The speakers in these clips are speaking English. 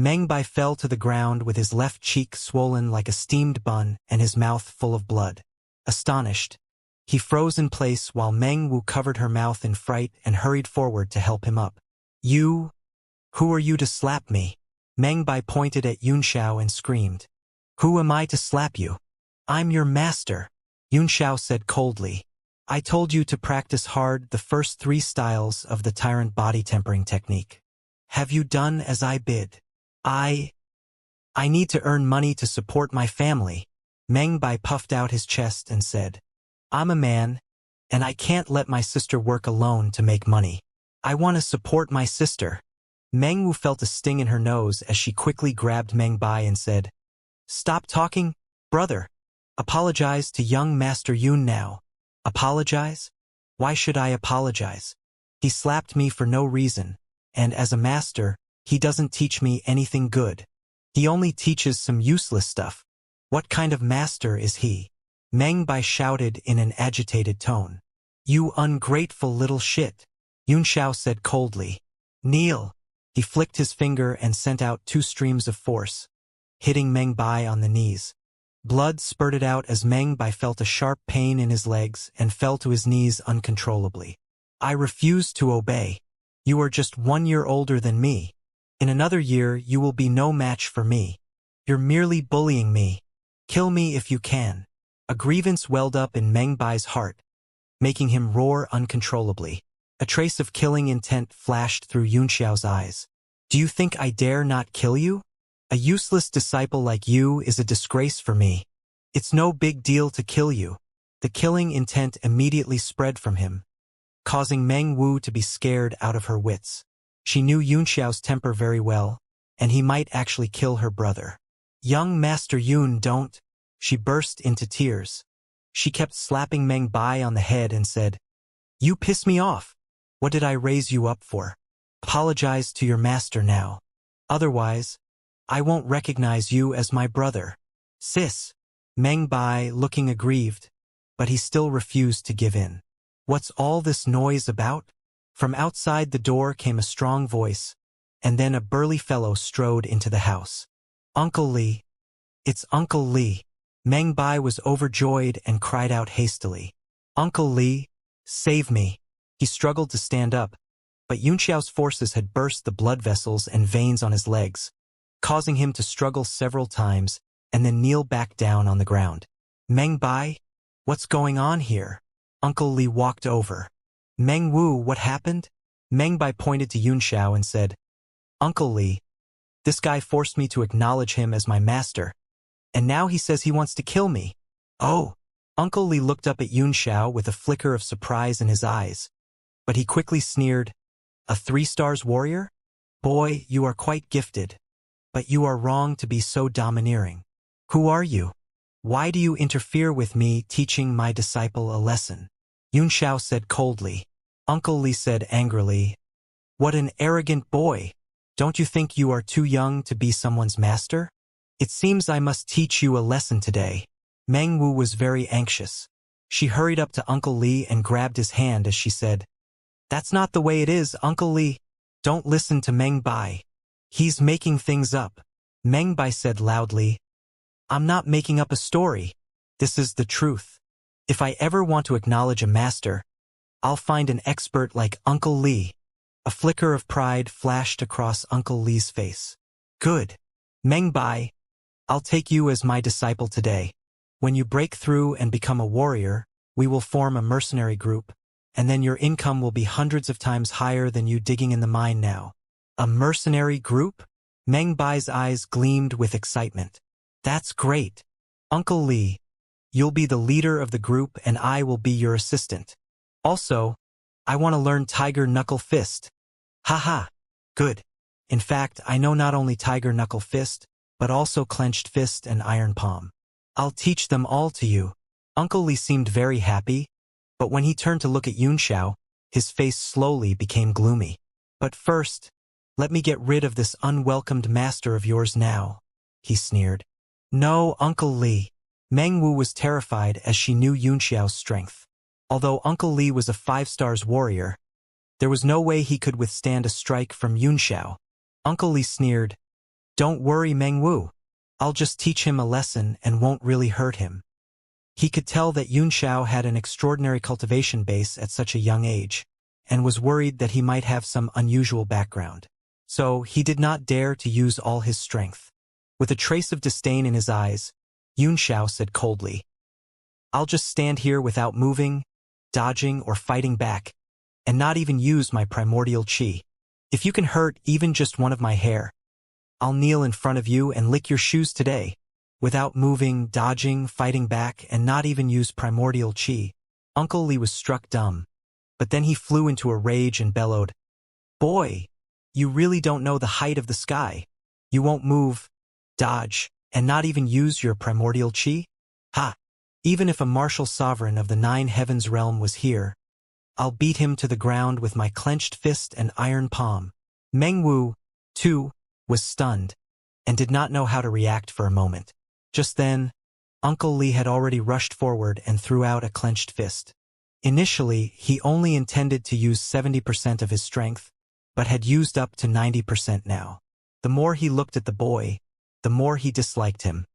Meng Bai fell to the ground with his left cheek swollen like a steamed bun and his mouth full of blood. Astonished, he froze in place while Meng Wu covered her mouth in fright and hurried forward to help him up. "You? Who are you to slap me?" Meng Bai pointed at Xianxia and screamed. "Who am I to slap you? I'm your master," Xianxia said coldly. "I told you to practice hard the first 3 styles of the tyrant body tempering technique. Have you done as I bid?" I need to earn money to support my family." Meng Bai puffed out his chest and said, "I'm a man, and I can't let my sister work alone to make money. I want to support my sister." Meng Wu felt a sting in her nose as she quickly grabbed Meng Bai and said, "Stop talking, brother. Apologize to young Master Yun now." "Apologize? Why should I apologize? He slapped me for no reason, and as a master, he doesn't teach me anything good. He only teaches some useless stuff. What kind of master is he?" Meng Bai shouted in an agitated tone. "You ungrateful little shit," Xianxia said coldly. "Kneel." He flicked his finger and sent out 2 streams of force, hitting Meng Bai on the knees. Blood spurted out as Meng Bai felt a sharp pain in his legs and fell to his knees uncontrollably. "I refuse to obey. You are just 1 year older than me. In another year you will be no match for me. You're merely bullying me. Kill me if you can." A grievance welled up in Meng Bai's heart, making him roar uncontrollably. A trace of killing intent flashed through Xianxia's eyes. "Do you think I dare not kill you? A useless disciple like you is a disgrace for me. It's no big deal to kill you." The killing intent immediately spread from him, causing Meng Wu to be scared out of her wits. She knew Xiao's temper very well, and he might actually kill her brother. "Young Master Yun, don't." She burst into tears. She kept slapping Meng Bai on the head and said, "You piss me off. What did I raise you up for? Apologize to your master now. Otherwise, I won't recognize you as my brother." "Sis." Meng Bai looking aggrieved, but he still refused to give in. "What's all this noise about?" From outside the door came a strong voice, and then a burly fellow strode into the house. "Uncle Li. It's Uncle Li." Meng Bai was overjoyed and cried out hastily, "Uncle Li, save me." He struggled to stand up, but Xiao's forces had burst the blood vessels and veins on his legs, causing him to struggle several times and then kneel back down on the ground. "Meng Bai? What's going on here?" Uncle Li walked over. "Meng Wu, what happened?" Meng Bai pointed to Xiao and said, "Uncle Li, this guy forced me to acknowledge him as my master, and now he says he wants to kill me." "Oh." Uncle Li looked up at Xiao with a flicker of surprise in his eyes, but he quickly sneered, "A 3-stars warrior? Boy, you are quite gifted, but you are wrong to be so domineering. Who are you? Why do you interfere with me teaching my disciple a lesson?" Xiao said coldly. Uncle Li said angrily, "What an arrogant boy! Don't you think you are too young to be someone's master? It seems I must teach you a lesson today." Meng Wu was very anxious. She hurried up to Uncle Li and grabbed his hand as she said, "That's not the way it is, Uncle Li. Don't listen to Meng Bai. He's making things up." Meng Bai said loudly, "I'm not making up a story. This is the truth. If I ever want to acknowledge a master, I'll find an expert like Uncle Li." A flicker of pride flashed across Uncle Li's face. "Good. Meng Bai, I'll take you as my disciple today. When you break through and become a warrior, we will form a mercenary group, and then your income will be hundreds of times higher than you digging in the mine now." "A mercenary group?" Meng Bai's eyes gleamed with excitement. "That's great. Uncle Li, you'll be the leader of the group and I will be your assistant. Also, I want to learn Tiger Knuckle Fist." "Haha, good. In fact, I know not only Tiger Knuckle Fist, but also Clenched Fist and Iron Palm. I'll teach them all to you." Uncle Li seemed very happy, but when he turned to look at Xiao, his face slowly became gloomy. "But first, let me get rid of this unwelcomed master of yours now," he sneered. "No, Uncle Li." Meng Wu was terrified as she knew Xiao's strength. Although Uncle Li was a 5-stars warrior, there was no way he could withstand a strike from Xiao. Uncle Li sneered, Don't worry, Meng Wu. I'll just teach him a lesson and won't really hurt him. He could tell that Xianxia had an extraordinary cultivation base at such a young age, and was worried that he might have some unusual background. So he did not dare to use all his strength. With a trace of disdain in his eyes, Xianxia said coldly, I'll just stand here without moving, dodging, or fighting back, and not even use my primordial qi. If you can hurt even just one of my hair, I'll kneel in front of you and lick your shoes today. Without moving, dodging, fighting back, and not even use primordial qi, Uncle Li was struck dumb. But then he flew into a rage and bellowed, Boy, you really don't know the height of the sky. You won't move, dodge, and not even use your primordial qi? Ha! Even if a martial sovereign of the 9 heavens realm was here, I'll beat him to the ground with my clenched fist and iron palm. Meng Wu, too, was stunned, and did not know how to react for a moment. Just then, Uncle Li had already rushed forward and threw out a clenched fist. Initially, he only intended to use 70% of his strength, but had used up to 90% now. The more he looked at the boy, the more he disliked him.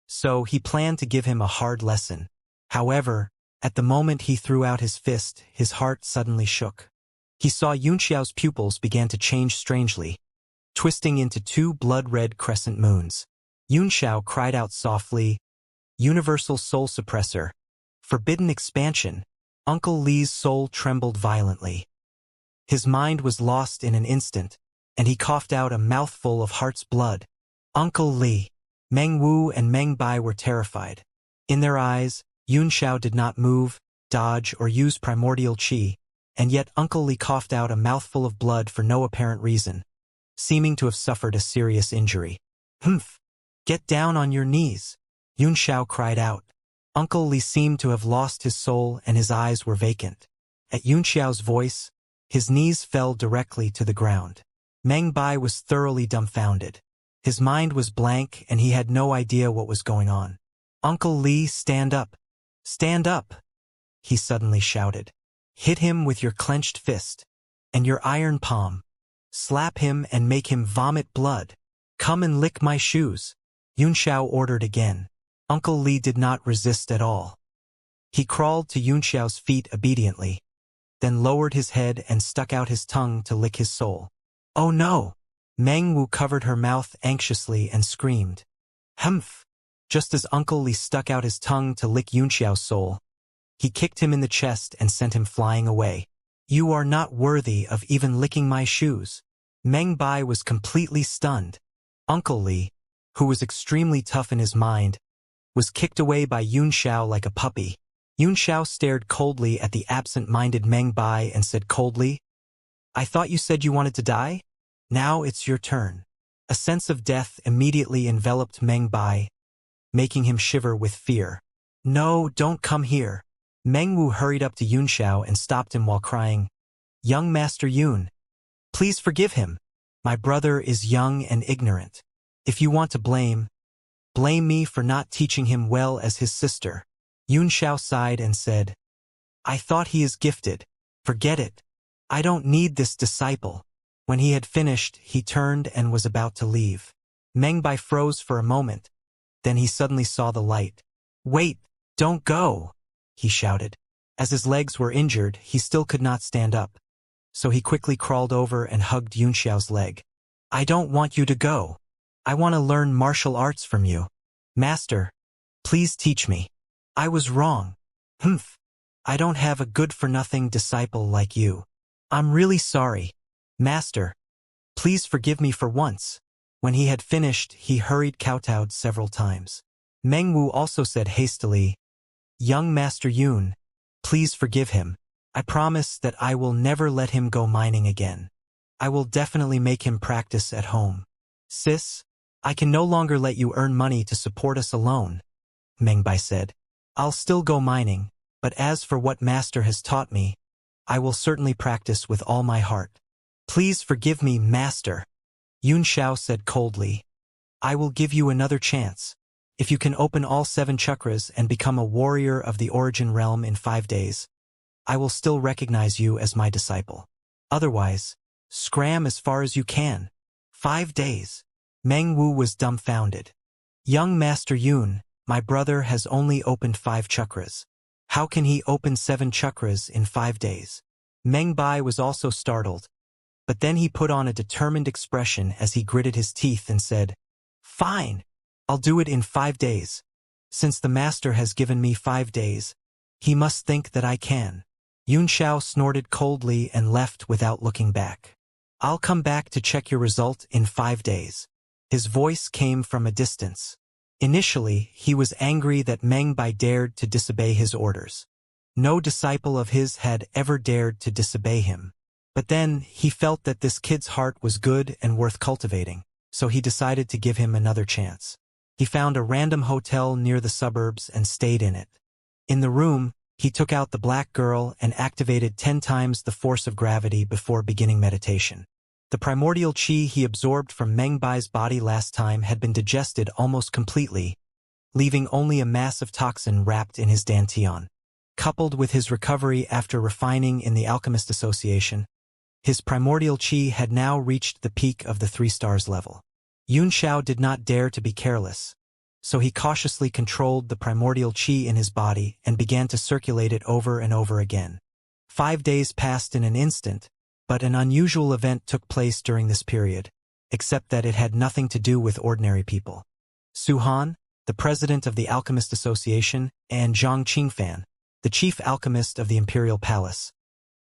So he planned to give him a hard lesson. However, at the moment he threw out his fist, his heart suddenly shook. He saw Yunxiao's pupils began to change strangely, twisting into 2 blood-red crescent moons. Yunxiao cried out softly, Universal Soul Suppressor, Forbidden Expansion. Uncle Li's soul trembled violently. His mind was lost in an instant, and he coughed out a mouthful of heart's blood. Uncle Li, Meng Wu and Meng Bai were terrified. In their eyes, Yunxiao did not move, dodge, or use primordial qi, and yet Uncle Li coughed out a mouthful of blood for no apparent reason, seeming to have suffered a serious injury. Humph! Get down on your knees, Yunxiao cried out. Uncle Li seemed to have lost his soul and his eyes were vacant. At Yunxiao's voice, his knees fell directly to the ground. Meng Bai was thoroughly dumbfounded. His mind was blank and he had no idea what was going on. Uncle Li, stand up! Stand up! He suddenly shouted. Hit him with your clenched fist and your iron palm. Slap him and make him vomit blood. Come and lick my shoes, Yunxiao ordered again. Uncle Li did not resist at all. He crawled to Yunxiao's feet obediently, then lowered his head and stuck out his tongue to lick his soul. Oh no! Meng Wu covered her mouth anxiously and screamed. Humph! Just as Uncle Li stuck out his tongue to lick Yunxiao's soul, he kicked him in the chest and sent him flying away. You are not worthy of even licking my shoes. Meng Bai was completely stunned. Uncle Li, who was extremely tough in his mind, was kicked away by Yunxiao like a puppy. Yunxiao stared coldly at the absent-minded Meng Bai and said coldly, I thought you said you wanted to die? Now it's your turn. A sense of death immediately enveloped Meng Bai, making him shiver with fear. No, don't come here. Meng Wu hurried up to Yunxiao and stopped him while crying, Young Master Yun, please forgive him. My brother is young and ignorant. If you want to blame me for not teaching him well as his sister. Yunxiao sighed and said, I thought he is gifted. Forget it. I don't need this disciple. When he had finished, he turned and was about to leave. Meng Bai froze for a moment. Then he suddenly saw the light. Wait, don't go, he shouted. As his legs were injured, he still could not stand up. So he quickly crawled over and hugged Yunxiao's leg. I don't want you to go. I want to learn martial arts from you. Master, please teach me. I was wrong. Humph. I don't have a good-for-nothing disciple like you. I'm really sorry. Master, please forgive me for once. When he had finished, he hurried kowtowed several times. Meng Wu also said hastily, Young Master Yun, please forgive him. I promise that I will never let him go mining again. I will definitely make him practice at home. Sis, I can no longer let you earn money to support us alone, Meng Bai said. I'll still go mining, but as for what Master has taught me, I will certainly practice with all my heart. Please forgive me, Master, Yunxiao said coldly. I will give you another chance. If you can open all 7 chakras and become a warrior of the origin realm in 5 days, I will still recognize you as my disciple. Otherwise, scram as far as you can. 5 days. Meng Wu was dumbfounded. Young Master Yun, my brother has only opened 5 chakras. How can he open 7 chakras in 5 days? Meng Bai was also startled, but then he put on a determined expression as he gritted his teeth and said, "Fine, I'll do it in 5 days. Since the master has given me 5 days, he must think that I can." Yun Xiao snorted coldly and left without looking back. "I'll come back to check your result in 5 days." His voice came from a distance. Initially, he was angry that Meng Bai dared to disobey his orders. No disciple of his had ever dared to disobey him. But then, he felt that this kid's heart was good and worth cultivating, so he decided to give him another chance. He found a random hotel near the suburbs and stayed in it. In the room, he took out the black girl and activated 10 times the force of gravity before beginning meditation. The primordial qi he absorbed from Meng Bai's body last time had been digested almost completely, leaving only a mass of toxin wrapped in his dantian. Coupled with his recovery after refining in the Alchemist Association, his primordial qi had now reached the peak of the 3 stars level. Yun Xiao did not dare to be careless, so he cautiously controlled the primordial qi in his body and began to circulate it over and over again. 5 days passed in an instant, but an unusual event took place during this period, except that it had nothing to do with ordinary people. Su Han, the president of the Alchemist Association, and Zhang Qingfan, the chief alchemist of the Imperial Palace,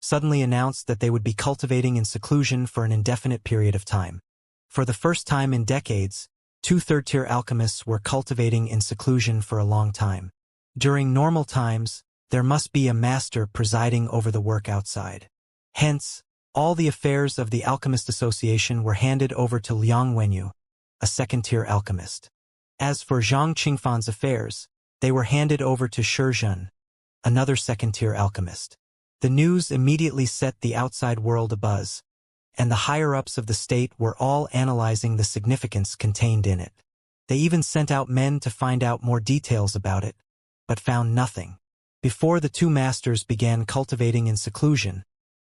suddenly announced that they would be cultivating in seclusion for an indefinite period of time. For the first time in decades, 2 third-tier alchemists were cultivating in seclusion for a long time. During normal times, there must be a master presiding over the work outside. Hence, all the affairs of the Alchemist Association were handed over to Liang Wenyu, a second-tier alchemist. As for Zhang Qingfan's affairs, they were handed over to Shizhen, another second-tier alchemist. The news immediately set the outside world abuzz, and the higher-ups of the state were all analyzing the significance contained in it. They even sent out men to find out more details about it, but found nothing. Before the 2 masters began cultivating in seclusion,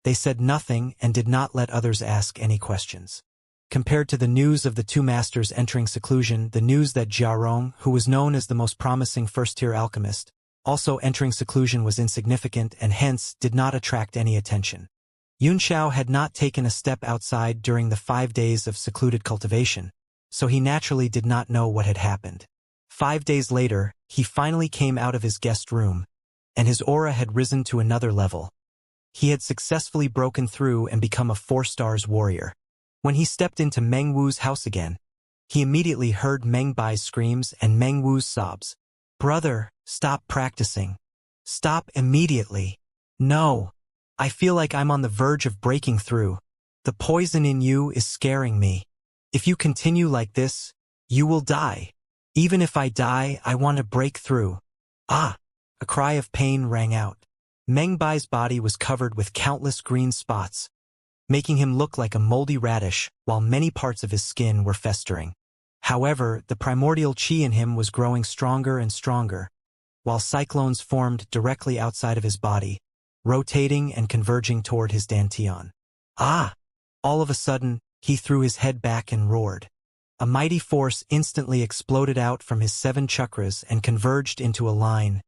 they said nothing and did not let others ask any questions. Compared to the news of the 2 masters entering seclusion, the news that Jiarong, who was known as the most promising first-tier alchemist, also entering seclusion was insignificant and hence did not attract any attention. Yun Xiao had not taken a step outside during the 5 days of secluded cultivation, so he naturally did not know what had happened. 5 days later, he finally came out of his guest room, and his aura had risen to another level. He had successfully broken through and become a 4-stars warrior. When he stepped into Meng Wu's house again, he immediately heard Meng Bai's screams and Meng Wu's sobs. "Brother, stop practicing. Stop immediately. No. I feel like I'm on the verge of breaking through. The poison in you is scaring me. If you continue like this, you will die. Even if I die, I want to break through." "Ah!" A cry of pain rang out. Meng Bai's body was covered with countless green spots, making him look like a moldy radish, while many parts of his skin were festering. However, the primordial qi in him was growing stronger and stronger, while cyclones formed directly outside of his body, rotating and converging toward his dantian. "Ah!" All of a sudden, he threw his head back and roared. A mighty force instantly exploded out from his 7 chakras and converged into a line,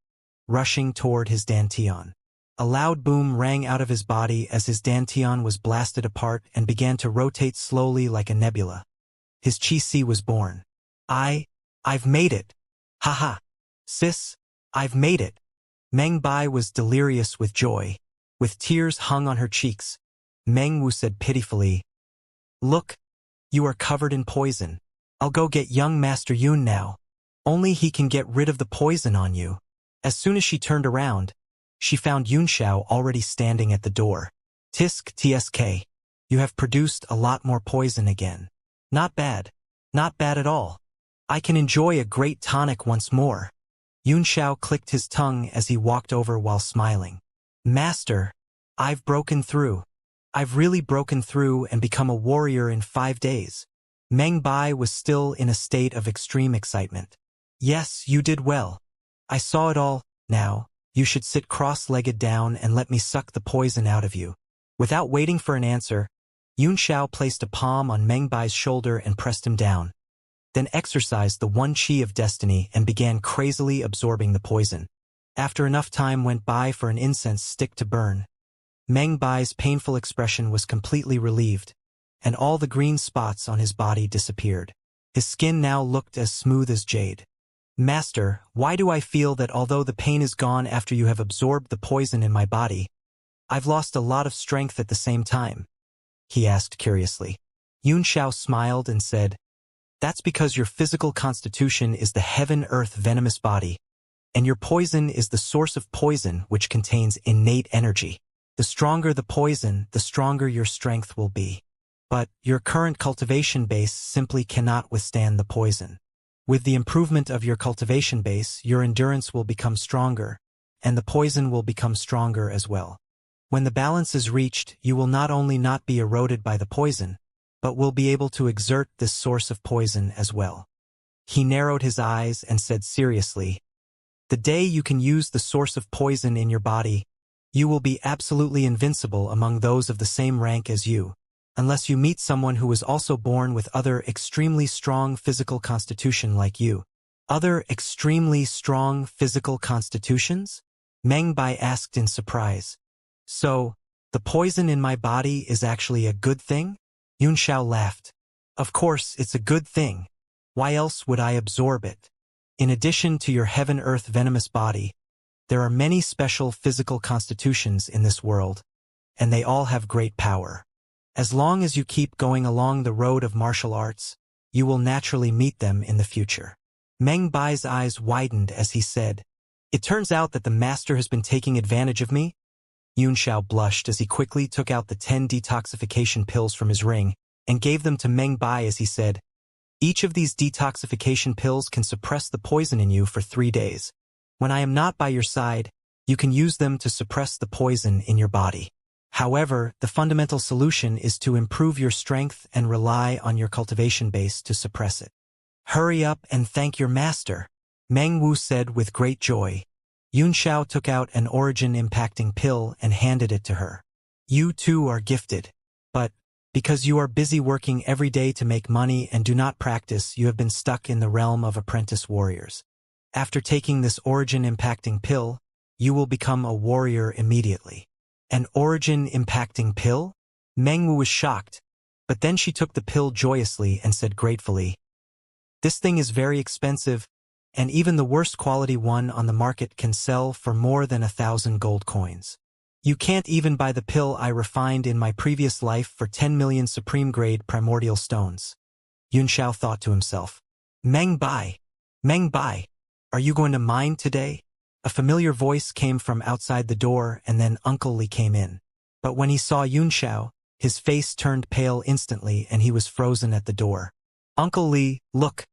rushing toward his dantian. A loud boom rang out of his body as his dantian was blasted apart and began to rotate slowly like a nebula. His qi was born. I've made it. Haha. Sis, I've made it." Meng Bai was delirious with joy. With tears hung on her cheeks, Meng Wu said pitifully, "Look, you are covered in poison. I'll go get young Master Yun now. Only he can get rid of the poison on you." As soon as she turned around, she found Yun Xiao already standing at the door. "Tisk tsk. You have produced a lot more poison again. Not bad. Not bad at all. I can enjoy a great tonic once more." Yun Xiao clicked his tongue as he walked over while smiling. "Master, I've broken through. I've really broken through and become a warrior in 5 days." Meng Bai was still in a state of extreme excitement. "Yes, you did well. I saw it all. Now, you should sit cross-legged down and let me suck the poison out of you." Without waiting for an answer, Yun Xiao placed a palm on Meng Bai's shoulder and pressed him down. then exercised the one chi of destiny and began crazily absorbing the poison. After enough time went by for an incense stick to burn, Meng Bai's painful expression was completely relieved, and all the green spots on his body disappeared. His skin now looked as smooth as jade. Master, why do I feel that although the pain is gone after you have absorbed the poison in my body, I've lost a lot of strength at the same time? He asked curiously. Xianxia smiled and said, That's because your physical constitution is the heaven-earth venomous body, and your poison is the source of poison which contains innate energy. The stronger the poison, the stronger your strength will be. But your current cultivation base simply cannot withstand the poison. With the improvement of your cultivation base, your endurance will become stronger, and the poison will become stronger as well. When the balance is reached, you will not only not be eroded by the poison, but will be able to exert this source of poison as well. He narrowed his eyes and said seriously, The day you can use the source of poison in your body, you will be absolutely invincible among those of the same rank as you, unless you meet someone who is also born with other extremely strong physical constitution like you. Other extremely strong physical constitutions? Meng Bai asked in surprise. So, the poison in my body is actually a good thing? Xianxia laughed. Of course, it's a good thing. Why else would I absorb it? In addition to your heaven-earth venomous body, there are many special physical constitutions in this world, and they all have great power. As long as you keep going along the road of martial arts, you will naturally meet them in the future. Meng Bai's eyes widened as he said, It turns out that the master has been taking advantage of me? Xianxia blushed as he quickly took out the 10 detoxification pills from his ring and gave them to Meng Bai as he said, Each of these detoxification pills can suppress the poison in you for 3 days. When I am not by your side, you can use them to suppress the poison in your body. However, the fundamental solution is to improve your strength and rely on your cultivation base to suppress it. Hurry up and thank your master, Meng Wu said with great joy. Xianxia took out an origin-impacting pill and handed it to her. You too are gifted. But, because you are busy working every day to make money and do not practice, you have been stuck in the realm of apprentice warriors. After taking this origin-impacting pill, you will become a warrior immediately. An origin-impacting pill? Meng Wu was shocked, but then she took the pill joyously and said gratefully, This thing is very expensive, and even the worst quality one on the market can sell for more than 1,000 gold coins. You can't even buy the pill I refined in my previous life for 10 million supreme-grade primordial stones. Xianxia thought to himself, Meng Bai, are you going to mine today? A familiar voice came from outside the door and then Uncle Li came in. But when he saw Xianxia, his face turned pale instantly and he was frozen at the door. Uncle Li, look!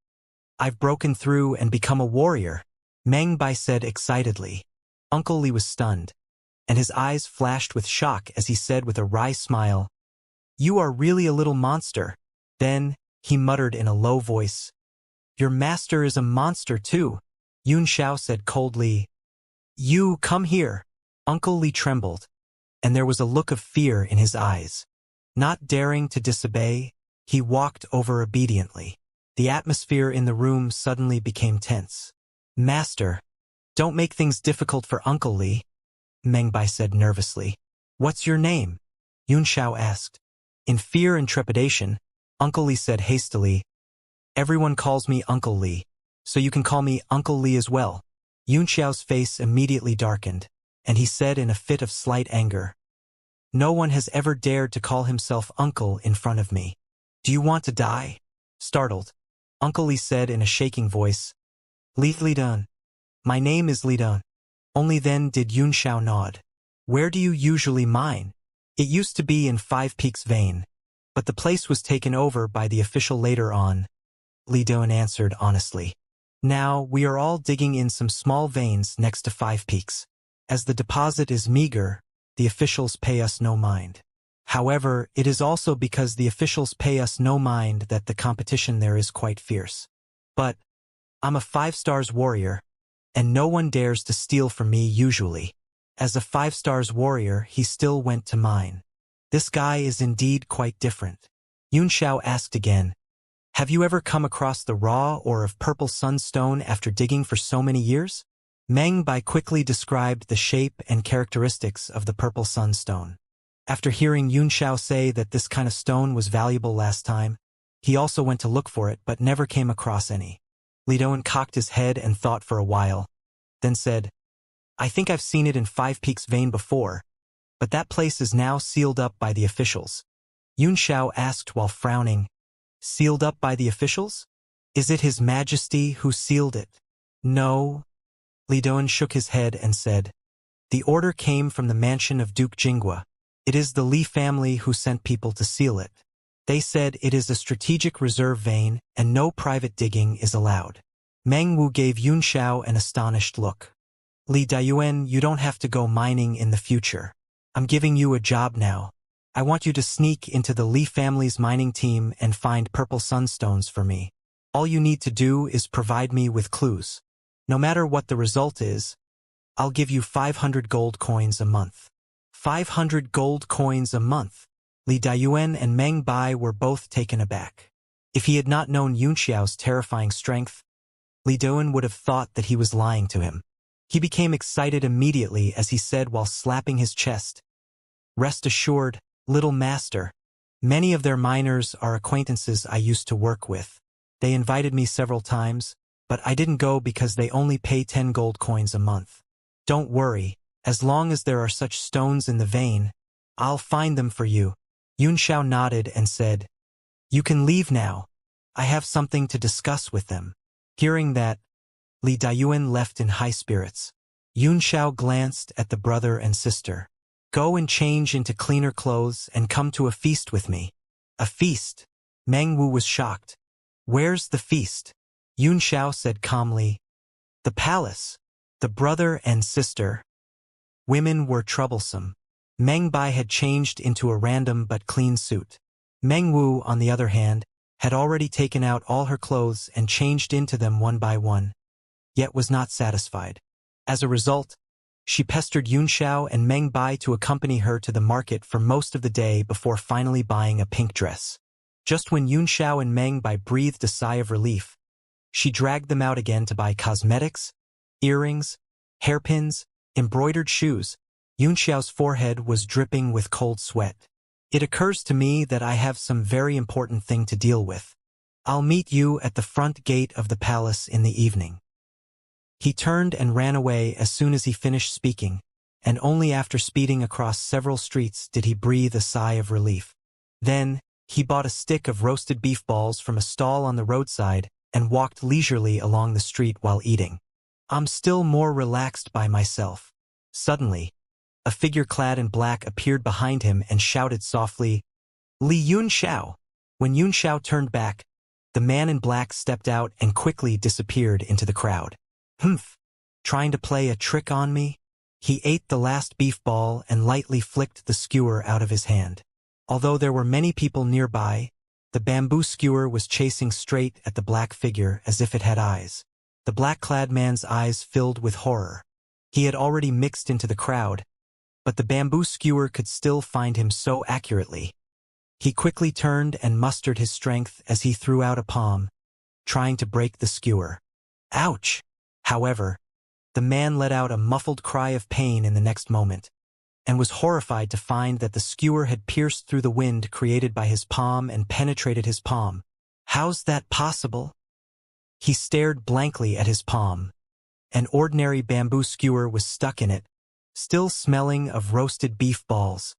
I've broken through and become a warrior, Meng Bai said excitedly. Uncle Li was stunned, and his eyes flashed with shock as he said with a wry smile, You are really a little monster. Then, he muttered in a low voice, Your master is a monster too, Xianxia said coldly. You come here. Uncle Li trembled, and there was a look of fear in his eyes. Not daring to disobey, he walked over obediently. The atmosphere in the room suddenly became tense. Master, don't make things difficult for Uncle Li, Meng Bai said nervously. What's your name? Xianxia asked. In fear and trepidation, Uncle Li said hastily, Everyone calls me Uncle Li, so you can call me Uncle Li as well. Xianxia's face immediately darkened, and he said in a fit of slight anger, No one has ever dared to call himself uncle in front of me. Do you want to die? Startled, Uncle Li said in a shaking voice, Lidun. My name is Lidun. Only then did Xianxia nod. Where do you usually mine? It used to be in 5 Peaks Vein, but the place was taken over by the official later on, Lidun answered honestly. Now, we are all digging in some small veins next to 5 Peaks. As the deposit is meager, the officials pay us no mind. However, it is also because the officials pay us no mind that the competition there is quite fierce. But, I'm a 5-stars warrior, and no one dares to steal from me usually. As a 5-stars warrior, he still went to mine. This guy is indeed quite different. Xianxia asked again, Have you ever come across the raw ore of purple sunstone after digging for so many years? Meng Bai quickly described the shape and characteristics of the purple sunstone. After hearing Yun Xiao say that this kind of stone was valuable last time, he also went to look for it but never came across any. Li Doan cocked his head and thought for a while, then said, I think I've seen it in Five Peaks Vein before, but that place is now sealed up by the officials. Yun Xiao asked while frowning, Sealed up by the officials? Is it His Majesty who sealed it? No. Li Doan shook his head and said, The order came from the mansion of Duke Jingua. It is the Li family who sent people to seal it. They said it is a strategic reserve vein and no private digging is allowed. Meng Wu gave Yun Xiao an astonished look. Li Dayuan, you don't have to go mining in the future. I'm giving you a job now. I want you to sneak into the Li family's mining team and find purple sunstones for me. All you need to do is provide me with clues. No matter what the result is, I'll give you 500 gold coins a month. 500 gold coins a month. Li Dayuan and Meng Bai were both taken aback. If he had not known Yun Xiao's terrifying strength, Li Dayuan would have thought that he was lying to him. He became excited immediately as he said while slapping his chest, Rest assured, little master. Many of their miners are acquaintances I used to work with. They invited me several times, but I didn't go because they only pay 10 gold coins a month. Don't worry, as long as there are such stones in the vein, I'll find them for you. Yun Xiao nodded and said, You can leave now. I have something to discuss with them. Hearing that, Li Dayuan left in high spirits. Yun Xiao glanced at the brother and sister. Go and change into cleaner clothes and come to a feast with me. A feast? Meng Wu was shocked. Where's the feast? Yun Xiao said calmly, The palace. The brother and sister. Women were troublesome. Meng Bai had changed into a random but clean suit. Meng Wu, on the other hand, had already taken out all her clothes and changed into them one by one, yet was not satisfied. As a result, she pestered Yun Xiao and Meng Bai to accompany her to the market for most of the day before finally buying a pink dress. Just when Yun Xiao and Meng Bai breathed a sigh of relief, she dragged them out again to buy cosmetics, earrings, hairpins, embroidered shoes. Yun Xiao's forehead was dripping with cold sweat. It occurs to me that I have some very important thing to deal with. I'll meet you at the front gate of the palace in the evening. He turned and ran away as soon as he finished speaking, and only after speeding across several streets did he breathe a sigh of relief. Then, he bought a stick of roasted beef balls from a stall on the roadside and walked leisurely along the street while eating. I'm still more relaxed by myself. Suddenly, a figure clad in black appeared behind him and shouted softly, Li Yun Xiao. When Yun Xiao turned back, the man in black stepped out and quickly disappeared into the crowd. Humph! Trying to play a trick on me? He ate the last beef ball and lightly flicked the skewer out of his hand. Although there were many people nearby, the bamboo skewer was chasing straight at the black figure as if it had eyes. The black-clad man's eyes filled with horror. He had already mixed into the crowd, but the bamboo skewer could still find him so accurately. He quickly turned and mustered his strength as he threw out a palm, trying to break the skewer. Ouch! However, the man let out a muffled cry of pain in the next moment, and was horrified to find that the skewer had pierced through the wind created by his palm and penetrated his palm. How's that possible? He stared blankly at his palm. An ordinary bamboo skewer was stuck in it, still smelling of roasted beef balls.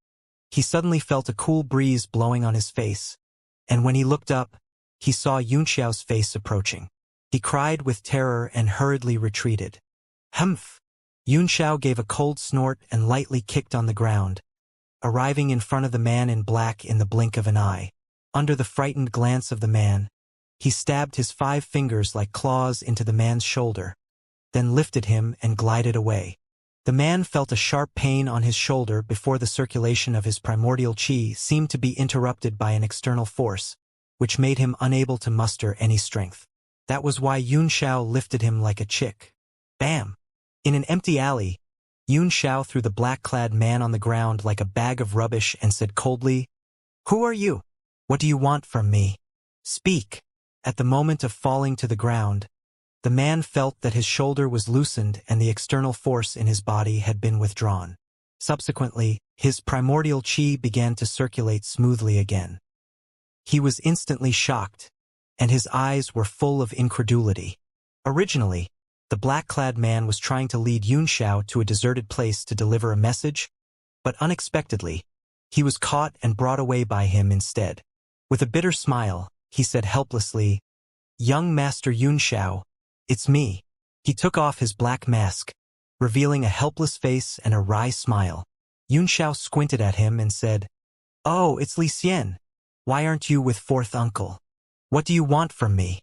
He suddenly felt a cool breeze blowing on his face, and when he looked up, he saw Yun Xiao's face approaching. He cried with terror and hurriedly retreated. Humph! Yun Xiao gave a cold snort and lightly kicked on the ground, arriving in front of the man in black in the blink of an eye. Under the frightened glance of the man, he stabbed his 5 fingers like claws into the man's shoulder, then lifted him and glided away. The man felt a sharp pain on his shoulder before the circulation of his primordial qi seemed to be interrupted by an external force, which made him unable to muster any strength. That was why Yun Xiao lifted him like a chick. Bam! In an empty alley, Yun Xiao threw the black-clad man on the ground like a bag of rubbish and said coldly, Who are you? What do you want from me? Speak! At the moment of falling to the ground, the man felt that his shoulder was loosened and the external force in his body had been withdrawn. Subsequently, his primordial chi began to circulate smoothly again. He was instantly shocked, and his eyes were full of incredulity. Originally, the black-clad man was trying to lead Xianxia to a deserted place to deliver a message, but unexpectedly, he was caught and brought away by him instead. With a bitter smile, he said helplessly, "Young Master Xianxia, it's me." He took off his black mask, revealing a helpless face and a wry smile. Xianxia squinted at him and said, "Oh, it's Li Xian. Why aren't you with fourth uncle? What do you want from me?"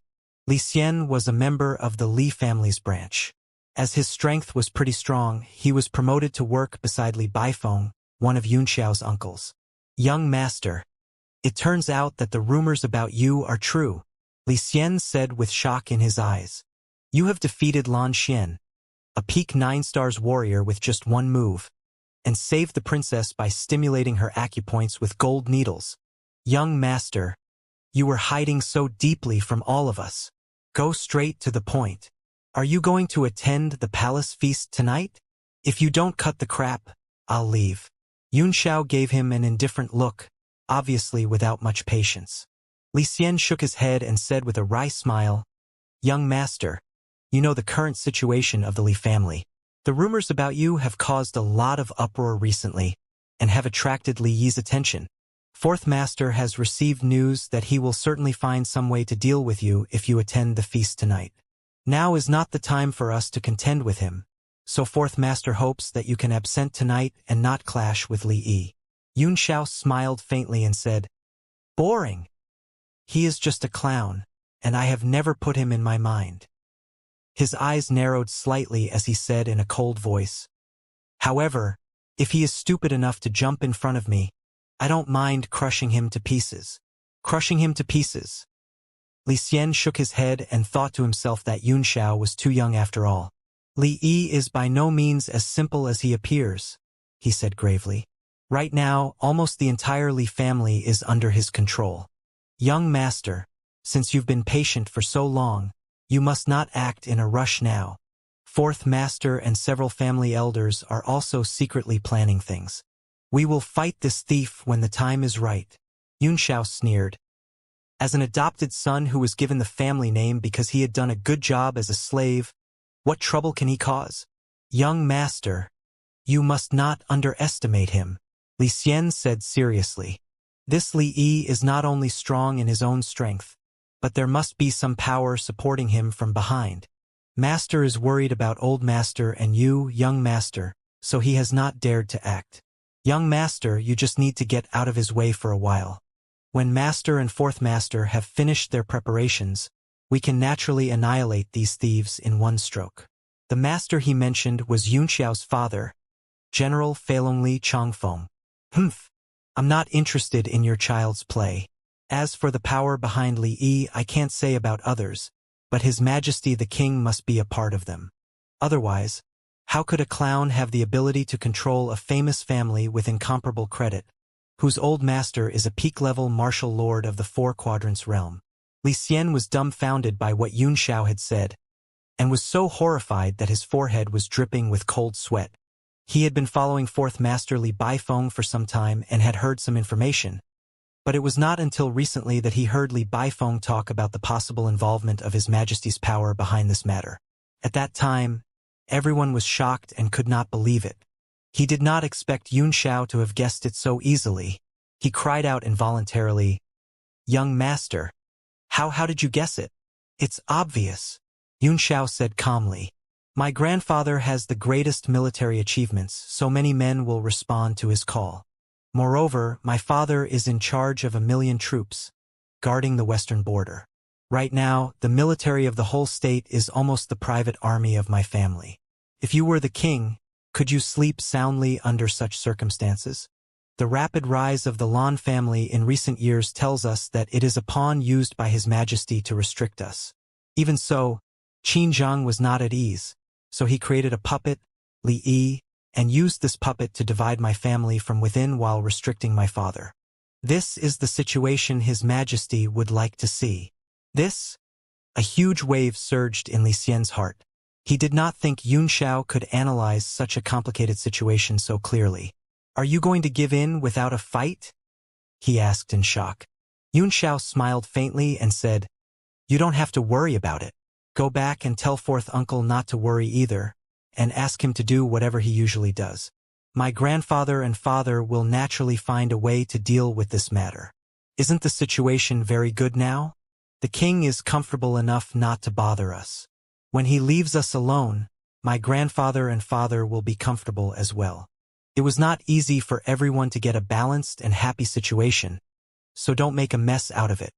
Li Xian was a member of the Li family's branch. As his strength was pretty strong, he was promoted to work beside Li Baifeng, one of Yunxiao's uncles. "Young master, it turns out that the rumors about you are true," Li Xian said with shock in his eyes. "You have defeated Lan Xian, a peak 9 stars warrior with just one move, and saved the princess by stimulating her acupoints with gold needles. Young master, you were hiding so deeply from all of us. Go straight to the point. Are you going to attend the palace feast tonight? If you don't cut the crap, I'll leave." Xiao gave him an indifferent look, obviously without much patience. Li Xian shook his head and said with a wry smile, "Young master, you know the current situation of the Li family. The rumors about you have caused a lot of uproar recently, and have attracted Li Yi's attention. Fourth Master has received news that he will certainly find some way to deal with you if you attend the feast tonight. Now is not the time for us to contend with him, so Fourth Master hopes that you can absent tonight and not clash with Li Yi." Xiao smiled faintly and said, "Boring. He is just a clown, and I have never put him in my mind." His eyes narrowed slightly as he said in a cold voice, "However, if he is stupid enough to jump in front of me, I don't mind crushing him to pieces." Crushing him to pieces. Li Xian shook his head and thought to himself that Xiao was too young after all. "Li Yi is by no means as simple as he appears," he said gravely. "Right now, almost the entire Li family is under his control. Young master, since you've been patient for so long, you must not act in a rush now. Fourth Master and several family elders are also secretly planning things. We will fight this thief when the time is right." Xiao sneered. As an adopted son who was given the family name because he had done a good job as a slave, what trouble can he cause? "Young master, you must not underestimate him," Li Xian said seriously. "This Li Yi is not only strong in his own strength, but there must be some power supporting him from behind. Master is worried about old master and you, young master, so he has not dared to act. Young master, you just need to get out of his way for a while. When master and fourth master have finished their preparations, we can naturally annihilate these thieves in one stroke." The master he mentioned was Yunxiao's father, General Feilongli Changfeng. "Humph, I'm not interested in your child's play. As for the power behind Li Yi, I can't say about others, but His Majesty the King must be a part of them. Otherwise, how could a clown have the ability to control a famous family with incomparable credit, whose old master is a peak-level martial lord of the Four Quadrants realm?" Li Xian was dumbfounded by what Xiao had said, and was so horrified that his forehead was dripping with cold sweat. He had been following Fourth Master Li Baifeng for some time and had heard some information, but it was not until recently that he heard Li Baifeng talk about the possible involvement of His Majesty's power behind this matter. At that time, everyone was shocked and could not believe it. He did not expect Xiao to have guessed it so easily. He cried out involuntarily, "Young master, how did you guess it?" "It's obvious," Xiao said calmly. "My grandfather has the greatest military achievements, so many men will respond to his call. Moreover, my father is in charge of 1,000,000 troops, guarding the western border. Right now, the military of the whole state is almost the private army of my family. If you were the king, could you sleep soundly under such circumstances? The rapid rise of the Lan family in recent years tells us that it is a pawn used by His Majesty to restrict us. Even so, Qinzhang was not at ease, so he created a puppet, Li Yi, and used this puppet to divide my family from within while restricting my father. This is the situation His Majesty would like to see." This? A huge wave surged in Li Xian's heart. He did not think Yun Xiao could analyze such a complicated situation so clearly. Are you going to give in without a fight? He asked in shock. Yun Xiao smiled faintly and said, You don't have to worry about it. Go back and tell fourth uncle not to worry either, and ask him to do whatever he usually does. My grandfather and father will naturally find a way to deal with this matter. Isn't the situation very good now? The king is comfortable enough not to bother us. When he leaves us alone, my grandfather and father will be comfortable as well. It was not easy for everyone to get a balanced and happy situation, so don't make a mess out of it.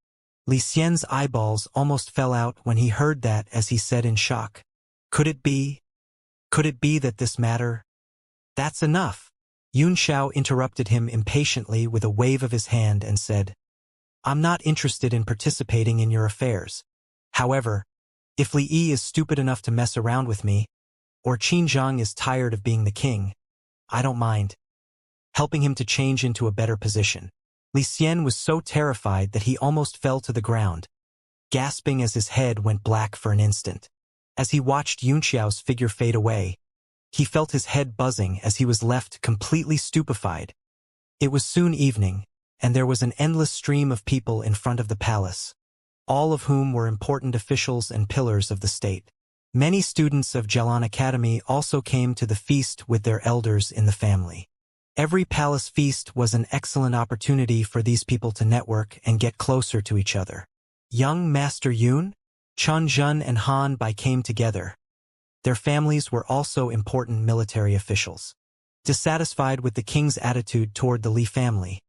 Li Xian's eyeballs almost fell out when he heard that, as he said in shock, Could it be that this matter? That's enough. Yun Xiao interrupted him impatiently with a wave of his hand and said, I'm not interested in participating in your affairs. However, if Li Yi is stupid enough to mess around with me, or Qin Zhang is tired of being the king, I don't mind helping him to change into a better position. Li Xian was so terrified that he almost fell to the ground, gasping as his head went black for an instant. As he watched Yun Xiao's figure fade away, he felt his head buzzing as he was left completely stupefied. It was soon evening, and there was an endless stream of people in front of the palace, all of whom were important officials and pillars of the state. Many students of Jialan Academy also came to the feast with their elders in the family. Every palace feast was an excellent opportunity for these people to network and get closer to each other. Young Master Yun, Chun Jun and Han Bai came together. Their families were also important military officials. Dissatisfied with the king's attitude toward the Li family,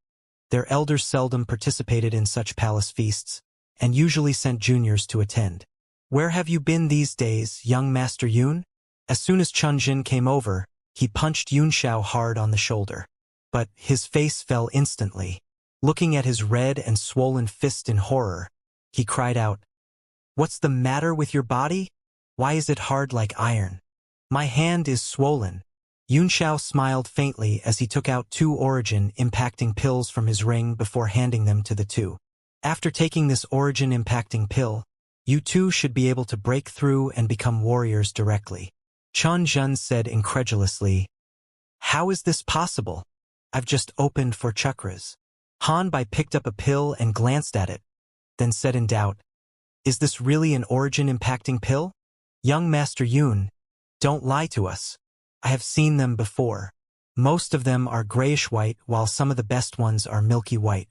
their elders seldom participated in such palace feasts, and usually sent juniors to attend. Where have you been these days, young Master Yun? As soon as Chun Jin came over, he punched Yun Xiao hard on the shoulder. But his face fell instantly. Looking at his red and swollen fist in horror, he cried out, What's the matter with your body? Why is it hard like iron? My hand is swollen. Yun Xiao smiled faintly as he took out 2 origin-impacting pills from his ring before handing them to the two. After taking this origin-impacting pill, you two should be able to break through and become warriors directly. Chun Jun said incredulously, How is this possible? I've just opened 4 chakras. Han Bai picked up a pill and glanced at it, then said in doubt, Is this really an origin-impacting pill? Young Master Yun, don't lie to us. I have seen them before. Most of them are grayish-white, while some of the best ones are milky white.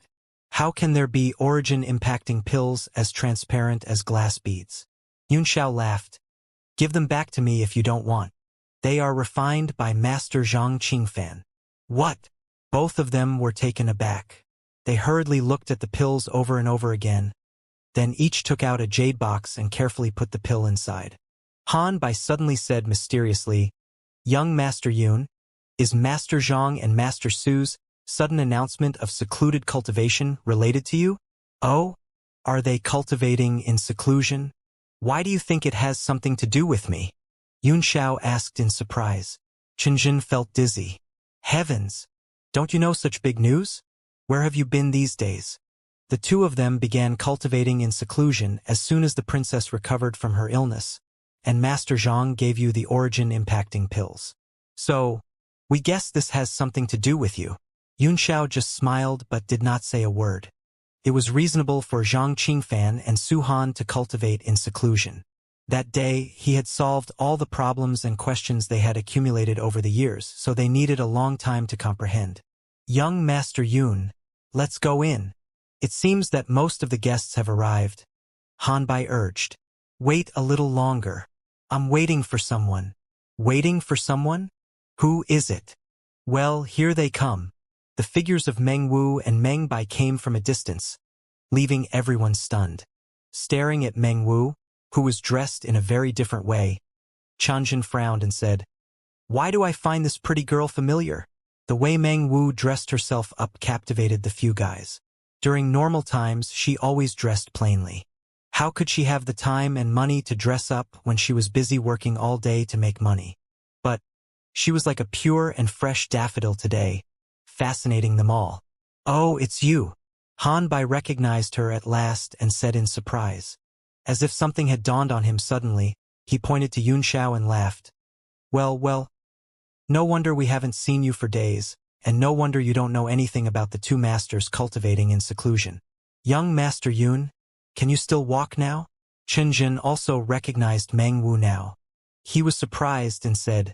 How can there be origin-impacting pills as transparent as glass beads? Yun Xiao laughed. Give them back to me if you don't want. They are refined by Master Zhang Qingfan. What? Both of them were taken aback. They hurriedly looked at the pills over and over again. Then each took out a jade box and carefully put the pill inside. Han Bai suddenly said mysteriously, Young Master Yun, is Master Zhang and Master Su's sudden announcement of secluded cultivation related to you? Oh? Are they cultivating in seclusion? Why do you think it has something to do with me? Yun Xiao asked in surprise. Qinjin felt dizzy. Heavens! Don't you know such big news? Where have you been these days? The two of them began cultivating in seclusion as soon as the princess recovered from her illness, and Master Zhang gave you the origin-impacting pills. So, we guess this has something to do with you. Yun Xiao just smiled but did not say a word. It was reasonable for Zhang Qingfan and Su Han to cultivate in seclusion. That day, he had solved all the problems and questions they had accumulated over the years, so they needed a long time to comprehend. Young Master Yun, let's go in. It seems that most of the guests have arrived. Han Bai urged. Wait a little longer. I'm waiting for someone. Waiting for someone? Who is it? Well, here they come. The figures of Meng Wu and Meng Bai came from a distance, leaving everyone stunned. Staring at Meng Wu, who was dressed in a very different way, Chanjin frowned and said, Why do I find this pretty girl familiar? The way Meng Wu dressed herself up captivated the few guys. During normal times, she always dressed plainly. How could she have the time and money to dress up when she was busy working all day to make money? But she was like a pure and fresh daffodil today, fascinating them all. Oh, it's you. Han Bai recognized her at last and said in surprise. As if something had dawned on him suddenly, he pointed to Yunxiao and laughed. Well, no wonder we haven't seen you for days, and no wonder you don't know anything about the two masters cultivating in seclusion. Young Master Yun, can you still walk now? Chen Jin also recognized Meng Wu now. He was surprised and said,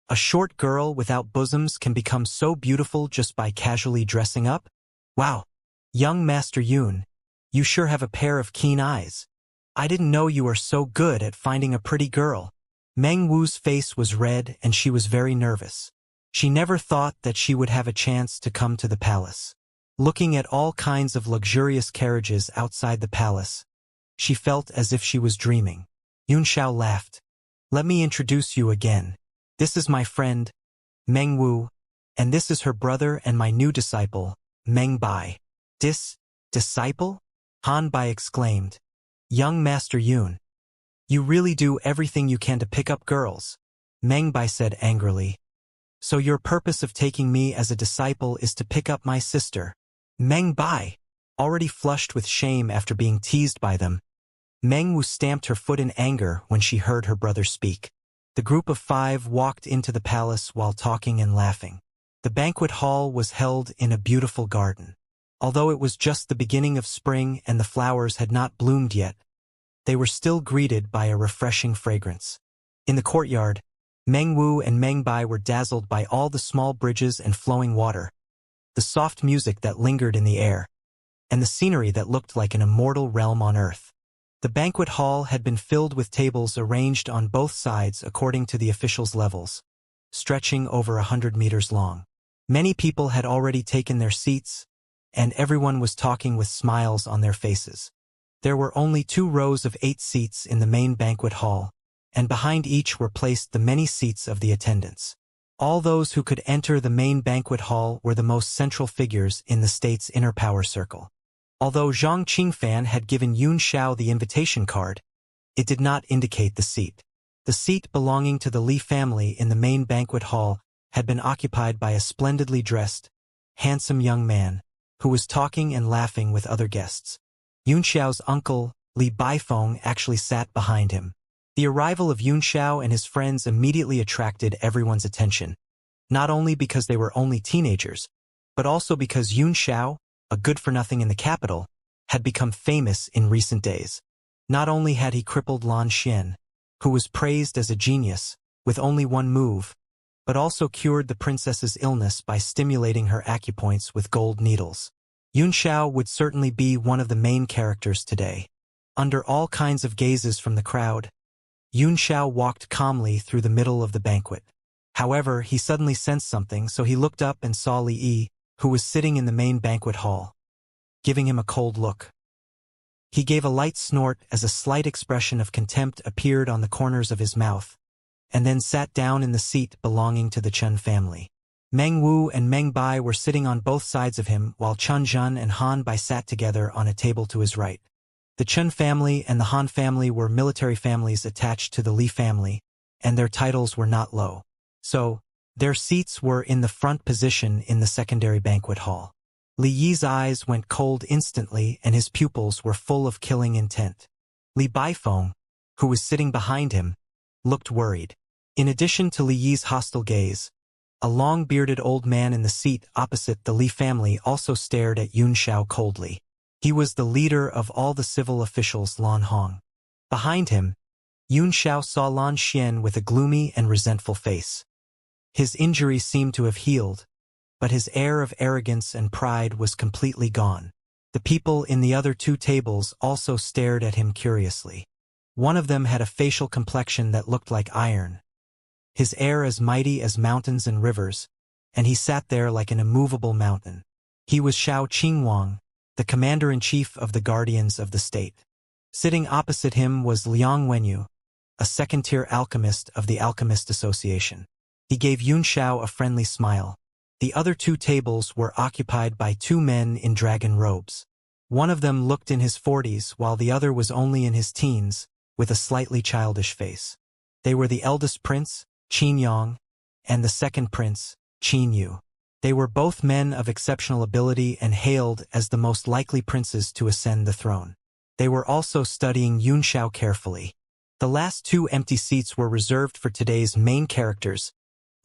a short girl without bosoms can become so beautiful just by casually dressing up? Wow! Young Master Yun, you sure have a pair of keen eyes. I didn't know you were so good at finding a pretty girl. Meng Wu's face was red and she was very nervous. She never thought that she would have a chance to come to the palace. Looking at all kinds of luxurious carriages outside the palace, she felt as if she was dreaming. Yunxiao laughed. Let me introduce you again. This is my friend, Meng Wu, and this is her brother and my new disciple, Meng Bai. Disciple? Han Bai exclaimed. Young Master Yun, you really do everything you can to pick up girls, Meng Bai said angrily. So your purpose of taking me as a disciple is to pick up my sister. Meng Bai, already flushed with shame after being teased by them. Meng Wu stamped her foot in anger when she heard her brother speak. The group of 5 walked into the palace while talking and laughing. The banquet hall was held in a beautiful garden. Although it was just the beginning of spring and the flowers had not bloomed yet, they were still greeted by a refreshing fragrance. In the courtyard, Meng Wu and Meng Bai were dazzled by all the small bridges and flowing water, the soft music that lingered in the air, and the scenery that looked like an immortal realm on earth. The banquet hall had been filled with tables arranged on both sides according to the officials' levels, stretching over 100 meters long. Many people had already taken their seats, and everyone was talking with smiles on their faces. There were only 2 rows of 8 seats in the main banquet hall, and behind each were placed the many seats of the attendants. All those who could enter the main banquet hall were the most central figures in the state's inner power circle. Although Zhang Qingfan had given Yun Xiao the invitation card, it did not indicate the seat. The seat belonging to the Li family in the main banquet hall had been occupied by a splendidly dressed, handsome young man, who was talking and laughing with other guests. Yun Xiao's uncle, Li Baifeng, actually sat behind him. The arrival of Yun Xiao and his friends immediately attracted everyone's attention, not only because they were only teenagers, but also because Yun Xiao, a good-for-nothing in the capital, had become famous in recent days. Not only had he crippled Lan Xian, who was praised as a genius, with only one move, but also cured the princess's illness by stimulating her acupoints with gold needles. Yun Xiao would certainly be one of the main characters today. Under all kinds of gazes from the crowd, Yun Xiao walked calmly through the middle of the banquet. However, he suddenly sensed something, so he looked up and saw Li Yi, who was sitting in the main banquet hall, giving him a cold look. He gave a light snort as a slight expression of contempt appeared on the corners of his mouth, and then sat down in the seat belonging to the Chen family. Meng Wu and Meng Bai were sitting on both sides of him, while Chen Zhan and Han Bai sat together on a table to his right. The Chen family and the Han family were military families attached to the Li family, and their titles were not low. So, their seats were in the front position in the secondary banquet hall. Li Yi's eyes went cold instantly and his pupils were full of killing intent. Li Baifeng, who was sitting behind him, looked worried. In addition to Li Yi's hostile gaze, a long-bearded old man in the seat opposite the Li family also stared at Yun Xiao coldly. He was the leader of all the civil officials, Lan Hong. Behind him, Yun Xiao saw Lan Xian with a gloomy and resentful face. His injury seemed to have healed, but his air of arrogance and pride was completely gone. The people in the other 2 tables also stared at him curiously. One of them had a facial complexion that looked like iron, his air as mighty as mountains and rivers, and he sat there like an immovable mountain. He was Xiao Qingwang, the commander-in-chief of the Guardians of the State. Sitting opposite him was Liang Wenyu, a second-tier alchemist of the Alchemist Association. He gave Yun Xiao a friendly smile. The other 2 tables were occupied by 2 men in dragon robes. One of them looked in his 40s while the other was only in his teens, with a slightly childish face. They were the eldest prince, Qin Yang, and the second prince, Qin Yu. They were both men of exceptional ability and hailed as the most likely princes to ascend the throne. They were also studying Yunxiao carefully. The last 2 empty seats were reserved for today's main characters,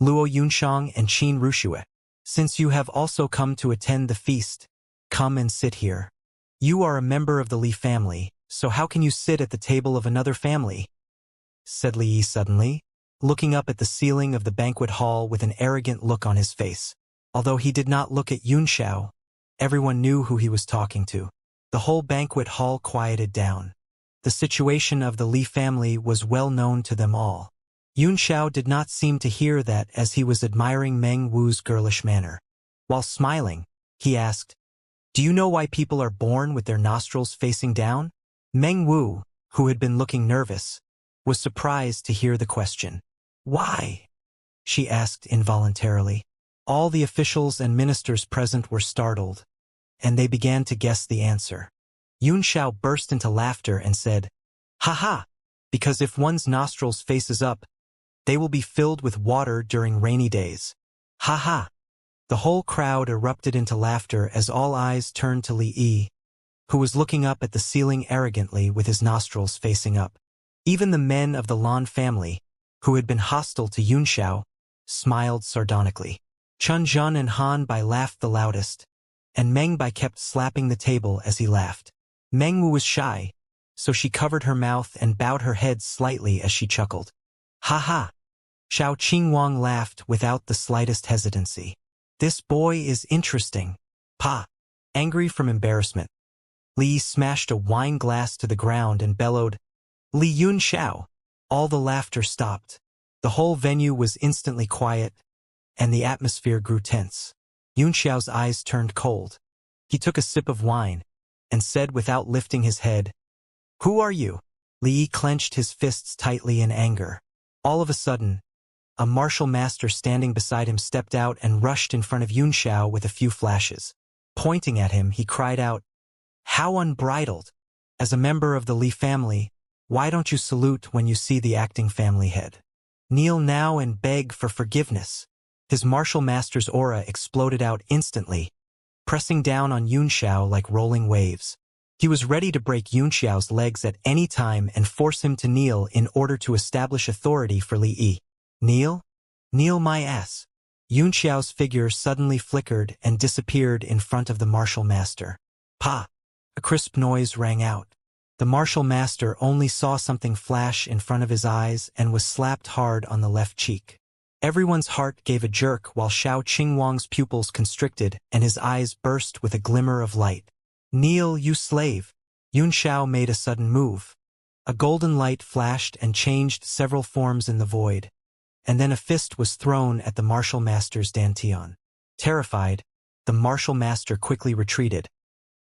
Luo Yunxiang and Qin Ruxue. Since you have also come to attend the feast, come and sit here. You are a member of the Li family, so how can you sit at the table of another family? Said Li Yi suddenly, looking up at the ceiling of the banquet hall with an arrogant look on his face. Although he did not look at Yunxiao, everyone knew who he was talking to. The whole banquet hall quieted down. The situation of the Li family was well known to them all. Yunxiao did not seem to hear that as he was admiring Meng Wu's girlish manner. While smiling, he asked, "Do you know why people are born with their nostrils facing down?" Meng Wu, who had been looking nervous, was surprised to hear the question. "Why?" she asked involuntarily. All the officials and ministers present were startled, and they began to guess the answer. Yunxiao burst into laughter and said, "Ha ha! Because if one's nostrils faces up, they will be filled with water during rainy days. Ha ha!" The whole crowd erupted into laughter as all eyes turned to Li Yi, who was looking up at the ceiling arrogantly with his nostrils facing up. Even the men of the Lan family, who had been hostile to Yunxiao, smiled sardonically. Chun Jun and Han Bai laughed the loudest, and Meng Bai kept slapping the table as he laughed. Meng Wu was shy, so she covered her mouth and bowed her head slightly as she chuckled. "Ha ha!" Xiao Qingwang laughed without the slightest hesitancy. "This boy is interesting." Pa! Angry from embarrassment, Li smashed a wine glass to the ground and bellowed, "Li Yunxiao!" All the laughter stopped. The whole venue was instantly quiet, and the atmosphere grew tense. Yunxiao's eyes turned cold. He took a sip of wine and said without lifting his head, "Who are you?" Li Yi clenched his fists tightly in anger. All of a sudden, a martial master standing beside him stepped out and rushed in front of Yunxiao with a few flashes. Pointing at him, he cried out, "How unbridled! As a member of the Li family, why don't you salute when you see the acting family head? Kneel now and beg for forgiveness." His martial master's aura exploded out instantly, pressing down on Yunxiao like rolling waves. He was ready to break Yunxiao's legs at any time and force him to kneel in order to establish authority for Li Yi. "Kneel? Kneel my ass." Yunxiao's figure suddenly flickered and disappeared in front of the martial master. Pa! A crisp noise rang out. The martial master only saw something flash in front of his eyes and was slapped hard on the left cheek. Everyone's heart gave a jerk while Xiao Qingwang's pupils constricted and his eyes burst with a glimmer of light. "Kneel, you slave!" Yunxiao made a sudden move. A golden light flashed and changed several forms in the void, and then a fist was thrown at the martial master's dantian. Terrified, the martial master quickly retreated,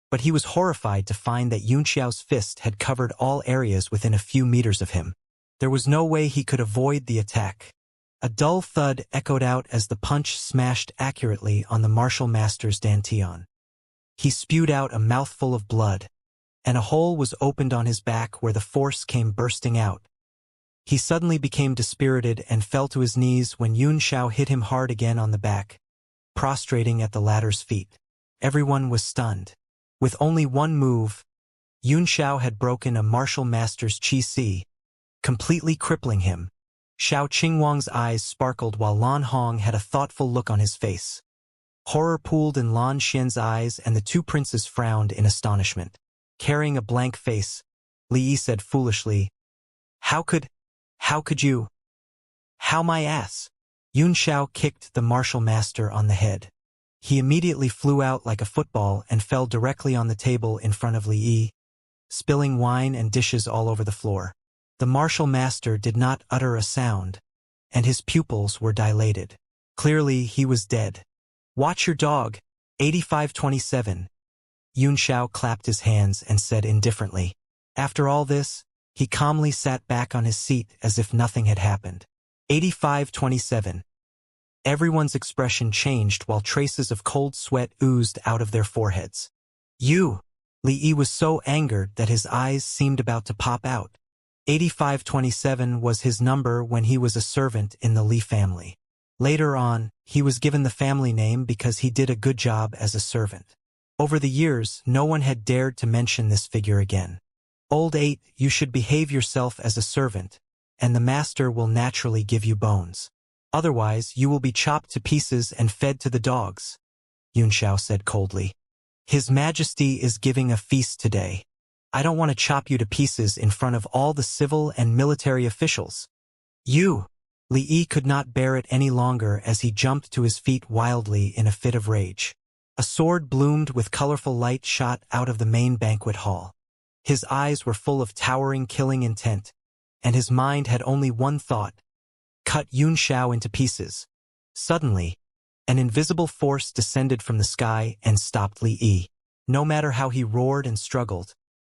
but he was horrified to find that Yunxiao's fist had covered all areas within a few meters of him. There was no way he could avoid the attack. A dull thud echoed out as the punch smashed accurately on the martial master's dantian. He spewed out a mouthful of blood, and a hole was opened on his back where the force came bursting out. He suddenly became dispirited and fell to his knees when Yunxiao hit him hard again on the back, prostrating at the latter's feet. Everyone was stunned. With only one move, Yunxiao had broken a martial master's qi, completely crippling him. Xiao Qingwang's eyes sparkled while Lan Hong had a thoughtful look on his face. Horror pooled in Lan Xian's eyes and the two princes frowned in astonishment. Carrying a blank face, Li Yi said foolishly, How could you? How my ass?" Yunxiao kicked the martial master on the head. He immediately flew out like a football and fell directly on the table in front of Li Yi, spilling wine and dishes all over the floor. The martial master did not utter a sound, and his pupils were dilated. Clearly, he was dead. "Watch your dog, 8527. Yunxiao clapped his hands and said indifferently. After all this, he calmly sat back on his seat as if nothing had happened. 8527. Everyone's expression changed while traces of cold sweat oozed out of their foreheads. "You!" Li Yi was so angered that his eyes seemed about to pop out. 8527 was his number when he was a servant in the Li family. Later on, he was given the family name because he did a good job as a servant. Over the years, no one had dared to mention this figure again. Old 8, you should behave yourself as a servant, and the master will naturally give you bones. Otherwise, you will be chopped to pieces and fed to the dogs, Xianxia said coldly. His Majesty is giving a feast today. I don't want to chop you to pieces in front of all the civil and military officials. You! Li Yi could not bear it any longer as he jumped to his feet wildly in a fit of rage. A sword bloomed with colorful light shot out of the main banquet hall. His eyes were full of towering killing intent, and his mind had only one thought: cut Xianxia into pieces. Suddenly, an invisible force descended from the sky and stopped Li Yi. No matter how he roared and struggled,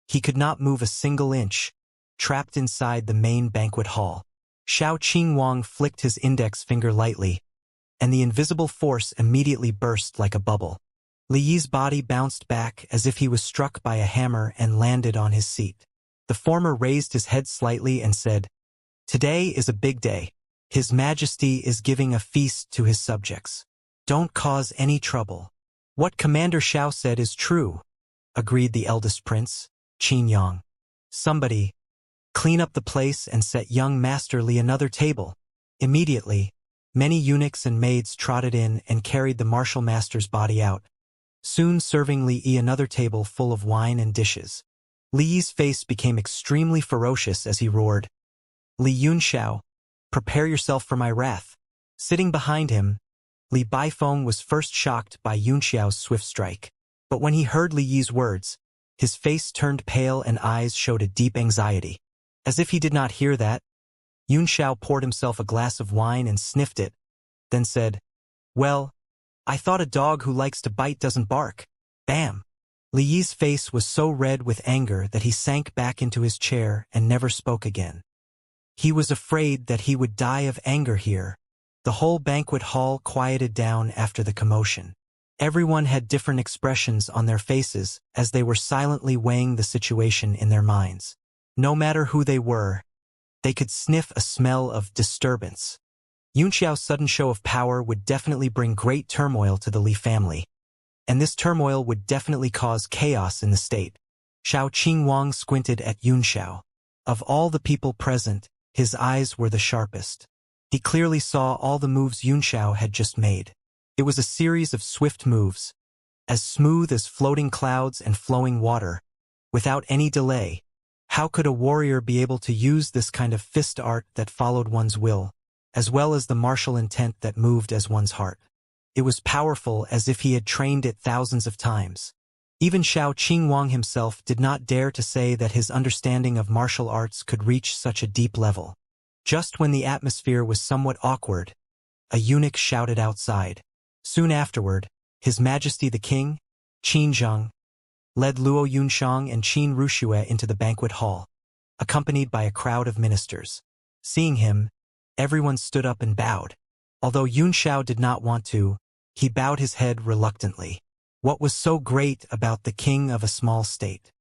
he could not move a single inch, trapped inside the main banquet hall. Xiao Qingwang flicked his index finger lightly, and the invisible force immediately burst like a bubble. Li Yi's body bounced back as if he was struck by a hammer and landed on his seat. The former raised his head slightly and said, "Today is a big day. His Majesty is giving a feast to his subjects. Don't cause any trouble." "What Commander Xiao said is true," agreed the eldest prince, Qin Yang. "Somebody, clean up the place and set young Master Li another table." Immediately, many eunuchs and maids trotted in and carried the martial master's body out, soon serving Li Yi another table full of wine and dishes. Li Yi's face became extremely ferocious as he roared, "Li Yunxiao, prepare yourself for my wrath." Sitting behind him, Li Baifeng was first shocked by Yunxiao's swift strike. But when he heard Li Yi's words, his face turned pale and eyes showed a deep anxiety. As if he did not hear that, Yunxiao poured himself a glass of wine and sniffed it, then said, "Well, I thought a dog who likes to bite doesn't bark." Bam! Li Yi's face was so red with anger that he sank back into his chair and never spoke again. He was afraid that he would die of anger here. The whole banquet hall quieted down after the commotion. Everyone had different expressions on their faces as they were silently weighing the situation in their minds. No matter who they were, they could sniff a smell of disturbance. Yunxiao's sudden show of power would definitely bring great turmoil to the Li family, and this turmoil would definitely cause chaos in the state. Xiao Qingwang squinted at Yunxiao. Of all the people present, his eyes were the sharpest. He clearly saw all the moves Yunxiao had just made. It was a series of swift moves, as smooth as floating clouds and flowing water, without any delay. How could a warrior be able to use this kind of fist art that followed one's will, as well as the martial intent that moved as one's heart? It was powerful as if he had trained it thousands of times. Even Xiao Qingwang himself did not dare to say that his understanding of martial arts could reach such a deep level. Just when the atmosphere was somewhat awkward, a eunuch shouted outside. Soon afterward, His Majesty the King, Qin Zheng, led Luo Yunshang and Qin Ruxue into the banquet hall, accompanied by a crowd of ministers. Seeing him, everyone stood up and bowed. Although Yunxiao did not want to, he bowed his head reluctantly. What was so great about the king of a small state?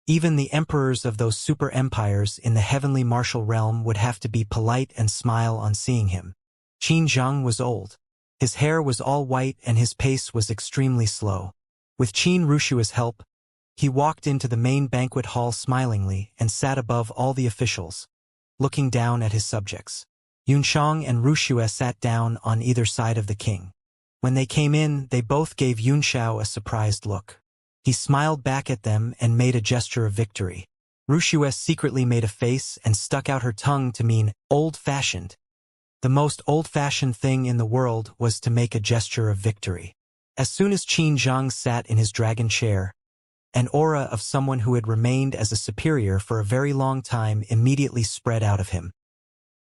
Even the emperors of those super empires in the heavenly martial realm would have to be polite and smile on seeing him. Qin Zheng was old. His hair was all white and his pace was extremely slow. With Qin Rushue's help, he walked into the main banquet hall smilingly and sat above all the officials, looking down at his subjects. Yunshang and Ruxue sat down on either side of the king. When they came in, they both gave Yunxiao a surprised look. He smiled back at them and made a gesture of victory. Ruxue secretly made a face and stuck out her tongue to mean old-fashioned. The most old-fashioned thing in the world was to make a gesture of victory. As soon as Qin Zheng sat in his dragon chair, an aura of someone who had remained as a superior for a very long time immediately spread out of him.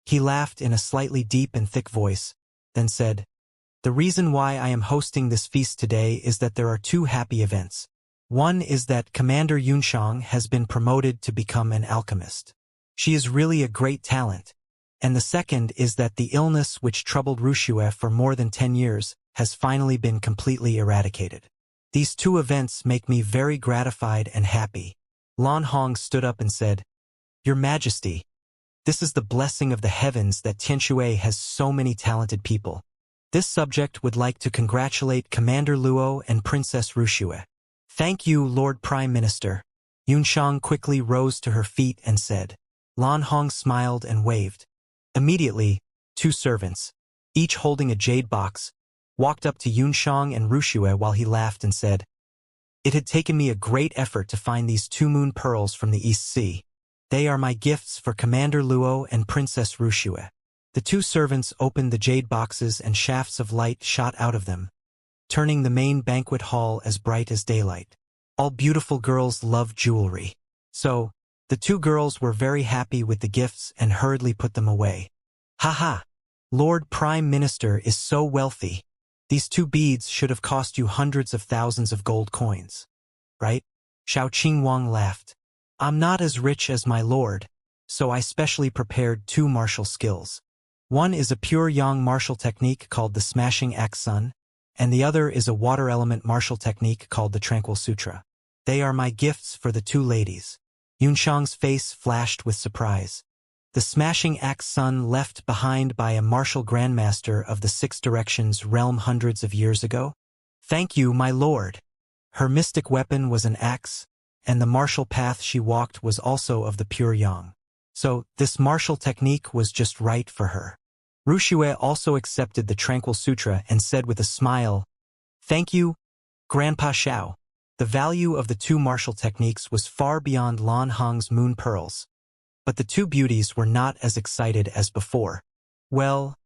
He laughed in a slightly deep and thick voice, then said, "The reason why I am hosting this feast today is that there are two happy events. One is that Commander Yunshang has been promoted to become an alchemist. She is really a great talent. And the second is that the illness which troubled Ruxue for more than 10 years has finally been completely eradicated. These two events make me very gratified and happy." Lan Hong stood up and said, "Your Majesty, this is the blessing of the heavens that Tianxue has so many talented people. This subject would like to congratulate Commander Luo and Princess Ruxue." "Thank you, Lord Prime Minister." Yunxiang quickly rose to her feet and said. Lan Hong smiled and waved. Immediately, 2 servants, each holding a jade box, walked up to Yunxiang and Ruxue while he laughed and said, It had taken me a great effort to find these 2 moon pearls from the East Sea. They are my gifts for Commander Luo and Princess Ruxue. The 2 servants opened the jade boxes and shafts of light shot out of them, turning the main banquet hall as bright as daylight. All beautiful girls love jewelry. So, the 2 girls were very happy with the gifts and hurriedly put them away. Haha! Lord Prime Minister is so wealthy. These 2 beads should have cost you hundreds of thousands of gold coins. Right? Xiao Qingwang laughed. I'm not as rich as my lord, so I specially prepared 2 martial skills. One is a pure yang martial technique called the Smashing Axe Sun, and the other is a water element martial technique called the Tranquil Sutra. They are my gifts for the 2 ladies. Yunxiang's face flashed with surprise. The Smashing Axe Sun left behind by a martial grandmaster of the 6 Directions realm hundreds of years ago? Thank you, my lord. Her mystic weapon was an axe, and the martial path she walked was also of the pure yang. So, this martial technique was just right for her. Ruxue also accepted the Tranquil Sutra and said with a smile, Thank you, Grandpa Xiao. The value of the 2 martial techniques was far beyond Lan Hong's moon pearls. But the 2 beauties were not as excited as before. Well,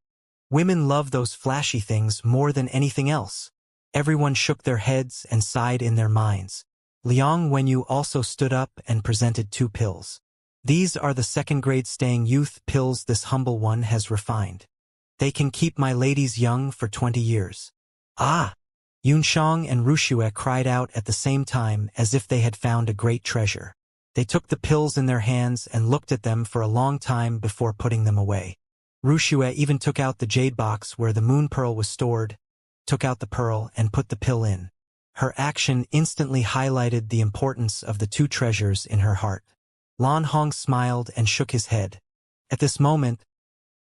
women love those flashy things more than anything else. Everyone shook their heads and sighed in their minds. Liang Wenyu also stood up and presented 2 pills. These are the 2nd-grade staying youth pills this humble one has refined. They can keep my ladies young for 20 years. Ah! Yunxiang and Ruxue cried out at the same time as if they had found a great treasure. They took the pills in their hands and looked at them for a long time before putting them away. Ruxue even took out the jade box where the moon pearl was stored, took out the pearl and put the pill in. Her action instantly highlighted the importance of the 2 treasures in her heart. Lan Hong smiled and shook his head. At this moment,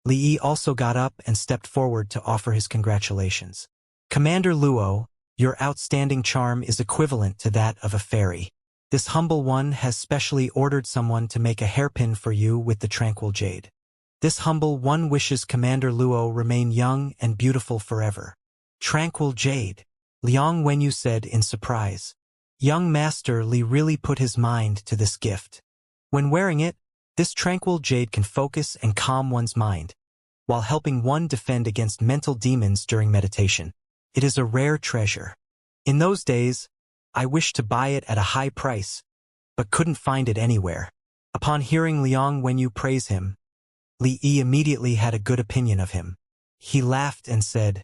Li Yi also got up and stepped forward to offer his congratulations. Commander Luo, your outstanding charm is equivalent to that of a fairy. This humble one has specially ordered someone to make a hairpin for you with the tranquil jade. This humble one wishes Commander Luo remain young and beautiful forever. Tranquil jade, Liang Wenyu said in surprise. Young Master Li really put his mind to this gift. When wearing it, this tranquil jade can focus and calm one's mind, while helping one defend against mental demons during meditation. It is a rare treasure. In those days, I wished to buy it at a high price, but couldn't find it anywhere. Upon hearing Liang Wenyu praise him, Li Yi immediately had a good opinion of him. He laughed and said,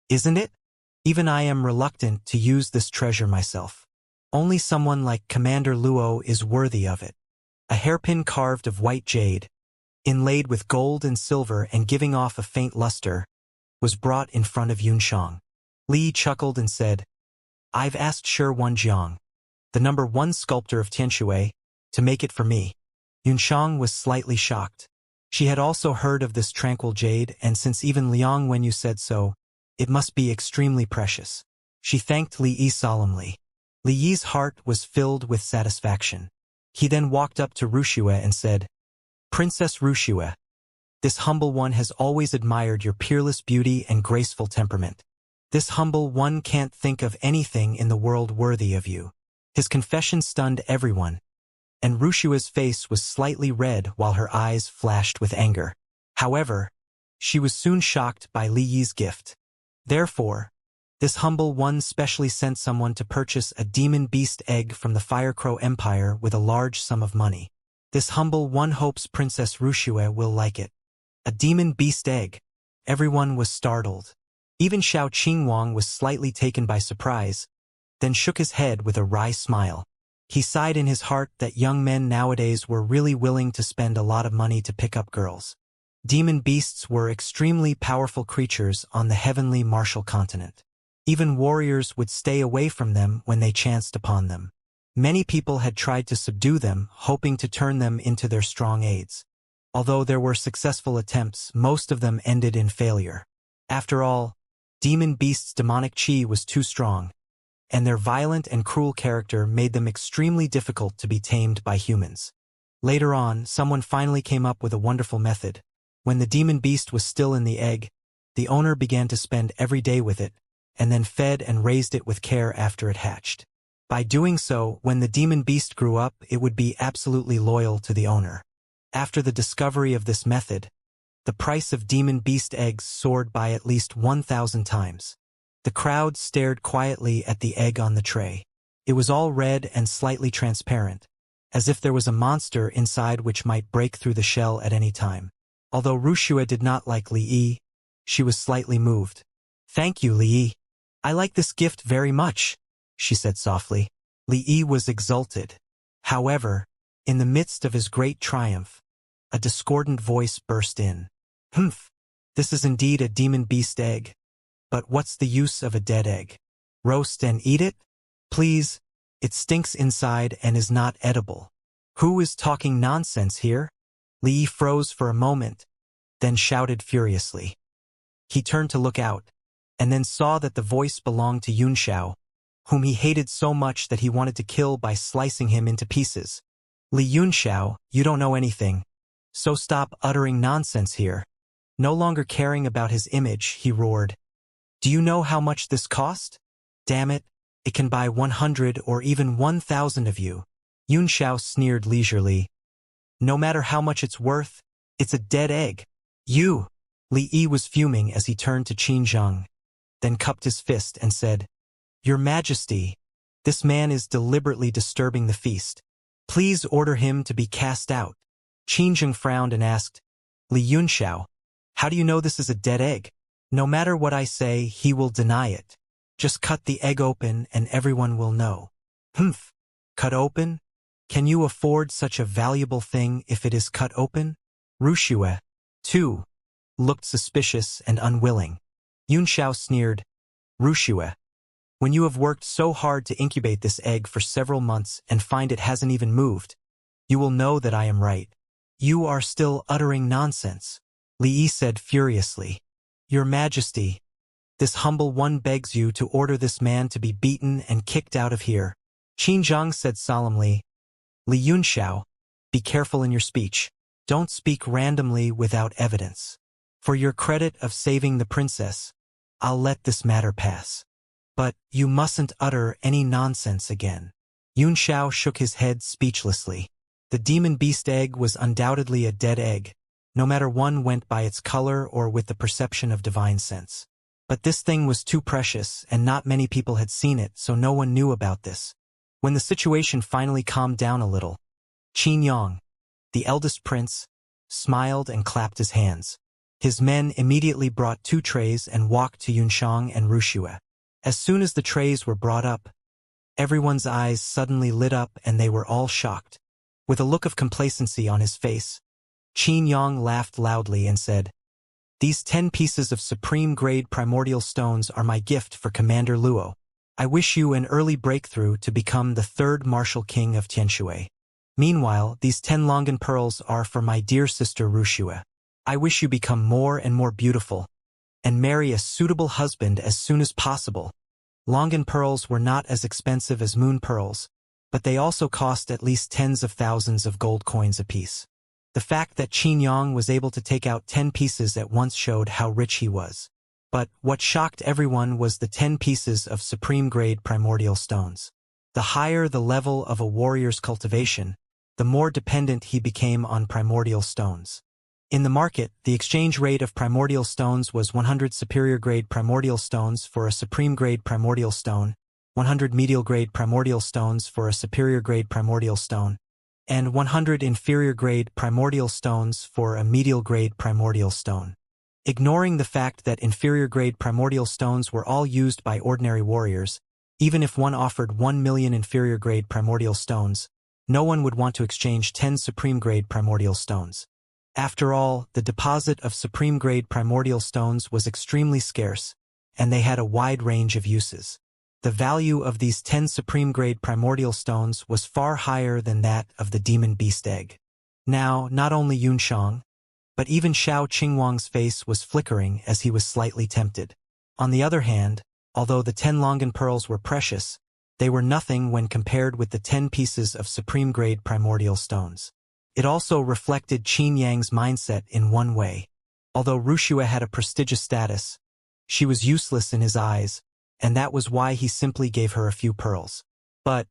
Isn't it? Even I am reluctant to use this treasure myself. Only someone like Commander Luo is worthy of it. A hairpin carved of white jade, inlaid with gold and silver and giving off a faint luster, was brought in front of Yunxiang. Li chuckled and said, I've asked Shi Wenjiang, the number 1 sculptor of Tianshui, to make it for me. Yunxiang was slightly shocked. She had also heard of this tranquil jade, and since even Liang Wenyu said so, it must be extremely precious. She thanked Li Yi solemnly. Li Yi's heart was filled with satisfaction. He then walked up to Ruxue and said, Princess Ruxue, this humble one has always admired your peerless beauty and graceful temperament. This humble one can't think of anything in the world worthy of you. His confession stunned everyone, and Rushua's face was slightly red while her eyes flashed with anger. However, she was soon shocked by Li Yi's gift. Therefore, this humble one specially sent someone to purchase a demon beast egg from the Firecrow Empire with a large sum of money. This humble one hopes Princess Ruxue will like it. A demon beast egg. Everyone was startled. Even Xiao Qingwang was slightly taken by surprise, then shook his head with a wry smile. He sighed in his heart that young men nowadays were really willing to spend a lot of money to pick up girls. Demon beasts were extremely powerful creatures on the heavenly martial continent. Even warriors would stay away from them when they chanced upon them. Many people had tried to subdue them, hoping to turn them into their strong aids. Although there were successful attempts, most of them ended in failure. After all, demon beasts' demonic chi was too strong, and their violent and cruel character made them extremely difficult to be tamed by humans. Later on, someone finally came up with a wonderful method. When the demon beast was still in the egg, the owner began to spend every day with it, and then fed and raised it with care after it hatched. By doing so, when the demon beast grew up, it would be absolutely loyal to the owner. After the discovery of this method, the price of demon beast eggs soared by at least 1,000 times. The crowd stared quietly at the egg on the tray. It was all red and slightly transparent, as if there was a monster inside which might break through the shell at any time. Although Wuxia did not like Li Yi, she was slightly moved. "Thank you, Li Yi. I like this gift very much," she said softly. Li Yi was exulted. However, in the midst of his great triumph, a discordant voice burst in. "Humph, this is indeed a demon beast egg. But what's the use of a dead egg? Roast and eat it? Please, it stinks inside and is not edible." "Who is talking nonsense here?" Li Yi froze for a moment, then shouted furiously. He turned to look out, and then saw that the voice belonged to Xianxia, whom he hated so much that he wanted to kill by slicing him into pieces. "Li Xianxia, you don't know anything, so stop uttering nonsense here." No longer caring about his image, he roared. "Do you know how much this cost? Damn it, it can buy 100 or even 1,000 of you." Xianxia sneered leisurely. "No matter how much it's worth, it's a dead egg. You!" Li Yi was fuming as he turned to Xianxia, then cupped his fist and said, "Your Majesty, this man is deliberately disturbing the feast. Please order him to be cast out." Xianxia frowned and asked, "Li Xianxia, how do you know this is a dead egg?" "No matter what I say, he will deny it. Just cut the egg open and everyone will know." "Humph, cut open? Can you afford such a valuable thing if it is cut open?" Wuxia, too, looked suspicious and unwilling. Xianxia sneered, "Wuxia, when you have worked so hard to incubate this egg for several months and find it hasn't even moved, you will know that I am right." "You are still uttering nonsense," Li Yi said furiously. "Your Majesty, this humble one begs you to order this man to be beaten and kicked out of here." Xianxia said solemnly, "Li Xianxia, be careful in your speech. Don't speak randomly without evidence. For your credit of saving the princess, I'll let this matter pass. But you mustn't utter any nonsense again." Xianxia shook his head speechlessly. The demon beast egg was undoubtedly a dead egg, no matter one went by its color or with the perception of divine sense. But this thing was too precious, and not many people had seen it, so no one knew about this. When the situation finally calmed down a little, Xianxia, the eldest prince, smiled and clapped his hands. His men immediately brought 2 trays and walked to Xianxia and Wuxia. As soon as the trays were brought up, everyone's eyes suddenly lit up and they were all shocked. With a look of complacency on his face, Xianxia laughed loudly and said, "These 10 pieces of supreme-grade primordial stones are my gift for Commander Luo. I wish you an early breakthrough to become the 3rd martial king of Tianshui. Meanwhile, these 10 Longan pearls are for my dear sister Wuxia. I wish you become more and more beautiful, and marry a suitable husband as soon as possible." Longan pearls were not as expensive as moon pearls, but they also cost at least tens of thousands of gold coins apiece. The fact that Xianxia was able to take out 10 pieces at once showed how rich he was. But what shocked everyone was the 10 pieces of supreme-grade primordial stones. The higher the level of a warrior's cultivation, the more dependent he became on primordial stones. In the market, the exchange rate of primordial stones was 100 superior-grade primordial stones for a supreme-grade primordial stone, 100 medial-grade primordial stones for a superior-grade primordial stone, and 100 inferior-grade primordial stones for a medial-grade primordial stone. Ignoring the fact that inferior-grade primordial stones were all used by ordinary warriors, even if one offered 1 million inferior-grade primordial stones, no one would want to exchange 10 supreme-grade primordial stones. After all, the deposit of supreme-grade primordial stones was extremely scarce, and they had a wide range of uses. The value of these 10 supreme-grade primordial stones was far higher than that of the demon beast egg. Now, not only Xianxia, but even Xiao Qingwang's face was flickering as he was slightly tempted. On the other hand, although the 10 Longan pearls were precious, they were nothing when compared with the 10 pieces of supreme-grade primordial stones. It also reflected Qin Yang's mindset in one way. Although Wuxia had a prestigious status, she was useless in his eyes, and that was why he simply gave her a few pearls. But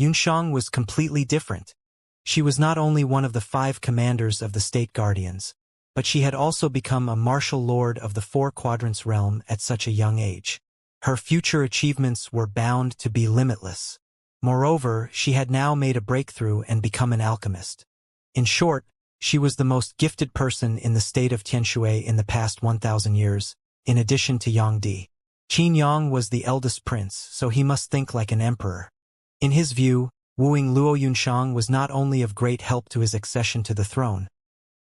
Yunxiang was completely different. She was not only one of the 5 commanders of the State Guardians, but she had also become a martial lord of the 4 Quadrants realm at such a young age. Her future achievements were bound to be limitless. Moreover, she had now made a breakthrough and become an alchemist. In short, she was the most gifted person in the state of Tianshui in the past 1,000 years, in addition to Yang Di. Qin Yang was the eldest prince, so he must think like an emperor. In his view, wooing Luo Yunxiang was not only of great help to his accession to the throne,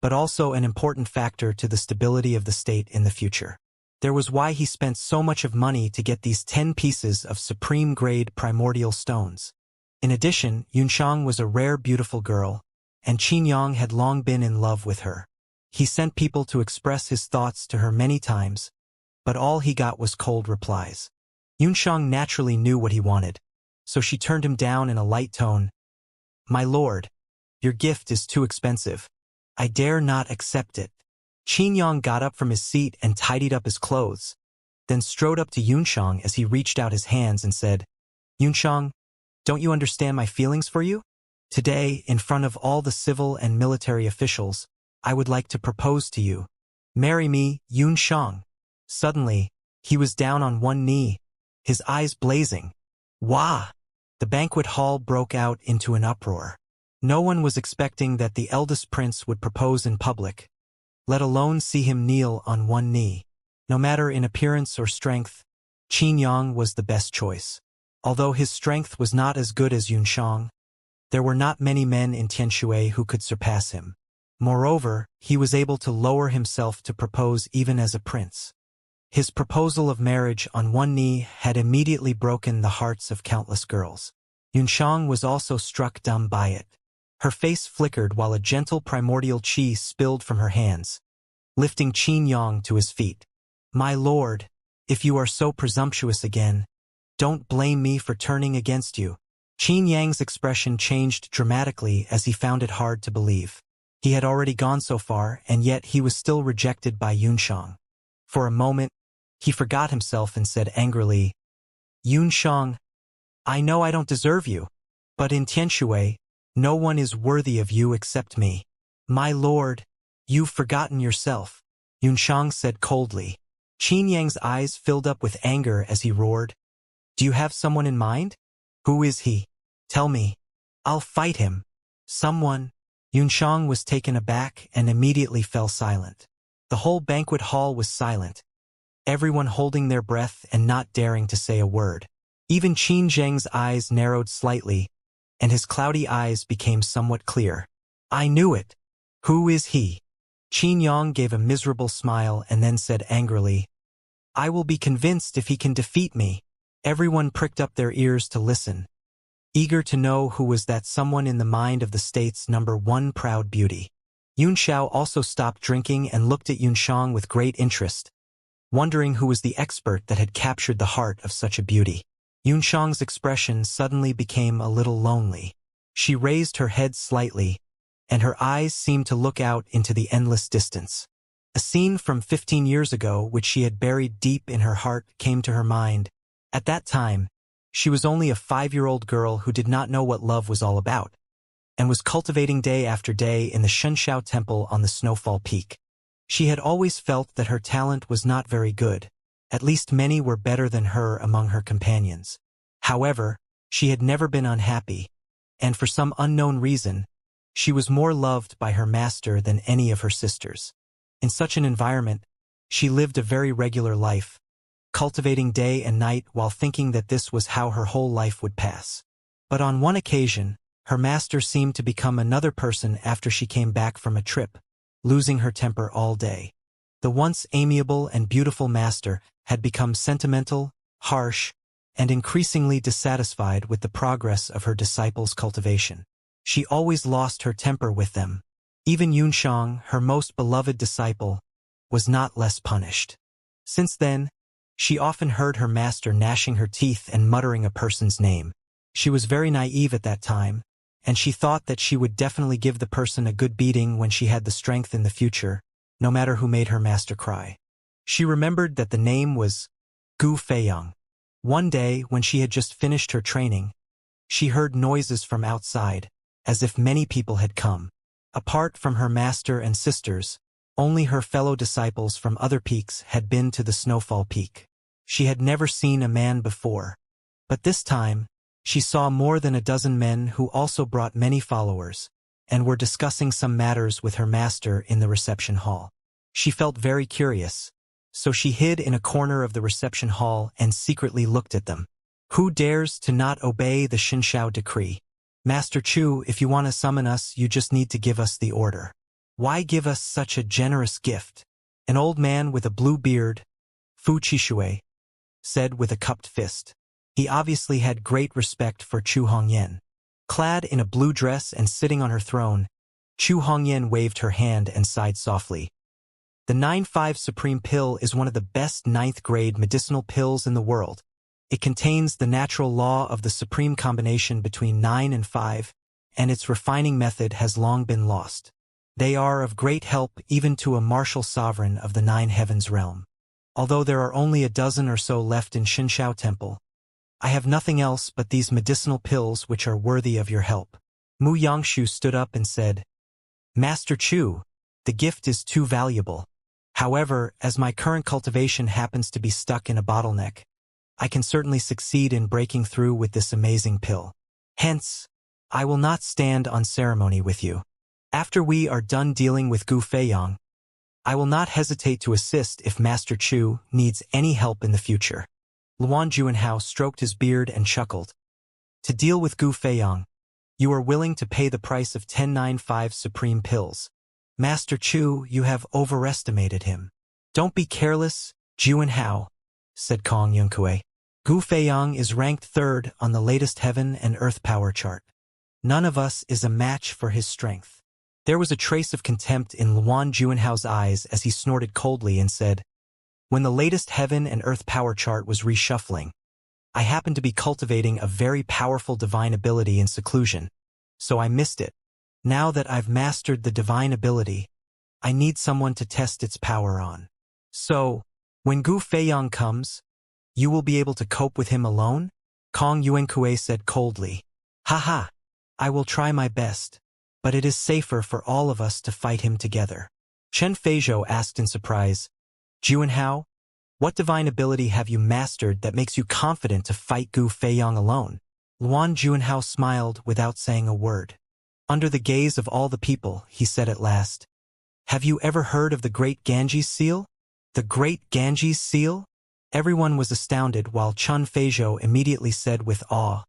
but also an important factor to the stability of the state in the future. There was why he spent so much of money to get these 10 pieces of supreme-grade primordial stones. In addition, Yunxiang was a rare beautiful girl, and Qin Yang had long been in love with her. He sent people to express his thoughts to her many times, but all he got was cold replies. Yunxiang naturally knew what he wanted, so she turned him down in a light tone. "My lord, your gift is too expensive. I dare not accept it." Qin Yang got up from his seat and tidied up his clothes, then strode up to Yunxiang as he reached out his hands and said, "Yunxiang, don't you understand my feelings for you? Today, in front of all the civil and military officials, I would like to propose to you. Marry me, Yunxiang." Suddenly, he was down on one knee, his eyes blazing. Wah! The banquet hall broke out into an uproar. No one was expecting that the eldest prince would propose in public, let alone see him kneel on one knee. No matter in appearance or strength, Qin Yang was the best choice. Although his strength was not as good as Yunxiang, there were not many men in Tianshui who could surpass him. Moreover, he was able to lower himself to propose even as a prince. His proposal of marriage on one knee had immediately broken the hearts of countless girls. Yunxiang was also struck dumb by it. Her face flickered while a gentle primordial qi spilled from her hands, lifting Qin Yang to his feet. "My lord, if you are so presumptuous again, don't blame me for turning against you." Qin Yang's expression changed dramatically as he found it hard to believe. He had already gone so far, and yet he was still rejected by Yunxiang. For a moment, he forgot himself and said angrily, "Yunxiang, I know I don't deserve you, but in Tianshui, no one is worthy of you except me." "My lord, you've forgotten yourself," Yunxiang said coldly. Qin Yang's eyes filled up with anger as he roared, "Do you have someone in mind? Who is he? Tell me. I'll fight him." "Someone." Yunxiang was taken aback and immediately fell silent. The whole banquet hall was silent, everyone holding their breath and not daring to say a word. Even Qin Zheng's eyes narrowed slightly, and his cloudy eyes became somewhat clear. "I knew it. Who is he?" Qin Yang gave a miserable smile and then said angrily, "I will be convinced if he can defeat me." Everyone pricked up their ears to listen, eager to know who was that someone in the mind of the state's #1 proud beauty. Yun Xiao also stopped drinking and looked at Yunxiang with great interest, wondering who was the expert that had captured the heart of such a beauty. Yunxiang's expression suddenly became a little lonely. She raised her head slightly, and her eyes seemed to look out into the endless distance. A scene from 15 years ago which she had buried deep in her heart came to her mind. At that time, she was only a 5-year-old girl who did not know what love was all about, and was cultivating day after day in the Shenxiao Temple on the Snowfall Peak. She had always felt that her talent was not very good. At least many were better than her among her companions. However, she had never been unhappy, and for some unknown reason, she was more loved by her master than any of her sisters. In such an environment, she lived a very regular life, cultivating day and night while thinking that this was how her whole life would pass. But on one occasion, her master seemed to become another person after she came back from a trip, losing her temper all day. The once amiable and beautiful master had become sentimental, harsh, and increasingly dissatisfied with the progress of her disciples' cultivation. She always lost her temper with them. Even Yunxiang, her most beloved disciple, was not less punished. Since then, she often heard her master gnashing her teeth and muttering a person's name. She was very naive at that time, and she thought that she would definitely give the person a good beating when she had the strength in the future, no matter who made her master cry. She remembered that the name was Gu Feiyang. One day, when she had just finished her training, she heard noises from outside, as if many people had come. Apart from her master and sisters, only her fellow disciples from other peaks had been to the Snowfall Peak. She had never seen a man before, but this time, she saw more than a dozen men who also brought many followers, and were discussing some matters with her master in the reception hall. She felt very curious, so she hid in a corner of the reception hall and secretly looked at them. Who dares to not obey the Xianxia decree? Master Chu, if you want to summon us, you just need to give us the order. Why give us such a generous gift? An old man with a blue beard, Fu Qishui, said with a cupped fist. He obviously had great respect for Chu Hongyan. Clad in a blue dress and sitting on her throne, Chu Hongyan waved her hand and sighed softly. The 9-5 Supreme Pill is one of the best 9th-grade medicinal pills in the world. It contains the natural law of the supreme combination between 9 and 5, and its refining method has long been lost. They are of great help even to a martial sovereign of the 9 heavens realm. Although there are only a dozen or so left in Xianxia Temple, I have nothing else but these medicinal pills which are worthy of your help. Mu Yangshu stood up and said, Master Chu, the gift is too valuable. However, as my current cultivation happens to be stuck in a bottleneck, I can certainly succeed in breaking through with this amazing pill. Hence, I will not stand on ceremony with you. After we are done dealing with Gu Feiyang, I will not hesitate to assist if Master Chu needs any help in the future. Luan Juanhao stroked his beard and chuckled. To deal with Gu Feiyang, you are willing to pay the price of 1095 supreme pills. Master Chu, you have overestimated him. Don't be careless, Juanhao, said Kong Yunkue. Gu Feiyang is ranked 3rd on the latest heaven and earth power chart. None of us is a match for his strength. There was a trace of contempt in Luan Juanhao's eyes as he snorted coldly and said, When the latest heaven and earth power chart was reshuffling, I happened to be cultivating a very powerful divine ability in seclusion, so I missed it. Now that I've mastered the divine ability, I need someone to test its power on. So, when Gu Feiyang comes, you will be able to cope with him alone? Kong Yuankue said coldly. Haha, I will try my best, but it is safer for all of us to fight him together. Chen Feizhou asked in surprise, Juanhao, what divine ability have you mastered that makes you confident to fight Gu Feiyang alone? Luan Juanhao smiled without saying a word. Under the gaze of all the people, he said at last, Have you ever heard of the Great Ganges Seal? The Great Ganges Seal? Everyone was astounded while Chen Feizhou immediately said with awe,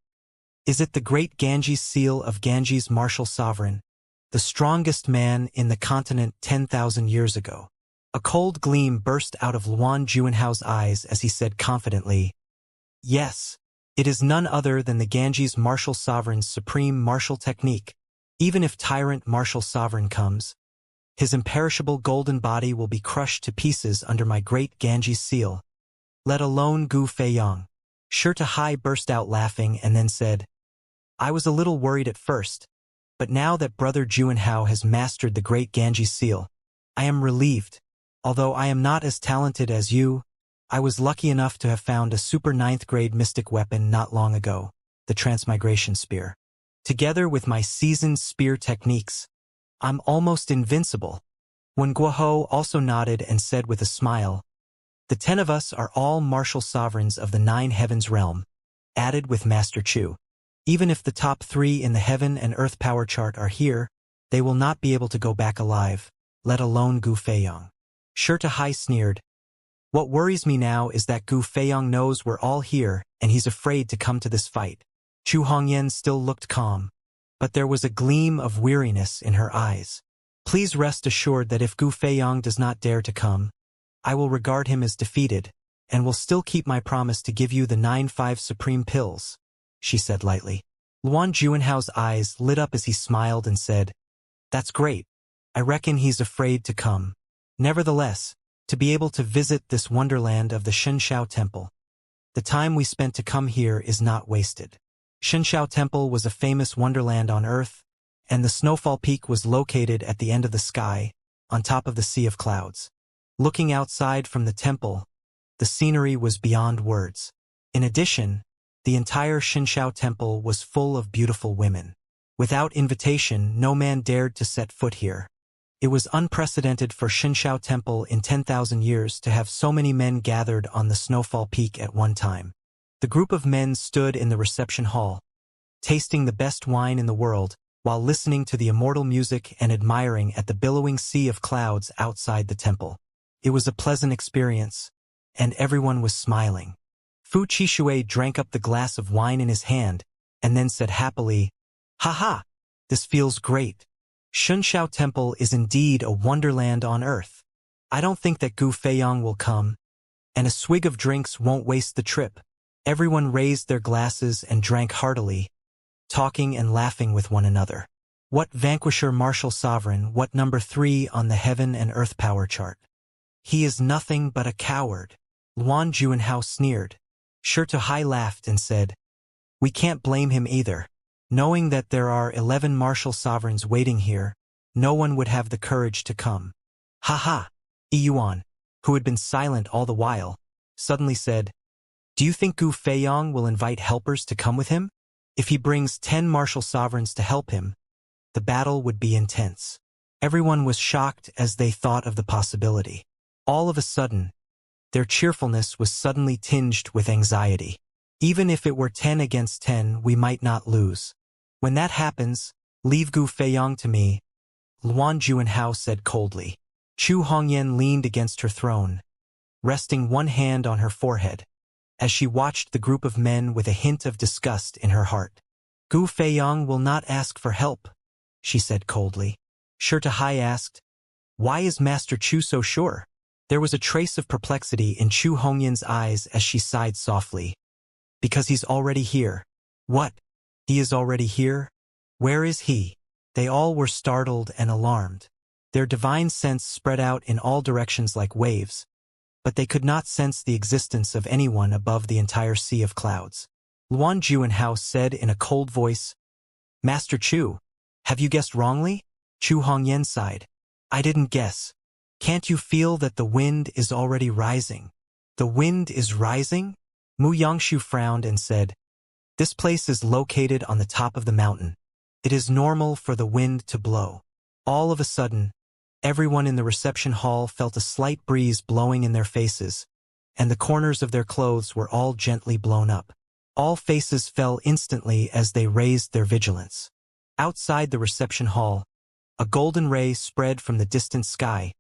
Is it the Great Ganges Seal of Ganges Martial Sovereign, the strongest man in the continent 10,000 years ago? A cold gleam burst out of Luan Juanhao's eyes as he said confidently, Yes, it is none other than the Ganges Martial Sovereign's supreme martial technique. Even if Tyrant Martial Sovereign comes, his imperishable golden body will be crushed to pieces under my great Ganges seal. Let alone Gu Feiyang. Shirtahai burst out laughing and then said, I was a little worried at first, but now that Brother Juanhao has mastered the great Ganges seal, I am relieved. Although I am not as talented as you, I was lucky enough to have found a super 9th grade mystic weapon not long ago, the Transmigration spear. Together with my seasoned spear techniques, I'm almost invincible. When Guohou also nodded and said with a smile, The 10 of us are all martial sovereigns of the 9 heavens realm, added with Master Chu. Even if the top 3 in the heaven and earth power chart are here, they will not be able to go back alive, let alone Gu Feiyang. Shirtahai sneered. What worries me now is that Gu Feiyang knows we're all here and he's afraid to come to this fight. Chu Hongyan still looked calm, but there was a gleam of weariness in her eyes. Please rest assured that if Gu Feiyang does not dare to come, I will regard him as defeated, and will still keep my promise to give you the 9-5 supreme pills, she said lightly. Luan Juanhao's eyes lit up as he smiled and said, That's great. I reckon he's afraid to come. Nevertheless, to be able to visit this wonderland of the Xianxia Temple, the time we spent to come here is not wasted. Xianxia Temple was a famous wonderland on Earth, and the snowfall peak was located at the end of the sky, on top of the sea of clouds. Looking outside from the temple, the scenery was beyond words. In addition, the entire Xianxia Temple was full of beautiful women. Without invitation, no man dared to set foot here. It was unprecedented for Xianxia Temple in 10,000 years to have so many men gathered on the snowfall peak at one time. The group of men stood in the reception hall, tasting the best wine in the world, while listening to the immortal music and admiring at the billowing sea of clouds outside the temple. It was a pleasant experience, and everyone was smiling. Fu Qishui drank up the glass of wine in his hand, and then said happily, "Ha ha! This feels great. Xianxia Temple is indeed a wonderland on earth. I don't think that Gu Feiyang will come, and a swig of drinks won't waste the trip." Everyone raised their glasses and drank heartily, talking and laughing with one another. What vanquisher martial sovereign, what number 3 on the heaven and earth power chart? He is nothing but a coward. Luan Juanhao sneered. Shi Tuhai laughed and said, "We can't blame him either. Knowing that there are 11 martial sovereigns waiting here, no one would have the courage to come." "Ha ha!" Yuan, who had been silent all the while, suddenly said, "Do you think Gu Feiyang will invite helpers to come with him? If he brings 10 martial sovereigns to help him, the battle would be intense." Everyone was shocked as they thought of the possibility. All of a sudden, their cheerfulness was suddenly tinged with anxiety. Even if it were 10 against 10, we might not lose. When that happens, leave Gu Feiyang to me, Luan Juanhao said coldly. Chu Hongyan leaned against her throne, resting one hand on her forehead, as she watched the group of men with a hint of disgust in her heart. "Gu Feiyang will not ask for help," she said coldly. Shi Tuhai asked, "Why is Master Chu so sure?" There was a trace of perplexity in Chu Hongyan's eyes as she sighed softly. "Because he's already here." "What? He is already here? Where is he?" They all were startled and alarmed. Their divine sense spread out in all directions like waves, but they could not sense the existence of anyone above the entire sea of clouds. Luan Juanhao said in a cold voice, "Master Chu, have you guessed wrongly?" Chu Hongyan sighed. "I didn't guess. Can't you feel that the wind is already rising?" "The wind is rising?" Mu Yangshu frowned and said, "This place is located on the top of the mountain. It is normal for the wind to blow." All of a sudden, everyone in the reception hall felt a slight breeze blowing in their faces, and the corners of their clothes were all gently blown up. All faces fell instantly as they raised their vigilance. Outside the reception hall, a golden ray spread from the distant sky,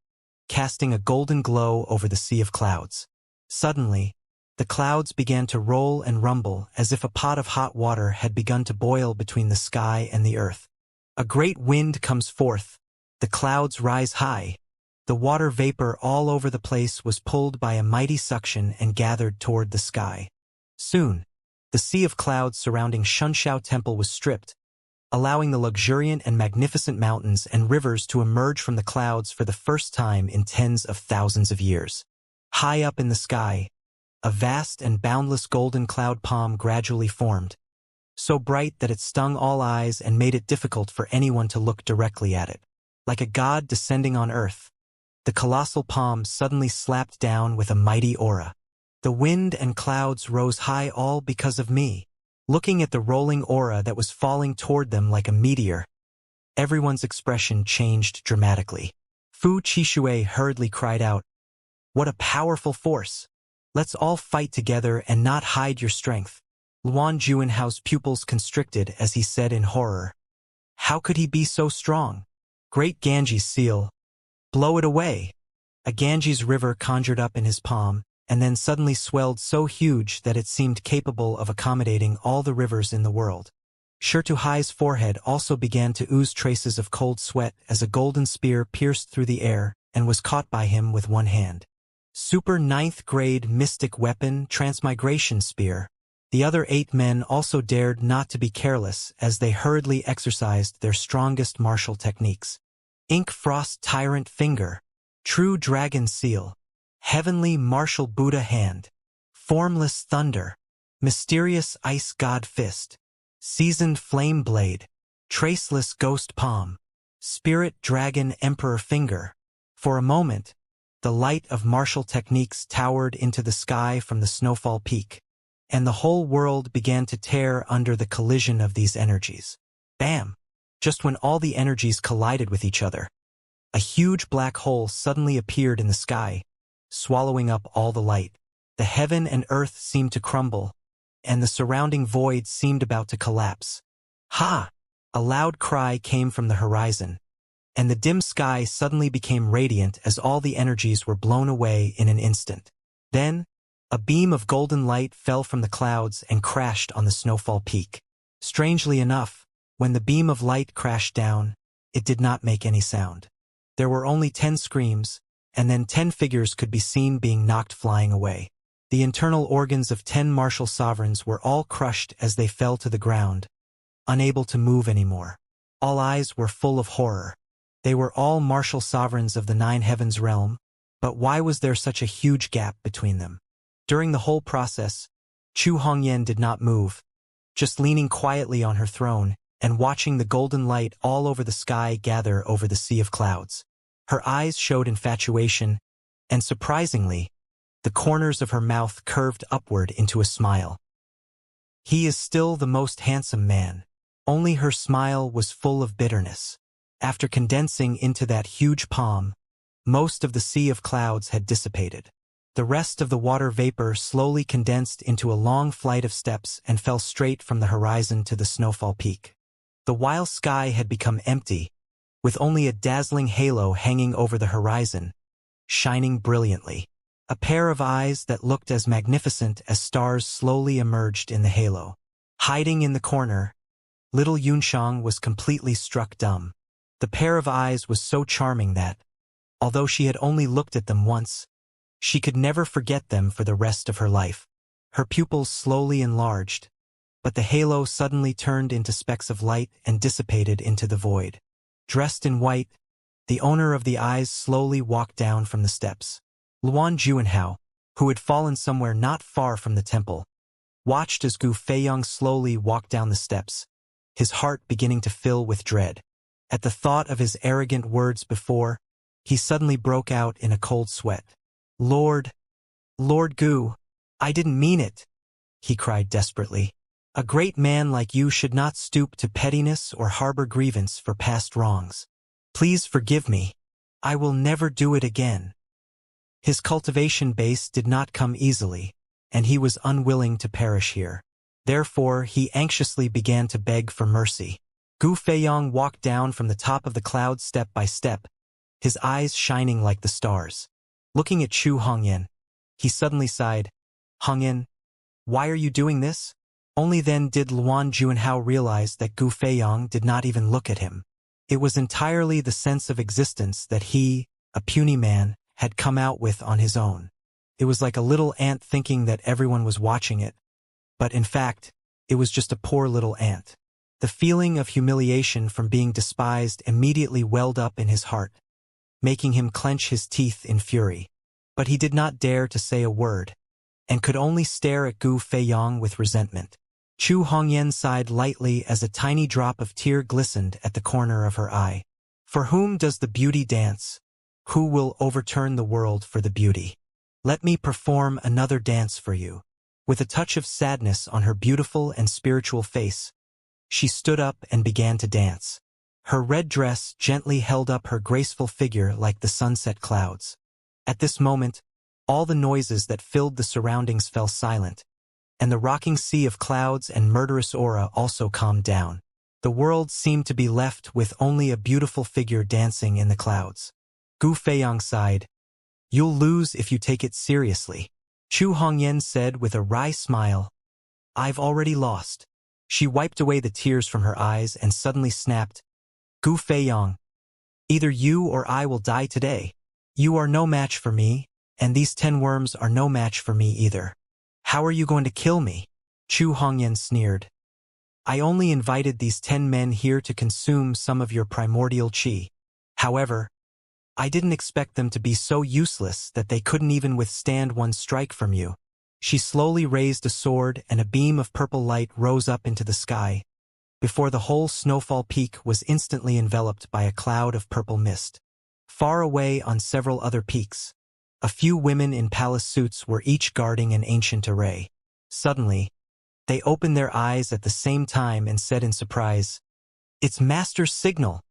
casting a golden glow over the sea of clouds. Suddenly, the clouds began to roll and rumble as if a pot of hot water had begun to boil between the sky and the earth. A great wind comes forth. The clouds rise high. The water vapor all over the place was pulled by a mighty suction and gathered toward the sky. Soon, the sea of clouds surrounding Xianxia Temple was stripped, allowing the luxuriant and magnificent mountains and rivers to emerge from the clouds for the first time in tens of thousands of years. High up in the sky, a vast and boundless golden cloud palm gradually formed, so bright that it stung all eyes and made it difficult for anyone to look directly at it. Like a god descending on earth, the colossal palm suddenly slapped down with a mighty aura. The wind and clouds rose high all because of me. Looking at the rolling aura that was falling toward them like a meteor, everyone's expression changed dramatically. Fu Qishui hurriedly cried out, "What a powerful force! Let's all fight together and not hide your strength." Luan Juanhao's pupils constricted as he said in horror, "How could he be so strong? Great Ganges seal! Blow it away!" A Ganges river conjured up in his palm, and then suddenly swelled so huge that it seemed capable of accommodating all the rivers in the world. Shi Tuhai's forehead also began to ooze traces of cold sweat as a golden spear pierced through the air and was caught by him with one hand. Super 9th grade mystic weapon Transmigration spear. The other 8 men also dared not to be careless as they hurriedly exercised their strongest martial techniques. Ink Frost Tyrant Finger, True Dragon Seal, Heavenly Martial Buddha Hand, Formless Thunder, Mysterious Ice God Fist. seasoned flame blade, traceless ghost palm, spirit dragon emperor finger. For a moment, the light of martial techniques towered into the sky from the snowfall peak, and the whole world began to tear under the collision of these energies. Bam! Just when all the energies collided with each other, a huge black hole suddenly appeared in the sky, swallowing up all the light. The heaven and earth seemed to crumble, and the surrounding void seemed about to collapse. Ha! A loud cry came from the horizon, and the dim sky suddenly became radiant as all the energies were blown away in an instant. Then, a beam of golden light fell from the clouds and crashed on the snowfall peak. Strangely enough, when the beam of light crashed down, it did not make any sound. There were only 10 screams, and then 10 figures could be seen being knocked flying away. The internal organs of 10 martial sovereigns were all crushed as they fell to the ground, unable to move anymore. All eyes were full of horror. They were all martial sovereigns of the 9 heavens realm, but why was there such a huge gap between them? During the whole process, Chu Hongyan did not move, just leaning quietly on her throne and watching the golden light all over the sky gather over the sea of clouds. Her eyes showed infatuation, and surprisingly, the corners of her mouth curved upward into a smile. He is still the most handsome man. Only her smile was full of bitterness. After condensing into that huge palm, most of the sea of clouds had dissipated. The rest of the water vapor slowly condensed into a long flight of steps and fell straight from the horizon to the snowfall peak. The wild sky had become empty, with only a dazzling halo hanging over the horizon, shining brilliantly. A pair of eyes that looked as magnificent as stars slowly emerged in the halo. Hiding in the corner, little Yunshang was completely struck dumb. The pair of eyes was so charming that, although she had only looked at them once, she could never forget them for the rest of her life. Her pupils slowly enlarged, but the halo suddenly turned into specks of light and dissipated into the void. Dressed in white, the owner of the eyes slowly walked down from the steps. Luan Juanhao, who had fallen somewhere not far from the temple, watched as Gu Feiyang slowly walked down the steps, his heart beginning to fill with dread. At the thought of his arrogant words before, he suddenly broke out in a cold sweat. Lord Gu, I didn't mean it," he cried desperately. "A great man like you should not stoop to pettiness or harbor grievance for past wrongs. Please forgive me. I will never do it again." His cultivation base did not come easily, and he was unwilling to perish here. Therefore, he anxiously began to beg for mercy. Gu Feiyang walked down from the top of the cloud step by step, his eyes shining like the stars. Looking at Chu Hongyan, he suddenly sighed. "Hongyan, why are you doing this?" Only then did Luan Juanhao realize that Gu Feiyang did not even look at him. It was entirely the sense of existence that he, a puny man, had come out with on his own. It was like a little ant thinking that everyone was watching it, but in fact, it was just a poor little ant. The feeling of humiliation from being despised immediately welled up in his heart, making him clench his teeth in fury. But he did not dare to say a word, and could only stare at Gu Feiyang with resentment. Chu Hongyan sighed lightly as a tiny drop of tear glistened at the corner of her eye. "For whom does the beauty dance? Who will overturn the world for the beauty? Let me perform another dance for you." With a touch of sadness on her beautiful and spiritual face, she stood up and began to dance. Her red dress gently held up her graceful figure like the sunset clouds. At this moment, all the noises that filled the surroundings fell silent, and the rocking sea of clouds and murderous aura also calmed down. The world seemed to be left with only a beautiful figure dancing in the clouds. Gu Feiyang sighed. "You'll lose if you take it seriously," Chu Hongyan said with a wry smile. "I've already lost." She wiped away the tears from her eyes and suddenly snapped. "Gu Feiyang, either you or I will die today. You are no match for me, and these 10 worms are no match for me either." "How are you going to kill me?" Chu Hongyan sneered. "I only invited these 10 men here to consume some of your primordial qi. However, I didn't expect them to be so useless that they couldn't even withstand one strike from you." She slowly raised a sword and a beam of purple light rose up into the sky, before the whole snowfall peak was instantly enveloped by a cloud of purple mist. Far away on several other peaks, a few women in palace suits were each guarding an ancient array. Suddenly, they opened their eyes at the same time and said in surprise, "It's Master's signal!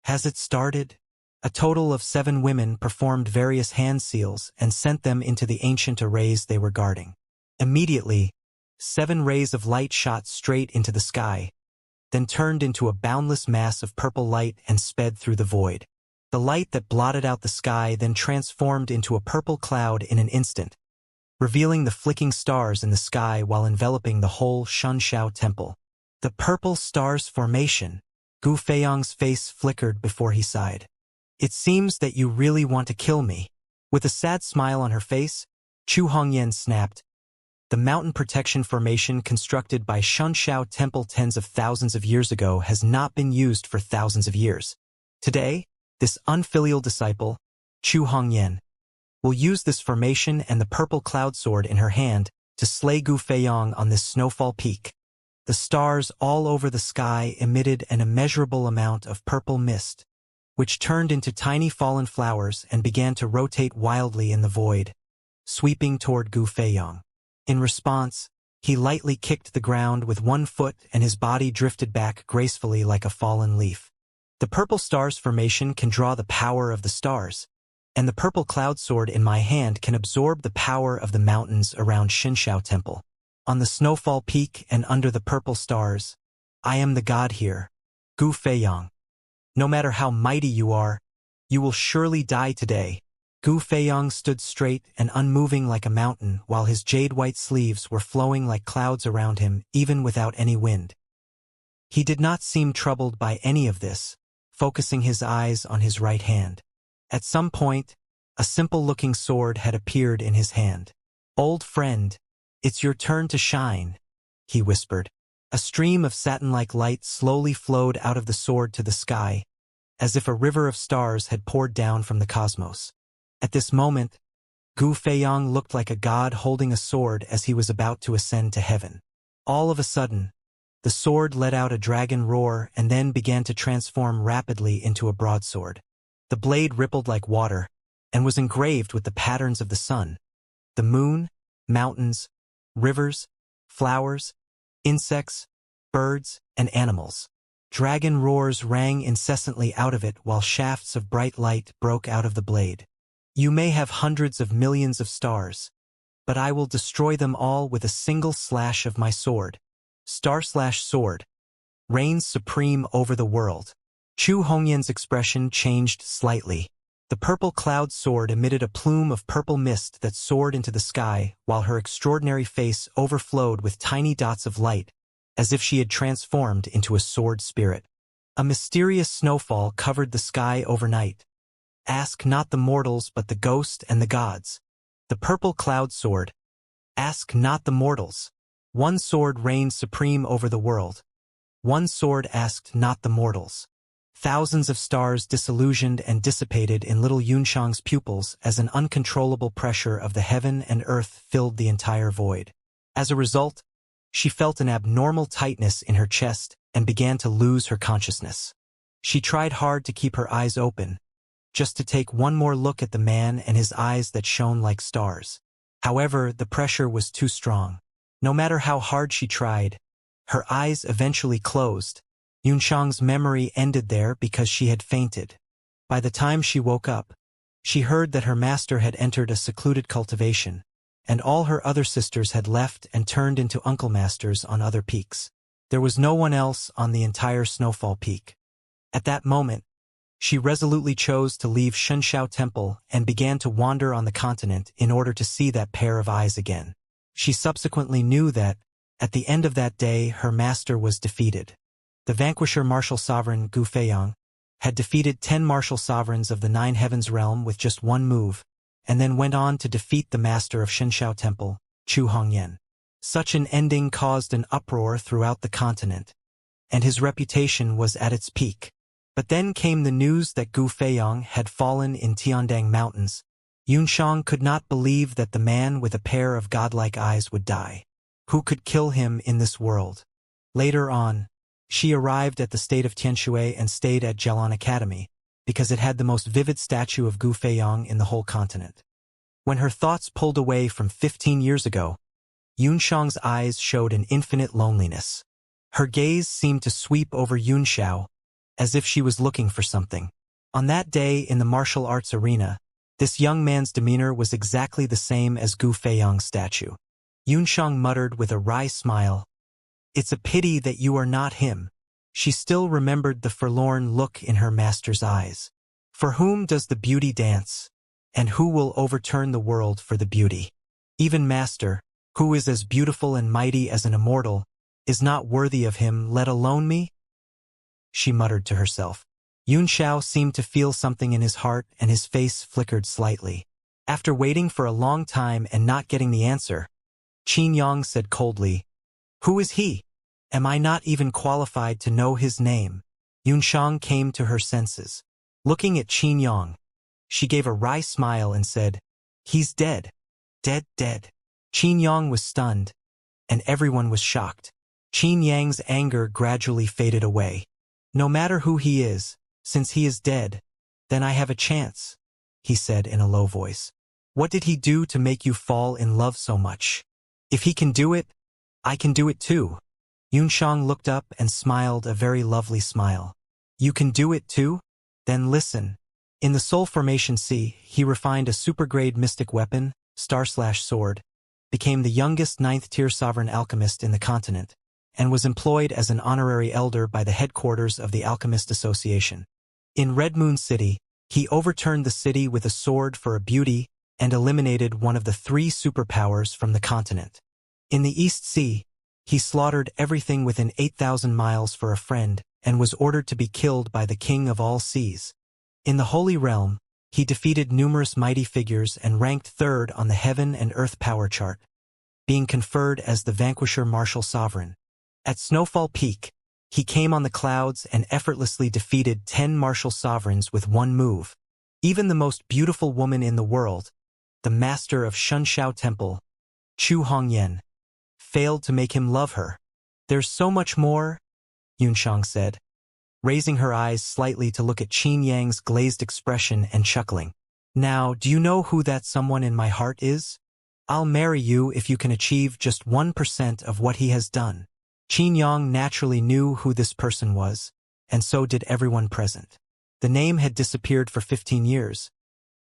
Has it started?" A total of 7 women performed various hand seals and sent them into the ancient arrays they were guarding. Immediately, 7 rays of light shot straight into the sky, then turned into a boundless mass of purple light and sped through the void. The light that blotted out the sky then transformed into a purple cloud in an instant, revealing the flicking stars in the sky while enveloping the whole Xianxia temple. The purple stars formation. Gu Feiyang's face flickered before he sighed. "It seems that you really want to kill me." With a sad smile on her face, Chu Hongyan snapped, "The mountain protection formation constructed by Xianxia Temple tens of thousands of years ago has not been used for thousands of years. Today, this unfilial disciple, Chu Hongyan, will use this formation and the purple cloud sword in her hand to slay Gu Feiyang on this snowfall peak." The stars all over the sky emitted an immeasurable amount of purple mist, which turned into tiny fallen flowers and began to rotate wildly in the void, sweeping toward Gu Feiyang. In response, he lightly kicked the ground with one foot and his body drifted back gracefully like a fallen leaf. The purple stars formation can draw the power of the stars, and the purple cloud sword in my hand can absorb the power of the mountains around Xianxia Temple. On the snowfall peak and under the purple stars, I am the god here, Gu Feiyang. No matter how mighty you are, you will surely die today. Gu Feiyang stood straight and unmoving like a mountain while his jade-white sleeves were flowing like clouds around him even without any wind. He did not seem troubled by any of this, focusing his eyes on his right hand. At some point, a simple-looking sword had appeared in his hand. "Old friend, it's your turn to shine," he whispered. A stream of satin-like light slowly flowed out of the sword to the sky, as if a river of stars had poured down from the cosmos. At this moment, Gu Feiyang looked like a god holding a sword as he was about to ascend to heaven. All of a sudden, the sword let out a dragon roar and then began to transform rapidly into a broadsword. The blade rippled like water, and was engraved with the patterns of the sun, the moon, mountains, rivers, flowers, insects, birds, and animals. Dragon roars rang incessantly out of it while shafts of bright light broke out of the blade. "You may have hundreds of millions of stars, but I will destroy them all with a single slash of my sword. Star/sword reigns supreme over the world." Chu Hongyan's expression changed slightly. The purple cloud sword emitted a plume of purple mist that soared into the sky, while her extraordinary face overflowed with tiny dots of light, as if she had transformed into a sword spirit. A mysterious snowfall covered the sky overnight. Ask not the mortals but the ghost and the gods. The purple cloud sword. Ask not the mortals. One sword reigned supreme over the world. One sword asked not the mortals. Thousands of stars disillusioned and dissipated in little Yunshang's pupils as an uncontrollable pressure of the heaven and earth filled the entire void. As a result, she felt an abnormal tightness in her chest and began to lose her consciousness. She tried hard to keep her eyes open, just to take one more look at the man and his eyes that shone like stars. However, the pressure was too strong. No matter how hard she tried, her eyes eventually closed. Yunshang's memory ended there because she had fainted. By the time she woke up, she heard that her master had entered a secluded cultivation, and all her other sisters had left and turned into uncle masters on other peaks. There was no one else on the entire snowfall peak. At that moment, she resolutely chose to leave Xianxia Temple and began to wander on the continent in order to see that pair of eyes again. She subsequently knew that, at the end of that day, her master was defeated. The vanquisher martial sovereign Gu Feiyang had defeated 10 martial sovereigns of the 9 heavens realm with just one move, and then went on to defeat the master of Xianxia Temple, Chu Hongyan. Such an ending caused an uproar throughout the continent, and his reputation was at its peak. But then came the news that Gu Feiyang had fallen in Tiandang Mountains. Yunshang could not believe that the man with a pair of godlike eyes would die. Who could kill him in this world? Later on, She arrived at the state of Tianshui and stayed at Jialan Academy, because it had the most vivid statue of Gu Feiyang in the whole continent. When her thoughts pulled away from 15 years ago, Yunxiang's eyes showed an infinite loneliness. Her gaze seemed to sweep over Yunxiao, as if she was looking for something. On that day in the martial arts arena, this young man's demeanor was exactly the same as Gu Feiyang's statue. Yunxiang muttered with a wry smile, "It's a pity that you are not him." She still remembered the forlorn look in her master's eyes. For whom does the beauty dance? And who will overturn the world for the beauty? Even master, who is as beautiful and mighty as an immortal, is not worthy of him, let alone me? She muttered to herself. Yunxiao seemed to feel something in his heart and his face flickered slightly. After waiting for a long time and not getting the answer, Qin Yang said coldly, "Who is he? Am I not even qualified to know his name?" Yunxiang came to her senses. Looking at Qin Yang, she gave a wry smile and said, "He's dead. Dead, dead." Qin Yang was stunned, and everyone was shocked. Qin Yang's anger gradually faded away. "No matter who he is, since he is dead, then I have a chance," he said in a low voice. "What did he do to make you fall in love so much? If he can do it, I can do it too." Yunxiang looked up and smiled a very lovely smile. "You can do it too? Then listen." In the Soul Formation Sea, he refined a super-grade mystic weapon, Star/Sword, became the youngest 9th-tier sovereign alchemist in the continent, and was employed as an honorary elder by the headquarters of the Alchemist Association. In Red Moon City, he overturned the city with a sword for a beauty and eliminated one of the 3 superpowers from the continent. In the East Sea, he slaughtered everything within 8,000 miles for a friend and was ordered to be killed by the king of all seas. In the Holy Realm, he defeated numerous mighty figures and ranked 3rd on the Heaven and Earth power chart, being conferred as the Vanquisher Martial Sovereign. At Snowfall Peak, he came on the clouds and effortlessly defeated 10 martial sovereigns with one move. Even the most beautiful woman in the world, the master of Shunshao Temple, Chu Hongyan, failed to make him love her. "There's so much more," Yunxiang said, raising her eyes slightly to look at Qin Yang's glazed expression and chuckling. "Now, do you know who that someone in my heart is? I'll marry you if you can achieve just 1% of what he has done." Qin Yang naturally knew who this person was, and so did everyone present. The name had disappeared for 15 years,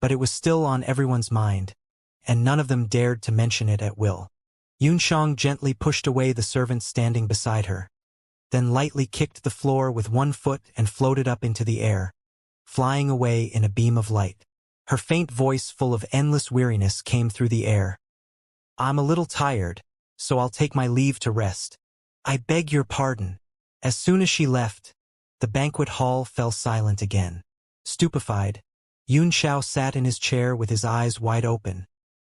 but it was still on everyone's mind, and none of them dared to mention it at will. Yunxiang gently pushed away the servant standing beside her, then lightly kicked the floor with one foot and floated up into the air, flying away in a beam of light. Her faint voice full of endless weariness came through the air. "I'm a little tired, so I'll take my leave to rest. I beg your pardon." As soon as she left, the banquet hall fell silent again. Stupefied, Yunxiao sat in his chair with his eyes wide open,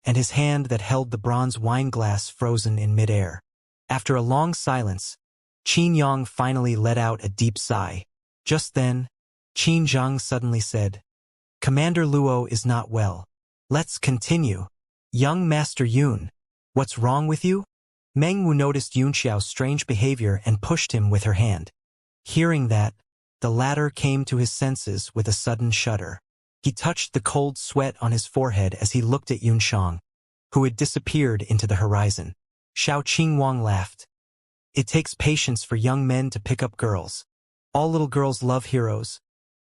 and his hand that held the bronze wine glass frozen in midair. After a long silence, Qin Yang finally let out a deep sigh. Just then, Qin Zhang suddenly said, "Commander Luo is not well. Let's continue." "Young Master Yun, what's wrong with you?" Meng Wu noticed Yunxiao's strange behavior and pushed him with her hand. Hearing that, the latter came to his senses with a sudden shudder. He touched the cold sweat on his forehead as he looked at Yunxiang, who had disappeared into the horizon. Xiao Qingwang laughed. "It takes patience for young men to pick up girls. All little girls love heroes,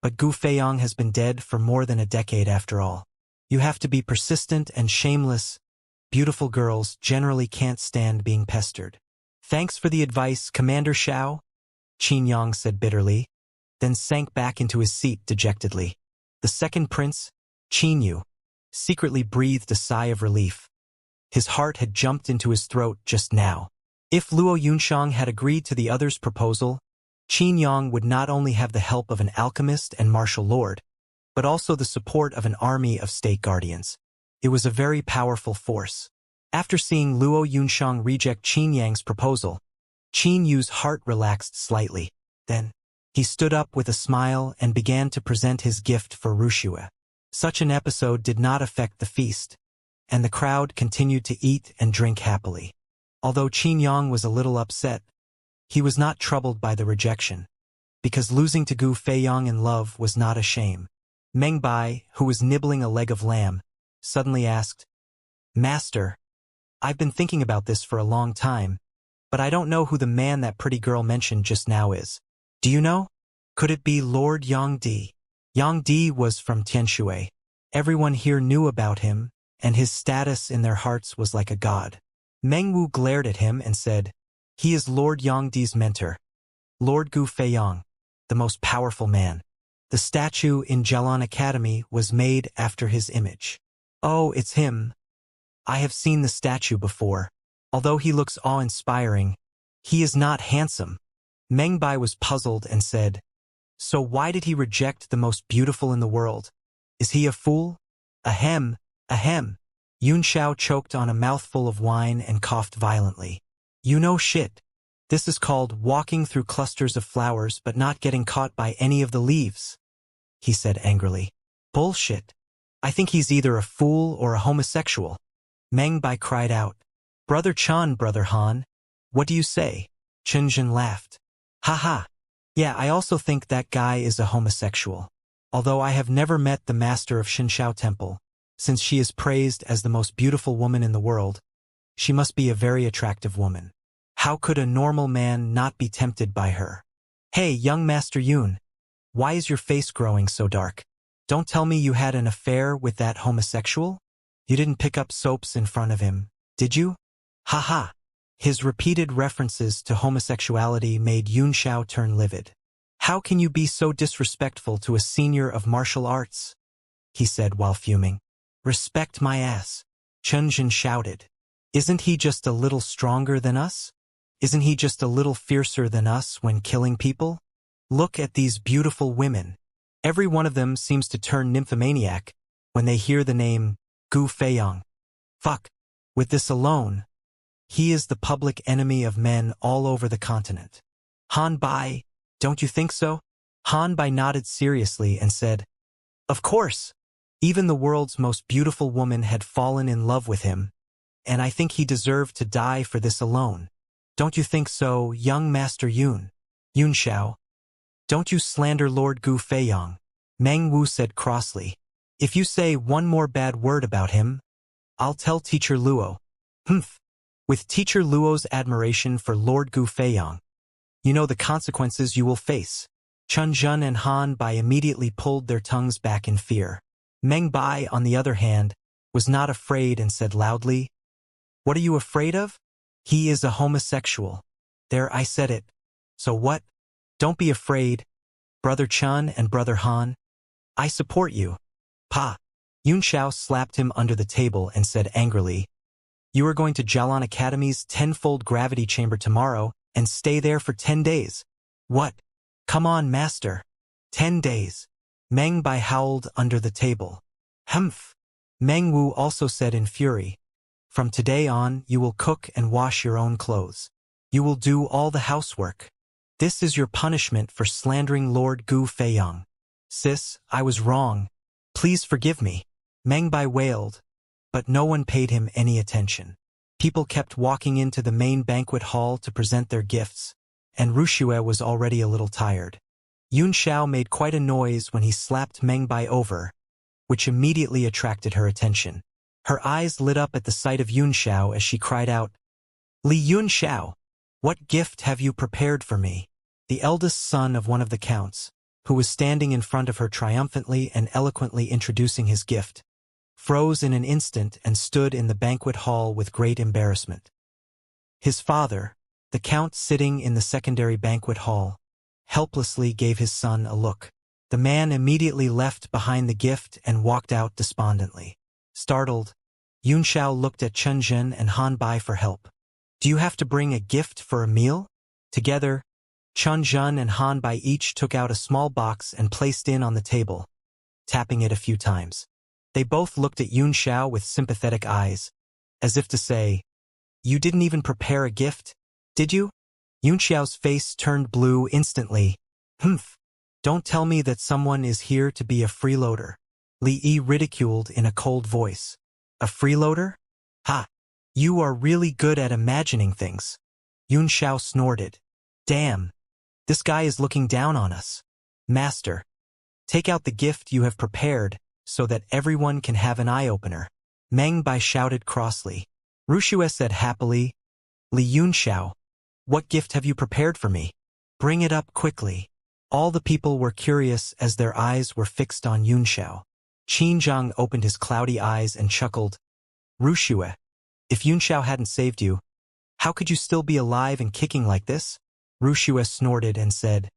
but Gu Feiyang has been dead for more than a decade after all. You have to be persistent and shameless. Beautiful girls generally can't stand being pestered." "Thanks for the advice, Commander Xiao," Qin Yang said bitterly, then sank back into his seat dejectedly. The second prince, Qin Yu, secretly breathed a sigh of relief. His heart had jumped into his throat just now. If Luo Yunxiang had agreed to the other's proposal, Qin Yang would not only have the help of an alchemist and martial lord, but also the support of an army of state guardians. It was a very powerful force. After seeing Luo Yunxiang reject Qin Yang's proposal, Qin Yu's heart relaxed slightly. Then, he stood up with a smile and began to present his gift for Wuxia. Such an episode did not affect the feast, and the crowd continued to eat and drink happily. Although Qin Yang was a little upset, He was not troubled by the rejection, because losing to Gu Feiyang in love was not a shame. Meng Bai, who was nibbling a leg of lamb, suddenly asked, "Master, I've been thinking about this for a long time, but I don't know who the man that pretty girl mentioned just now is. Do you know? Could it be Lord Yang Di?" Yang Di was from Tianshui. Everyone here knew about him, and his status in their hearts was like a god. Meng Wu glared at him and said, "He is Lord Yang Di's mentor, Lord Gu Feiyang, the most powerful man. The statue in Jialan Academy was made after his image." "Oh, it's him. I have seen the statue before. Although he looks awe-inspiring, he is not handsome." Meng Bai was puzzled and said, "So why did he reject the most beautiful in the world? Is he a fool?" Ahem, ahem. Yun Xiao choked on a mouthful of wine and coughed violently. "You know shit. This is called walking through clusters of flowers but not getting caught by any of the leaves," he said angrily. "Bullshit. I think he's either a fool or a homosexual." Meng Bai cried out. "Brother Chan, Brother Han, what do you say?" Chen Zhen laughed. "Ha. Yeah, I also think that guy is a homosexual. Although I have never met the master of Xianxia Temple, since she is praised as the most beautiful woman in the world, she must be a very attractive woman. How could a normal man not be tempted by her?" "Hey, young Master Yun, why is your face growing so dark? Don't tell me you had an affair with that homosexual? You didn't pick up soaps in front of him, did you?" Ha. His repeated references to homosexuality made Yun Xiao turn livid. "How can you be so disrespectful to a senior of martial arts?" he said while fuming. "Respect my ass," Chen Zhen shouted. "Isn't he just a little stronger than us? Isn't he just a little fiercer than us when killing people? Look at these beautiful women. Every one of them seems to turn nymphomaniac when they hear the name Gu Feiyang. Fuck. With this alone, he is the public enemy of men all over the continent." "Han Bai, don't you think so?" Han Bai nodded seriously and said, "Of course. Even the world's most beautiful woman had fallen in love with him, and I think he deserved to die for this alone. Don't you think so, young Master Yun?" "Yun Xiao, don't you slander Lord Gu Feiyang," Meng Wu said crossly. "If you say one more bad word about him, I'll tell Teacher Luo." "Humph. With Teacher Luo's admiration for Lord Gu Feiyang, you know the consequences you will face." Chen Zhen and Han Bai immediately pulled their tongues back in fear. Meng Bai, on the other hand, was not afraid and said loudly, "What are you afraid of? He is a homosexual. There, I said it. So what? Don't be afraid, Brother Chen and Brother Han. I support you." "Pa." Yun Xiao slapped him under the table and said angrily, "You are going to Jialan Academy's tenfold gravity chamber tomorrow and stay there for 10 days. "What? Come on, master. 10 days. Meng Bai howled under the table. "Humph." Meng Wu also said in fury, "From today on, you will cook and wash your own clothes. You will do all the housework. This is your punishment for slandering Lord Gu Feiyang." "Sis, I was wrong. Please forgive me," Meng Bai wailed, but no one paid him any attention. People kept walking into the main banquet hall to present their gifts, and Ruxue was already a little tired. Yun Xiao made quite a noise when he slapped Meng Bai over, which immediately attracted her attention. Her eyes lit up at the sight of Yun Xiao as she cried out, "Li Yun Xiao, what gift have you prepared for me?" The eldest son of one of the counts, who was standing in front of her triumphantly and eloquently introducing his gift, froze in an instant and stood in the banquet hall with great embarrassment. His father, the count sitting in the secondary banquet hall, helplessly gave his son a look. The man immediately left behind the gift and walked out despondently. Startled, Yun Xiao looked at Chen Zhen and Han Bai for help. "Do you have to bring a gift for a meal?" Together, Chen Zhen and Han Bai each took out a small box and placed it on the table, tapping it a few times. They both looked at Yun Xiao with sympathetic eyes, as if to say, "You didn't even prepare a gift, did you?" Yun Xiao's face turned blue instantly. "Humph. Don't tell me that someone is here to be a freeloader," Li Yi ridiculed in a cold voice. "A freeloader? Ha! You are really good at imagining things." Yun Xiao snorted. Damn, this guy is looking down on us. Master, take out the gift you have prepared so that everyone can have an eye-opener. Meng Bai shouted crossly. Wuxia said happily, Li Yunxiao, what gift have you prepared for me? Bring it up quickly. All the people were curious as their eyes were fixed on Yunxiao. Qinzhang opened his cloudy eyes and chuckled. Wuxia, if Yunxiao hadn't saved you, how could you still be alive and kicking like this? Wuxia snorted and said,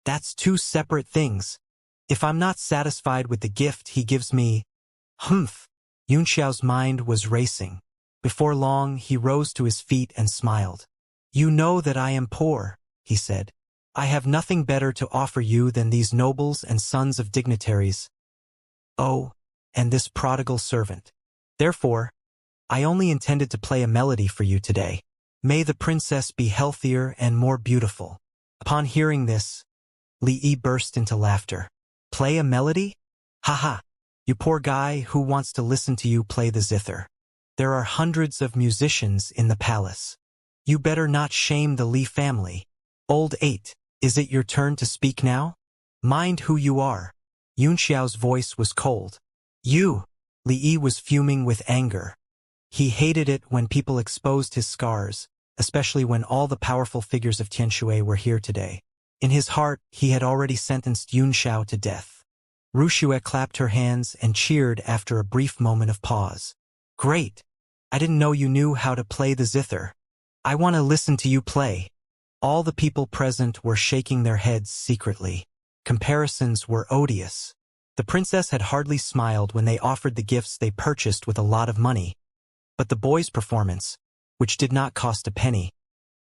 That's two separate things. If I'm not satisfied with the gift he gives me, humph. Yunxiao's mind was racing. Before long, he rose to his feet and smiled. You know that I am poor, he said. I have nothing better to offer you than these nobles and sons of dignitaries. Oh, and this prodigal servant. Therefore, I only intended to play a melody for you today. May the princess be healthier and more beautiful. Upon hearing this, Li Yi burst into laughter. Play a melody? Haha, you poor guy who wants to listen to you play the zither. There are hundreds of musicians in the palace. You better not shame the Li family. Old 8, is it your turn to speak now? Mind who you are. Yunxiao's voice was cold. You! Li Yi was fuming with anger. He hated it when people exposed his scars, especially when all the powerful figures of Tianshui were here today. In his heart, he had already sentenced Yunxiao to death. Wuxia clapped her hands and cheered after a brief moment of pause. Great! I didn't know you knew how to play the zither. I want to listen to you play. All the people present were shaking their heads secretly. Comparisons were odious. The princess had hardly smiled when they offered the gifts they purchased with a lot of money. But the boy's performance, which did not cost a penny,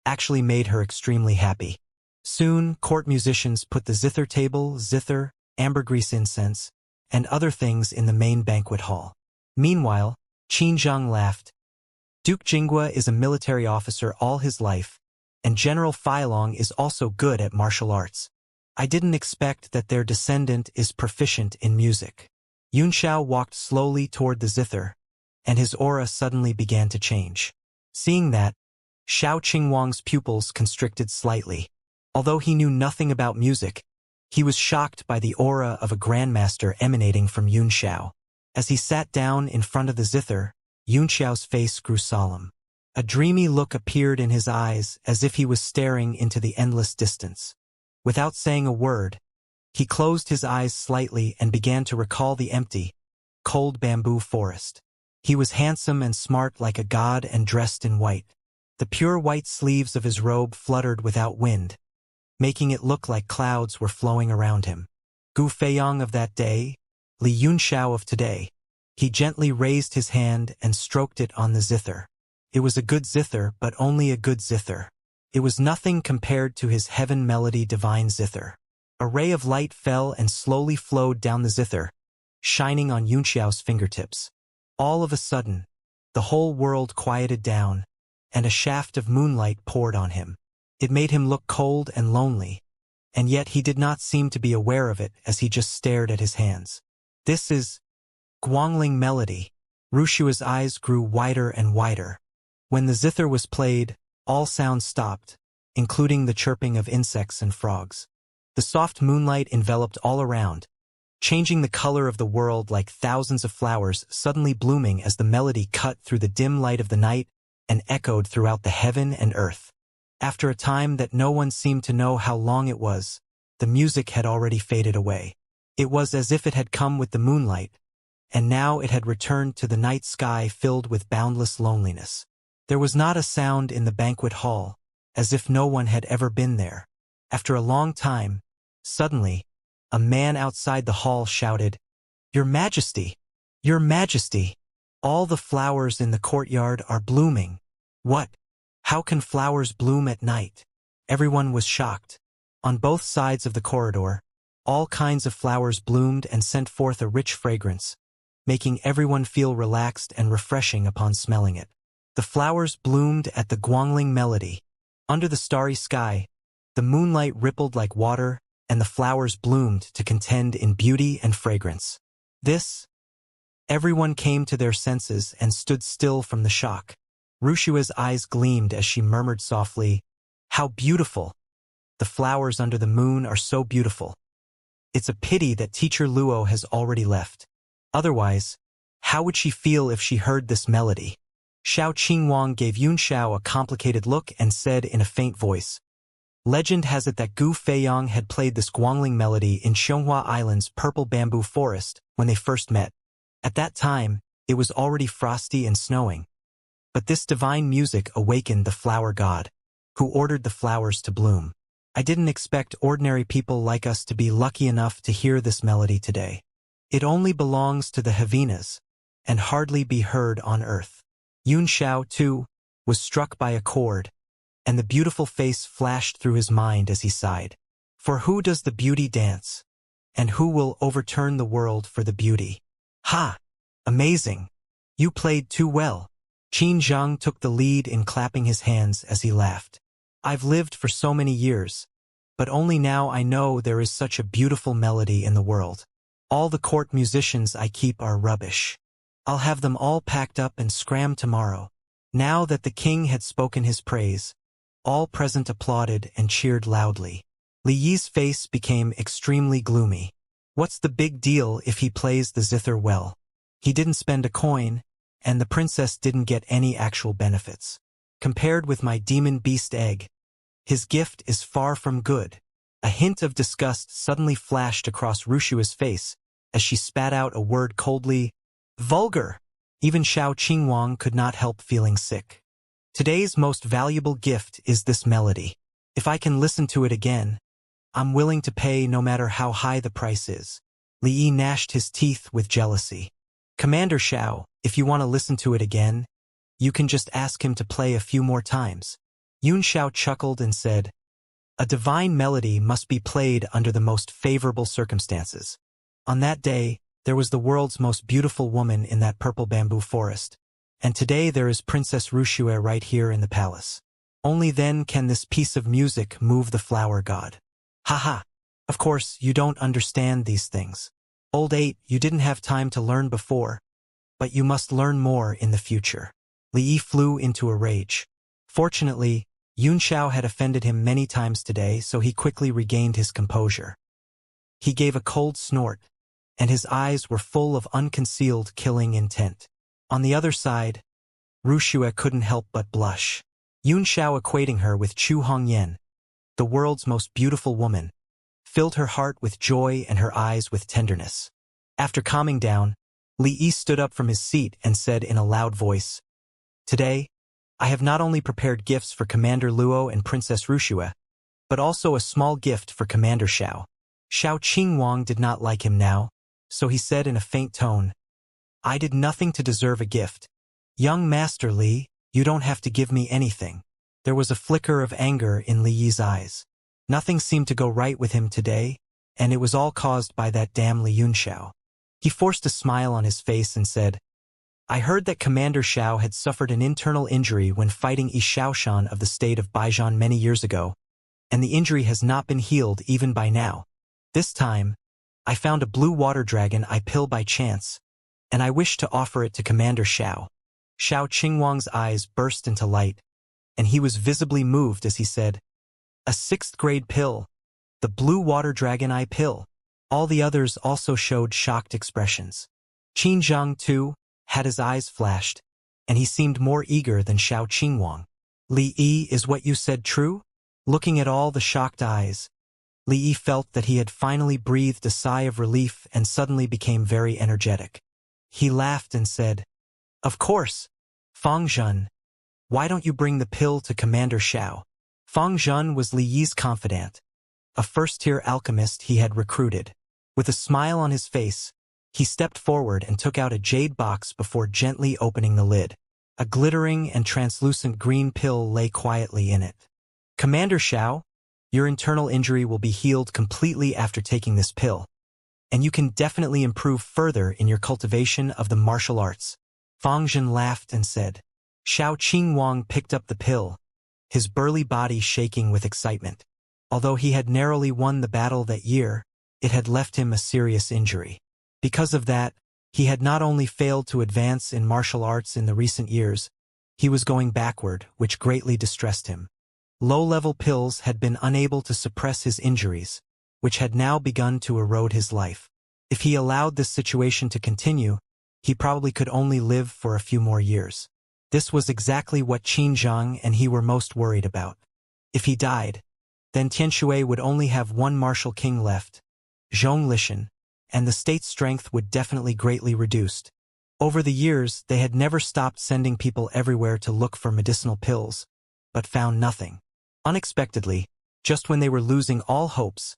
actually made her extremely happy. Soon, court musicians put the zither table, zither, ambergris incense, and other things in the main banquet hall. Meanwhile, Qinzhang laughed. Duke Jinghua is a military officer all his life, and General Feilong is also good at martial arts. I didn't expect that their descendant is proficient in music. Yunxiao walked slowly toward the zither, and his aura suddenly began to change. Seeing that, Xiao Qingwang's pupils constricted slightly. Although he knew nothing about music, he was shocked by the aura of a grandmaster emanating from Yunxiao. As he sat down in front of the zither, Yunxiao's face grew solemn. A dreamy look appeared in his eyes as if he was staring into the endless distance. Without saying a word, he closed his eyes slightly and began to recall the empty, cold bamboo forest. He was handsome and smart like a god and dressed in white. The pure white sleeves of his robe fluttered without wind, making it look like clouds were flowing around him. Gu Feiyong of that day, Li Yunxiao of today. He gently raised his hand and stroked it on the zither. It was a good zither, but only a good zither. It was nothing compared to his heaven melody divine zither. A ray of light fell and slowly flowed down the zither, shining on Yunxiao's fingertips. All of a sudden, the whole world quieted down, and a shaft of moonlight poured on him. It made him look cold and lonely, and yet he did not seem to be aware of it as he just stared at his hands. This is Guangling melody. Wuxia's eyes grew wider and wider. When the zither was played, all sounds stopped, including the chirping of insects and frogs. The soft moonlight enveloped all around, changing the color of the world like thousands of flowers suddenly blooming as the melody cut through the dim light of the night and echoed throughout the heaven and earth. After a time that no one seemed to know how long it was, the music had already faded away. It was as if it had come with the moonlight, and now it had returned to the night sky filled with boundless loneliness. There was not a sound in the banquet hall, as if no one had ever been there. After a long time, suddenly, a man outside the hall shouted, "Your Majesty! Your Majesty! All the flowers in the courtyard are blooming." What? How can flowers bloom at night? Everyone was shocked. On both sides of the corridor, all kinds of flowers bloomed and sent forth a rich fragrance, making everyone feel relaxed and refreshing upon smelling it. The flowers bloomed at the Guangling melody. Under the starry sky, the moonlight rippled like water, and the flowers bloomed to contend in beauty and fragrance. Everyone came to their senses and stood still from the shock. Wuxia's eyes gleamed as she murmured softly, "How beautiful! The flowers under the moon are so beautiful. It's a pity that teacher Luo has already left. Otherwise, how would she feel if she heard this melody? Xiao Qingwang gave Yunxiao a complicated look and said in a faint voice, "Legend has it that Gu Feiyang had played this Guangling melody in Xianxia Island's purple bamboo forest when they first met. At that time, it was already frosty and snowing. But this divine music awakened the flower god, who ordered the flowers to bloom. I didn't expect ordinary people like us to be lucky enough to hear this melody today. It only belongs to the Havinas, and hardly be heard on earth." Yunxiao, too, was struck by a chord, and the beautiful face flashed through his mind as he sighed. For who does the beauty dance? And who will overturn the world for the beauty? Ha! Amazing! You played too well. Qin Zhang took the lead in clapping his hands as he laughed. I've lived for so many years, but only now I know there is such a beautiful melody in the world. All the court musicians I keep are rubbish. I'll have them all packed up and scram tomorrow. Now that the king had spoken his praise, all present applauded and cheered loudly. Li Yi's face became extremely gloomy. What's the big deal if he plays the zither well? He didn't spend a coin, and the princess didn't get any actual benefits. Compared with my demon beast egg, his gift is far from good. A hint of disgust suddenly flashed across Rushua's face as she spat out a word coldly, vulgar. Even Xiao Qingwang could not help feeling sick. Today's most valuable gift is this melody. If I can listen to it again, I'm willing to pay no matter how high the price is. Li Yi gnashed his teeth with jealousy. Commander Xiao, if you want to listen to it again, you can just ask him to play a few more times. Yun Xiao chuckled and said, a divine melody must be played under the most favorable circumstances. On that day, there was the world's most beautiful woman in that purple bamboo forest, and today there is Princess Rushue right here in the palace. Only then can this piece of music move the flower god. Haha! Of course, you don't understand these things. Old 8, you didn't have time to learn before, but you must learn more in the future. Li Yi flew into a rage. Fortunately, Yun Xiao had offended him many times today, so he quickly regained his composure. He gave a cold snort, and his eyes were full of unconcealed killing intent. On the other side, Rushue couldn't help but blush. Yun Xiao equating her with Chu Hongyan, the world's most beautiful woman, filled her heart with joy and her eyes with tenderness. After calming down, Li Yi stood up from his seat and said in a loud voice, "Today, I have not only prepared gifts for Commander Luo and Princess Rushue, but also a small gift for Commander Xiao." Xiao Qingwang did not like him now, so he said in a faint tone, "I did nothing to deserve a gift. Young Master Li, you don't have to give me anything." There was a flicker of anger in Li Yi's eyes. Nothing seemed to go right with him today, and it was all caused by that damn Li Yunxiao. He forced a smile on his face and said, I heard that Commander Xiao had suffered an internal injury when fighting Yi Shaoshan of the state of Baijian many years ago, and the injury has not been healed even by now. This time, I found a blue water dragon I pill by chance, and I wish to offer it to Commander Xiao. Xiao Qingwang's eyes burst into light, and he was visibly moved as he said, a 6th grade pill, the blue water dragon I pill. All the others also showed shocked expressions. Qin Zhang, too, had his eyes flashed, and he seemed more eager than Xiao Qingwang. Li Yi, is what you said true? Looking at all the shocked eyes, Li Yi felt that he had finally breathed a sigh of relief and suddenly became very energetic. He laughed and said, Of course, Fang Zhen. Why don't you bring the pill to Commander Xiao? Fang Zhen was Li Yi's confidant, a first-tier alchemist he had recruited. With a smile on his face, he stepped forward and took out a jade box before gently opening the lid. A glittering and translucent green pill lay quietly in it. Commander Xiao, your internal injury will be healed completely after taking this pill, and you can definitely improve further in your cultivation of the martial arts. Fang Zhen laughed and said. Xiao Qingwang picked up the pill, his burly body shaking with excitement. Although he had narrowly won the battle that year, it had left him a serious injury. Because of that, he had not only failed to advance in martial arts in the recent years, he was going backward, which greatly distressed him. Low-level pills had been unable to suppress his injuries, which had now begun to erode his life. If he allowed this situation to continue, he probably could only live for a few more years. This was exactly what Qin Zhang and he were most worried about. If he died, then Tianshui would only have one martial king left, Zhong Lishan, and the state's strength would definitely greatly reduced. Over the years, they had never stopped sending people everywhere to look for medicinal pills, but found nothing. Unexpectedly, just when they were losing all hopes,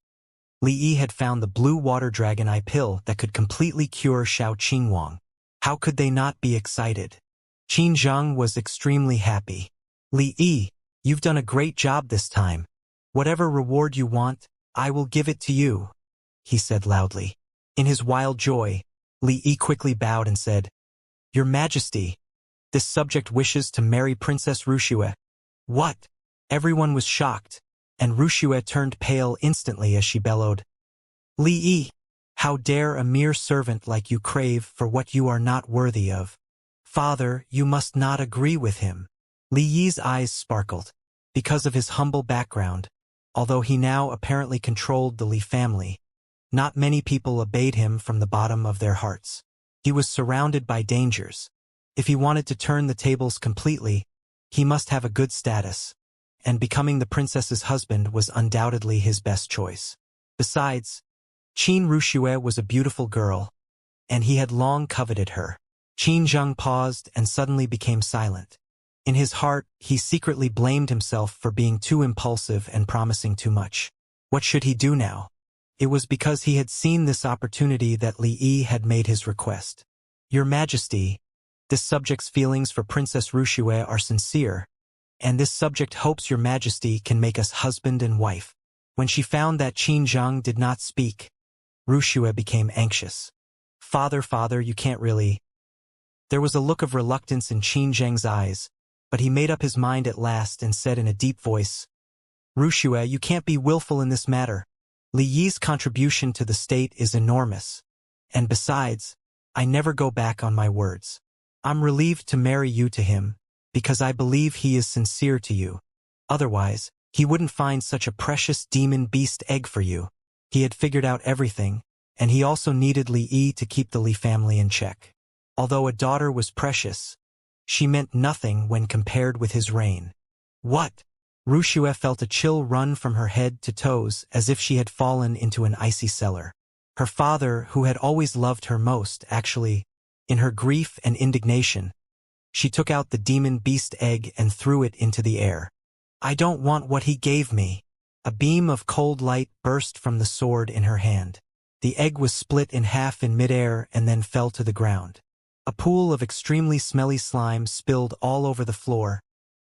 Li Yi had found the blue water dragon eye pill that could completely cure Xiao Qingwang. How could they not be excited? Qin Zhang was extremely happy. Li Yi, you've done a great job this time. Whatever reward you want, I will give it to you, he said loudly. In his wild joy, Li Yi quickly bowed and said, Your Majesty, this subject wishes to marry Princess Wuxia. What? Everyone was shocked, and Wuxia turned pale instantly as she bellowed, Li Yi, how dare a mere servant like you crave for what you are not worthy of? Father, you must not agree with him. Li Yi's eyes sparkled. Because of his humble background, although he now apparently controlled the Li family, not many people obeyed him from the bottom of their hearts. He was surrounded by dangers. If he wanted to turn the tables completely, he must have a good status, and becoming the princess's husband was undoubtedly his best choice. Besides, Qin Wuxia was a beautiful girl, and he had long coveted her. Qin Zhang paused and suddenly became silent. In his heart, he secretly blamed himself for being too impulsive and promising too much. What should he do now? It was because he had seen this opportunity that Li Yi had made his request. Your Majesty, this subject's feelings for Princess Wuxia are sincere, and this subject hopes your Majesty can make us husband and wife. When she found that Qin Zhang did not speak, Wuxia became anxious. Father, you can't really. There was a look of reluctance in Qin Zhang's eyes, but he made up his mind at last and said in a deep voice, Wuxia, you can't be willful in this matter. Li Yi's contribution to the state is enormous. And besides, I never go back on my words. I'm relieved to marry you to him, because I believe he is sincere to you. Otherwise, he wouldn't find such a precious demon beast egg for you. He had figured out everything, and he also needed Li Yi to keep the Li family in check. Although a daughter was precious, she meant nothing when compared with his reign. What? Wuxia felt a chill run from her head to toes as if she had fallen into an icy cellar. Her father, who had always loved her most, actually, in her grief and indignation, she took out the demon beast egg and threw it into the air. I don't want what he gave me. A beam of cold light burst from the sword in her hand. The egg was split in half in midair and then fell to the ground. A pool of extremely smelly slime spilled all over the floor,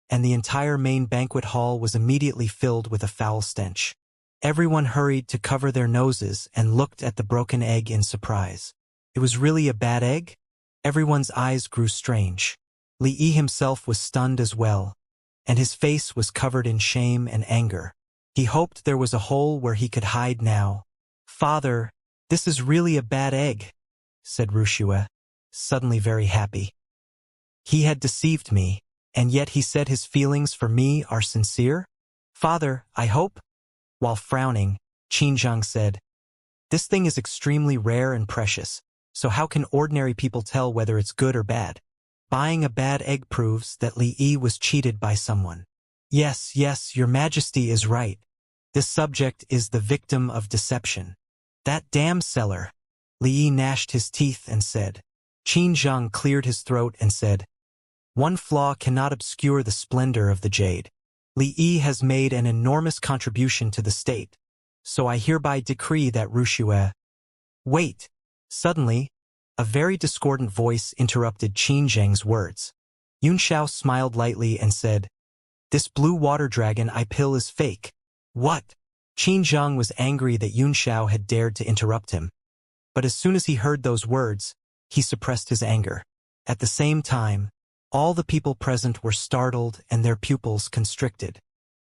and the entire main banquet hall was immediately filled with a foul stench. Everyone hurried to cover their noses and looked at the broken egg in surprise. It was really a bad egg? Everyone's eyes grew strange. Li Yi himself was stunned as well, and his face was covered in shame and anger. He hoped there was a hole where he could hide now. Father, this is really a bad egg, said Wuxia, suddenly very happy. He had deceived me, and yet he said his feelings for me are sincere? Father, I hope? While frowning, Qin Zhang said, This thing is extremely rare and precious, so how can ordinary people tell whether it's good or bad? Buying a bad egg proves that Li Yi was cheated by someone. Yes, your Majesty is right. This subject is the victim of deception. That damn seller. Li Yi gnashed his teeth and said. Qin Zhang cleared his throat and said, One flaw cannot obscure the splendor of the jade. Li Yi has made an enormous contribution to the state, so I hereby decree that Wuxia. Wait! Suddenly, a very discordant voice interrupted Qin Zhang's words. Yunxiao smiled lightly and said, This blue water dragon eye pill is fake. What? Qin Zhang was angry that Yunxiao had dared to interrupt him. But as soon as he heard those words, he suppressed his anger. At the same time, all the people present were startled and their pupils constricted.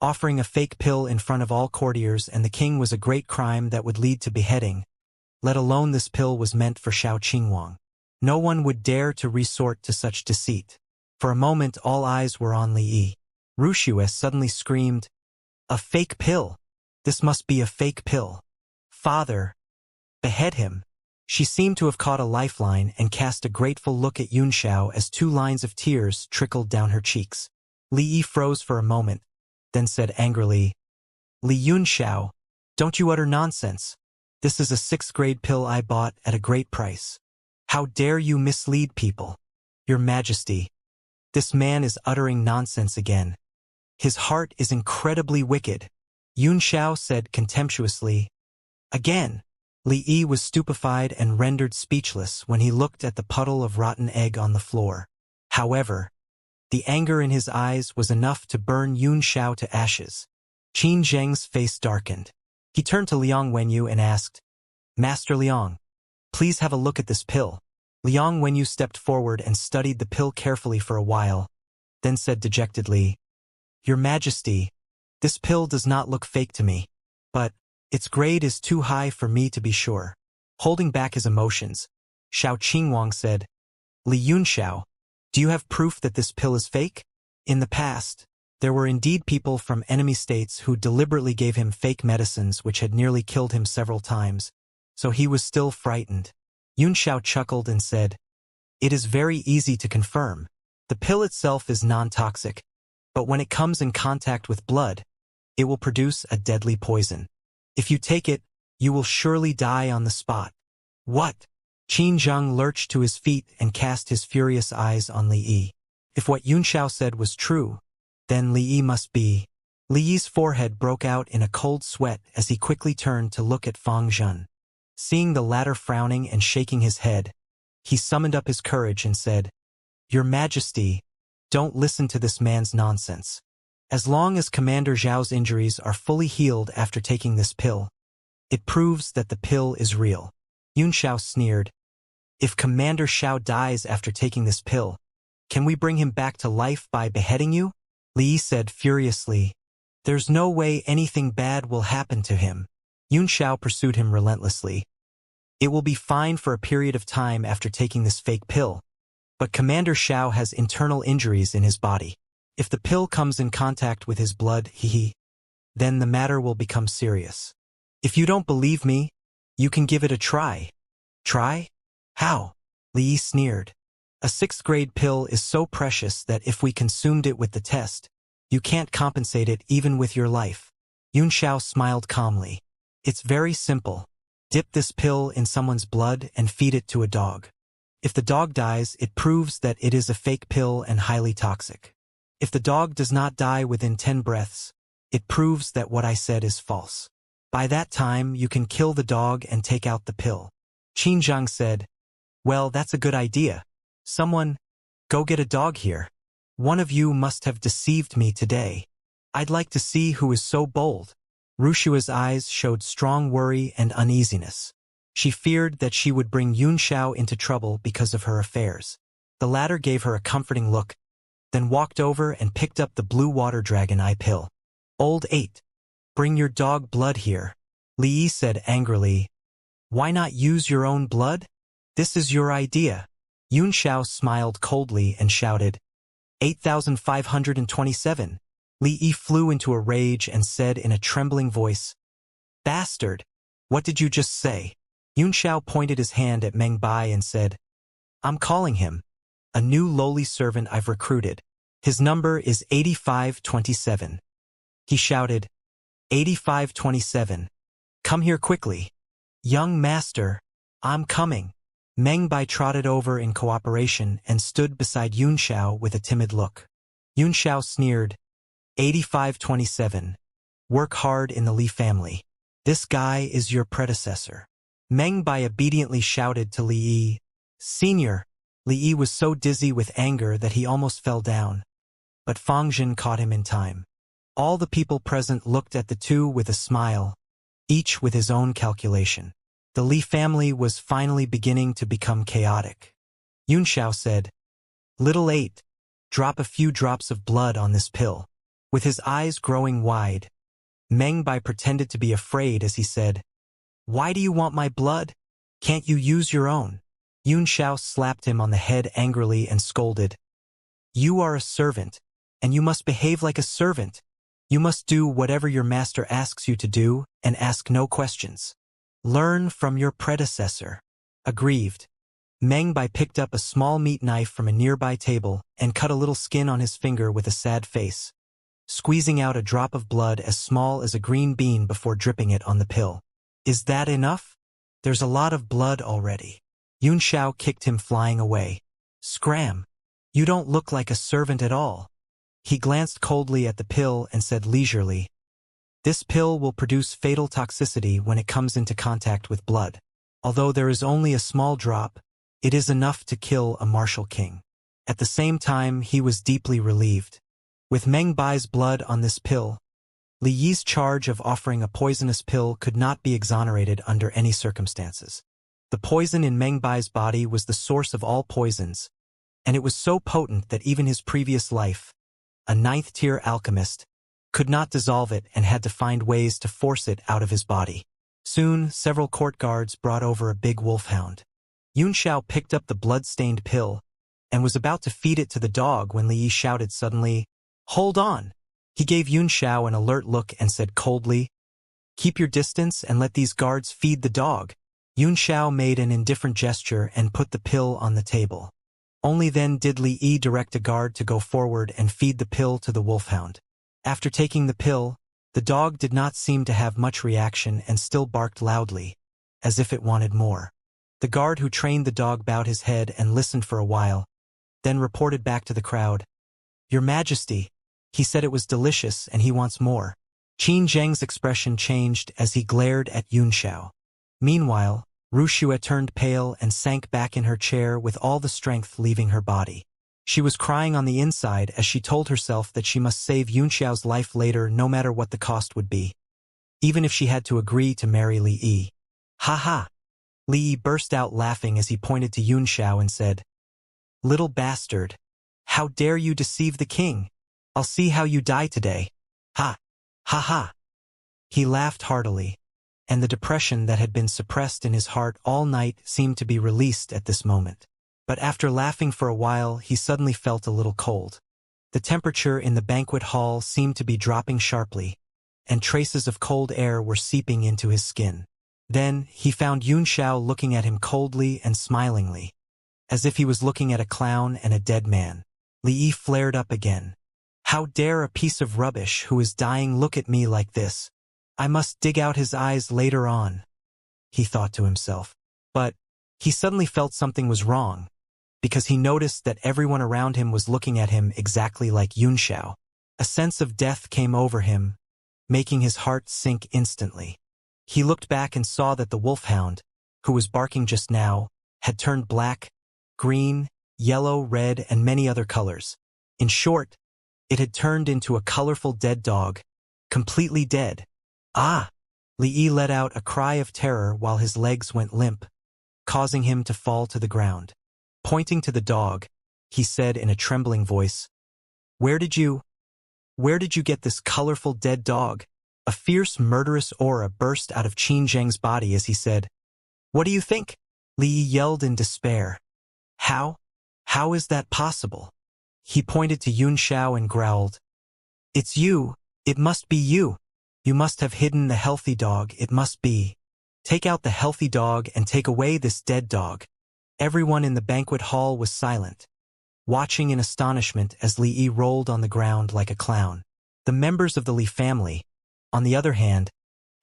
Offering a fake pill in front of all courtiers and the king was a great crime that would lead to beheading, let alone this pill was meant for Xiao Qingwang. No one would dare to resort to such deceit. For a moment all eyes were on Li Yi. Wuxia suddenly screamed, "A fake pill! This must be a fake pill. Father, behead him." She seemed to have caught a lifeline and cast a grateful look at Xianxia as 2 lines of tears trickled down her cheeks. Li Yi froze for a moment, then said angrily, "Li Xianxia, don't you utter nonsense. This is a 6th-grade pill I bought at a great price. How dare you mislead people? Your Majesty, this man is uttering nonsense again. His heart is incredibly wicked," Xianxia said contemptuously. "Again." Li Yi was stupefied and rendered speechless when he looked at the puddle of rotten egg on the floor. However, the anger in his eyes was enough to burn Xianxia to ashes. Qin Zheng's face darkened. He turned to Liang Wenyu and asked, "Master Liang, please have a look at this pill." Liang Wenyu stepped forward and studied the pill carefully for a while, then said dejectedly, "Your Majesty, this pill does not look fake to me, but its grade is too high for me to be sure." Holding back his emotions, Xiao Qingwang said, "Li Yunxiao, do you have proof that this pill is fake?" In the past, there were indeed people from enemy states who deliberately gave him fake medicines which had nearly killed him several times, so he was still frightened. Yunxiao chuckled and said, "It is very easy to confirm. The pill itself is non-toxic, but when it comes in contact with blood, it will produce a deadly poison. If you take it, you will surely die on the spot." "What?" Qin Zheng lurched to his feet and cast his furious eyes on Li Yi. If what Yunxiao said was true, then Li Yi must be. Li Yi's forehead broke out in a cold sweat as he quickly turned to look at Fang Zhen. Seeing the latter frowning and shaking his head, he summoned up his courage and said, "Your Majesty, don't listen to this man's nonsense. As long as Commander Zhao's injuries are fully healed after taking this pill, it proves that the pill is real." Yunxiao sneered, "If Commander Xiao dies after taking this pill, can we bring him back to life by beheading you?" Li Yi said furiously, "There's no way anything bad will happen to him." Yunxiao pursued him relentlessly. "It will be fine for a period of time after taking this fake pill, but Commander Xiao has internal injuries in his body. If the pill comes in contact with his blood, then the matter will become serious. If you don't believe me, you can give it a try." "Try? How?" Li Yi sneered. "A 6th-grade pill is so precious that if we consumed it with the test, you can't compensate it even with your life." Yunxiao smiled calmly. "It's very simple. Dip this pill in someone's blood and feed it to a dog. If the dog dies, it proves that it is a fake pill and highly toxic. If the dog does not die within 10 breaths, it proves that what I said is false. By that time, you can kill the dog and take out the pill." Qin Zhang said, "Well, that's a good idea. Someone, go get a dog here. One of you must have deceived me today. I'd like to see who is so bold." Wuxia's eyes showed strong worry and uneasiness. She feared that she would bring Yunxiao into trouble because of her affairs. The latter gave her a comforting look, then walked over and picked up the blue water dragon eye pill. "Old 8. Bring your dog blood here," Li Yi said angrily. "Why not use your own blood? This is your idea." Yunxiao smiled coldly and shouted, 8,527. Li Yi flew into a rage and said in a trembling voice, "Bastard! What did you just say?" Yunxiao pointed his hand at Meng Bai and said, "I'm calling him. A new lowly servant I've recruited. His number is 8527. He shouted, 8527. "Come here quickly." "Young master, I'm coming." Meng Bai trotted over in cooperation and stood beside Yunxiao with a timid look. Yunxiao sneered, 8527. "Work hard in the Li family. This guy is your predecessor." Meng Bai obediently shouted to Li Yi, "Senior." Li Yi was so dizzy with anger that he almost fell down, but Fang Zhen caught him in time. All the people present looked at the two with a smile, each with his own calculation. The Li family was finally beginning to become chaotic. Yunxiao said, "Little 8, drop a few drops of blood on this pill." With his eyes growing wide, Meng Bai pretended to be afraid as he said, "Why do you want my blood? Can't you use your own?" Yunxiao slapped him on the head angrily and scolded, "You are a servant. and you must behave like a servant. You must do whatever your master asks you to do and ask no questions. Learn from your predecessor. Aggrieved, Meng Bai picked up a small meat knife from a nearby table and cut a little skin on his finger with a sad face, squeezing out a drop of blood as small as a green bean before dripping it on the pill. Is that enough? There's a lot of blood already. Yun Xiao kicked him flying away. Scram! You don't look like a servant at all. He glanced coldly at the pill and said leisurely, this pill will produce fatal toxicity when it comes into contact with blood. Although there is only a small drop, it is enough to kill a martial king. At the same time, he was deeply relieved. With Meng Bai's blood on this pill, Li Yi's charge of offering a poisonous pill could not be exonerated under any circumstances. The poison in Meng Bai's body was the source of all poisons, and it was so potent that even his previous life, a 9th-tier alchemist, could not dissolve it and had to find ways to force it out of his body. Soon, several court guards brought over a big wolfhound. Yun Xiao picked up the blood-stained pill and was about to feed it to the dog when Li Yi shouted suddenly, "Hold on!" He gave Yun Xiao an alert look and said coldly, "Keep your distance and let these guards feed the dog." Yun Xiao made an indifferent gesture and put the pill on the table. Only then did Li Yi direct a guard to go forward and feed the pill to the wolfhound. After taking the pill, the dog did not seem to have much reaction and still barked loudly, as if it wanted more. The guard who trained the dog bowed his head and listened for a while, then reported back to the crowd, "Your Majesty, he said it was delicious and he wants more." Qin Zheng's expression changed as he glared at Yun Xiao. Meanwhile, Wuxia turned pale and sank back in her chair with all the strength leaving her body. She was crying on the inside as she told herself that she must save Yun Xiao's life later no matter what the cost would be, even if she had to agree to marry Li Yi. "Ha ha!" Li Yi burst out laughing as he pointed to Yun Xiao and said, "Little bastard, how dare you deceive the king? I'll see how you die today. Ha! Ha ha!" He laughed heartily, and the depression that had been suppressed in his heart all night seemed to be released at this moment. But after laughing for a while, he suddenly felt a little cold. The temperature in the banquet hall seemed to be dropping sharply, and traces of cold air were seeping into his skin. Then, he found Yun Xiao looking at him coldly and smilingly, as if he was looking at a clown and a dead man. Li Yi flared up again. "How dare a piece of rubbish who is dying look at me like this? I must dig out his eyes later on," he thought to himself. But he suddenly felt something was wrong, because he noticed that everyone around him was looking at him exactly like Yun Xiao. A sense of death came over him, making his heart sink instantly. He looked back and saw that the wolfhound, who was barking just now, had turned black, green, yellow, red, and many other colors. In short, it had turned into a colorful dead dog, completely dead. "Ah!" Li Yi let out a cry of terror while his legs went limp, causing him to fall to the ground. Pointing to the dog, he said in a trembling voice, Where did you get this colorful dead dog?" A fierce, murderous aura burst out of Qin Zheng's body as he said, "What do you think?" Li Yi yelled in despair. How is that possible?" He pointed to Yun Xiao and growled, "It's you, it must be you. You must have hidden the healthy dog, it must be. Take out the healthy dog and take away this dead dog." Everyone in the banquet hall was silent, watching in astonishment as Li Yi rolled on the ground like a clown. The members of the Li family, on the other hand,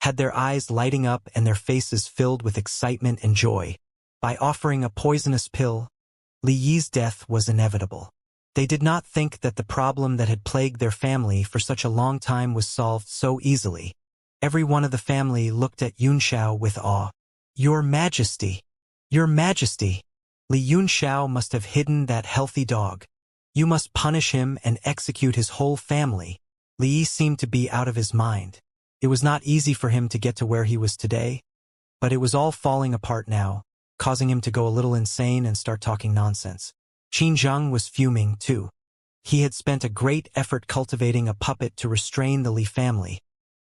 had their eyes lighting up and their faces filled with excitement and joy. By offering a poisonous pill, Li Yi's death was inevitable. They did not think that the problem that had plagued their family for such a long time was solved so easily. Every one of the family looked at Yun Xiao with awe. "Your Majesty! Your Majesty! Li Yun Xiao must have hidden that healthy dog. You must punish him and execute his whole family." Li Yi seemed to be out of his mind. It was not easy for him to get to where he was today, but it was all falling apart now, causing him to go a little insane and start talking nonsense. Qin Zheng was fuming, too. He had spent a great effort cultivating a puppet to restrain the Li family,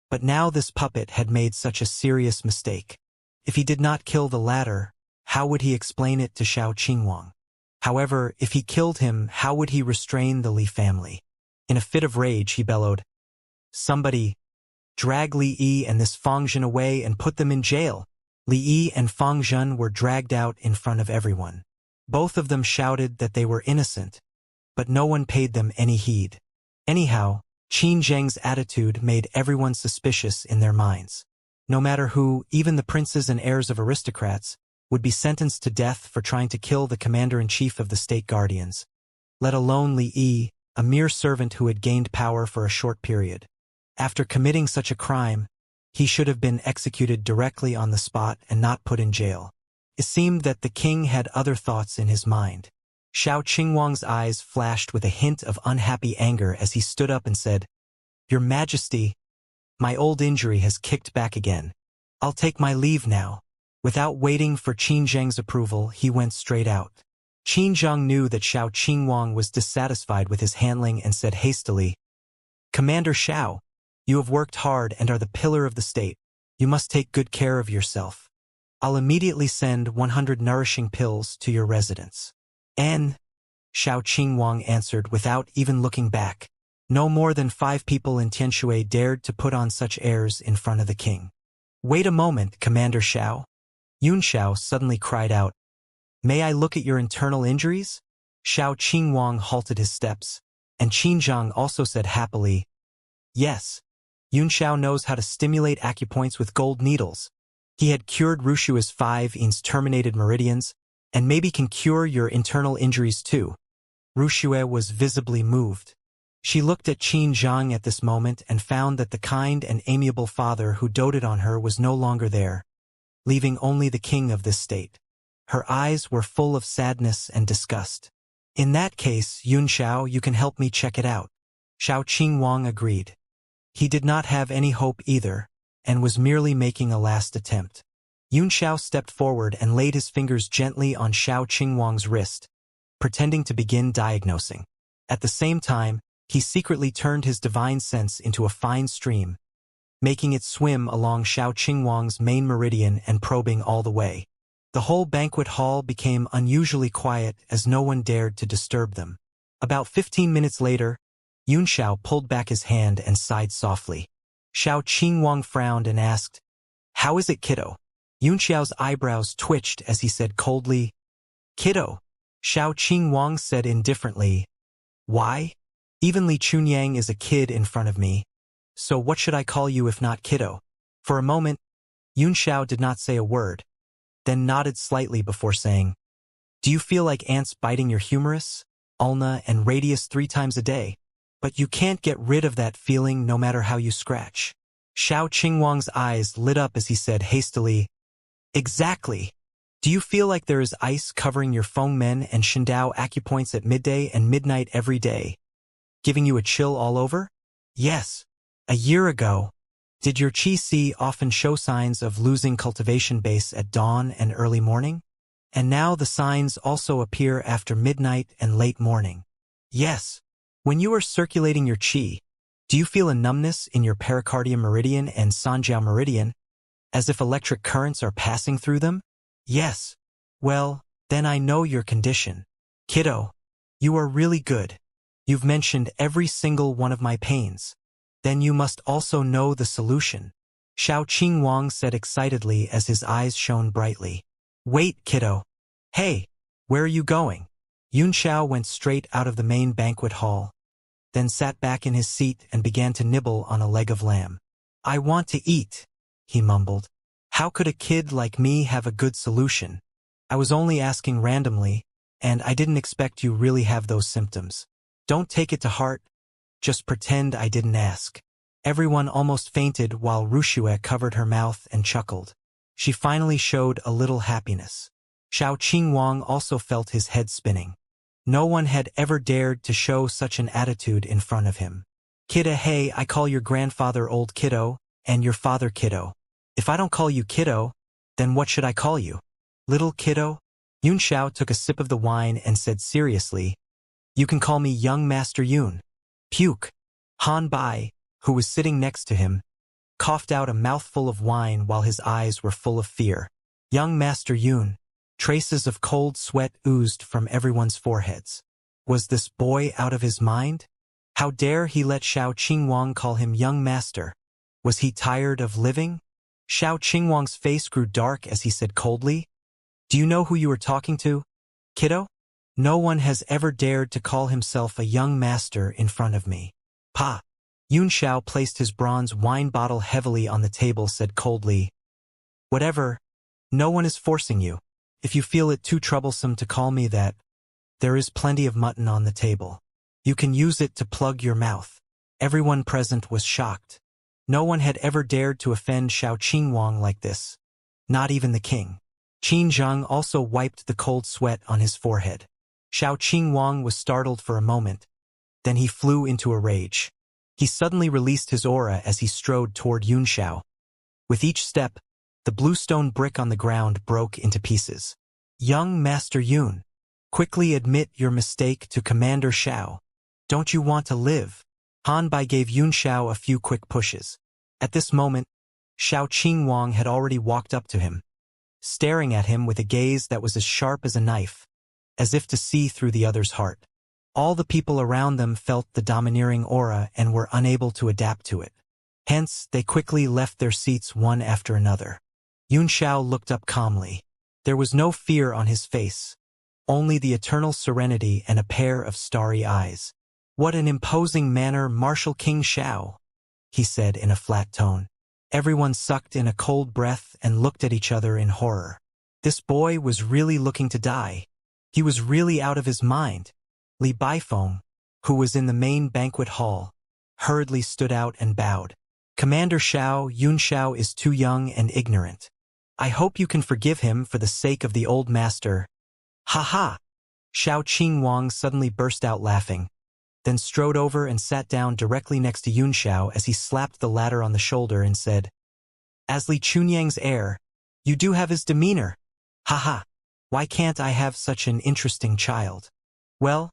but now this puppet had made such a serious mistake. If he did not kill the latter, how would he explain it to Xiao Qingwang? However, if he killed him, how would he restrain the Li family? In a fit of rage, he bellowed, "Somebody, drag Li Yi and this Fang Zhen away and put them in jail." Li Yi and Fang Zhen were dragged out in front of everyone. Both of them shouted that they were innocent, but no one paid them any heed. Anyhow, Qin Zheng's attitude made everyone suspicious in their minds. No matter who, even the princes and heirs of aristocrats, would be sentenced to death for trying to kill the commander-in-chief of the state guardians, let alone Li Yi, a mere servant who had gained power for a short period. After committing such a crime, he should have been executed directly on the spot and not put in jail. It seemed that the king had other thoughts in his mind. Xiao Qingwang's eyes flashed with a hint of unhappy anger as he stood up and said, "Your Majesty, my old injury has kicked back again. I'll take my leave now." Without waiting for Qin Zheng's approval, he went straight out. Qin Zheng knew that Xiao Qingwang was dissatisfied with his handling and said hastily, "Commander Xiao, you have worked hard and are the pillar of the state. You must take good care of yourself. I'll immediately send 100 nourishing pills to your residence." "N," Xiao Qingwang answered without even looking back. No more than 5 people in Tianshui dared to put on such airs in front of the king. "Wait a moment, Commander Xiao." Yun Xiao suddenly cried out, "May I look at your internal injuries?" Xiao Qingwang halted his steps, and Qin Zheng also said happily, "Yes. Yun Xiao knows how to stimulate acupoints with gold needles. He had cured Rushua's 5 terminated meridians, and maybe can cure your internal injuries too." Rushua was visibly moved. She looked at Qin Zheng at this moment and found that the kind and amiable father who doted on her was no longer there, leaving only the king of this state. Her eyes were full of sadness and disgust. "In that case, Yun Xiao, you can help me check it out." Xiao Qingwang agreed. He did not have any hope either, and was merely making a last attempt. Yun Xiao stepped forward and laid his fingers gently on Xiao Qingwang's wrist, pretending to begin diagnosing. At the same time, he secretly turned his divine sense into a fine stream, making it swim along Xiao Qingwang's main meridian and probing all the way. The whole banquet hall became unusually quiet as no one dared to disturb them. About 15 minutes later, Yun Xiao pulled back his hand and sighed softly. Xiao Qingwang frowned and asked, "How is it, kiddo?" Yun Xiao's eyebrows twitched as he said coldly, "Kiddo." Xiao Qingwang said indifferently, "Why? Even Li Chunyang is a kid in front of me, so what should I call you if not kiddo?" For a moment, Yun Xiao did not say a word, then nodded slightly before saying, "Do you feel like ants biting your humerus, ulna, and radius 3 times a day? But you can't get rid of that feeling no matter how you scratch." Xiao Qingwang's eyes lit up as he said hastily, "Exactly. Do you feel like there is ice covering your Feng Men and Shindao acupoints at midday and midnight every day, giving you a chill all over?" "Yes. A year ago, did your Qi Si often show signs of losing cultivation base at dawn and early morning? And now the signs also appear after midnight and late morning." "Yes." "When you are circulating your Qi, do you feel a numbness in your pericardium meridian and Sanjiao meridian, as if electric currents are passing through them?" "Yes." "Well, then I know your condition. Kiddo, you are really good. You've mentioned every single one of my pains. Then you must also know the solution," Xiao Qingwang said excitedly as his eyes shone brightly. "Wait, kiddo." "Hey, where are you going?" Yun Xiao went straight out of the main banquet hall, then sat back in his seat and began to nibble on a leg of lamb. "I want to eat," he mumbled. "How could a kid like me have a good solution? I was only asking randomly, and I didn't expect you really have those symptoms. Don't take it to heart. Just pretend I didn't ask." Everyone almost fainted while Rushua covered her mouth and chuckled. She finally showed a little happiness. Xiao Qingwang also felt his head spinning. No one had ever dared to show such an attitude in front of him. "Kiddo, hey, I call your grandfather old kiddo, and your father kiddo. If I don't call you kiddo, then what should I call you? Little kiddo?" Yun Xiao took a sip of the wine and said seriously, "You can call me young Master Yun." Puke. Han Bai, who was sitting next to him, coughed out a mouthful of wine while his eyes were full of fear. Young Master Yun. Traces of cold sweat oozed from everyone's foreheads. Was this boy out of his mind? How dare he let Xiao Qingwang call him young master? Was he tired of living? Xiao Qingwang's face grew dark as he said coldly, "Do you know who you are talking to, kiddo? No one has ever dared to call himself a young master in front of me." Pa! Yun Xiao placed his bronze wine bottle heavily on the table, said coldly, "Whatever, no one is forcing you. If you feel it too troublesome to call me that, there is plenty of mutton on the table. You can use it to plug your mouth." Everyone present was shocked. No one had ever dared to offend Xiao Qingwang like this. Not even the king. Qin Zheng also wiped the cold sweat on his forehead. Xiao Qingwang was startled for a moment. Then he flew into a rage. He suddenly released his aura as he strode toward Yun Xiao. With each step, the bluestone brick on the ground broke into pieces. "Young Master Yun, quickly admit your mistake to Commander Xiao. Don't you want to live?" Han Bai gave Yun Xiao a few quick pushes. At this moment, Xiao Qingwang had already walked up to him, staring at him with a gaze that was as sharp as a knife, as if to see through the other's heart. All the people around them felt the domineering aura and were unable to adapt to it. Hence, they quickly left their seats one after another. Yun Xiao looked up calmly. There was no fear on his face, only the eternal serenity and a pair of starry eyes. "What an imposing manner, Martial King Xiao," he said in a flat tone. Everyone sucked in a cold breath and looked at each other in horror. This boy was really looking to die. He was really out of his mind. Li Baifeng, who was in the main banquet hall, hurriedly stood out and bowed. "Commander Xiao, Yun Xiao is too young and ignorant. I hope you can forgive him for the sake of the old master." "Ha ha!" Xiao Qingwang suddenly burst out laughing, then strode over and sat down directly next to Yun Xiao as he slapped the latter on the shoulder and said, "As Li Chunyang's heir, you do have his demeanor. Ha ha! Why can't I have such an interesting child? Well,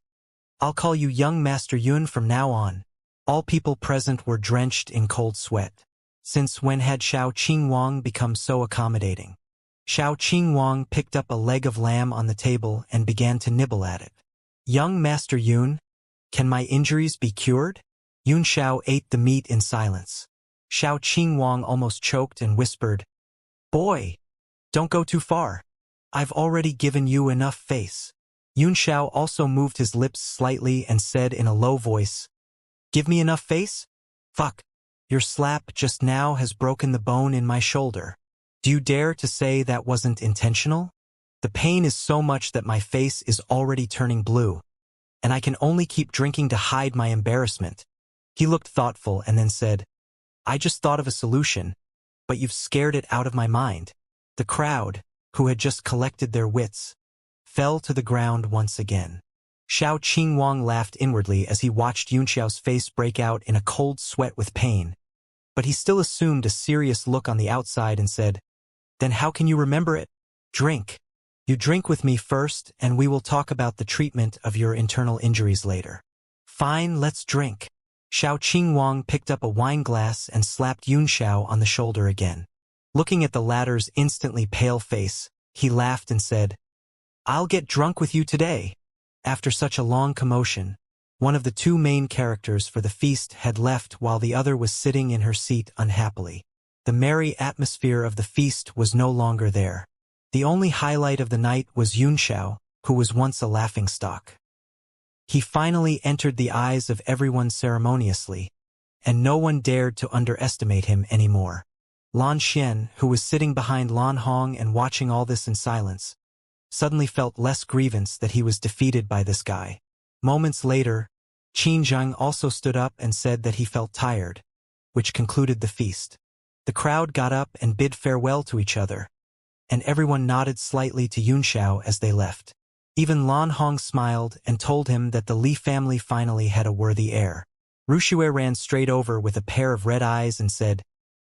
I'll call you young Master Yun from now on." All people present were drenched in cold sweat. Since when had Xiao Qingwang become so accommodating? Xiao Qingwang picked up a leg of lamb on the table and began to nibble at it. "Young Master Yun, can my injuries be cured?" Yun Xiao ate the meat in silence. Xiao Qingwang almost choked and whispered, "Boy, don't go too far. I've already given you enough face." Yun Xiao also moved his lips slightly and said in a low voice, "Give me enough face? Fuck, your slap just now has broken the bone in my shoulder. Do you dare to say that wasn't intentional? The pain is so much that my face is already turning blue, and I can only keep drinking to hide my embarrassment." He looked thoughtful and then said, "I just thought of a solution, but you've scared it out of my mind." The crowd, who had just collected their wits, fell to the ground once again. Xiao Qingwang laughed inwardly as he watched Yun Xiao's face break out in a cold sweat with pain, but he still assumed a serious look on the outside and said, "Then how can you remember it? Drink. You drink with me first, and we will talk about the treatment of your internal injuries later." "Fine, let's drink." Xiao Qingwang picked up a wine glass and slapped Yun Xiao on the shoulder again. Looking at the latter's instantly pale face, he laughed and said, "I'll get drunk with you today." After such a long commotion, one of the two main characters for the feast had left while the other was sitting in her seat unhappily. The merry atmosphere of the feast was no longer there. The only highlight of the night was Yun Xiao, who was once a laughingstock. He finally entered the eyes of everyone ceremoniously, and no one dared to underestimate him anymore. Lan Xian, who was sitting behind Lan Hong and watching all this in silence, suddenly felt less grievance that he was defeated by this guy. Moments later, Qin Zheng also stood up and said that he felt tired, which concluded the feast. The crowd got up and bid farewell to each other, and everyone nodded slightly to Yun Xiao as they left. Even Lan Hong smiled and told him that the Li family finally had a worthy heir. Ruxue ran straight over with a pair of red eyes and said,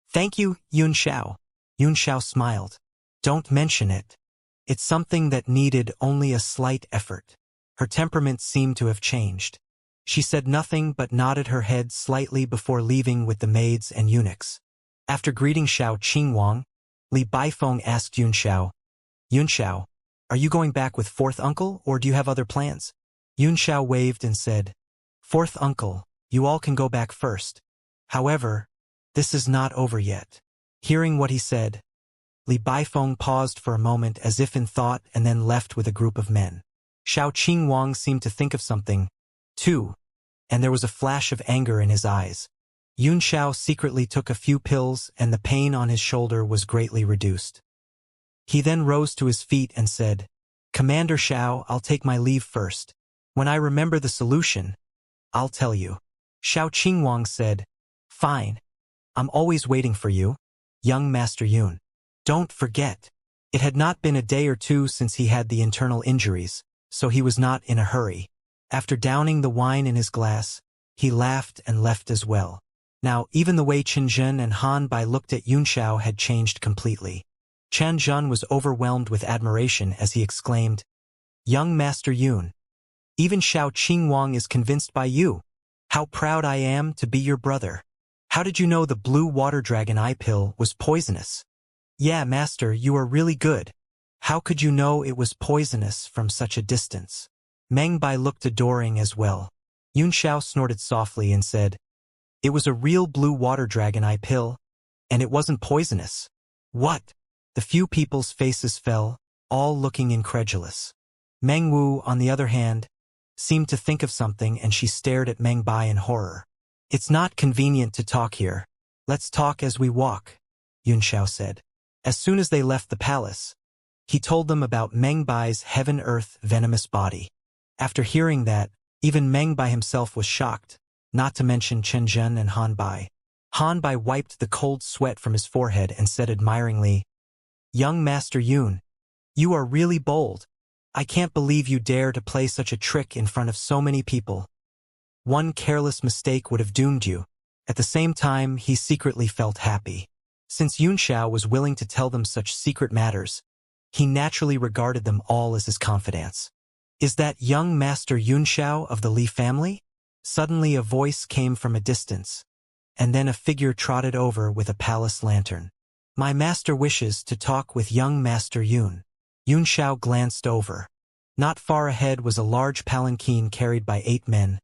"Thank you, Yun Xiao." Yun Xiao smiled. "Don't mention it. It's something that needed only a slight effort." Her temperament seemed to have changed. She said nothing but nodded her head slightly before leaving with the maids and eunuchs. After greeting Xiao Qingwang, Li Baifeng asked Yun Xiao, "Yun Xiao, are you going back with fourth uncle or do you have other plans?" Yun Xiao waved and said, "Fourth uncle, You all can go back first. However, this is not over yet." Hearing what he said, Li Baifeng paused for a moment as if in thought and then left with a group of men. Xiao Qingwang seemed to think of something, too, and there was a flash of anger in his eyes. Yun Xiao secretly took a few pills and the pain on his shoulder was greatly reduced. He then rose to his feet and said, "Commander Xiao, I'll take my leave first. When I remember the solution, I'll tell you." Xiao Qingwang said, "Fine. I'm always waiting for you, young Master Yun. Don't forget." It had not been a day or two since he had the internal injuries, so he was not in a hurry. After downing the wine in his glass, he laughed and left as well. Now, even the way Chen Zhen and Han Bai looked at Yun Xiao had changed completely. Chen Zhen was overwhelmed with admiration as he exclaimed, "Young Master Yun, even Xiao Qingwang is convinced by you. How proud I am to be your brother. How did you know the blue water dragon eye pill was poisonous?" "Yeah, Master, you are really good. How could you know it was poisonous from such a distance?" Meng Bai looked adoring as well. Yun Xiao snorted softly and said, "It was a real blue water dragon eye pill, and it wasn't poisonous." "What?" The few people's faces fell, all looking incredulous. Meng Wu, on the other hand, seemed to think of something and she stared at Meng Bai in horror. "It's not convenient to talk here. Let's talk as we walk," Yun Xiao said. As soon as they left the palace, he told them about Meng Bai's heaven-earth venomous body. After hearing that, even Meng Bai himself was shocked, not to mention Chen Zhen and Han Bai. Han Bai wiped the cold sweat from his forehead and said admiringly, "Young Master Yun, you are really bold. I can't believe you dare to play such a trick in front of so many people. One careless mistake would have doomed you." At the same time, he secretly felt happy. Since Yun Xiao was willing to tell them such secret matters, he naturally regarded them all as his confidants. "Is that young Master Yun Xiao of the Li family?" Suddenly a voice came from a distance, and then a figure trotted over with a palace lantern. "My master wishes to talk with young Master Yun." Yun Xiao glanced over. Not far ahead was a large palanquin carried by 8 men,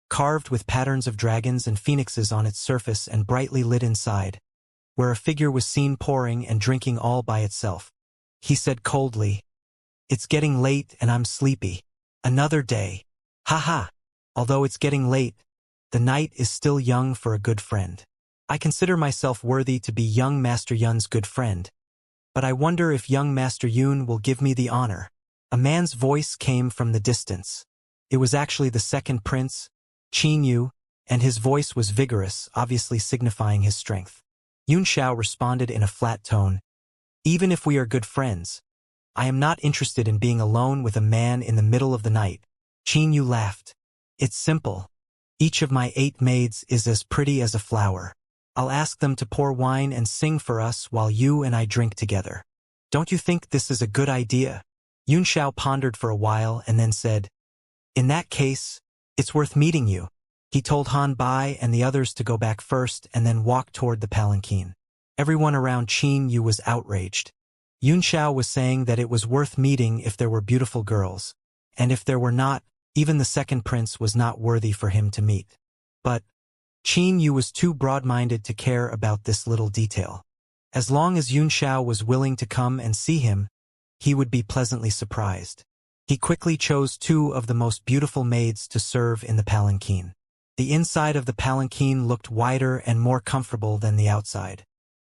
carved with patterns of dragons and phoenixes on its surface and brightly lit inside, where a figure was seen pouring and drinking all by itself. He said coldly, "It's getting late and I'm sleepy. Another day. Ha. Although it's getting late, the night is still young for a good friend. I consider myself worthy to be young Master Yun's good friend, but I wonder if young Master Yun will give me the honor." A man's voice came from the distance. It was actually the second prince, Qin Yu, and his voice was vigorous, obviously signifying his strength. Yun Xiao responded in a flat tone, "Even if we are good friends, I am not interested in being alone with a man in the middle of the night." Qin Yu laughed. "It's simple. Each of my 8 maids is as pretty as a flower. I'll ask them to pour wine and sing for us while you and I drink together. Don't you think this is a good idea?" Yun Xiao pondered for a while and then said, "In that case, it's worth meeting you." He told Han Bai and the others to go back first and then walk toward the palanquin. Everyone around Qin Yu was outraged. Yun Xiao was saying that it was worth meeting if there were beautiful girls, and if there were not, even the second prince was not worthy for him to meet. But Qin Yu was too broad-minded to care about this little detail. As long as Yun Xiao was willing to come and see him, he would be pleasantly surprised. He quickly chose 2 of the most beautiful maids to serve in the palanquin. The inside of the palanquin looked wider and more comfortable than the outside.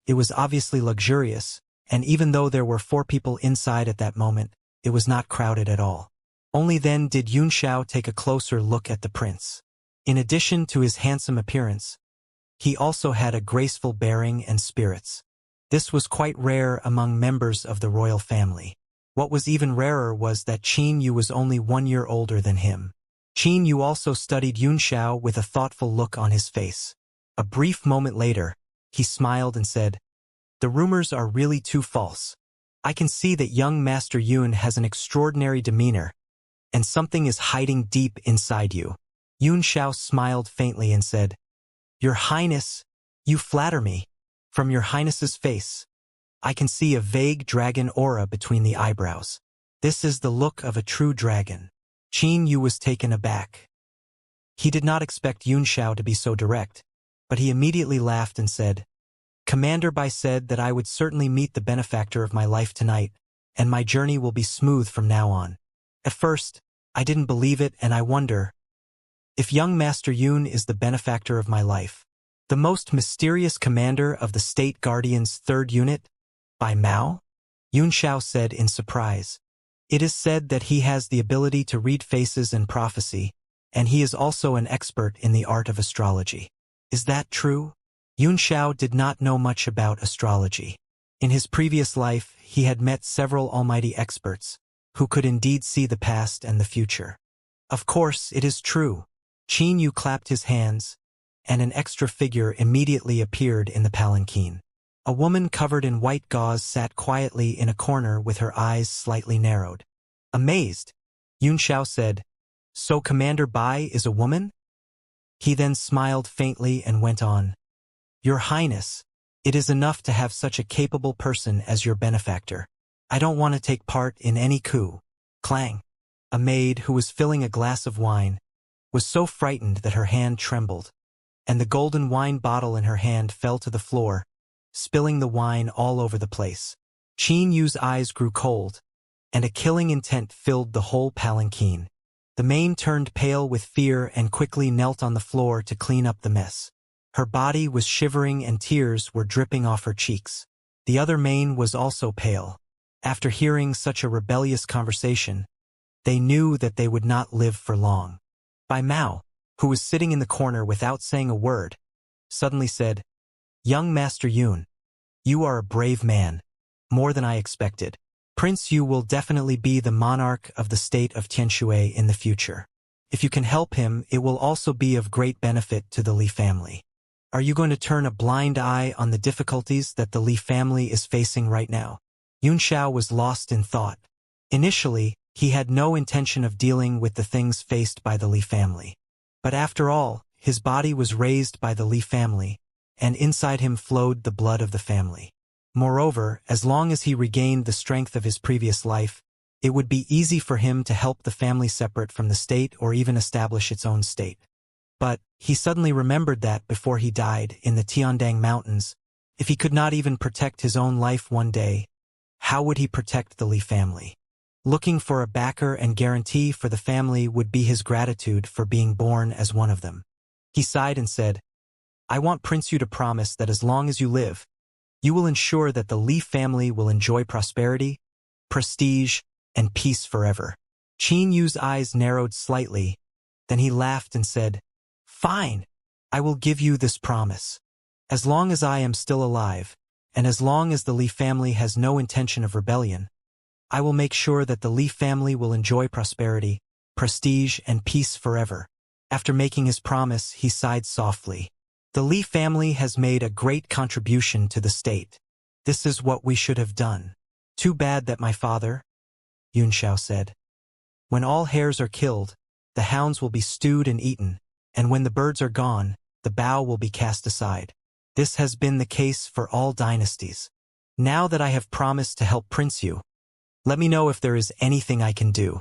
It was obviously luxurious, and even though there were 4 people inside at that moment, it was not crowded at all. Only then did Yun Xiao take a closer look at the prince. In addition to his handsome appearance, he also had a graceful bearing and spirits. This was quite rare among members of the royal family. What was even rarer was that Qin Yu was only 1 year older than him. Qin Yu also studied Yun Xiao with a thoughtful look on his face. A brief moment later, he smiled and said, "The rumors are really too false. I can see that young Master Yun has an extraordinary demeanor, and something is hiding deep inside you." Yun Xiao smiled faintly and said, "Your Highness, you flatter me. From your Highness's face, I can see a vague dragon aura between the eyebrows. This is the look of a true dragon." Qin Yu was taken aback. He did not expect Xiao to be so direct, but he immediately laughed and said, Commander Bai said that I would certainly meet the benefactor of my life tonight, and my journey will be smooth from now on. At first, I didn't believe it, and I wonder if young Master Yun is the benefactor of my life. The most mysterious commander of the State Guardian's 3rd unit? By Mao? Xiao said in surprise. It is said that he has the ability to read faces and prophecy, and he is also an expert in the art of astrology. Is that true? Xiao did not know much about astrology. In his previous life, he had met several almighty experts, who could indeed see the past and the future. Of course, it is true. Qin Yu clapped his hands, and an extra figure immediately appeared in the palanquin. A woman covered in white gauze sat quietly in a corner with her eyes slightly narrowed. Amazed, Xiao said, So Commander Bai is a woman? He then smiled faintly and went on. Your Highness, it is enough to have such a capable person as your benefactor. I don't want to take part in any coup. Clang. A maid who was filling a glass of wine was so frightened that her hand trembled, and the golden wine bottle in her hand fell to the floor, spilling the wine all over the place. Qin Yu's eyes grew cold, and a killing intent filled the whole palanquin. The maid turned pale with fear and quickly knelt on the floor to clean up the mess. Her body was shivering and tears were dripping off her cheeks. The other maid was also pale. After hearing such a rebellious conversation, they knew that they would not live for long. Bai Mao, who was sitting in the corner without saying a word, suddenly said, Young Master Yun, you are a brave man, more than I expected. Prince Yu will definitely be the monarch of the state of Tianshui in the future. If you can help him, it will also be of great benefit to the Li family. Are you going to turn a blind eye on the difficulties that the Li family is facing right now? Xiao was lost in thought. Initially, he had no intention of dealing with the things faced by the Li family. But after all, his body was raised by the Li family, and inside him flowed the blood of the family. Moreover, as long as he regained the strength of his previous life, it would be easy for him to help the family separate from the state or even establish its own state. But he suddenly remembered that before he died in the Tiandang Mountains, if he could not even protect his own life one day, how would he protect the Li family? Looking for a backer and guarantee for the family would be his gratitude for being born as one of them. He sighed and said, I want Prince Yu to promise that as long as you live, you will ensure that the Li family will enjoy prosperity, prestige, and peace forever. Qin Yu's eyes narrowed slightly, then he laughed and said, Fine, I will give you this promise. As long as I am still alive, and as long as the Li family has no intention of rebellion, I will make sure that the Li family will enjoy prosperity, prestige, and peace forever. After making his promise, he sighed softly. The Li family has made a great contribution to the state. This is what we should have done. Too bad that my father, Xiao said. When all hares are killed, the hounds will be stewed and eaten, and when the birds are gone, the bough will be cast aside. This has been the case for all dynasties. Now that I have promised to help Prince Yu, let me know if there is anything I can do.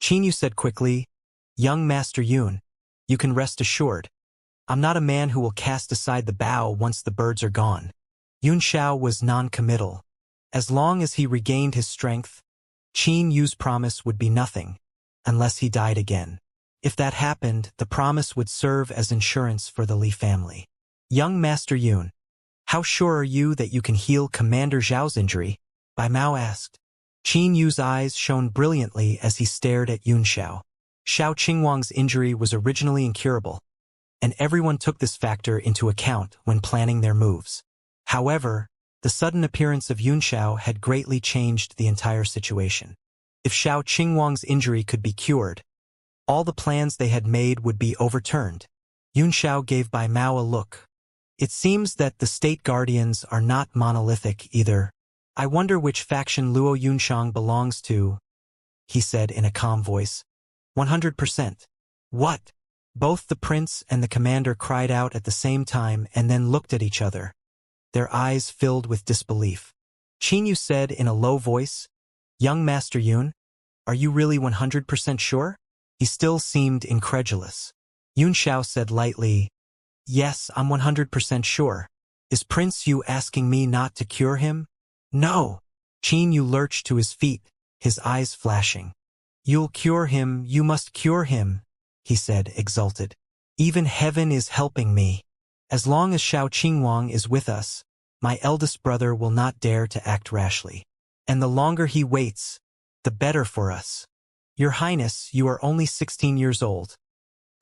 Qin Yu said quickly, Young Master Yun, you can rest assured. I'm not a man who will cast aside the bough once the birds are gone. Xiao was non-committal. As long as he regained his strength, Qin Yu's promise would be nothing, unless he died again. If that happened, the promise would serve as insurance for the Li family. Young Master Yun, how sure are you that you can heal Commander Zhao's injury? Bai Mao asked. Qin Yu's eyes shone brilliantly as he stared at Xiao. Xiao Qingwang's injury was originally incurable, and everyone took this factor into account when planning their moves. However, the sudden appearance of Xiao had greatly changed the entire situation. If Xiao Qingwang's injury could be cured, all the plans they had made would be overturned. Xiao gave Bai Mao a look. It seems that the state guardians are not monolithic either. I wonder which faction Luo Yunshang belongs to, he said in a calm voice. 100%. What? Both the prince and the commander cried out at the same time and then looked at each other, their eyes filled with disbelief. Qin Yu said in a low voice, Young Master Yun, are you really 100% sure? He still seemed incredulous. Yun Xiao said lightly, "Yes, I'm 100% sure. Is Prince Yu asking me not to cure him?" "No." Qin Yu lurched to his feet, his eyes flashing. "You'll cure him, you must cure him," he said, exulted. "Even heaven is helping me. As long as Shao Qingwang is with us, my eldest brother will not dare to act rashly. And the longer he waits, the better for us. Your Highness, you are only 16 years old,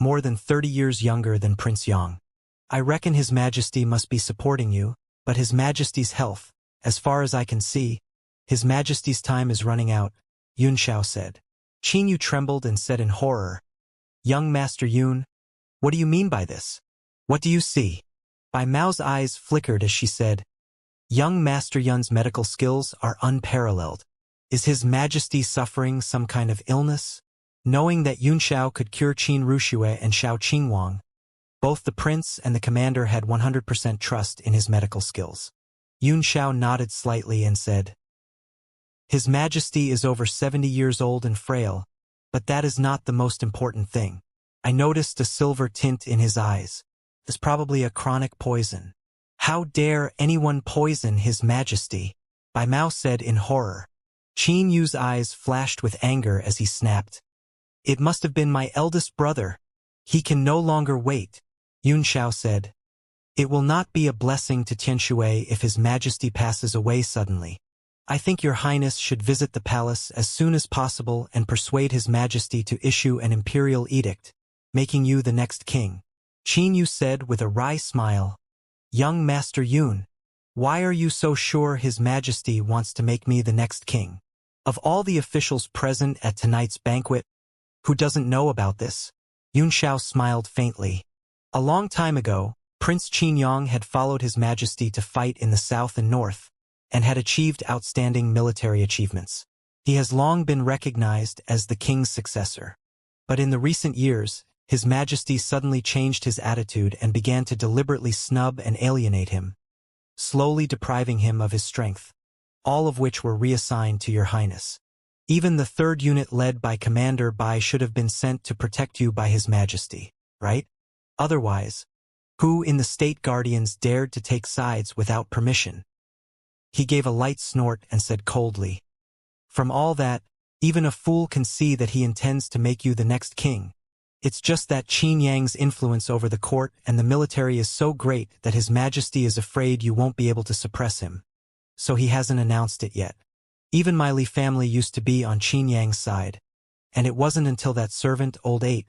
more than 30 years younger than Prince Yang. I reckon His Majesty must be supporting you, but His Majesty's health, as far as I can see, His Majesty's time is running out," Yun Xiao said. Qin Yu trembled and said in horror, "Young Master Yun, what do you mean by this? What do you see?" Bai Mao's eyes flickered as she said, "Young Master Yun's medical skills are unparalleled. Is His Majesty suffering some kind of illness?" Knowing that Yun Xiao could cure Qin Ruxue and Shao Qingwang, both the prince and the commander had 100% trust in his medical skills. Yun Xiao nodded slightly and said, "His Majesty is over 70 years old and frail, but that is not the most important thing. I noticed a silver tint in his eyes. It's probably a chronic poison." "How dare anyone poison His Majesty?" Bai Mao said in horror. Qin Yu's eyes flashed with anger as he snapped, "It must have been my eldest brother. He can no longer wait." Yun Xiao said, "It will not be a blessing to Tianxue if His Majesty passes away suddenly. I think your Highness should visit the palace as soon as possible and persuade His Majesty to issue an imperial edict, making you the next king." Qin Yu said with a wry smile, "Young Master Yun, why are you so sure His Majesty wants to make me the next king? Of all the officials present at tonight's banquet, who doesn't know about this?" Yun Xiao smiled faintly. A long time ago, Prince Qin had followed His Majesty to fight in the south and north, and had achieved outstanding military achievements. He has long been recognized as the king's successor. But in the recent years, His Majesty suddenly changed his attitude and began to deliberately snub and alienate him, slowly depriving him of his strength, all of which were reassigned to your Highness. Even the third unit led by Commander Bai should have been sent to protect you by His Majesty, right? Otherwise, who in the State Guardians dared to take sides without permission? He gave a light snort and said coldly, "From all that, even a fool can see that he intends to make you the next king. It's just that Qin Yang's influence over the court and the military is so great that His Majesty is afraid you won't be able to suppress him. So he hasn't announced it yet. Even my Li family used to be on Qin Yang's side, and it wasn't until that servant, Old Eight,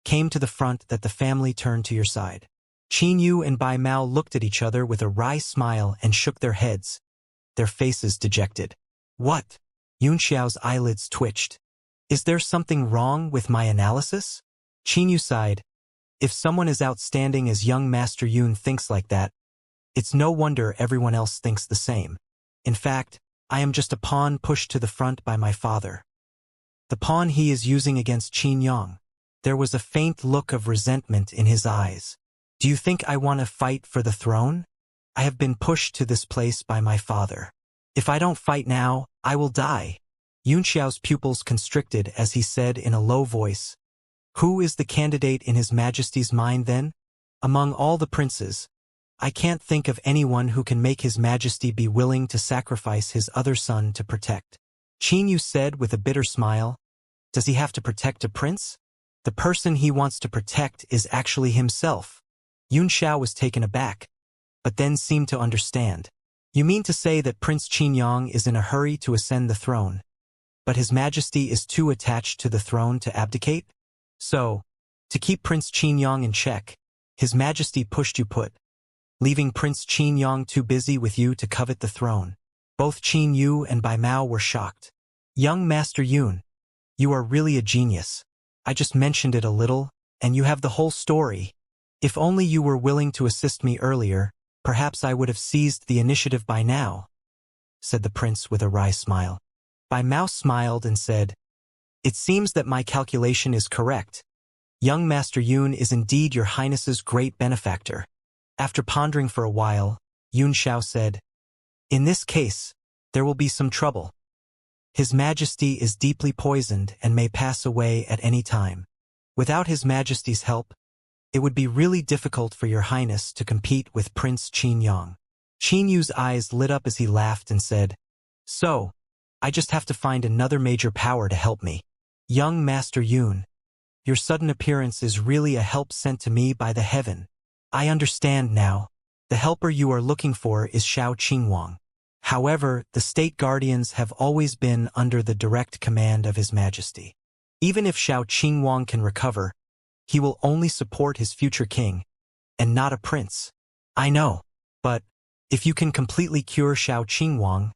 came to the front that the family turned to your side." Qin Yu and Bai Mao looked at each other with a wry smile and shook their heads, their faces dejected. "What?" Yun Xiao's eyelids twitched. "Is there something wrong with my analysis?" Qin Yu sighed. "If someone as outstanding as young Master Yun thinks like that, it's no wonder everyone else thinks the same. In fact, I am just a pawn pushed to the front by my father. The pawn he is using against Qin Yang." There was a faint look of resentment in his eyes. "Do you think I want to fight for the throne? I have been pushed to this place by my father. If I don't fight now, I will die." Yun Xiao's pupils constricted as he said in a low voice, "Who is the candidate in His Majesty's mind then? Among all the princes, I can't think of anyone who can make His Majesty be willing to sacrifice his other son to protect." Qin Yu said with a bitter smile, "Does he have to protect a prince? The person he wants to protect is actually himself." Yun Xiao was taken aback, but then seemed to understand. "You mean to say that Prince Qin is in a hurry to ascend the throne, but His Majesty is too attached to the throne to abdicate? So, to keep Prince Qin in check, His Majesty pushed you put, leaving Prince Qin too busy with you to covet the throne." Both Qin Yu and Bai Mao were shocked. "Young Master Yun, you are really a genius. I just mentioned it a little, and you have the whole story. If only you were willing to assist me earlier, perhaps I would have seized the initiative by now," said the prince with a wry smile. Bai Mao smiled and said, "It seems that my calculation is correct. Young Master Yun is indeed your Highness's great benefactor." After pondering for a while, Yun Xiao said, "In this case, there will be some trouble. His Majesty is deeply poisoned and may pass away at any time. Without His Majesty's help, it would be really difficult for your highness to compete with Prince Qin Yang. Qin Yu's eyes lit up as he laughed and said, "So, I just have to find another major power to help me. Young Master Yun, your sudden appearance is really a help sent to me by the heaven. I understand now. The helper you are looking for is Xiao Qingwang. However, the state guardians have always been under the direct command of His Majesty. Even if Xiao Qingwang can recover, he will only support his future king, and not a prince. I know, but if you can completely cure Xiao Qingwang,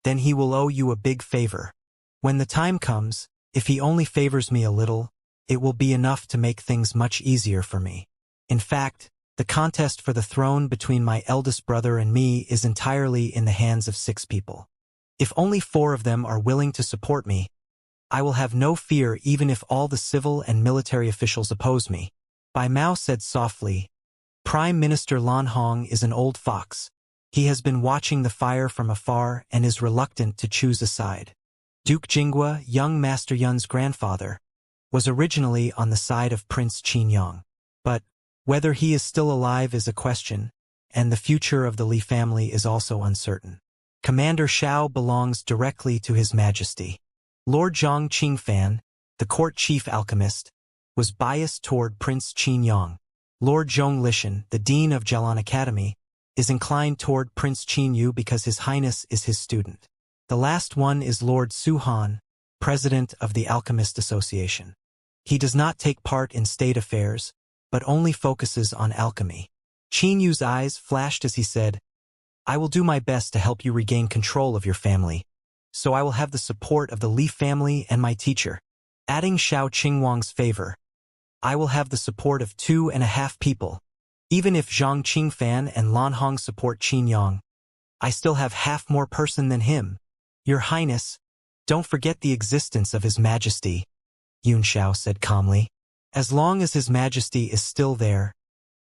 then he will owe you a big favor. When the time comes, if he only favors me a little, it will be enough to make things much easier for me. In fact, the contest for the throne between my eldest brother and me is entirely in the hands of 6 people. If only 4 of them are willing to support me, I will have no fear even if all the civil and military officials oppose me." Bai Mao said softly, "Prime Minister Lan Hong is an old fox. He has been watching the fire from afar and is reluctant to choose a side. Duke Jinghua, young Master Yun's grandfather, was originally on the side of Prince Qin Yang. But whether he is still alive is a question, and the future of the Li family is also uncertain. Commander Xiao belongs directly to His Majesty." Lord Zhang Qingfan, the court chief alchemist, was biased toward Prince Qin Yang. Lord Zhong Lishan, the dean of Jialan Academy, is inclined toward Prince Qin Yu because His Highness is his student. The last one is Lord Su Han, president of the Alchemist Association. He does not take part in state affairs, but only focuses on alchemy. Qin Yu's eyes flashed as he said, "I will do my best to help you regain control of your family, so I will have the support of the Li family and my teacher. Adding Xiao Qingwang's favor, I will have the support of 2.5 people. Even if Zhang Qingfan and Lan Hong support Qin Yang, I still have half more person than him. Your Highness, don't forget the existence of His Majesty," Yun Xiao said calmly. "As long as His Majesty is still there,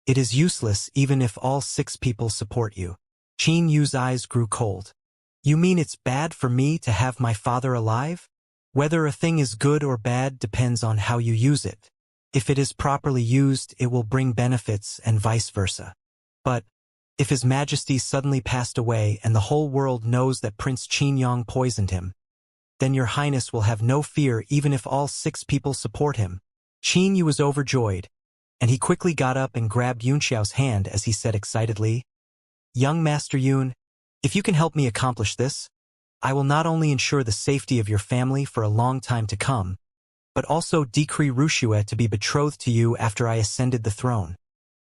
it is useless even if all 6 people support you." Qin Yu's eyes grew cold. "You mean it's bad for me to have my father alive? Whether a thing is good or bad depends on how you use it. If it is properly used, it will bring benefits and vice versa. But if His Majesty suddenly passed away and the whole world knows that Prince Qin Yang poisoned him, then your Highness will have no fear even if all 6 people support him." Qin Yu was overjoyed, and he quickly got up and grabbed Yun Xiao's hand as he said excitedly, "Young Master Yun, if you can help me accomplish this, I will not only ensure the safety of your family for a long time to come, but also decree Wuxia to be betrothed to you after I ascended the throne."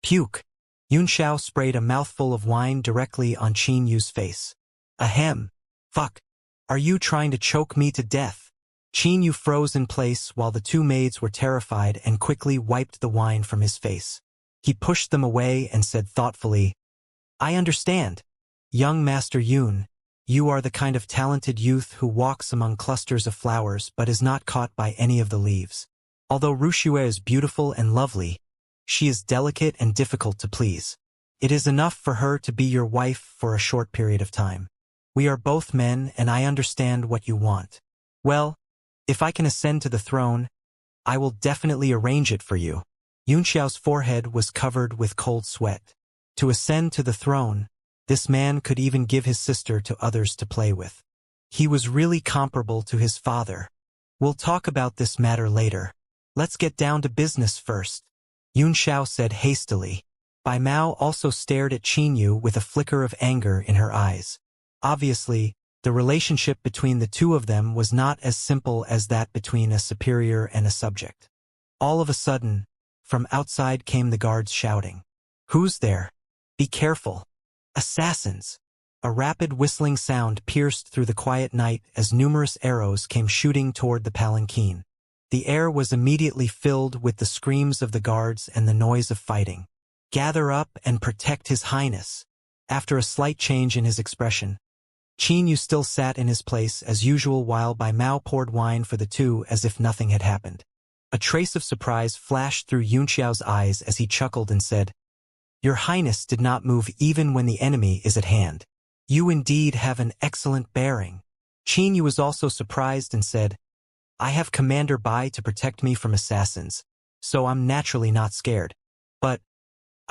Puke! Yun Xiao sprayed a mouthful of wine directly on Qin Yu's face. "Ahem! Fuck! Are you trying to choke me to death?" Qin Yu froze in place while the 2 maids were terrified and quickly wiped the wine from his face. He pushed them away and said thoughtfully, "I understand. Young Master Yun, you are the kind of talented youth who walks among clusters of flowers but is not caught by any of the leaves. Although Wuxia is beautiful and lovely, she is delicate and difficult to please. It is enough for her to be your wife for a short period of time. We are both men and I understand what you want. Well, if I can ascend to the throne, I will definitely arrange it for you." Yun Xiao's forehead was covered with cold sweat. To ascend to the throne, this man could even give his sister to others to play with. He was really comparable to his father. "We'll talk about this matter later. Let's get down to business first," Yun Xiao said hastily. Bai Mao also stared at Qin Yu with a flicker of anger in her eyes. Obviously, the relationship between the 2 of them was not as simple as that between a superior and a subject. All of a sudden, from outside came the guards shouting, "Who's there? Be careful! Assassins!" A rapid whistling sound pierced through the quiet night as numerous arrows came shooting toward the palanquin. The air was immediately filled with the screams of the guards and the noise of fighting. "Gather up and protect His Highness." After a slight change in his expression, Qin Yu still sat in his place as usual while Bai Mao poured wine for the 2 as if nothing had happened. A trace of surprise flashed through Yun Xiao's eyes as he chuckled and said, "Your Highness did not move even when the enemy is at hand. You indeed have an excellent bearing." Qin Yu was also surprised and said, "I have Commander Bai to protect me from assassins, so I'm naturally not scared. But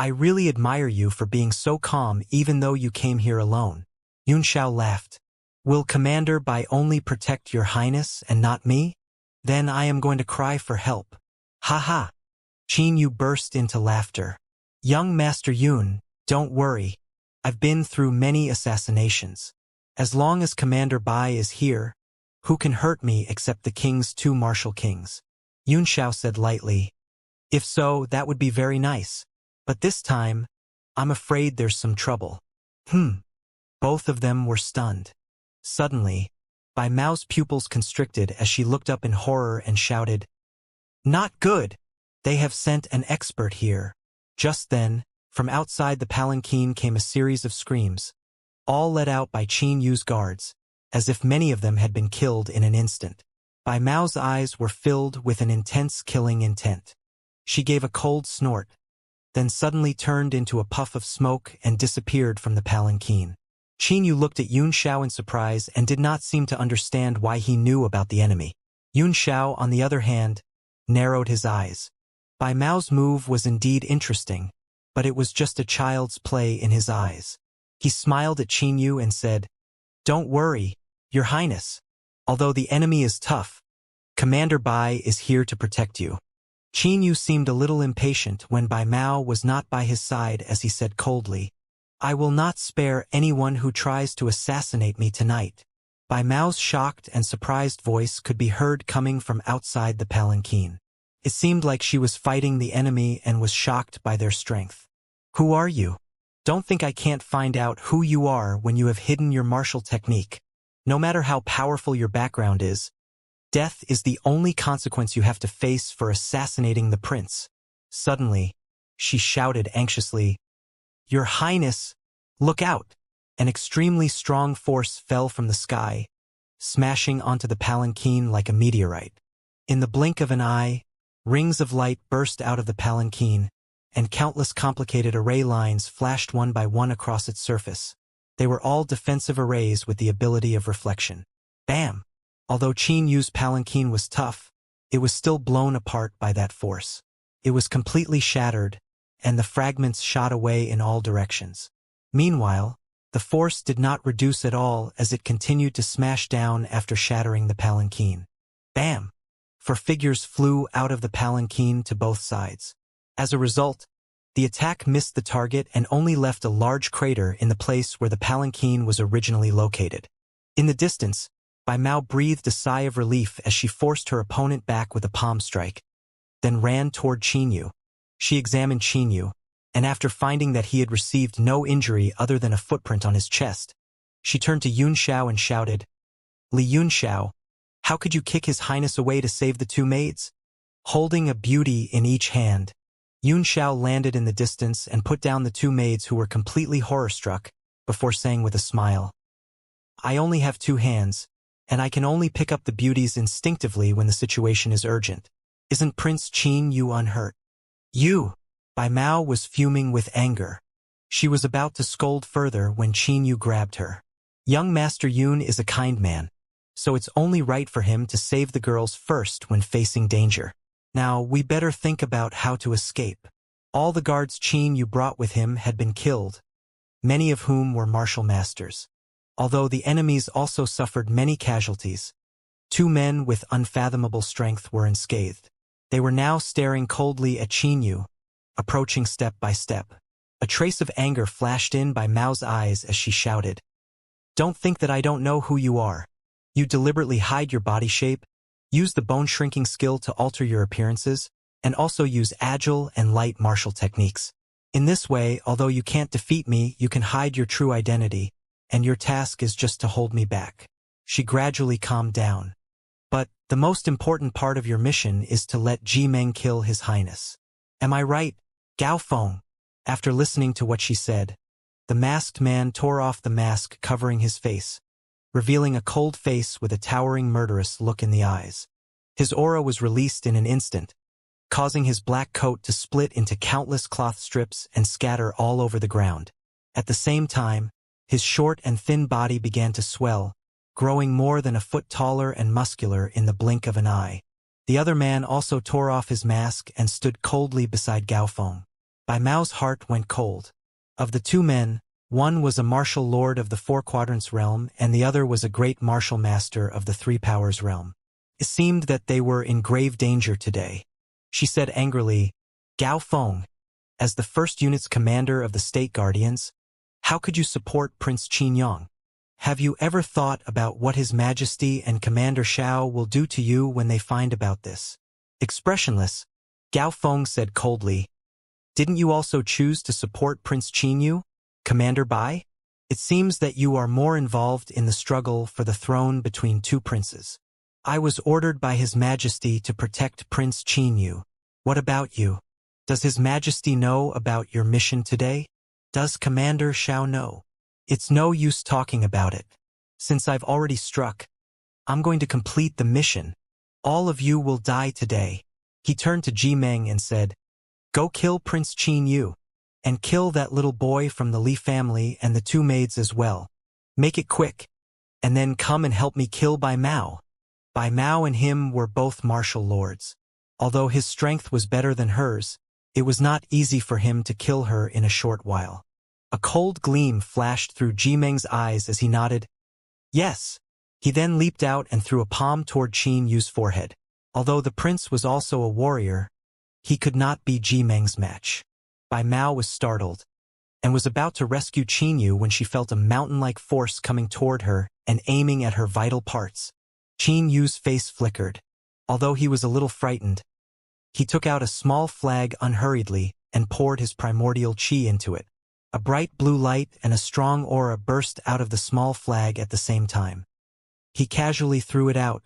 I really admire you for being so calm even though you came here alone. Yunxiao laughed. Will Commander Bai only protect your highness and not me? Then I am going to cry for help. Ha ha. Qin Yu burst into laughter. Young Master Yun, don't worry. I've been through many assassinations. As long as Commander Bai is here, who can hurt me except the king's two martial kings? Yunxiao said lightly. If so, that would be very nice. But this time, I'm afraid there's some trouble. Both of them were stunned. Suddenly, Bai Mao's pupils constricted as she looked up in horror and shouted, Not good! They have sent an expert here. Just then, from outside the palanquin came a series of screams, all let out by Qin Yu's guards, as if many of them had been killed in an instant. Bai Mao's eyes were filled with an intense killing intent. She gave a cold snort, then suddenly turned into a puff of smoke and disappeared from the palanquin. Qin Yu looked at Yun Xiao in surprise and did not seem to understand why he knew about the enemy. Yun Xiao, on the other hand, narrowed his eyes. Bai Mao's move was indeed interesting, but it was just a child's play in his eyes. He smiled at Qin Yu and said, Don't worry, Your Highness. Although the enemy is tough, Commander Bai is here to protect you. Qin Yu seemed a little impatient when Bai Mao was not by his side as he said coldly, I will not spare anyone who tries to assassinate me tonight. Bai Mao's shocked and surprised voice could be heard coming from outside the palanquin. It seemed like she was fighting the enemy and was shocked by their strength. Who are you? Don't think I can't find out who you are when you have hidden your martial technique. No matter how powerful your background is, death is the only consequence you have to face for assassinating the prince. Suddenly, she shouted anxiously, Your Highness, look out! An extremely strong force fell from the sky, smashing onto the palanquin like a meteorite. In the blink of an eye, rings of light burst out of the palanquin, and countless complicated array lines flashed one by one across its surface. They were all defensive arrays with the ability of reflection. Bam! Although Qin Yu's palanquin was tough, it was still blown apart by that force. It was completely shattered, and the fragments shot away in all directions. Meanwhile, the force did not reduce at all as it continued to smash down after shattering the palanquin. Bam! For figures flew out of the palanquin to both sides. As a result, the attack missed the target and only left a large crater in the place where the palanquin was originally located. In the distance, Bai Mao breathed a sigh of relief as she forced her opponent back with a palm strike, then ran toward Qin Yu. She examined Qin Yu, and after finding that he had received no injury other than a footprint on his chest, she turned to Yun Xiao and shouted, Li Yun Xiao, how could you kick His Highness away to save the two maids? Holding a beauty in each hand, Yun Xiao landed in the distance and put down the two maids who were completely horror-struck, before saying with a smile, I only have two hands, and I can only pick up the beauties instinctively when the situation is urgent. Isn't Prince Qin Yu unhurt? You! Bai Mao was fuming with anger. She was about to scold further when Qin Yu grabbed her. Young Master Yun is a kind man, so it's only right for him to save the girls first when facing danger. Now, we better think about how to escape. All the guards Qin Yu brought with him had been killed, many of whom were martial masters. Although the enemies also suffered many casualties, two men with unfathomable strength were unscathed. They were now staring coldly at Qin Yu, approaching step by step. A trace of anger flashed in Bai Mao's eyes as she shouted, Don't think that I don't know who you are. You deliberately hide your body shape, use the bone-shrinking skill to alter your appearances, and also use agile and light martial techniques. In this way, although you can't defeat me, you can hide your true identity, and your task is just to hold me back. She gradually calmed down. But the most important part of your mission is to let Ji Meng kill His Highness. Am I right, Gao Feng? After listening to what she said, the masked man tore off the mask covering his face, revealing a cold face with a towering murderous look in the eyes. His aura was released in an instant, causing his black coat to split into countless cloth strips and scatter all over the ground. At the same time, his short and thin body began to swell, growing more than a foot taller and muscular in the blink of an eye. The other man also tore off his mask and stood coldly beside Gao Feng. Bai Mao's heart went cold. Of the two men, one was a martial lord of the Four Quadrants realm and the other was a great martial master of the Three Powers realm. It seemed that they were in grave danger today. She said angrily, "Gao Feng, as the first unit's commander of the State Guardians, how could you support Prince Qin Yang? Have you ever thought about what His Majesty and Commander Xiao will do to you when they find about this?" Expressionless, Gao Feng said coldly, "Didn't you also choose to support Prince Qin Yu, Commander Bai? It seems that you are more involved in the struggle for the throne between two princes. I was ordered by His Majesty to protect Prince Qin Yu. What about you? Does His Majesty know about your mission today? Does Commander Xiao know? It's no use talking about it. Since I've already struck, I'm going to complete the mission. All of you will die today." He turned to Ji Meng and said, "Go kill Prince Qin Yu, and kill that little boy from the Li family and the two maids as well. Make it quick, and then come and help me kill Bai Mao." Bai Mao and him were both martial lords. Although his strength was better than hers, it was not easy for him to kill her in a short while. A cold gleam flashed through Ji Meng's eyes as he nodded, "Yes." He then leaped out and threw a palm toward Qin Yu's forehead. Although the prince was also a warrior, he could not be Ji Meng's match. Bai Mao was startled, and was about to rescue Qin Yu when she felt a mountain-like force coming toward her and aiming at her vital parts. Qin Yu's face flickered. Although he was a little frightened, he took out a small flag unhurriedly and poured his primordial qi into it. A bright blue light and a strong aura burst out of the small flag at the same time. He casually threw it out,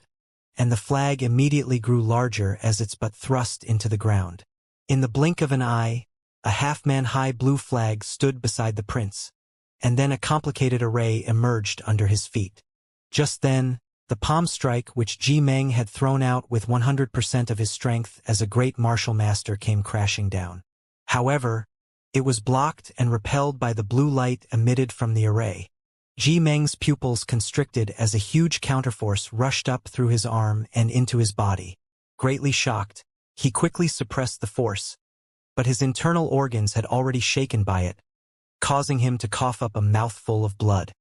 and the flag immediately grew larger as its butt thrust into the ground. In the blink of an eye, a half-man-high blue flag stood beside the prince, and then a complicated array emerged under his feet. Just then, the palm strike which Ji Meng had thrown out with 100% of his strength as a great martial master came crashing down. However, it was blocked and repelled by the blue light emitted from the array. Ji Meng's pupils constricted as a huge counterforce rushed up through his arm and into his body. Greatly shocked, he quickly suppressed the force, but his internal organs had already shaken by it, causing him to cough up a mouthful of blood.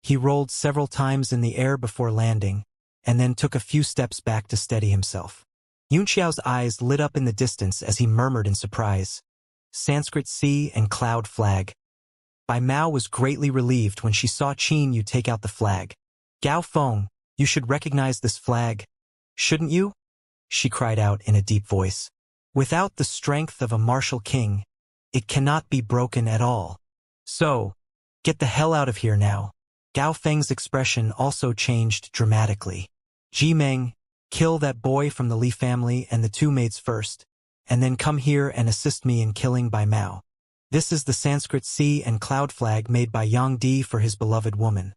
He rolled several times in the air before landing, and then took a few steps back to steady himself. Yunxiao's eyes lit up in the distance as he murmured in surprise, "Sanskrit sea and cloud flag." Bai Mao was greatly relieved when she saw Qin Yu take out the flag. "Gao Feng, you should recognize this flag, shouldn't you?" she cried out in a deep voice. "Without the strength of a martial king, it cannot be broken at all. So, get the hell out of here now." Gao Feng's expression also changed dramatically. "Ji Meng, kill that boy from the Li family and the two maids first, and then come here and assist me in killing Bai Mao. This is the Sanskrit sea and cloud flag made by Yang Di for his beloved woman.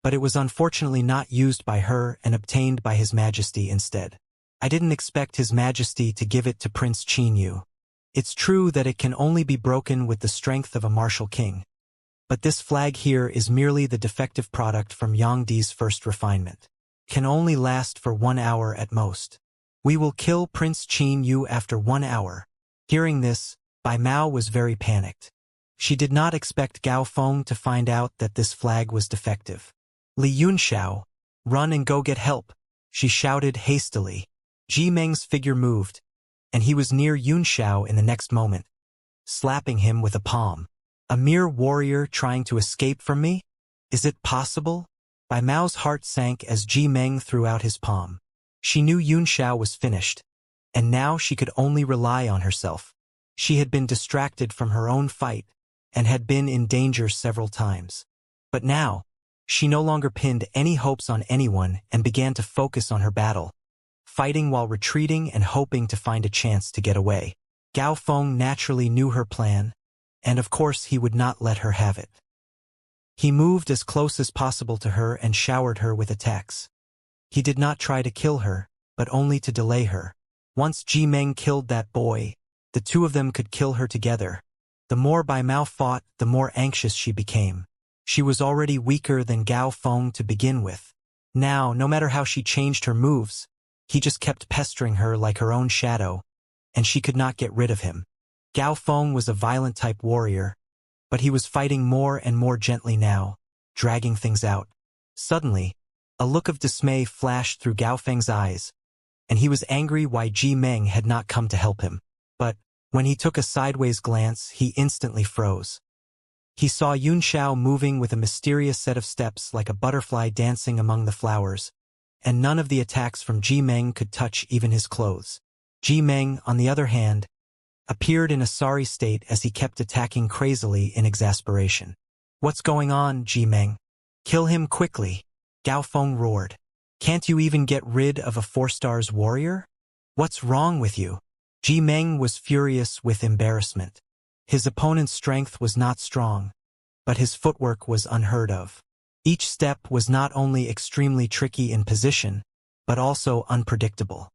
But it was unfortunately not used by her and obtained by His Majesty instead. I didn't expect His Majesty to give it to Prince Qin Yu. It's true that it can only be broken with the strength of a martial king. But this flag here is merely the defective product from Yang Di's first refinement. Can only last for 1 hour at most. We will kill Prince Qin Yu after 1 hour." Hearing this, Bai Mao was very panicked. She did not expect Gao Feng to find out that this flag was defective. "Li Yunxiao, run and go get help," she shouted hastily. Ji Meng's figure moved, and he was near Yunxiao in the next moment, slapping him with a palm. "A mere warrior trying to escape from me? Is it possible?" Bai Mao's heart sank as Ji Meng threw out his palm. She knew Yunxiao was finished, and now she could only rely on herself. She had been distracted from her own fight, and had been in danger several times. But now, she no longer pinned any hopes on anyone and began to focus on her battle, fighting while retreating and hoping to find a chance to get away. Gao Feng naturally knew her plan, and of course he would not let her have it. He moved as close as possible to her and showered her with attacks. He did not try to kill her, but only to delay her. Once Ji Meng killed that boy, the two of them could kill her together. The more Bai Mao fought, the more anxious she became. She was already weaker than Gao Feng to begin with. Now, no matter how she changed her moves, he just kept pestering her like her own shadow, and she could not get rid of him. Gao Feng was a violent-type warrior, but he was fighting more and more gently now, dragging things out. Suddenly, a look of dismay flashed through Gao Feng's eyes, and he was angry why Ji Meng had not come to help him. But, when he took a sideways glance, he instantly froze. He saw Yun Xiao moving with a mysterious set of steps like a butterfly dancing among the flowers, and none of the attacks from Ji Meng could touch even his clothes. Ji Meng, on the other hand, appeared in a sorry state as he kept attacking crazily in exasperation. "What's going on, Ji Meng? Kill him quickly," Gao Feng roared. "Can't you even get rid of a 4-star warrior? What's wrong with you?" Ji Meng was furious with embarrassment. His opponent's strength was not strong, but his footwork was unheard of. Each step was not only extremely tricky in position, but also unpredictable.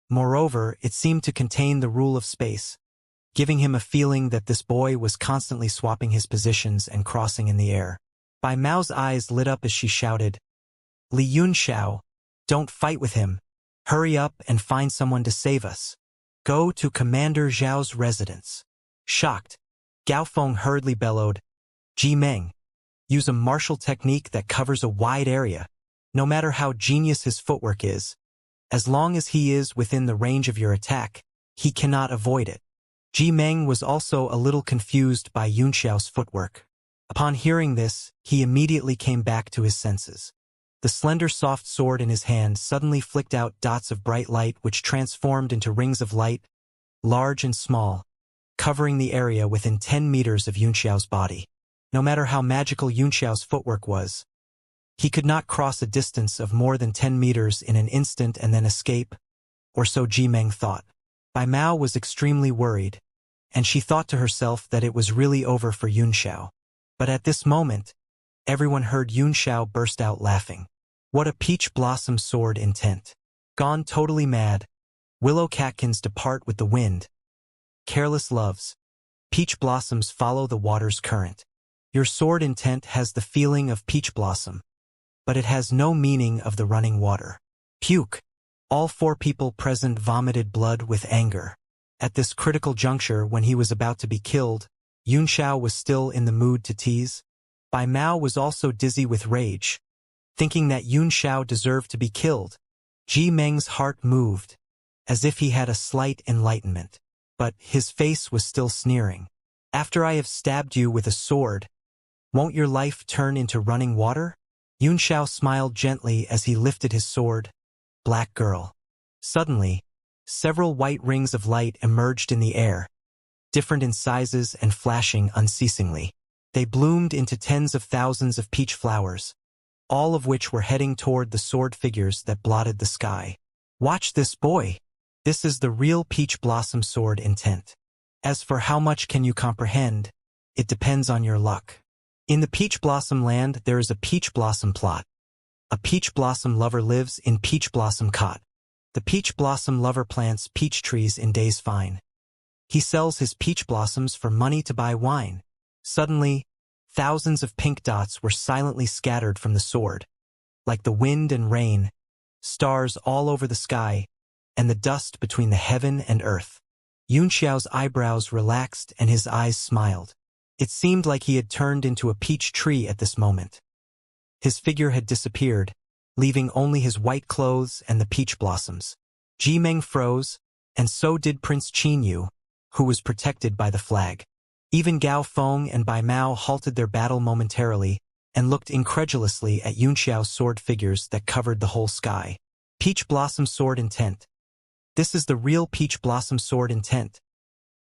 Moreover, it seemed to contain the rule of space, giving him a feeling that this boy was constantly swapping his positions and crossing in the air. Bai Mao's eyes lit up as she shouted, "Li Yunxiao, don't fight with him. Hurry up and find someone to save us. Go to Commander Zhao's residence." Shocked, Gao Feng hurriedly bellowed, "Ji Meng, use a martial technique that covers a wide area. No matter how genius his footwork is, as long as he is within the range of your attack, he cannot avoid it." Ji Meng was also a little confused by Yun Xiao's footwork. Upon hearing this, he immediately came back to his senses. The slender soft sword in his hand suddenly flicked out dots of bright light which transformed into rings of light, large and small, covering the area within 10 meters of Yun Xiao's body. No matter how magical Yun Xiao's footwork was, he could not cross a distance of more than 10 meters in an instant and then escape, or so Ji Meng thought. Bai Mao was extremely worried, and she thought to herself that it was really over for Yun Xiao. But at this moment, everyone heard Yun Xiao burst out laughing. "What a peach blossom sword intent. Gone totally mad. Willow catkins depart with the wind. Careless loves. Peach blossoms follow the water's current. Your sword intent has the feeling of peach blossom, but it has no meaning of the running water." Puke! All 4 people present vomited blood with anger. At this critical juncture, when he was about to be killed, Yun Xiao was still in the mood to tease. Bai Mao was also dizzy with rage. Thinking that Yun Xiao deserved to be killed, Ji Meng's heart moved, as if he had a slight enlightenment. But his face was still sneering. "After I have stabbed you with a sword, won't your life turn into running water?" Yun Xiao smiled gently as he lifted his sword. "Black girl." Suddenly, several white rings of light emerged in the air, different in sizes and flashing unceasingly. They bloomed into tens of thousands of peach flowers, all of which were heading toward the sword figures that blotted the sky. "Watch this, boy. This is the real peach blossom sword intent. As for how much can you comprehend, it depends on your luck. In the peach blossom land there is a peach blossom plot. A peach blossom lover lives in peach blossom cot. The peach blossom lover plants peach trees in days fine. He sells his peach blossoms for money to buy wine." Suddenly, thousands of pink dots were silently scattered from the sword. Like the wind and rain, stars all over the sky, and the dust between the heaven and earth. Yun Xiao's eyebrows relaxed and his eyes smiled. It seemed like he had turned into a peach tree at this moment. His figure had disappeared, leaving only his white clothes and the peach blossoms. Ji Meng froze, and so did Prince Qin Yu, who was protected by the flag. Even Gao Feng and Bai Mao halted their battle momentarily and looked incredulously at Yun Xiao's sword figures that covered the whole sky. Peach blossom sword intent. This is the real peach blossom sword intent.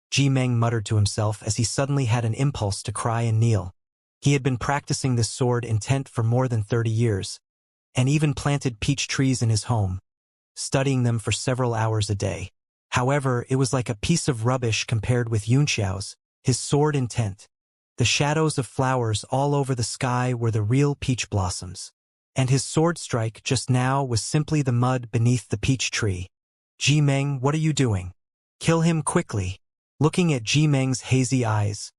Ji Meng muttered to himself as he suddenly had an impulse to cry and kneel. He had been practicing this sword intent for more than 30 years, and even planted peach trees in his home, studying them for several hours a day. However, it was like a piece of rubbish compared with Yun Xiao's, his sword intent. The shadows of flowers all over the sky were the real peach blossoms, and his sword strike just now was simply the mud beneath the peach tree. "Ji Meng, what are you doing? Kill him quickly." Looking at Ji Meng's hazy eyes,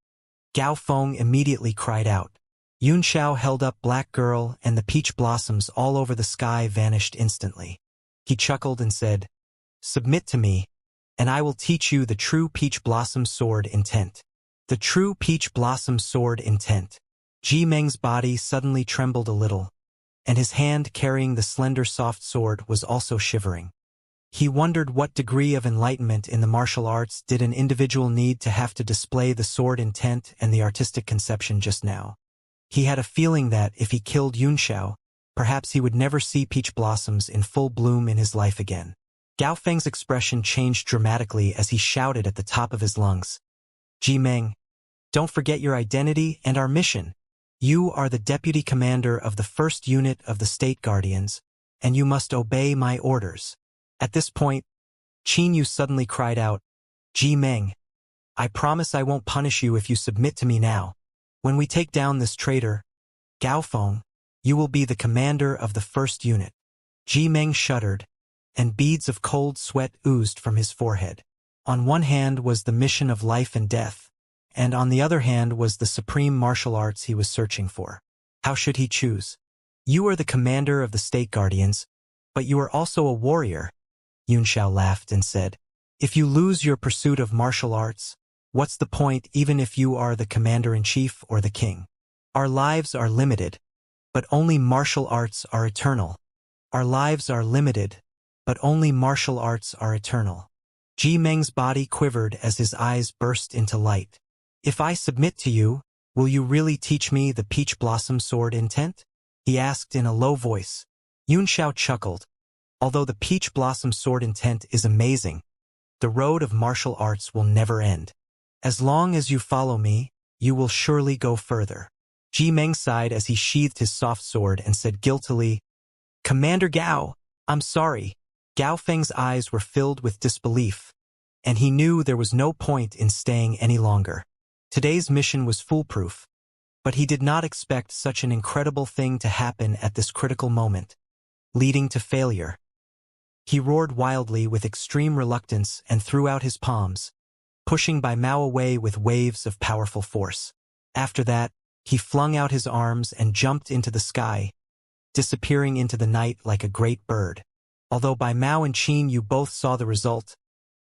Gao Feng immediately cried out. Yun Xiao held up Black Girl, and the peach blossoms all over the sky vanished instantly. He chuckled and said, "Submit to me, and I will teach you the true peach blossom sword intent. The true peach blossom sword intent. Ji Meng's body suddenly trembled a little, and his hand carrying the slender soft sword was also shivering. He wondered what degree of enlightenment in the martial arts did an individual need to have to display the sword intent and the artistic conception just now. He had a feeling that, if he killed Yunxiao, perhaps he would never see peach blossoms in full bloom in his life again. Gao Feng's expression changed dramatically as he shouted at the top of his lungs. Ji Meng, don't forget your identity and our mission. You are the deputy commander of the first unit of the State Guardians, and you must obey my orders. At this point, Qin Yu suddenly cried out, Ji Meng, I promise I won't punish you if you submit to me now. When we take down this traitor, Gao Feng, you will be the commander of the first unit. Ji Meng shuddered, and beads of cold sweat oozed from his forehead. On one hand was the mission of life and death, and on the other hand was the supreme martial arts he was searching for. How should he choose? You are the commander of the State Guardians, but you are also a warrior. Yunxiao laughed and said, if you lose your pursuit of martial arts, what's the point even if you are the commander-in-chief or the king? Our lives are limited, but only martial arts are eternal. Our lives are limited, but only martial arts are eternal. Ji Meng's body quivered as his eyes burst into light. If I submit to you, will you really teach me the peach blossom sword intent? He asked in a low voice. Yunxiao chuckled. Although the peach blossom sword intent is amazing, the road of martial arts will never end. As long as you follow me, you will surely go further. Ji Meng sighed as he sheathed his soft sword and said guiltily, Commander Gao, I'm sorry. Gao Feng's eyes were filled with disbelief, and he knew there was no point in staying any longer. Today's mission was foolproof, but he did not expect such an incredible thing to happen at this critical moment, leading to failure. He roared wildly with extreme reluctance and threw out his palms, pushing Bai Mao away with waves of powerful force. After that, he flung out his arms and jumped into the sky, disappearing into the night like a great bird. Although Bai Mao and Qin Yu both saw the result,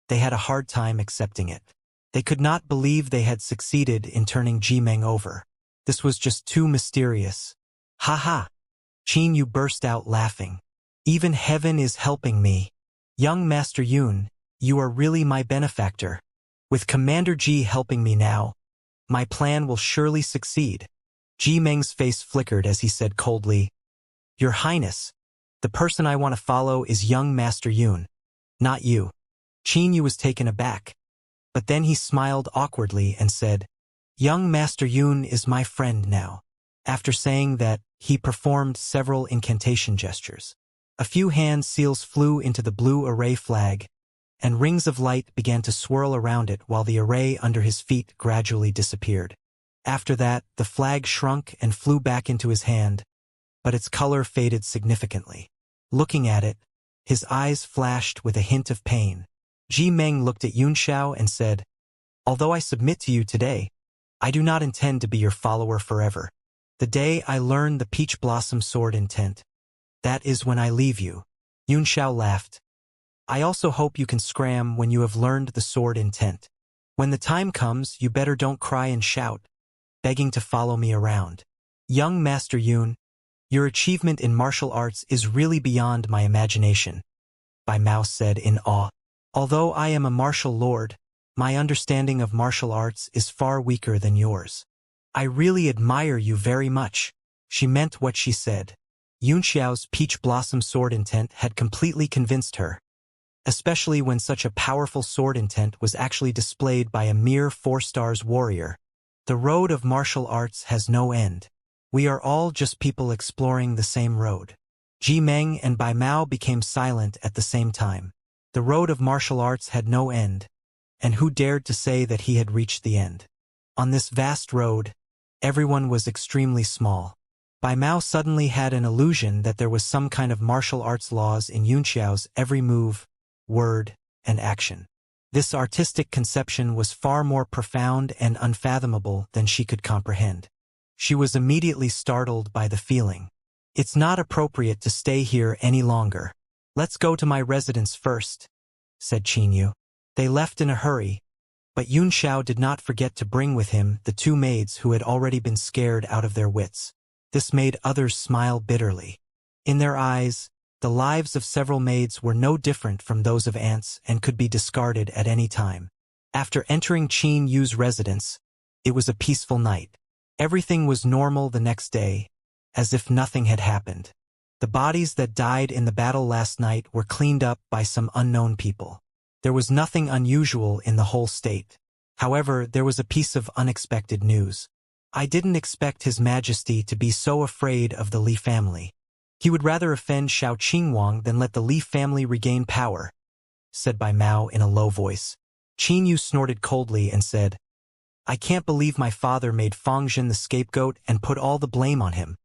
they had a hard time accepting it. They could not believe they had succeeded in turning Ji Meng over. This was just too mysterious. Ha ha! Qin Yu burst out laughing. Even heaven is helping me. Young Master Yun, you are really my benefactor. With Commander Ji helping me now, my plan will surely succeed. Ji Meng's face flickered as he said coldly, Your Highness, the person I want to follow is young Master Yun, not you. Qin Yu was taken aback, but then he smiled awkwardly and said, Young Master Yun is my friend now. After saying that, he performed several incantation gestures. A few hand seals flew into the blue array flag, and rings of light began to swirl around it while the array under his feet gradually disappeared. After that, the flag shrunk and flew back into his hand, but its color faded significantly. Looking at it, his eyes flashed with a hint of pain. Ji Meng looked at Yunxiao and said, Although I submit to you today, I do not intend to be your follower forever. The day I learn the peach blossom sword intent, that is when I leave you. Yunxiao laughed. I also hope you can scram when you have learned the sword intent. When the time comes, you better don't cry and shout, begging to follow me around. Young Master Yun, your achievement in martial arts is really beyond my imagination, Bai Mao said in awe. Although I am a martial lord, my understanding of martial arts is far weaker than yours. I really admire you very much. She meant what she said. Yunxiao's peach blossom sword intent had completely convinced her, especially when such a powerful sword intent was actually displayed by a mere 4-stars warrior. The road of martial arts has no end. We are all just people exploring the same road. Ji Meng and Bai Mao became silent at the same time. The road of martial arts had no end, and who dared to say that he had reached the end? On this vast road, everyone was extremely small. Bai Mao suddenly had an illusion that there was some kind of martial arts laws in Yunxiao's every move, word, and action. This artistic conception was far more profound and unfathomable than she could comprehend. She was immediately startled by the feeling. It's not appropriate to stay here any longer. Let's go to my residence first, said Qin Yu. They left in a hurry, but Yunxiao did not forget to bring with him the two maids who had already been scared out of their wits. This made others smile bitterly. In their eyes, the lives of several maids were no different from those of ants and could be discarded at any time. After entering Qin Yu's residence, it was a peaceful night. Everything was normal the next day, as if nothing had happened. The bodies that died in the battle last night were cleaned up by some unknown people. There was nothing unusual in the whole state. However, there was a piece of unexpected news. I didn't expect His Majesty to be so afraid of the Li family. He would rather offend Shao Qingwang than let the Li family regain power, said Bai Mao in a low voice. Qin Yu snorted coldly and said, I can't believe my father made Fangzhen the scapegoat and put all the blame on him.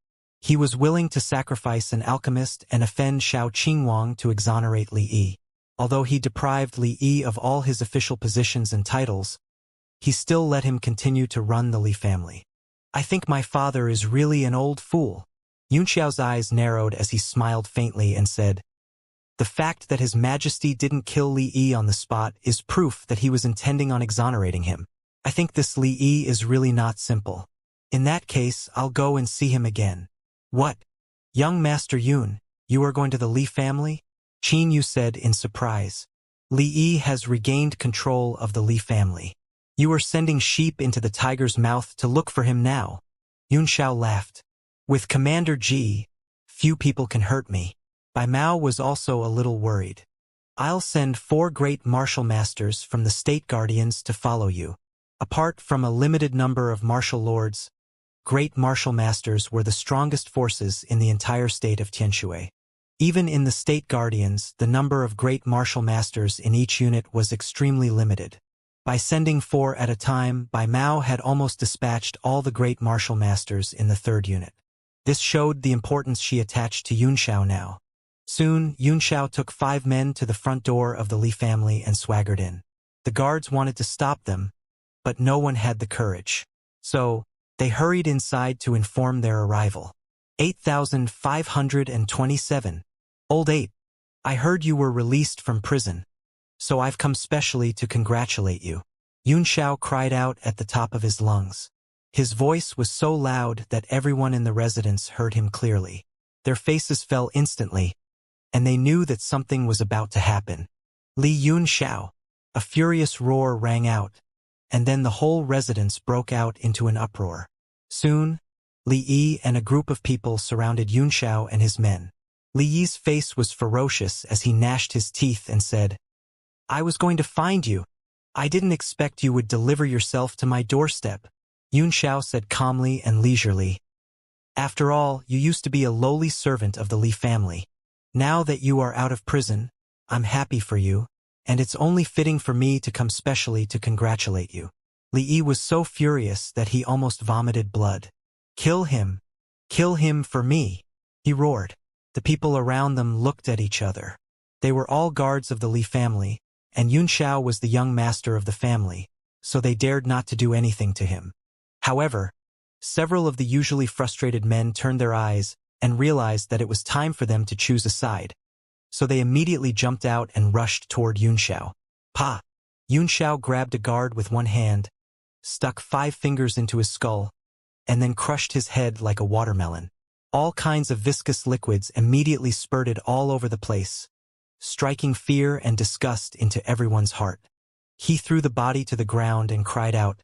He was willing to sacrifice an alchemist and offend Shao Qingwang to exonerate Li Yi. Although he deprived Li Yi of all his official positions and titles, he still let him continue to run the Li family. I think my father is really an old fool. Yunxiao's eyes narrowed as he smiled faintly and said, The fact that His Majesty didn't kill Li Yi on the spot is proof that he was intending on exonerating him. I think this Li Yi is really not simple. In that case, I'll go and see him again. What? Young Master Yun, you are going to the Li family? Qin Yu said in surprise. Li Yi has regained control of the Li family. You are sending sheep into the tiger's mouth to look for him now. Yunxiao laughed. With Commander Ji, few people can hurt me. Bai Mao was also a little worried. I'll send 4 great martial masters from the state guardians to follow you. Apart from a limited number of martial lords, great martial masters were the strongest forces in the entire state of Tianshui. Even in the state guardians, the number of great martial masters in each unit was extremely limited. By sending 4 at a time, Bai Mao had almost dispatched all the great martial masters in the 3rd unit. This showed the importance she attached to Yunxiao now. Soon, Yunxiao took 5 men to the front door of the Li family and swaggered in. The guards wanted to stop them, but no one had the courage. So, they hurried inside to inform their arrival. 8527. Old Ape, I heard you were released from prison, so I've come specially to congratulate you. Yunxiao cried out at the top of his lungs. His voice was so loud that everyone in the residence heard him clearly. Their faces fell instantly, and they knew that something was about to happen. Li Yunxiao. A furious roar rang out, and then the whole residence broke out into an uproar. Soon, Li Yi and a group of people surrounded Yunxiao and his men. Li Yi's face was ferocious as he gnashed his teeth and said, I was going to find you. I didn't expect you would deliver yourself to my doorstep. Yunxiao said calmly and leisurely, After all, you used to be a lowly servant of the Li family. Now that you are out of prison, I'm happy for you, and it's only fitting for me to come specially to congratulate you. Li Yi was so furious that he almost vomited blood. Kill him! Kill him for me! He roared. The people around them looked at each other. They were all guards of the Li family, and Yunxiao was the young master of the family, so they dared not to do anything to him. However, several of the usually frustrated men turned their eyes and realized that it was time for them to choose a side. So they immediately jumped out and rushed toward Yunxiao. Pa! Yunxiao grabbed a guard with one hand, stuck 5 fingers into his skull, and then crushed his head like a watermelon. All kinds of viscous liquids immediately spurted all over the place, striking fear and disgust into everyone's heart. He threw the body to the ground and cried out,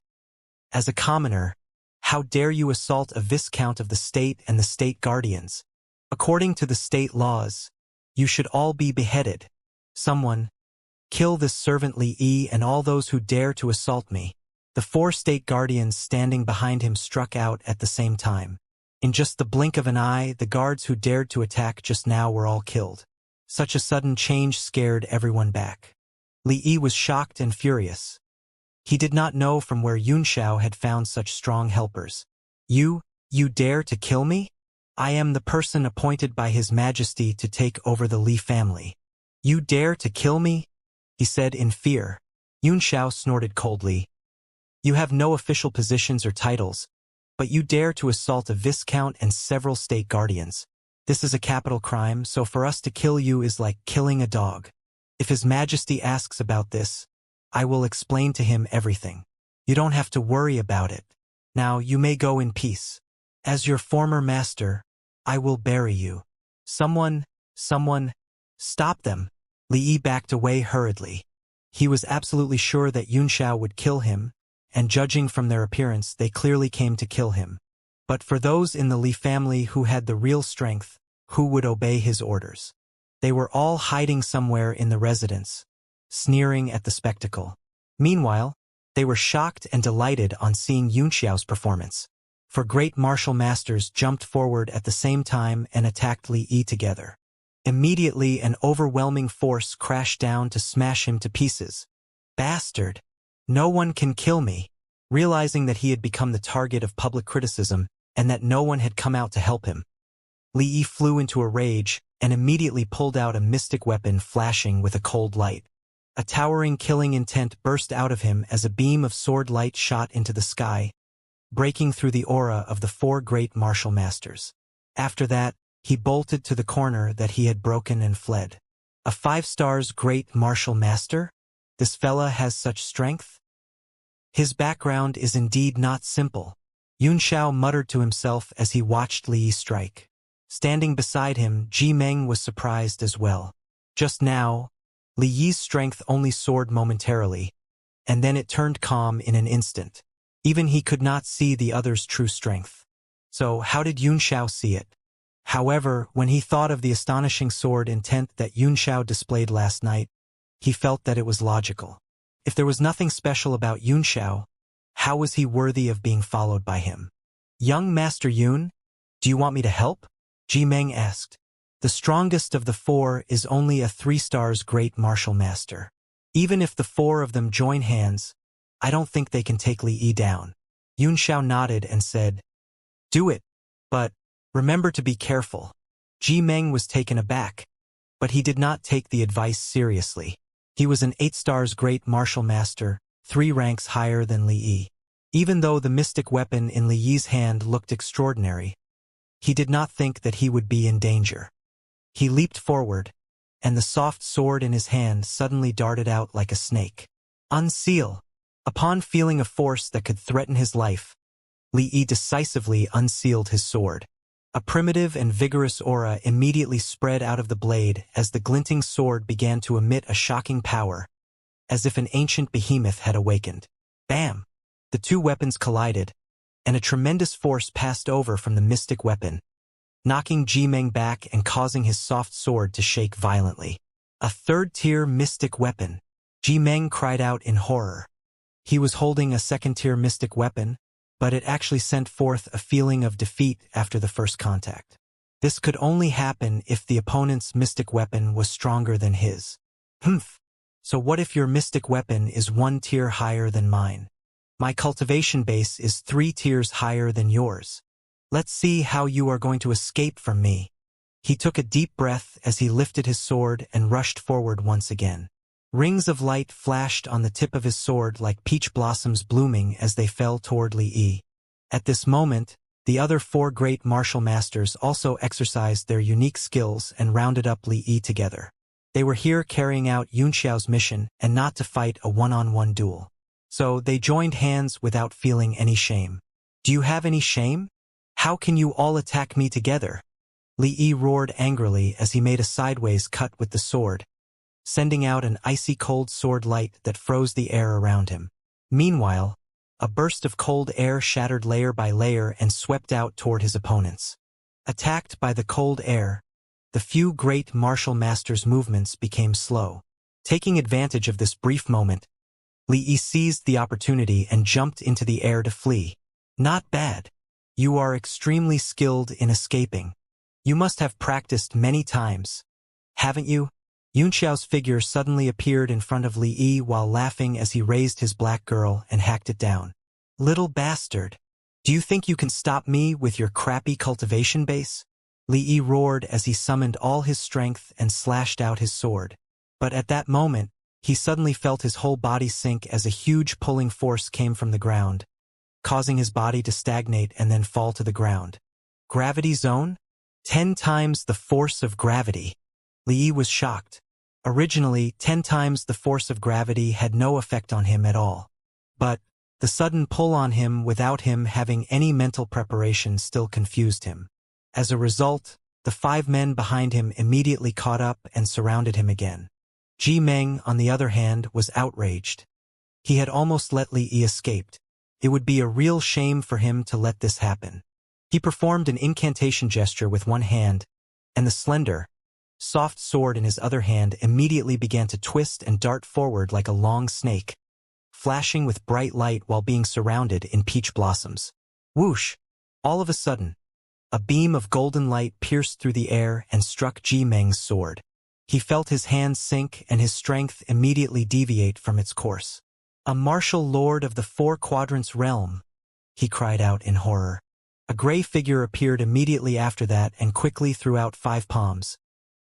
As a commoner, how dare you assault a viscount of the state and the state guardians? According to the state laws, you should all be beheaded. Someone, kill this servant Li Yi and all those who dare to assault me. The 4 state guardians standing behind him struck out at the same time. In just the blink of an eye, the guards who dared to attack just now were all killed. Such a sudden change scared everyone back. Li Yi was shocked and furious. He did not know from where Yunxiao had found such strong helpers. You dare to kill me? I am the person appointed by His Majesty to take over the Li family. You dare to kill me? He said in fear. Yunxiao snorted coldly. You have no official positions or titles, but you dare to assault a viscount and several state guardians. This is a capital crime, so for us to kill you is like killing a dog. If His Majesty asks about this, I will explain to him everything. You don't have to worry about it. Now you may go in peace. As your former master, I will bury you. Someone, stop them. Li Yi backed away hurriedly. He was absolutely sure that Xianxia would kill him, and judging from their appearance, they clearly came to kill him. But for those in the Li family who had the real strength, who would obey his orders? They were all hiding somewhere in the residence, sneering at the spectacle. Meanwhile, they were shocked and delighted on seeing Xianxia's performance. For great martial masters jumped forward at the same time and attacked Li Yi together. Immediately, an overwhelming force crashed down to smash him to pieces. Bastard! No one can kill me. Realizing that he had become the target of public criticism and that no one had come out to help him, Li Yi flew into a rage and immediately pulled out a mystic weapon flashing with a cold light. A towering killing intent burst out of him as a beam of sword light shot into the sky, breaking through the aura of the 4 great martial masters. After that, he bolted to the corner that he had broken and fled. A 5-stars great martial master? This fella has such strength? His background is indeed not simple. Xianxia muttered to himself as he watched Li Yi strike. Standing beside him, Ji Meng was surprised as well. Just now, Li Yi's strength only soared momentarily, and then it turned calm in an instant. Even he could not see the other's true strength. So how did Xianxia see it? However, when he thought of the astonishing sword intent that Xianxia displayed last night, he felt that it was logical. If there was nothing special about Xianxia, how was he worthy of being followed by him? Young Master Yun, do you want me to help? Ji Meng asked. The strongest of the 4 is only a 3-stars great martial master. Even if the 4 of them join hands, I don't think they can take Li Yi down. Xianxia nodded and said, Do it, but remember to be careful. Ji Meng was taken aback, but he did not take the advice seriously. He was an 8-stars great martial master, 3 ranks higher than Li Yi. Even though the mystic weapon in Li Yi's hand looked extraordinary, he did not think that he would be in danger. He leaped forward, and the soft sword in his hand suddenly darted out like a snake. Unseal! Upon feeling a force that could threaten his life, Li Yi decisively unsealed his sword. A primitive and vigorous aura immediately spread out of the blade as the glinting sword began to emit a shocking power, as if an ancient behemoth had awakened. Bam! The 2 weapons collided, and a tremendous force passed over from the mystic weapon, knocking Ji Meng back and causing his soft sword to shake violently. A 3rd-tier mystic weapon. Ji Meng cried out in horror. He was holding a 2nd-tier mystic weapon, but it actually sent forth a feeling of defeat after the first contact. This could only happen if the opponent's mystic weapon was stronger than his. Humph! So what if your mystic weapon is 1 tier higher than mine? My cultivation base is 3 tiers higher than yours. Let's see how you are going to escape from me. He took a deep breath as he lifted his sword and rushed forward once again. Rings of light flashed on the tip of his sword like peach blossoms blooming as they fell toward Li Yi. At this moment, the other 4 great martial masters also exercised their unique skills and rounded up Li Yi together. They were here carrying out Xianxia's mission and not to fight a one-on-one duel. So they joined hands without feeling any shame. Do you have any shame? How can you all attack me together? Li Yi roared angrily as he made a sideways cut with the sword, sending out an icy cold sword light that froze the air around him. Meanwhile, a burst of cold air shattered layer by layer and swept out toward his opponents. Attacked by the cold air, the few great martial masters' movements became slow. Taking advantage of this brief moment, Li Yi seized the opportunity and jumped into the air to flee. Not bad. You are extremely skilled in escaping. You must have practiced many times, haven't you? Xianxia's figure suddenly appeared in front of Li Yi while laughing as he raised his black girl and hacked it down. Little bastard. Do you think you can stop me with your crappy cultivation base? Li Yi roared as he summoned all his strength and slashed out his sword. But at that moment, he suddenly felt his whole body sink as a huge pulling force came from the ground, causing his body to stagnate and then fall to the ground. Gravity zone? 10 times the force of gravity. Li Yi was shocked. Originally, 10 times the force of gravity had no effect on him at all. But the sudden pull on him without him having any mental preparation still confused him. As a result, the 5 men behind him immediately caught up and surrounded him again. Ji Meng, on the other hand, was outraged. He had almost let Li Yi escape. It would be a real shame for him to let this happen. He performed an incantation gesture with one hand, and the slender, soft sword in his other hand immediately began to twist and dart forward like a long snake, flashing with bright light while being surrounded in peach blossoms. Whoosh! All of a sudden, a beam of golden light pierced through the air and struck Ji Meng's sword. He felt his hand sink and his strength immediately deviate from its course. "A martial lord of the 4 quadrants realm," he cried out in horror. A gray figure appeared immediately after that and quickly threw out 5 palms,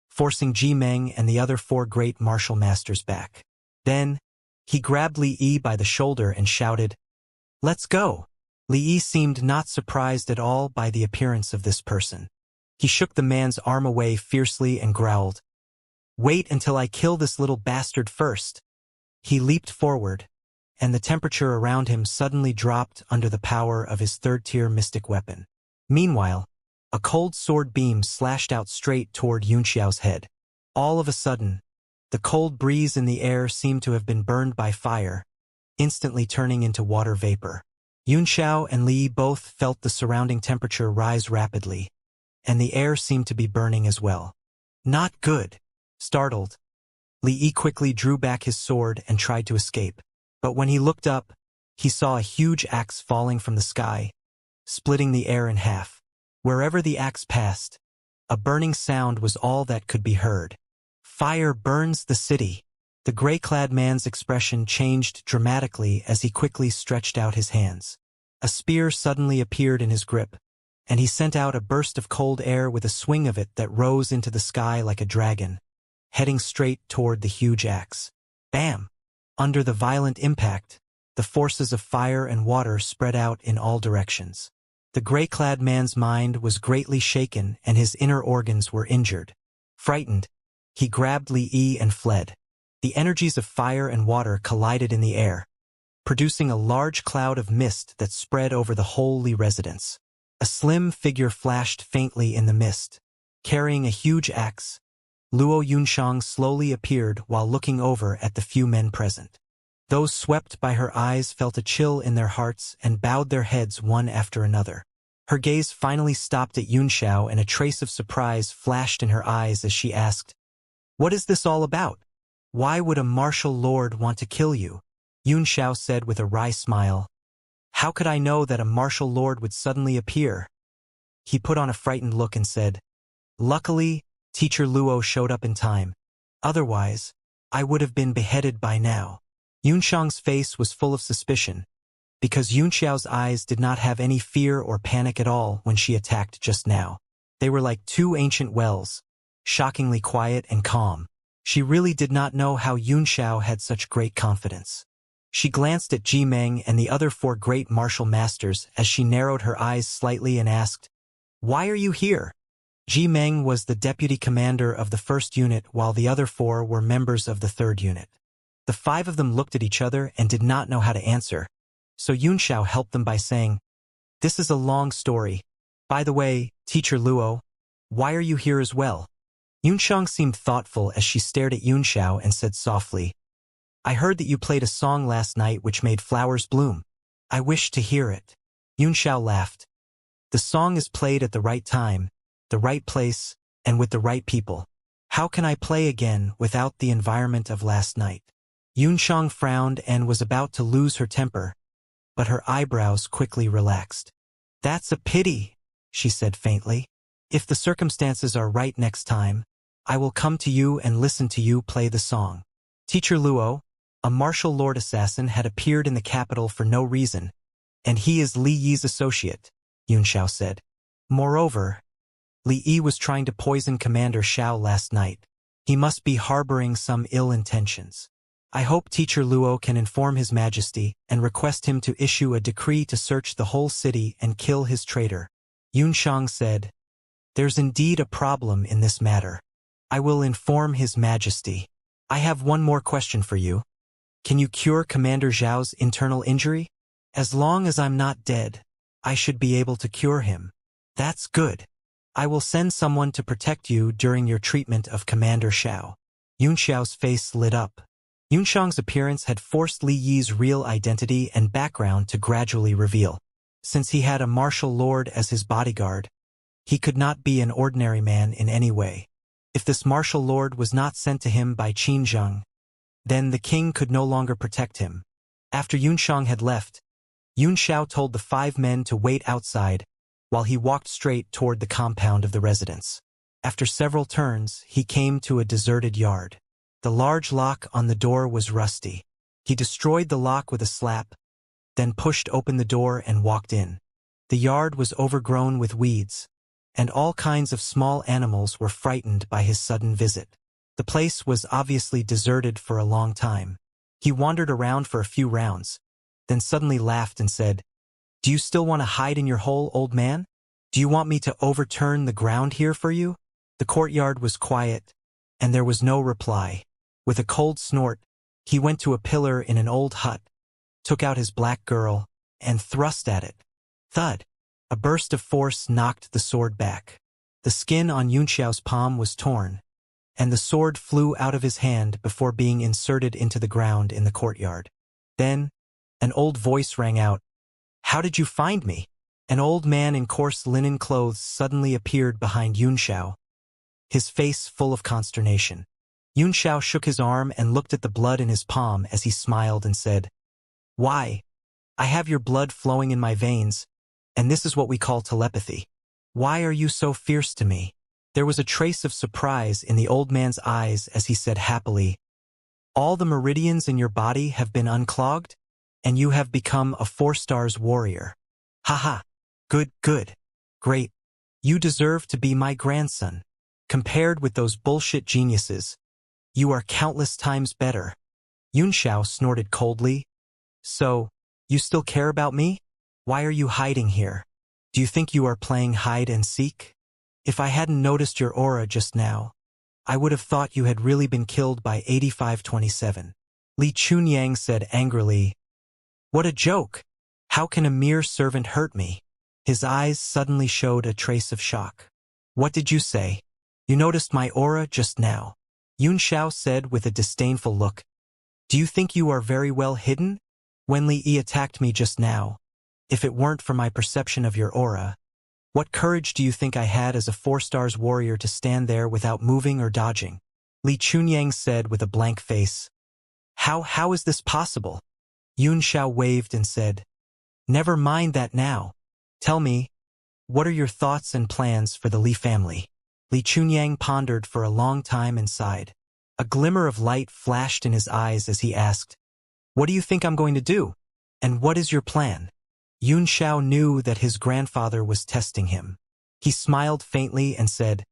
forcing Ji Meng and the other 4 great martial masters back. Then, he grabbed Li Yi by the shoulder and shouted, "Let's go!" Li Yi seemed not surprised at all by the appearance of this person. He shook the man's arm away fiercely and growled, "Wait until I kill this little bastard first." He leaped forward, and the temperature around him suddenly dropped under the power of his 3rd-tier mystic weapon. Meanwhile, a cold sword beam slashed out straight toward Xianxia's head. All of a sudden, the cold breeze in the air seemed to have been burned by fire, instantly turning into water vapor. Xianxia and Li both felt the surrounding temperature rise rapidly, and the air seemed to be burning as well. "Not good." Startled, Li Yi quickly drew back his sword and tried to escape. But when he looked up, he saw a huge axe falling from the sky, splitting the air in half. Wherever the axe passed, a burning sound was all that could be heard. "Fire burns the city." The gray-clad man's expression changed dramatically as he quickly stretched out his hands. A spear suddenly appeared in his grip, and he sent out a burst of cold air with a swing of it that rose into the sky like a dragon, heading straight toward the huge axe. Bam! Under the violent impact, the forces of fire and water spread out in all directions. The gray-clad man's mind was greatly shaken and his inner organs were injured. Frightened, he grabbed Li Yi and fled. The energies of fire and water collided in the air, producing a large cloud of mist that spread over the whole Li residence. A slim figure flashed faintly in the mist. Carrying a huge axe, Luo Yunshang slowly appeared while looking over at the few men present. Those swept by her eyes felt a chill in their hearts and bowed their heads one after another. Her gaze finally stopped at Yunxiao and a trace of surprise flashed in her eyes as she asked, "What is this all about? Why would a martial lord want to kill you?" Yunxiao said with a wry smile, "How could I know that a martial lord would suddenly appear?" He put on a frightened look and said, "Luckily, Teacher Luo showed up in time. Otherwise, I would have been beheaded by now." Yunshang's face was full of suspicion, because Yunxiao's eyes did not have any fear or panic at all when she attacked just now. They were like 2 ancient wells, shockingly quiet and calm. She really did not know how Yunxiao had such great confidence. She glanced at Ji Meng and the other 4 great martial masters as she narrowed her eyes slightly and asked, "Why are you here?" Ji Meng was the deputy commander of the 1st unit while the other 4 were members of the 3rd unit. The 5 of them looked at each other and did not know how to answer, so Yunxiao helped them by saying, "This is a long story. By the way, Teacher Luo, why are you here as well?" Yunxiang seemed thoughtful as she stared at Yunxiao and said softly, "I heard that you played a song last night which made flowers bloom. I wish to hear it." Yunxiao laughed. "The song is played at the right time, the right place, and with the right people. How can I play again without the environment of last night?" Yunxiang frowned and was about to lose her temper, but her eyebrows quickly relaxed. "That's a pity," she said faintly. "If the circumstances are right next time, I will come to you and listen to you play the song." Teacher Luo, a martial lord assassin, had appeared in the capital for no reason, and he is Li Yi's associate, Yunxiao said. Moreover, Li Yi was trying to poison Commander Xiao last night. He must be harboring some ill intentions. I hope Teacher Luo can inform His Majesty and request him to issue a decree to search the whole city and kill his traitor. Yunxiang said, "There's indeed a problem in this matter. I will inform His Majesty." I have one more question for you. Can you cure Commander Zhao's internal injury? As long as I'm not dead, I should be able to cure him. That's good. I will send someone to protect you during your treatment of Commander Xiao. Yun Xiao's face lit up. Yun Shang's appearance had forced Li Yi's real identity and background to gradually reveal. Since he had a martial lord as his bodyguard, he could not be an ordinary man in any way. If this martial lord was not sent to him by Qin Zheng, then the king could no longer protect him. After Yun Shang had left, Yun Xiao told the 5 men to wait outside while he walked straight toward the compound of the residence. After several turns, he came to a deserted yard. The large lock on the door was rusty. He destroyed the lock with a slap, then pushed open the door and walked in. The yard was overgrown with weeds, and all kinds of small animals were frightened by his sudden visit. The place was obviously deserted for a long time. He wandered around for a few rounds, then suddenly laughed and said, "Do you still want to hide in your hole, old man? Do you want me to overturn the ground here for you?" The courtyard was quiet, and there was no reply. With a cold snort, he went to a pillar in an old hut, took out his black girl, and thrust at it. Thud! A burst of force knocked the sword back. The skin on Yun Xiao's palm was torn, and the sword flew out of his hand before being inserted into the ground in the courtyard. Then, an old voice rang out, "How did you find me?" An old man in coarse linen clothes suddenly appeared behind Yun Xiao, his face full of consternation. Yun Xiao shook his arm and looked at the blood in his palm as he smiled and said, "Why? I have your blood flowing in my veins, and this is what we call telepathy. Why are you so fierce to me?" There was a trace of surprise in the old man's eyes as he said happily, "All the meridians in your body have been unclogged, and you have become a 4-stars warrior. Haha. Good, good. Great. You deserve to be my grandson. Compared with those bullshit geniuses, you are countless times better." Yun Xiao snorted coldly. "So, you still care about me? Why are you hiding here? Do you think you are playing hide and seek? If I hadn't noticed your aura just now, I would have thought you had really been killed by 8527. Li Chunyang said angrily, "What a joke! How can a mere servant hurt me?" His eyes suddenly showed a trace of shock. "What did you say? You noticed my aura just now?" Yun Xiao said with a disdainful look. "Do you think you are very well hidden? When Li Yi attacked me just now, if it weren't for my perception of your aura, what courage do you think I had as a 4-stars warrior to stand there without moving or dodging?" Li Chunyang said with a blank face. How is this possible?" Yun Xiao waved and said, "Never mind that now. Tell me, what are your thoughts and plans for the Li family?" Li Chunyang pondered for a long time and sighed. A glimmer of light flashed in his eyes as he asked, "What do you think I'm going to do? And what is your plan?" Yun Xiao knew that his grandfather was testing him. He smiled faintly and said,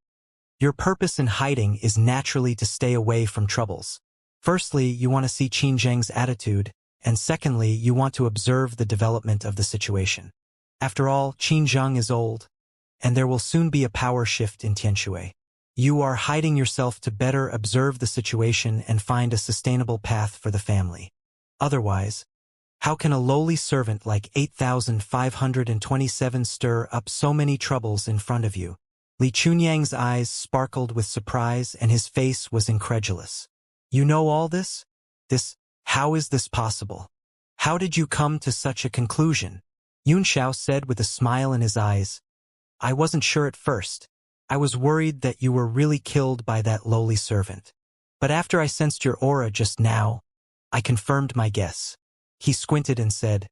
"Your purpose in hiding is naturally to stay away from troubles. Firstly, you want to see Qin Zheng's attitude, and secondly, you want to observe the development of the situation. After all, Qin Zheng is old, and there will soon be a power shift in Tianshui. You are hiding yourself to better observe the situation and find a sustainable path for the family. Otherwise, how can a lowly servant like 8527 stir up so many troubles in front of you?" Li Chunyang's eyes sparkled with surprise and his face was incredulous. "You know all this? How is this possible? How did you come to such a conclusion?" Yun Xiao said with a smile in his eyes, "I wasn't sure at first. I was worried that you were really killed by that lowly servant. But after I sensed your aura just now, I confirmed my guess." He squinted and said,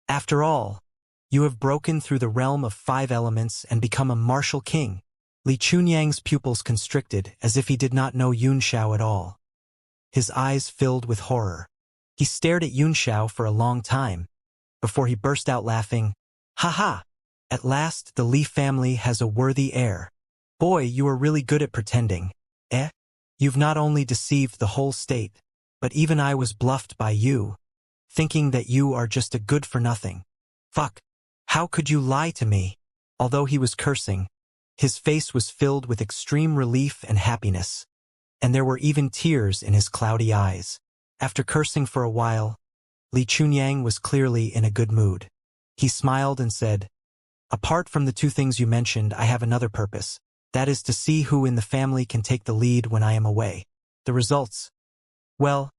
"After all, you have broken through the realm of 5 elements and become a martial king." Li Chunyang's pupils constricted as if he did not know Yun Xiao at all. His eyes filled with horror. He stared at Yun Xiao for a long time, before he burst out laughing. "Ha ha! At last the Li family has a worthy heir. Boy, you are really good at pretending, eh? You've not only deceived the whole state, but even I was bluffed by you, thinking that you are just a good-for-nothing. Fuck! How could you lie to me?" Although he was cursing, his face was filled with extreme relief and happiness. and there were even tears in his cloudy eyes. After cursing for a while, Li Chunyang was clearly in a good mood. He smiled and said, "Apart from the two things you mentioned, I have another purpose. That is to see who in the family can take the lead when I am away. The results? Well,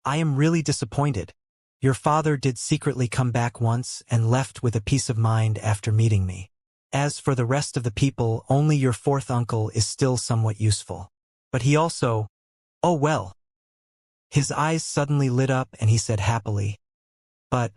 I am really disappointed. Your father did secretly come back once and left with a peace of mind after meeting me. As for the rest of the people, only your fourth uncle is still somewhat useful. But he also, oh well." His eyes suddenly lit up and he said happily, "But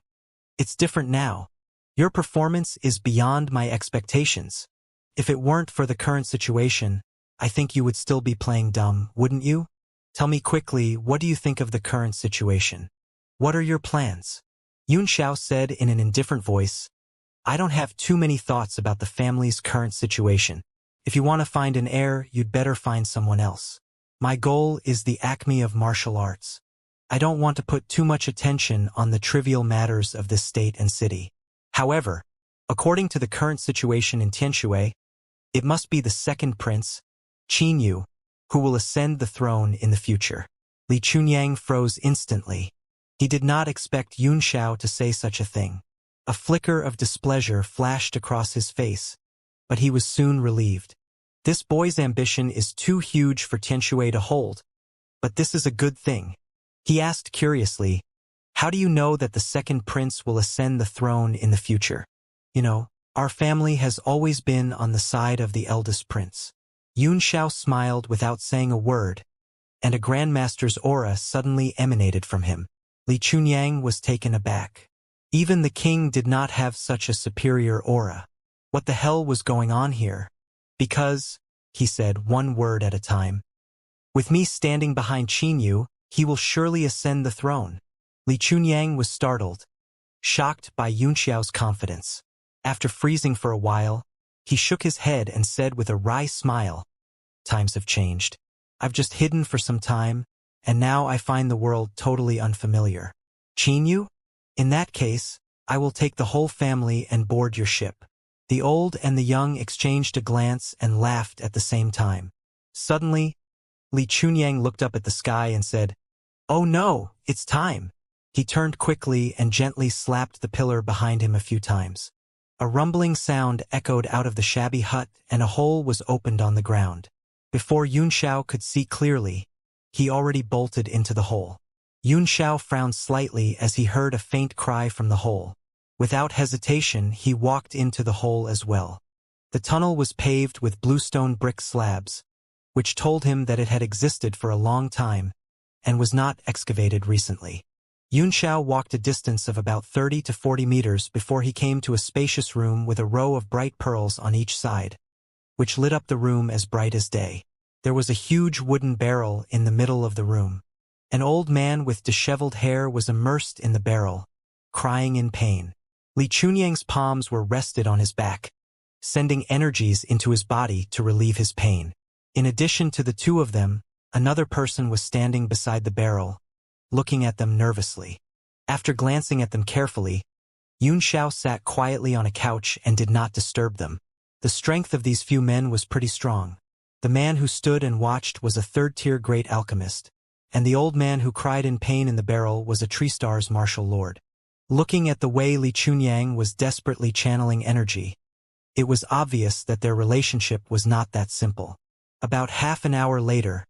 it's different now. Your performance is beyond my expectations. If it weren't for the current situation, I think you would still be playing dumb, wouldn't you? Tell me quickly, what do you think of the current situation? What are your plans?" Yun Xiao said in an indifferent voice, "I don't have too many thoughts about the family's current situation. If you want to find an heir, you'd better find someone else. My goal is the acme of martial arts. I don't want to put too much attention on the trivial matters of this state and city. However, according to the current situation in Tianshui, it must be the second prince, Qin Yu, who will ascend the throne in the future." Li Chunyang froze instantly. He did not expect Yun Xiao to say such a thing. A flicker of displeasure flashed across his face, but he was soon relieved. This boy's ambition is too huge for Tianshui to hold, but this is a good thing. He asked curiously, "How do you know that the second prince will ascend the throne in the future?" "You know, our family has always been on the side of the eldest prince." Yun Xiao smiled without saying a word, and a grandmaster's aura suddenly emanated from him. Li Chunyang was taken aback. Even the king did not have such a superior aura. What the hell was going on here? "Because," he said one word at a time, "with me standing behind Qin Yu, he will surely ascend the throne." Li Chunyang was startled, shocked by Yun Xiao's confidence. After freezing for a while, he shook his head and said with a wry smile, "Times have changed. I've just hidden for some time, and now I find the world totally unfamiliar. Qin Yu? In that case, I will take the whole family and board your ship." The old and the young exchanged a glance and laughed at the same time. Suddenly, Li Chunyang looked up at the sky and said, "Oh no, it's time." He turned quickly and gently slapped the pillar behind him a few times. A rumbling sound echoed out of the shabby hut and a hole was opened on the ground. Before Yun Xiao could see clearly, he already bolted into the hole. Yun Xiao frowned slightly as he heard a faint cry from the hole. Without hesitation, he walked into the hole as well. The tunnel was paved with bluestone brick slabs, which told him that it had existed for a long time and was not excavated recently. Yun Xiao walked a distance of about 30 to 40 meters before he came to a spacious room with a row of bright pearls on each side, which lit up the room as bright as day. There was a huge wooden barrel in the middle of the room. An old man with disheveled hair was immersed in the barrel, crying in pain. Li Chunyang's palms were rested on his back, sending energies into his body to relieve his pain. In addition to the two of them, another person was standing beside the barrel, looking at them nervously. After glancing at them carefully, Yun Xiao sat quietly on a couch and did not disturb them. The strength of these few men was pretty strong. The man who stood and watched was a third-tier great alchemist, and the old man who cried in pain in the barrel was a Tree-Star's martial lord. Looking at the way Li Chunyang was desperately channeling energy, it was obvious that their relationship was not that simple. About half an hour later,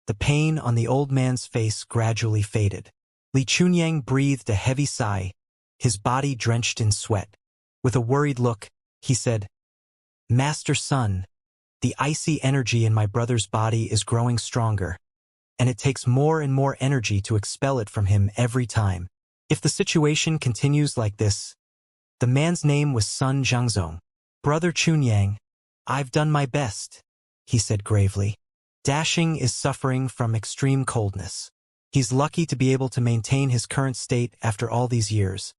the pain on the old man's face gradually faded. Li Chunyang breathed a heavy sigh, his body drenched in sweat. With a worried look, he said, "Master Sun, the icy energy in my brother's body is growing stronger, and it takes more and more energy to expel it from him every time. If the situation continues like this..." The man's name was Sun Zhangzong. "Brother Chunyang, I've done my best," he said gravely. "Dashing is suffering from extreme coldness. He's lucky to be able to maintain his current state after all these years,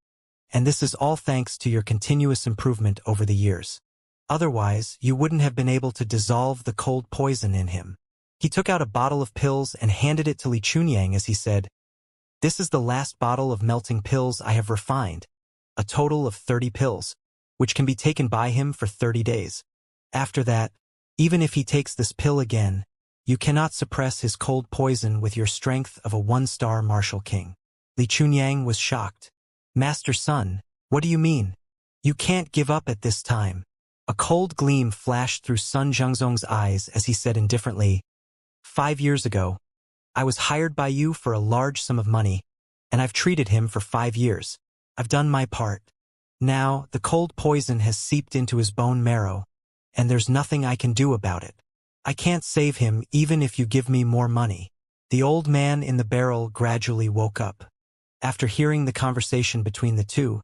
and this is all thanks to your continuous improvement over the years. Otherwise, you wouldn't have been able to dissolve the cold poison in him." He took out a bottle of pills and handed it to Li Chunyang as he said, "This is the last bottle of melting pills I have refined, a total of 30 pills, which can be taken by him for 30 days. After that, even if he takes this pill again, You cannot suppress his cold poison with your strength of a one-star martial king. Li Chunyang was shocked. Master Sun, what do you mean? You can't give up at this time. A cold gleam flashed through Sun Zhengzong's eyes as he said indifferently, 5 years ago, I was hired by you for a large sum of money, and I've treated him for 5 years. I've done my part. Now, the cold poison has seeped into his bone marrow, and there's nothing I can do about it. I can't save him even if you give me more money. The old man in the barrel gradually woke up. After hearing the conversation between the two,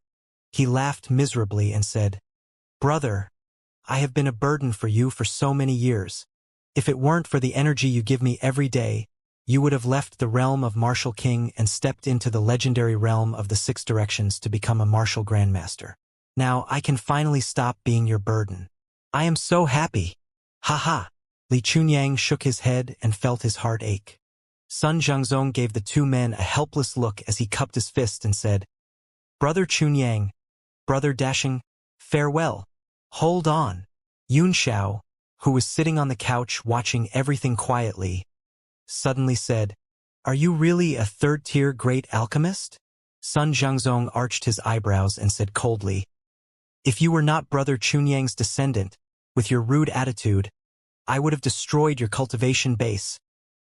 he laughed miserably and said, Brother, I have been a burden for you for so many years. If it weren't for the energy you give me every day, you would have left the realm of Martial King and stepped into the legendary realm of the Six Directions to become a Martial Grandmaster. Now I can finally stop being your burden. I am so happy. Ha ha. Li Chunyang shook his head and felt his heart ache. Sun Zhengzong gave the two men a helpless look as he cupped his fist and said, Brother Chunyang, Brother Dashing, farewell. Hold on. Yun Xiao, who was sitting on the couch watching everything quietly, suddenly said, Are you really a third-tier great alchemist? Sun Zhengzong arched his eyebrows and said coldly, If you were not Brother Chunyang's descendant, with your rude attitude, I would have destroyed your cultivation base.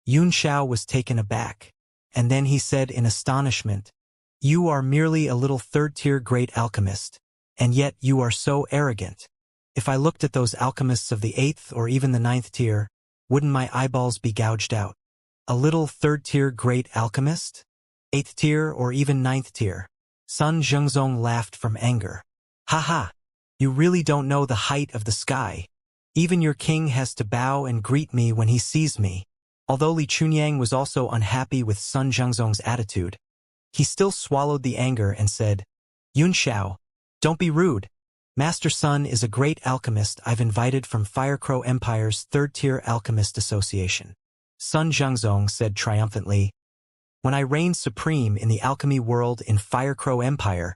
Yun Xiao was taken aback, and then he said in astonishment, You are merely a little third-tier great alchemist, and yet you are so arrogant. If I looked at those alchemists of the 8th or even the 9th tier, wouldn't my eyeballs be gouged out? A little third-tier great alchemist? 8th tier or even 9th tier? Sun Zhengzong laughed from anger. Ha ha! You really don't know the height of the sky. Even your king has to bow and greet me when he sees me. Although Li Chunyang was also unhappy with Sun Zhengzong's attitude, he still swallowed the anger and said, Yun Xiao, don't be rude. Master Sun is a great alchemist I've invited from Firecrow Empire's 3rd-tier Alchemist Association. Sun Zhengzong said triumphantly, When I reigned supreme in the alchemy world in Firecrow Empire,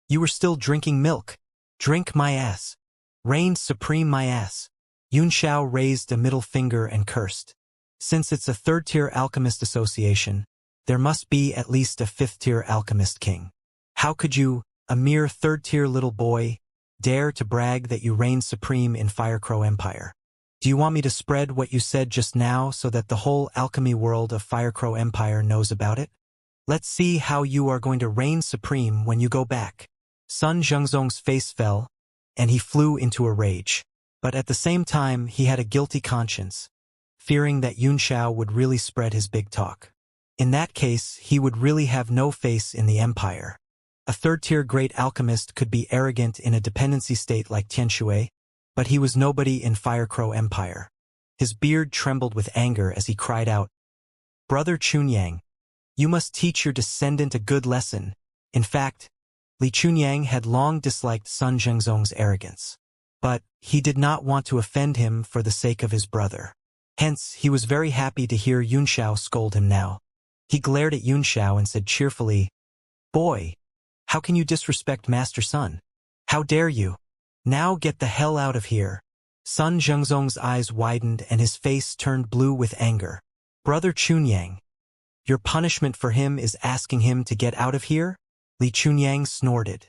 you were still drinking milk. Drink my ass. Reigned supreme my ass. Yun Xiao raised a middle finger and cursed. Since it's a 3rd-tier Alchemist Association, there must be at least a 5th-tier Alchemist King. How could you, a mere 3rd-tier little boy, dare to brag that you reign supreme in Firecrow Empire? Do you want me to spread what you said just now so that the whole alchemy world of Firecrow Empire knows about it? Let's see how you are going to reign supreme when you go back. Sun Zhengzong's face fell, and he flew into a rage. But at the same time, he had a guilty conscience, fearing that Yun Xiao would really spread his big talk. In that case, he would really have no face in the empire. A 3rd-tier great alchemist could be arrogant in a dependency state like Tianshui, but he was nobody in Firecrow Empire. His beard trembled with anger as he cried out, Brother Chunyang, you must teach your descendant a good lesson. In fact, Li Chunyang had long disliked Sun Zhengzong's arrogance. But he did not want to offend him for the sake of his brother. Hence, he was very happy to hear Yun Xiao scold him now. He glared at Yun Xiao and said cheerfully, Boy, how can you disrespect Master Sun? How dare you? Now get the hell out of here. Sun Zhengzong's eyes widened and his face turned blue with anger. Brother Chunyang, your punishment for him is asking him to get out of here? Li Chunyang snorted.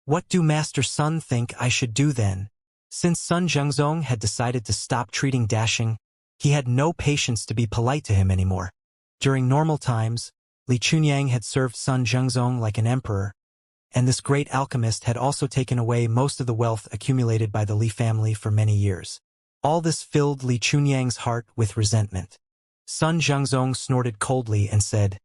What do Master Sun think I should do then? Since Sun Zhengzong had decided to stop treating Dashing, he had no patience to be polite to him anymore. During normal times, Li Chunyang had served Sun Zhengzong like an emperor, and this great alchemist had also taken away most of the wealth accumulated by the Li family for many years. All this filled Li Chunyang's heart with resentment. Sun Zhengzong snorted coldly and said,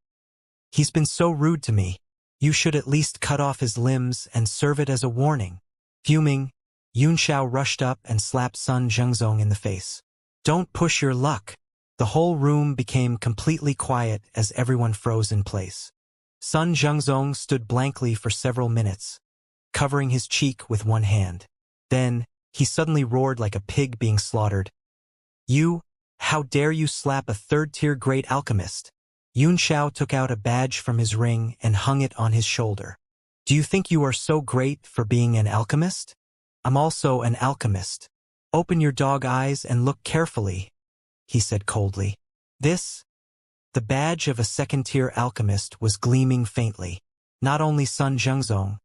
He's been so rude to me. You should at least cut off his limbs and serve it as a warning. Fuming, Yun Xiao rushed up and slapped Sun Zhengzong in the face. Don't push your luck. The whole room became completely quiet as everyone froze in place. Sun Zhengzong stood blankly for several minutes, covering his cheek with one hand. Then, he suddenly roared like a pig being slaughtered. You, how dare you slap a 3rd-tier great alchemist? Yun Xiao took out a badge from his ring and hung it on his shoulder. Do you think you are so great for being an alchemist? I'm also an alchemist. Open your dog eyes and look carefully, he said coldly. The badge of a second-tier alchemist was gleaming faintly. Not only Sun Zhengzong,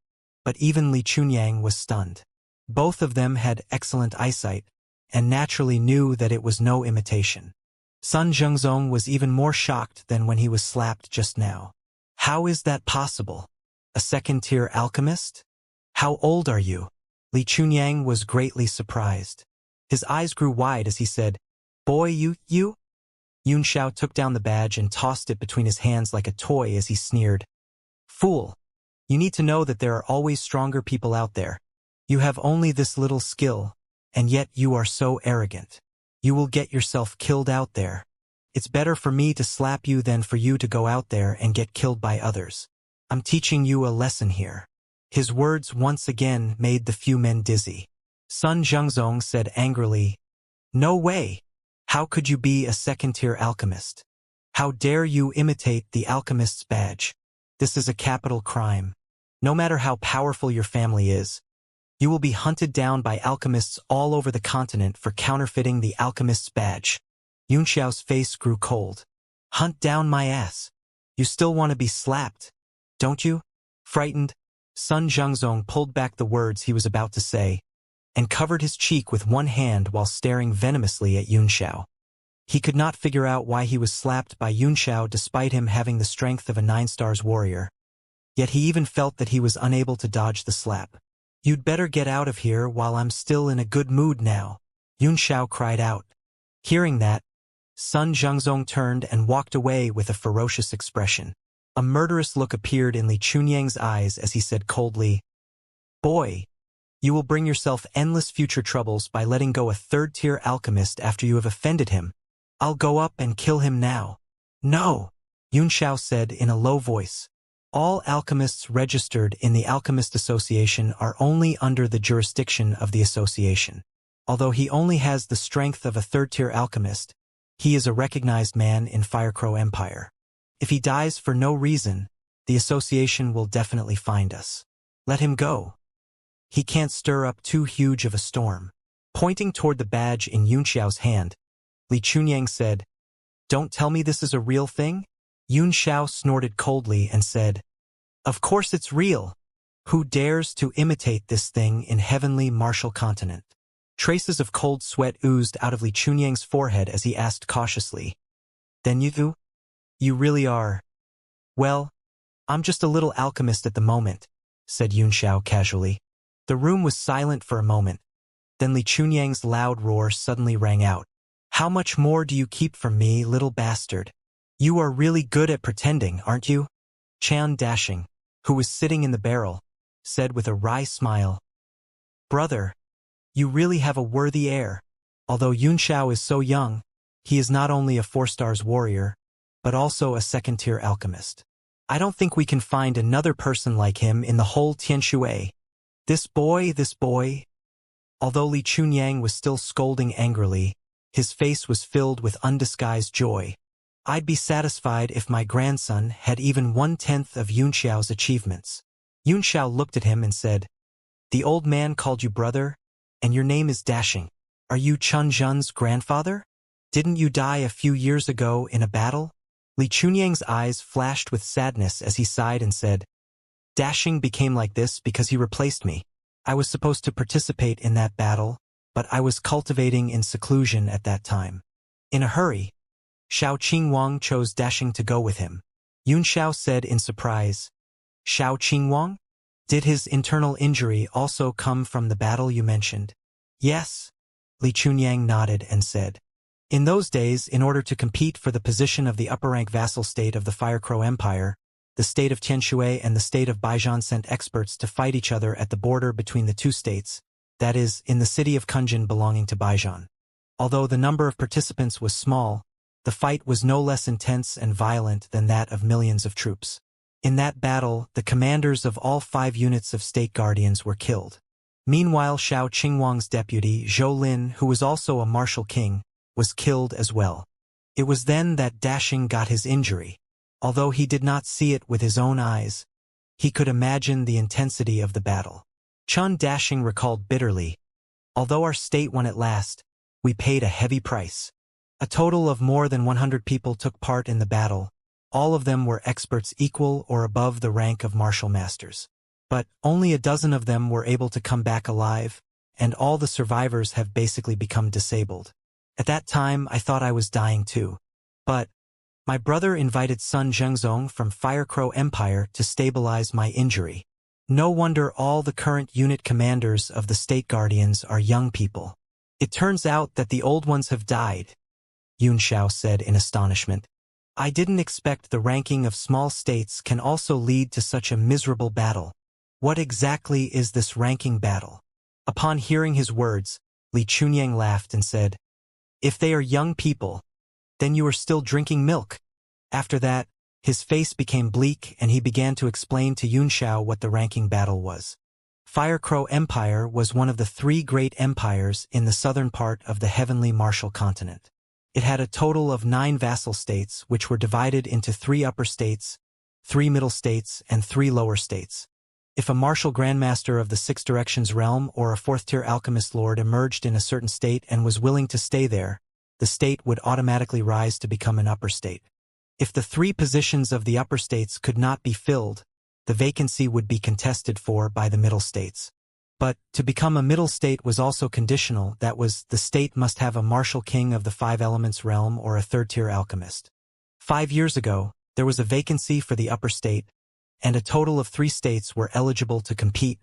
but even Li Chunyang was stunned. Both of them had excellent eyesight, and naturally knew that it was no imitation. Sun Zhengzong was even more shocked than when he was slapped just now. How is that possible? A second-tier alchemist? How old are you? Li Chunyang was greatly surprised. His eyes grew wide as he said, Boy, you? Yun Xiao took down the badge and tossed it between his hands like a toy as he sneered. Fool! You need to know that there are always stronger people out there. You have only this little skill, and yet you are so arrogant. You will get yourself killed out there. It's better for me to slap you than for you to go out there and get killed by others. I'm teaching you a lesson here. His words once again made the few men dizzy. Sun Zhengzong said angrily, No way! How could you be a second-tier alchemist? How dare you imitate the alchemist's badge? This is a capital crime. No matter how powerful your family is, you will be hunted down by alchemists all over the continent for counterfeiting the alchemist's badge. Yun Xiao's face grew cold. Hunt down my ass. You still want to be slapped, don't you? Frightened, Sun Zhengzong pulled back the words he was about to say, and covered his cheek with one hand while staring venomously at Yun Xiao. He could not figure out why he was slapped by Yun Xiao despite him having the strength of a 9-stars warrior. Yet he even felt that he was unable to dodge the slap. You'd better get out of here while I'm still in a good mood now, Yun Xiao cried out. Hearing that, Sun Zhengzong turned and walked away with a ferocious expression. A murderous look appeared in Li Chunyang's eyes as he said coldly, Boy, you will bring yourself endless future troubles by letting go a third-tier alchemist after you have offended him. I'll go up and kill him now. No, Yun Xiao said in a low voice. All alchemists registered in the Alchemist Association are only under the jurisdiction of the association. Although he only has the strength of a third-tier alchemist, he is a recognized man in Firecrow Empire. If he dies for no reason, the association will definitely find us. Let him go. He can't stir up too huge of a storm. Pointing toward the badge in Yun Xiao's hand, Li Chunyang said, Don't tell me this is a real thing? Yun Xiao snorted coldly and said, Of course it's real. Who dares to imitate this thing in heavenly martial continent? Traces of cold sweat oozed out of Li Chunyang's forehead as he asked cautiously, Then you really are? Well, I'm just a little alchemist at the moment, said Yun Xiao casually. The room was silent for a moment. Then Li Chunyang's loud roar suddenly rang out. How much more do you keep from me, little bastard? You are really good at pretending, aren't you? Chan Dashing, who was sitting in the barrel, said with a wry smile. Brother, you really have a worthy heir. Although Yun Xiao is so young, he is not only a 4-stars warrior, but also a second-tier alchemist. I don't think we can find another person like him in the whole Tianshui. This boy. Although Li Chunyang was still scolding angrily, his face was filled with undisguised joy. I'd be satisfied if my grandson had even 1/10 of Yun Xiao's achievements. Yun Xiao looked at him and said, The old man called you brother, and your name is Dashing. Are you Chun Zhen's grandfather? Didn't you die a few years ago in a battle? Li Chunyang's eyes flashed with sadness as he sighed and said, Dashing became like this because he replaced me. I was supposed to participate in that battle, but I was cultivating in seclusion at that time. In a hurry, Xiao Qingwang chose Dashing to go with him. Yun Xiao said in surprise, Xiao Qingwang? Did his internal injury also come from the battle you mentioned? Yes, Li Chunyang nodded and said. In those days, in order to compete for the position of the upper-rank vassal state of the Firecrow Empire, the state of Tianshui and the state of Baijian sent experts to fight each other at the border between the two states, that is, in the city of Kunjin belonging to Baijian. Although the number of participants was small, the fight was no less intense and violent than that of millions of troops. In that battle, the commanders of all 5 units of state guardians were killed. Meanwhile, Xiao Qingwang's deputy, Zhou Lin, who was also a martial king, was killed as well. It was then that Dashing got his injury. Although he did not see it with his own eyes, he could imagine the intensity of the battle. Chun Dashing recalled bitterly, Although our state won at last, we paid a heavy price. A total of more than 100 people took part in the battle. All of them were experts equal or above the rank of martial masters. But only a dozen of them were able to come back alive, and all the survivors have basically become disabled. At that time, I thought I was dying too. But my brother invited Sun Zhengzong from Firecrow Empire to stabilize my injury. No wonder all the current unit commanders of the State Guardians are young people. It turns out that the old ones have died, Xianxia said in astonishment. I didn't expect the ranking of small states can also lead to such a miserable battle. What exactly is this ranking battle? Upon hearing his words, Li Chunyang laughed and said, If they are young people, then you are still drinking milk. After that, his face became bleak and he began to explain to Xianxia what the ranking battle was. Firecrow Empire was one of the 3 great empires in the southern part of the heavenly martial continent. It had a total of 9 vassal states which were divided into 3 upper states, 3 middle states, and 3 lower states. If a martial grandmaster of the 6 directions realm or a 4th-tier alchemist lord emerged in a certain state and was willing to stay there, the state would automatically rise to become an upper state. If the 3 positions of the upper states could not be filled, the vacancy would be contested for by the middle states. But to become a middle state was also conditional, that was, the state must have a martial king of the 5 elements realm or a 3rd-tier alchemist. 5 years ago, there was a vacancy for the upper state, and a total of 3 states were eligible to compete,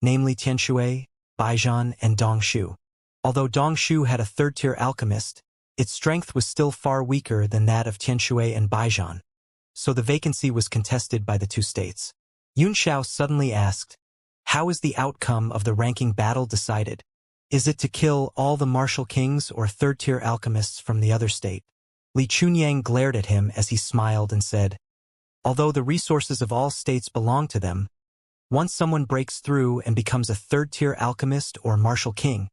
namely Tianshui, Baijian, and Dongshu. Although Dongshu had a 3rd-tier alchemist, its strength was still far weaker than that of Tianshui and Baijian, so the vacancy was contested by the 2 states. Xianxia suddenly asked, How is the outcome of the ranking battle decided? Is it to kill all the martial kings or 3rd-tier alchemists from the other state? Li Chunyang glared at him as he smiled and said, Although the resources of all states belong to them, once someone breaks through and becomes a 3rd-tier alchemist or martial king,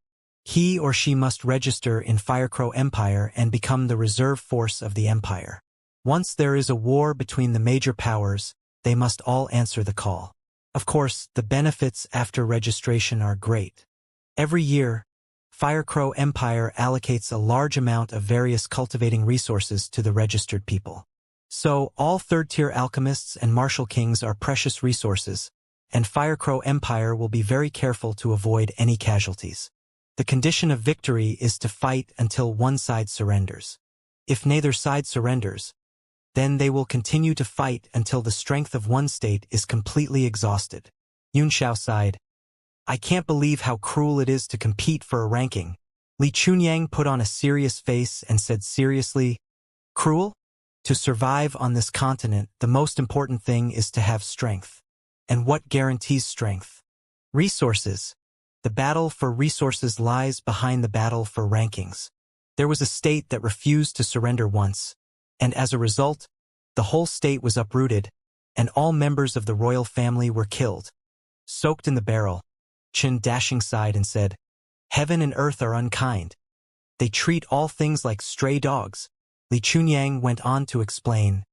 he or she must register in Firecrow Empire and become the reserve force of the empire. Once there is a war between the major powers, they must all answer the call. Of course, the benefits after registration are great. Every year, Firecrow Empire allocates a large amount of various cultivating resources to the registered people. So, all 3rd-tier alchemists and martial kings are precious resources, and Firecrow Empire will be very careful to avoid any casualties. The condition of victory is to fight until one side surrenders. If neither side surrenders, then they will continue to fight until the strength of one state is completely exhausted. Xianxia sighed. I can't believe how cruel it is to compete for a ranking. Li Chunyang put on a serious face and said seriously, Cruel? To survive on this continent, the most important thing is to have strength. And what guarantees strength? Resources. The battle for resources lies behind the battle for rankings. There was a state that refused to surrender once, and as a result, the whole state was uprooted, and all members of the royal family were killed. Soaked in the barrel, Qin Dashing sighed and said, Heaven and earth are unkind. They treat all things like stray dogs. Li Chunyang went on to explain,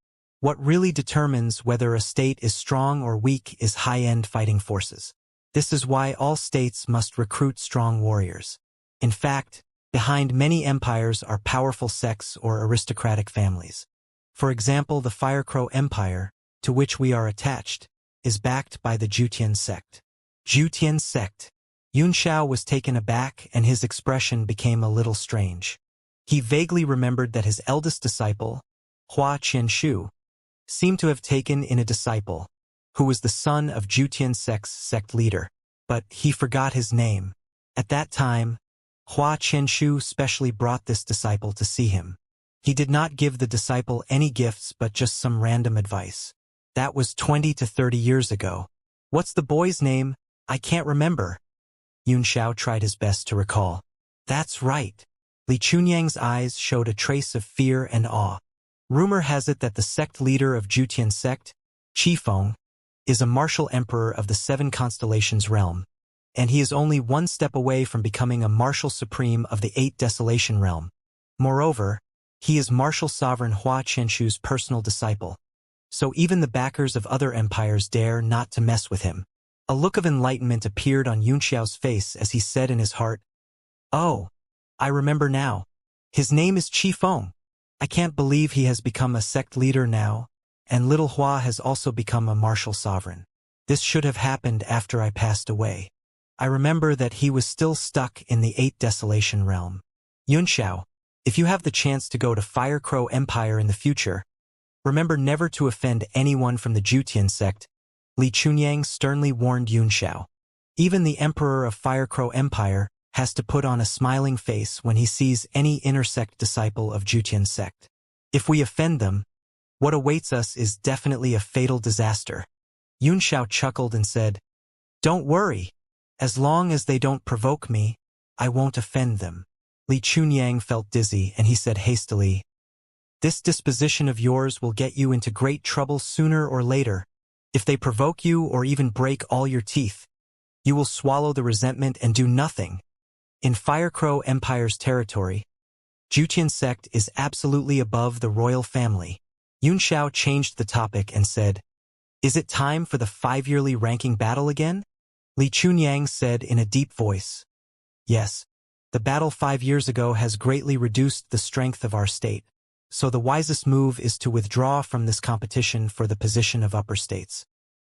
what really determines whether a state is strong or weak is high-end fighting forces. This is why all states must recruit strong warriors. In fact, behind many empires are powerful sects or aristocratic families. For example, the Firecrow Empire, to which we are attached, is backed by the Jutian sect. Jutian sect. Xianxia was taken aback and his expression became a little strange. He vaguely remembered that his eldest disciple, Hua Qianshu, seemed to have taken in a disciple, who was the son of Jutian sect's sect leader, but he forgot his name. At that time, Hua Qianshu specially brought this disciple to see him. He did not give the disciple any gifts but just some random advice. That was 20 to 30 years ago. What's the boy's name? I can't remember. Xianxia tried his best to recall. That's right. Li Chunyang's eyes showed a trace of fear and awe. Rumor has it that the sect leader of Jutian sect, Qifeng, is a martial emperor of the 7 constellations realm, and he is only one step away from becoming a martial supreme of the 8 desolation realm. Moreover, he is martial sovereign Hua Qianshu's personal disciple, so even the backers of other empires dare not to mess with him. A look of enlightenment appeared on Yunxiao's face as he said in his heart, Oh, I remember now. His name is Qi Feng. I can't believe he has become a sect leader now, and little Hua has also become a martial sovereign. This should have happened after I passed away. I remember that he was still stuck in the 8th Desolation realm. Yunxiao, if you have the chance to go to Firecrow Empire in the future, remember never to offend anyone from the Jutian sect, Li Chunyang sternly warned Yunxiao. Even the Emperor of Firecrow Empire has to put on a smiling face when he sees any intersect disciple of Jutian sect. If we offend them, what awaits us is definitely a fatal disaster. Yunxiao chuckled and said, "Don't worry. As long as they don't provoke me, I won't offend them." Li Chunyang felt dizzy and he said hastily, "This disposition of yours will get you into great trouble sooner or later. If they provoke you or even break all your teeth, you will swallow the resentment and do nothing. In Firecrow Empire's territory, Jutian sect is absolutely above the royal family." Yunxiao changed the topic and said, "Is it time for the 5-yearly ranking battle again?" Li Chunyang said in a deep voice, "Yes, the battle 5 years ago has greatly reduced the strength of our state, so the wisest move is to withdraw from this competition for the position of upper states.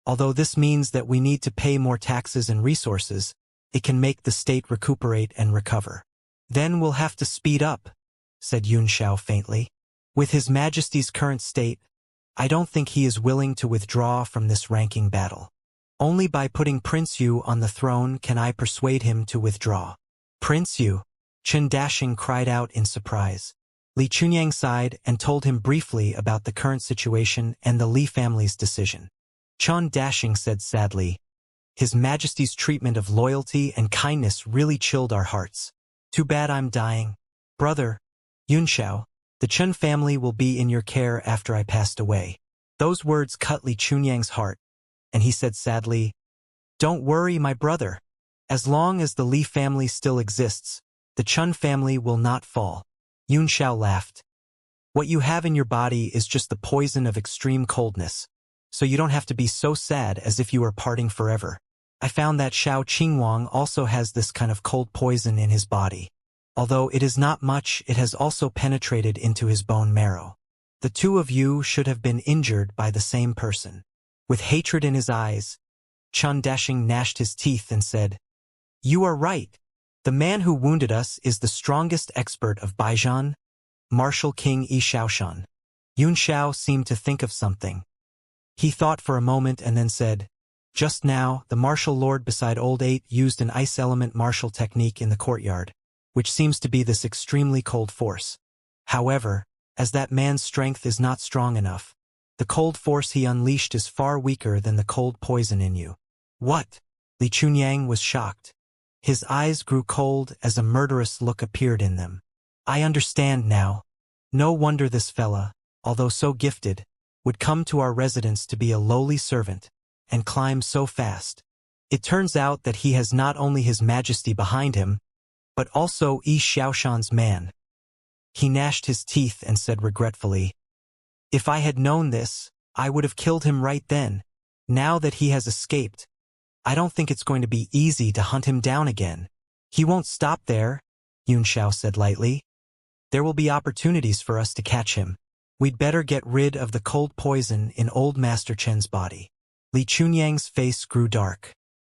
Although this means that we need to pay more taxes and resources, it can make the state recuperate and recover. Then we'll have to speed up," said Yunxiao faintly. "With His Majesty's current state, I don't think he is willing to withdraw from this ranking battle. Only by putting Prince Yu on the throne can I persuade him to withdraw." "Prince Yu?" Chen Dashing cried out in surprise. Li Chunyang sighed and told him briefly about the current situation and the Li family's decision. Chen Dashing said sadly, "His Majesty's treatment of loyalty and kindness really chilled our hearts. Too bad I'm dying. Brother, Yunxiao, the Chen family will be in your care after I passed away." Those words cut Li Chunyang's heart, and he said sadly, "Don't worry, my brother. As long as the Li family still exists, the Chen family will not fall." Yunxiao laughed. "What you have in your body is just the poison of extreme coldness, so you don't have to be so sad as if you were parting forever. I found that Xiao Qingwang also has this kind of cold poison in his body. Although it is not much, it has also penetrated into his bone marrow. The two of you should have been injured by the same person." With hatred in his eyes, Chen Dashing gnashed his teeth and said, "You are right. The man who wounded us is the strongest expert of Baijian, Martial King Yi Shaoshan." Yunxiao seemed to think of something. He thought for a moment and then said, "Just now, the martial lord beside Old Eight used an ice element martial technique in the courtyard, which seems to be this extremely cold force. However, as that man's strength is not strong enough, the cold force he unleashed is far weaker than the cold poison in you." "What?" Li Chunyang was shocked. His eyes grew cold as a murderous look appeared in them. "I understand now. No wonder this fella, although so gifted, would come to our residence to be a lowly servant, and climb so fast. It turns out that he has not only His Majesty behind him, but also Yi Xiaoshan's man." He gnashed his teeth and said regretfully, "If I had known this, I would have killed him right then. Now that he has escaped, I don't think it's going to be easy to hunt him down again." "He won't stop there," Yunxiao said lightly. "There will be opportunities for us to catch him. We'd better get rid of the cold poison in old Master Chen's body." Li Chunyang's face grew dark.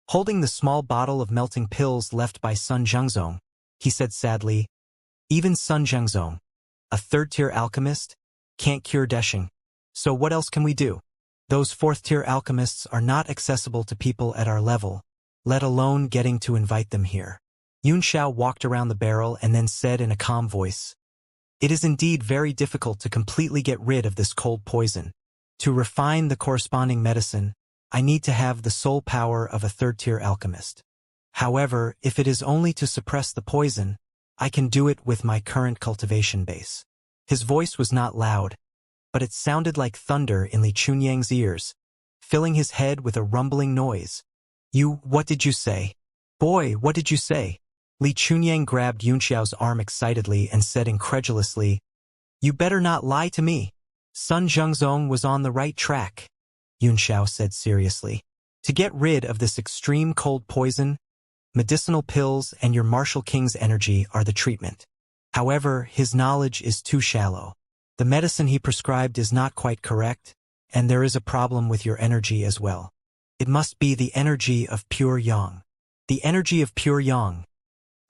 Holding the small bottle of melting pills left by Sun Zhengzong, he said sadly, "Even Sun Zhengzong, a 3rd-tier alchemist, can't cure Desheng. So what else can we do? Those 4th-tier alchemists are not accessible to people at our level, let alone getting to invite them here." Yunxiao walked around the barrel and then said in a calm voice, "It is indeed very difficult to completely get rid of this cold poison. To refine the corresponding medicine, I need to have the soul power of a 3rd-tier alchemist. However, if it is only to suppress the poison, I can do it with my current cultivation base." His voice was not loud, but it sounded like thunder in Li Chunyang's ears, filling his head with a rumbling noise. What did you say? Boy, what did you say?" Li Chunyang grabbed Yunxiao's arm excitedly and said incredulously, "You better not lie to me. Sun Zhengzong was on the right track," Yunxiao said seriously. "To get rid of this extreme cold poison, medicinal pills and your Martial King's energy are the treatment. However, his knowledge is too shallow. The medicine he prescribed is not quite correct, and there is a problem with your energy as well. It must be the energy of pure yang. The energy of pure yang,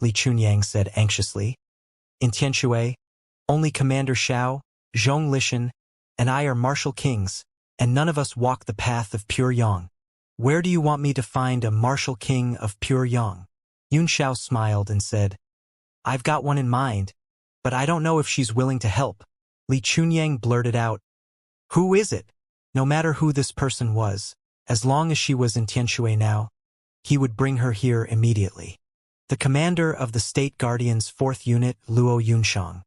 Li Chunyang said anxiously. In Tianshui, only Commander Xiao, Zhong Lishan, and I are martial kings, and none of us walk the path of pure yang. Where do you want me to find a martial king of pure yang? Yun Xiao smiled and said, I've got one in mind, but I don't know if she's willing to help. Li Chunyang blurted out, Who is it? No matter who this person was, as long as she was in Tianshui now, he would bring her here immediately. The commander of the State Guardian's 4th Unit, Luo Yunshang.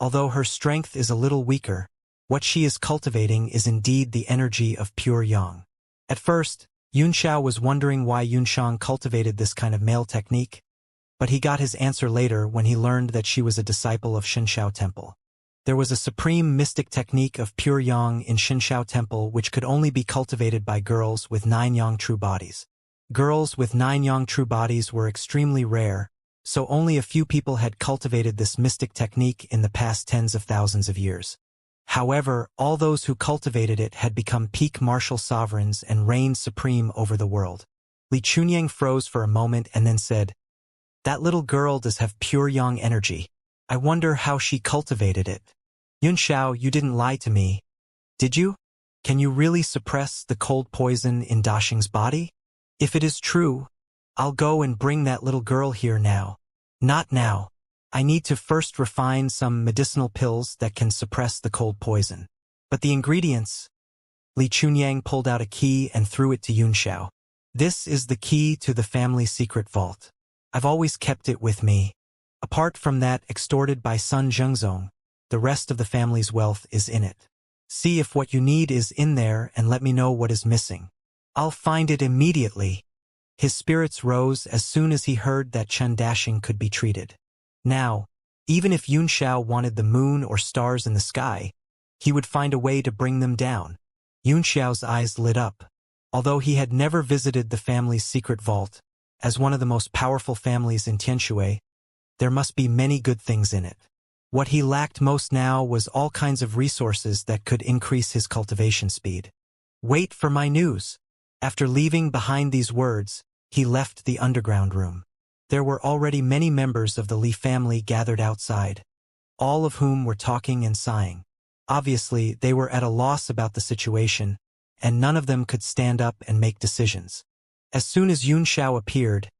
Although her strength is a little weaker, what she is cultivating is indeed the energy of pure yang. At first, Yun Xiao was wondering why Yunshang cultivated this kind of male technique, but he got his answer later when he learned that she was a disciple of Shenshao Temple. There was a supreme mystic technique of pure yang in Shenshao Temple which could only be cultivated by girls with 9 yang true bodies. Girls with 9 yang true bodies were extremely rare, so only a few people had cultivated this mystic technique in the past tens of thousands of years. However, all those who cultivated it had become peak martial sovereigns and reigned supreme over the world. Li Chunyang froze for a moment and then said, That little girl does have pure yang energy. I wonder how she cultivated it. Yun Xiao, you didn't lie to me, did you? Can you really suppress the cold poison in Daxing's body? If it is true, I'll go and bring that little girl here now. Not now. I need to first refine some medicinal pills that can suppress the cold poison. But the ingredients… Li Chunyang pulled out a key and threw it to Yun Xiao. This is the key to the family secret vault. I've always kept it with me. Apart from that extorted by Sun Zhengzong, the rest of the family's wealth is in it. See if what you need is in there and let me know what is missing. I'll find it immediately. His spirits rose as soon as he heard that Chen Daxing could be treated. Now, even if Yun Xiao wanted the moon or stars in the sky, he would find a way to bring them down. Yun Xiao's eyes lit up. Although he had never visited the family's secret vault, as one of the most powerful families in Tianshui, there must be many good things in it. What he lacked most now was all kinds of resources that could increase his cultivation speed. Wait for my news. After leaving behind these words, he left the underground room. There were already many members of the Li family gathered outside, all of whom were talking and sighing. Obviously, they were at a loss about the situation, and none of them could stand up and make decisions. As soon as Yun Xiao appeared,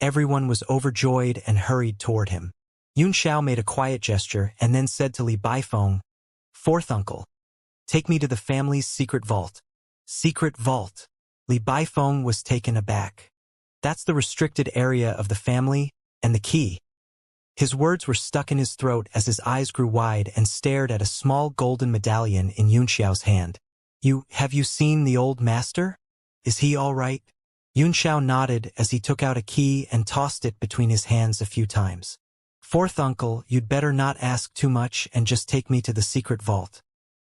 everyone was overjoyed and hurried toward him. Yun Xiao made a quiet gesture and then said to Li Baifeng, Fourth uncle, take me to the family's secret vault. Secret vault. Li Baifeng was taken aback. That's the restricted area of the family, and the key. His words were stuck in his throat as his eyes grew wide and stared at a small golden medallion in Yun Xiao's hand. Have you seen the old master? Is he all right? Yun Xiao nodded as he took out a key and tossed it between his hands a few times. Fourth uncle, you'd better not ask too much and just take me to the secret vault.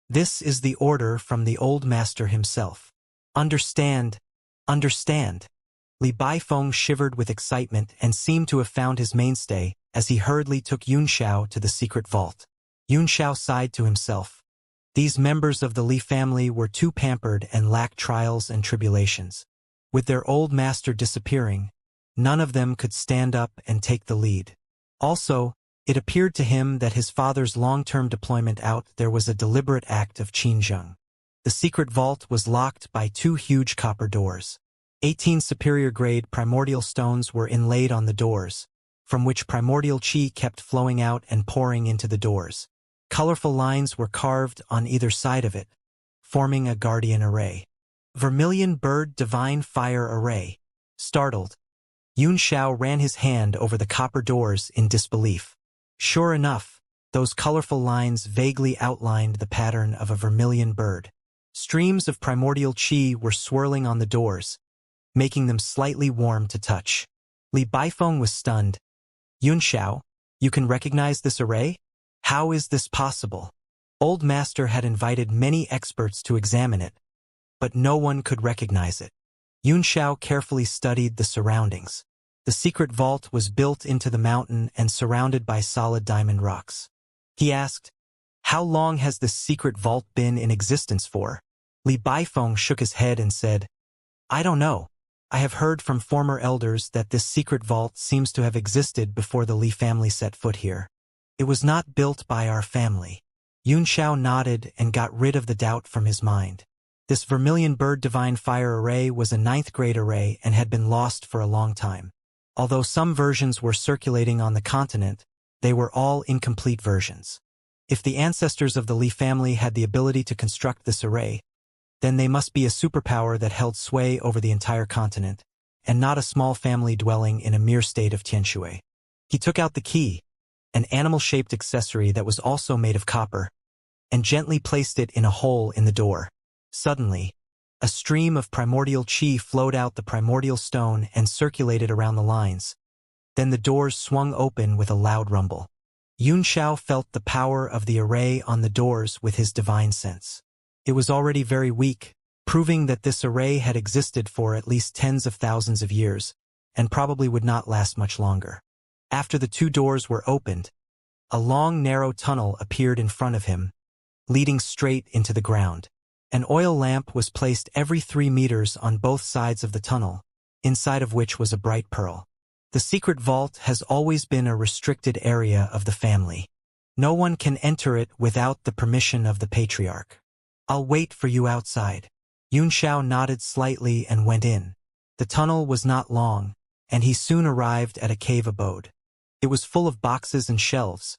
This is the order from the old master himself. Understand. Understand. Li Baifeng shivered with excitement and seemed to have found his mainstay as he hurriedly took Yun Xiao to the secret vault. Yun Xiao sighed to himself. These members of the Li family were too pampered and lacked trials and tribulations. With their old master disappearing, none of them could stand up and take the lead. Also, it appeared to him that his father's long-term deployment out there was a deliberate act of Qinzheng. The secret vault was locked by 2 huge copper doors. 18 superior-grade primordial stones were inlaid on the doors, from which primordial qi kept flowing out and pouring into the doors. Colorful lines were carved on either side of it, forming a guardian array. Vermilion Bird Divine Fire Array. Startled, Yun Xiao ran his hand over the copper doors in disbelief. Sure enough, those colorful lines vaguely outlined the pattern of a vermilion bird. Streams of primordial qi were swirling on the doors, making them slightly warm to touch. Li Baifeng was stunned. Yun Xiao, you can recognize this array? How is this possible? Old Master had invited many experts to examine it, but no one could recognize it. Yun Xiao carefully studied the surroundings. The secret vault was built into the mountain and surrounded by solid diamond rocks. He asked, "How long has this secret vault been in existence for?" Li Baifeng shook his head and said, "I don't know. I have heard from former elders that this secret vault seems to have existed before the Li family set foot here. It was not built by our family." Yunxiao nodded and got rid of the doubt from his mind. This vermilion bird divine fire array was a 9th grade array and had been lost for a long time. Although some versions were circulating on the continent, they were all incomplete versions. If the ancestors of the Li family had the ability to construct this array, then they must be a superpower that held sway over the entire continent, and not a small family dwelling in a mere state of Tianshui. He took out the key, an animal-shaped accessory that was also made of copper, and gently placed it in a hole in the door. Suddenly, a stream of primordial qi flowed out the primordial stone and circulated around the lines. Then the doors swung open with a loud rumble. Yunxiao felt the power of the array on the doors with his divine sense. It was already very weak, proving that this array had existed for at least tens of thousands of years, and probably would not last much longer. After the 2 doors were opened, a long narrow tunnel appeared in front of him, leading straight into the ground. An oil lamp was placed every 3 meters on both sides of the tunnel, inside of which was a bright pearl. The secret vault has always been a restricted area of the family. No one can enter it without the permission of the patriarch. "I'll wait for you outside." Yunxiao nodded slightly and went in. The tunnel was not long, and he soon arrived at a cave abode. It was full of boxes and shelves,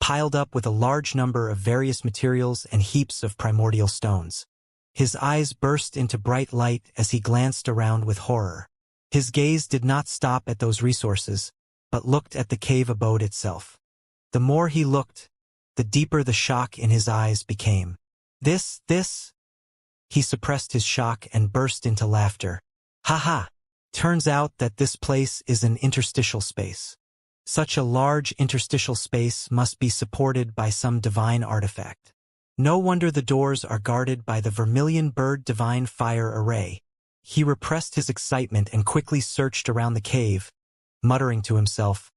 piled up with a large number of various materials and heaps of primordial stones. His eyes burst into bright light as he glanced around with horror. His gaze did not stop at those resources, but looked at the cave abode itself. The more he looked, the deeper the shock in his eyes became. This. He suppressed his shock and burst into laughter. "Ha ha! Turns out that this place is an interstitial space. Such a large interstitial space must be supported by some divine artifact. No wonder the doors are guarded by the vermilion bird divine fire array." He repressed his excitement and quickly searched around the cave, muttering to himself,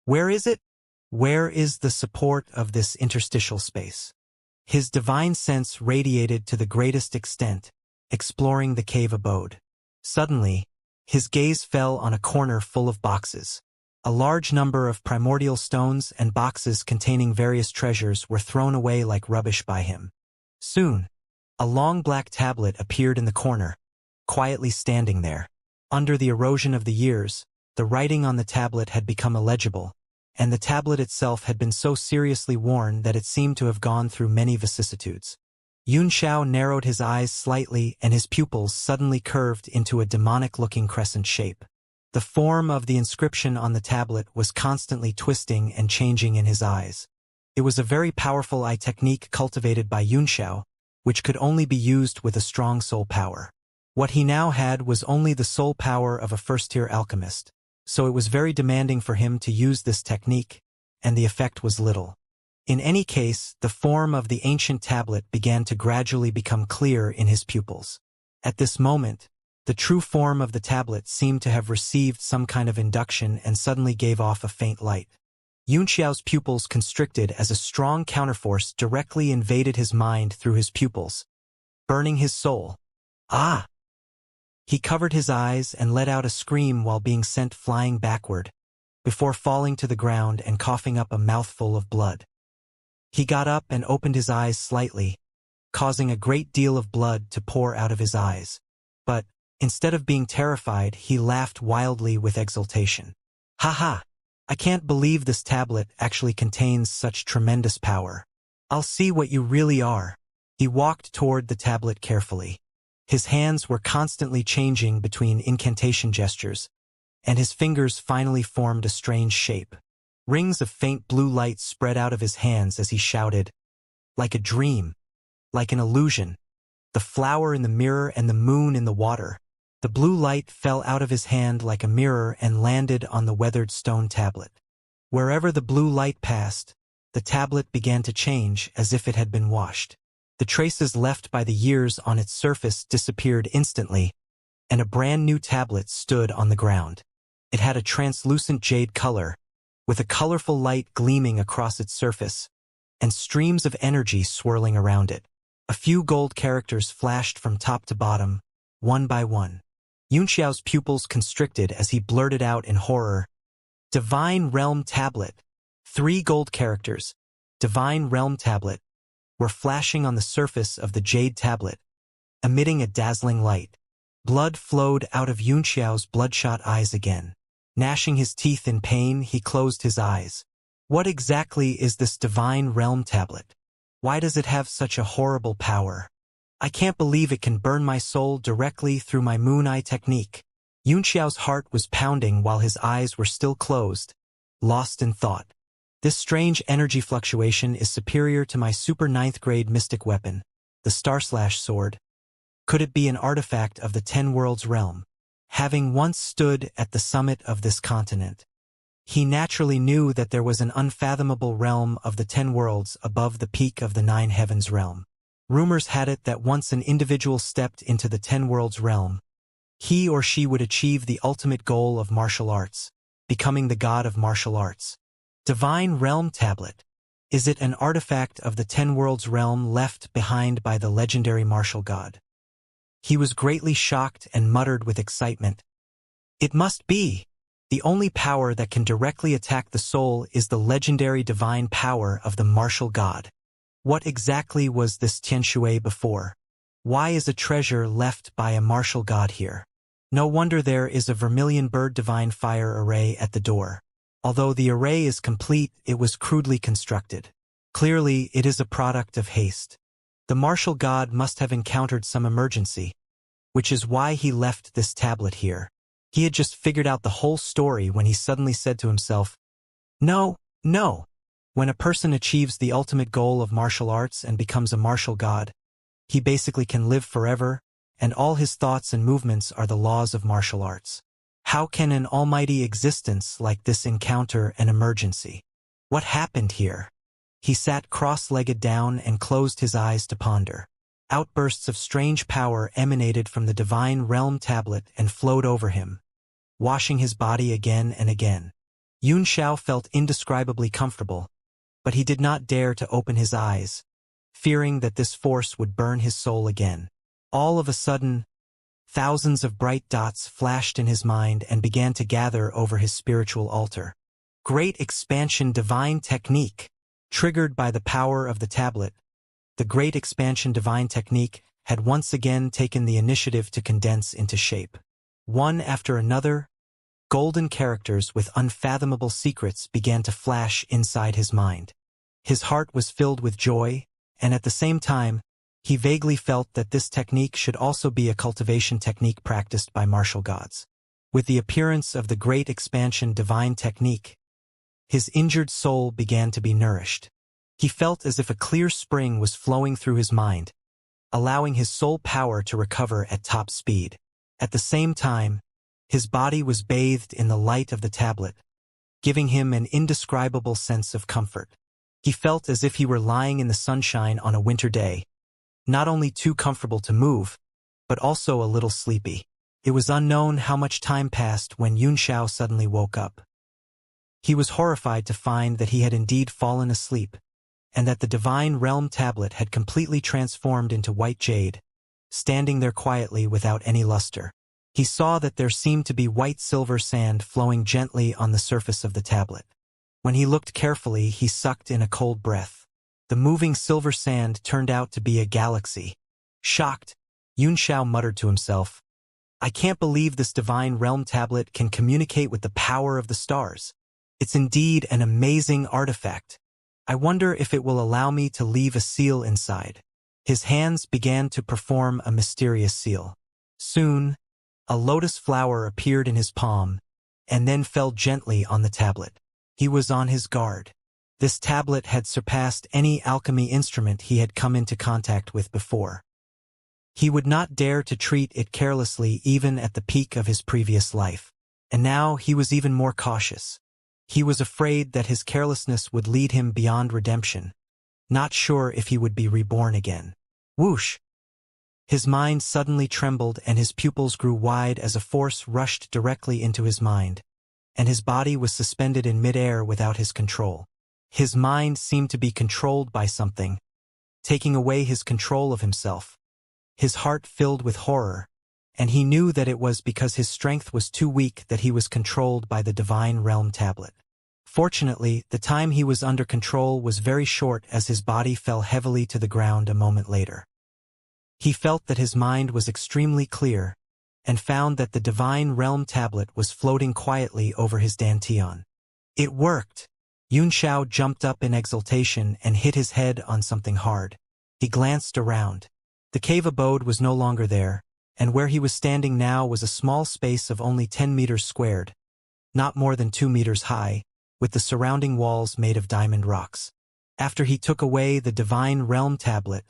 "Where is it? Where is the support of this interstitial space?" His divine sense radiated to the greatest extent, exploring the cave abode. Suddenly, his gaze fell on a corner full of boxes. A large number of primordial stones and boxes containing various treasures were thrown away like rubbish by him. Soon, a long black tablet appeared in the corner, quietly standing there. Under the erosion of the years, the writing on the tablet had become illegible, and the tablet itself had been so seriously worn that it seemed to have gone through many vicissitudes. Yunxiao narrowed his eyes slightly and his pupils suddenly curved into a demonic-looking crescent shape. The form of the inscription on the tablet was constantly twisting and changing in his eyes. It was a very powerful eye technique cultivated by Yunxiao, which could only be used with a strong soul power. What he now had was only the soul power of a first-tier alchemist, so it was very demanding for him to use this technique, and the effect was little. In any case, the form of the ancient tablet began to gradually become clear in his pupils. At this moment, the true form of the tablet seemed to have received some kind of induction and suddenly gave off a faint light. Yunxiao's pupils constricted as a strong counterforce directly invaded his mind through his pupils, burning his soul. "Ah!" He covered his eyes and let out a scream while being sent flying backward, before falling to the ground and coughing up a mouthful of blood. He got up and opened his eyes slightly, causing a great deal of blood to pour out of his eyes. But, instead of being terrified, he laughed wildly with exultation. "Ha ha! I can't believe this tablet actually contains such tremendous power. I'll see what you really are." He walked toward the tablet carefully. His hands were constantly changing between incantation gestures, and his fingers finally formed a strange shape. Rings of faint blue light spread out of his hands as he shouted, "Like a dream, like an illusion, the flower in the mirror and the moon in the water." The blue light fell out of his hand like a mirror and landed on the weathered stone tablet. Wherever the blue light passed, the tablet began to change as if it had been washed. The traces left by the years on its surface disappeared instantly, and a brand new tablet stood on the ground. It had a translucent jade color, with a colorful light gleaming across its surface, and streams of energy swirling around it. A few gold characters flashed from top to bottom, one by one. Xianxiao's pupils constricted as he blurted out in horror, "Divine Realm Tablet." 3 gold characters, "Divine Realm Tablet," were flashing on the surface of the jade tablet, emitting a dazzling light. Blood flowed out of Xianxiao's bloodshot eyes again. Gnashing his teeth in pain, he closed his eyes. What exactly is this Divine Realm Tablet? Why does it have such a horrible power? I can't believe it can burn my soul directly through my moon eye technique. Xiao's heart was pounding while his eyes were still closed, lost in thought. This strange energy fluctuation is superior to my super 9th grade mystic weapon, the Star/Slash sword. Could it be an artifact of the 10 Worlds realm? Having once stood at the summit of this continent, he naturally knew that there was an unfathomable realm of the 10 Worlds above the peak of the 9 Heavens realm. Rumors had it that once an individual stepped into the 10 Worlds realm, he or she would achieve the ultimate goal of martial arts, becoming the god of martial arts. Divine Realm Tablet. Is it an artifact of the 10 Worlds realm left behind by the legendary martial god? He was greatly shocked and muttered with excitement, "It must be! The only power that can directly attack the soul is the legendary divine power of the martial god." What exactly was this Tianshui before? Why is a treasure left by a martial god here? No wonder there is a vermilion bird divine fire array at the door. Although the array is complete, it was crudely constructed. Clearly, it is a product of haste. The martial god must have encountered some emergency, which is why he left this tablet here. He had just figured out the whole story when he suddenly said to himself, "No, no." When a person achieves the ultimate goal of martial arts and becomes a martial god, he basically can live forever, and all his thoughts and movements are the laws of martial arts. How can an almighty existence like this encounter an emergency? What happened here? He sat cross-legged down and closed his eyes to ponder. Outbursts of strange power emanated from the Divine Realm Tablet and flowed over him, washing his body again and again. Xiao felt indescribably comfortable, but he did not dare to open his eyes, fearing that this force would burn his soul again. All of a sudden, thousands of bright dots flashed in his mind and began to gather over his spiritual altar. Great Expansion Divine Technique. Triggered by the power of the tablet, the Great Expansion Divine Technique had once again taken the initiative to condense into shape. One after another, golden characters with unfathomable secrets began to flash inside his mind. His heart was filled with joy, and at the same time, he vaguely felt that this technique should also be a cultivation technique practiced by martial gods. With the appearance of the Great Expansion Divine Technique, his injured soul began to be nourished. He felt as if a clear spring was flowing through his mind, allowing his soul power to recover at top speed. At the same time, his body was bathed in the light of the tablet, giving him an indescribable sense of comfort. He felt as if he were lying in the sunshine on a winter day, not only too comfortable to move, but also a little sleepy. It was unknown how much time passed when Xiao suddenly woke up. He was horrified to find that he had indeed fallen asleep, and that the Divine Realm Tablet had completely transformed into white jade, standing there quietly without any luster. He saw that there seemed to be white silver sand flowing gently on the surface of the tablet. When he looked carefully, he sucked in a cold breath. The moving silver sand turned out to be a galaxy. Shocked, Xiao muttered to himself, "I can't believe this Divine Realm Tablet can communicate with the power of the stars. It's indeed an amazing artifact. I wonder if it will allow me to leave a seal inside." His hands began to perform a mysterious seal. Soon, a lotus flower appeared in his palm, and then fell gently on the tablet. He was on his guard. This tablet had surpassed any alchemy instrument he had come into contact with before. He would not dare to treat it carelessly even at the peak of his previous life. And now he was even more cautious. He was afraid that his carelessness would lead him beyond redemption, not sure if he would be reborn again. Whoosh! His mind suddenly trembled and his pupils grew wide as a force rushed directly into his mind. and his body was suspended in midair without his control. His mind seemed to be controlled by something, taking away his control of himself. His heart filled with horror, and he knew that it was because his strength was too weak that he was controlled by the Divine Realm tablet. Fortunately, the time he was under control was very short as his body fell heavily to the ground a moment later. He felt that his mind was extremely clear, and found that the Divine Realm tablet was floating quietly over his dantian. It worked! Xianxia jumped up in exultation and hit his head on something hard. He glanced around. The cave abode was no longer there, and where he was standing now was a small space of only 10 meters squared, not more than 2 meters high, with the surrounding walls made of diamond rocks. After he took away the Divine Realm tablet,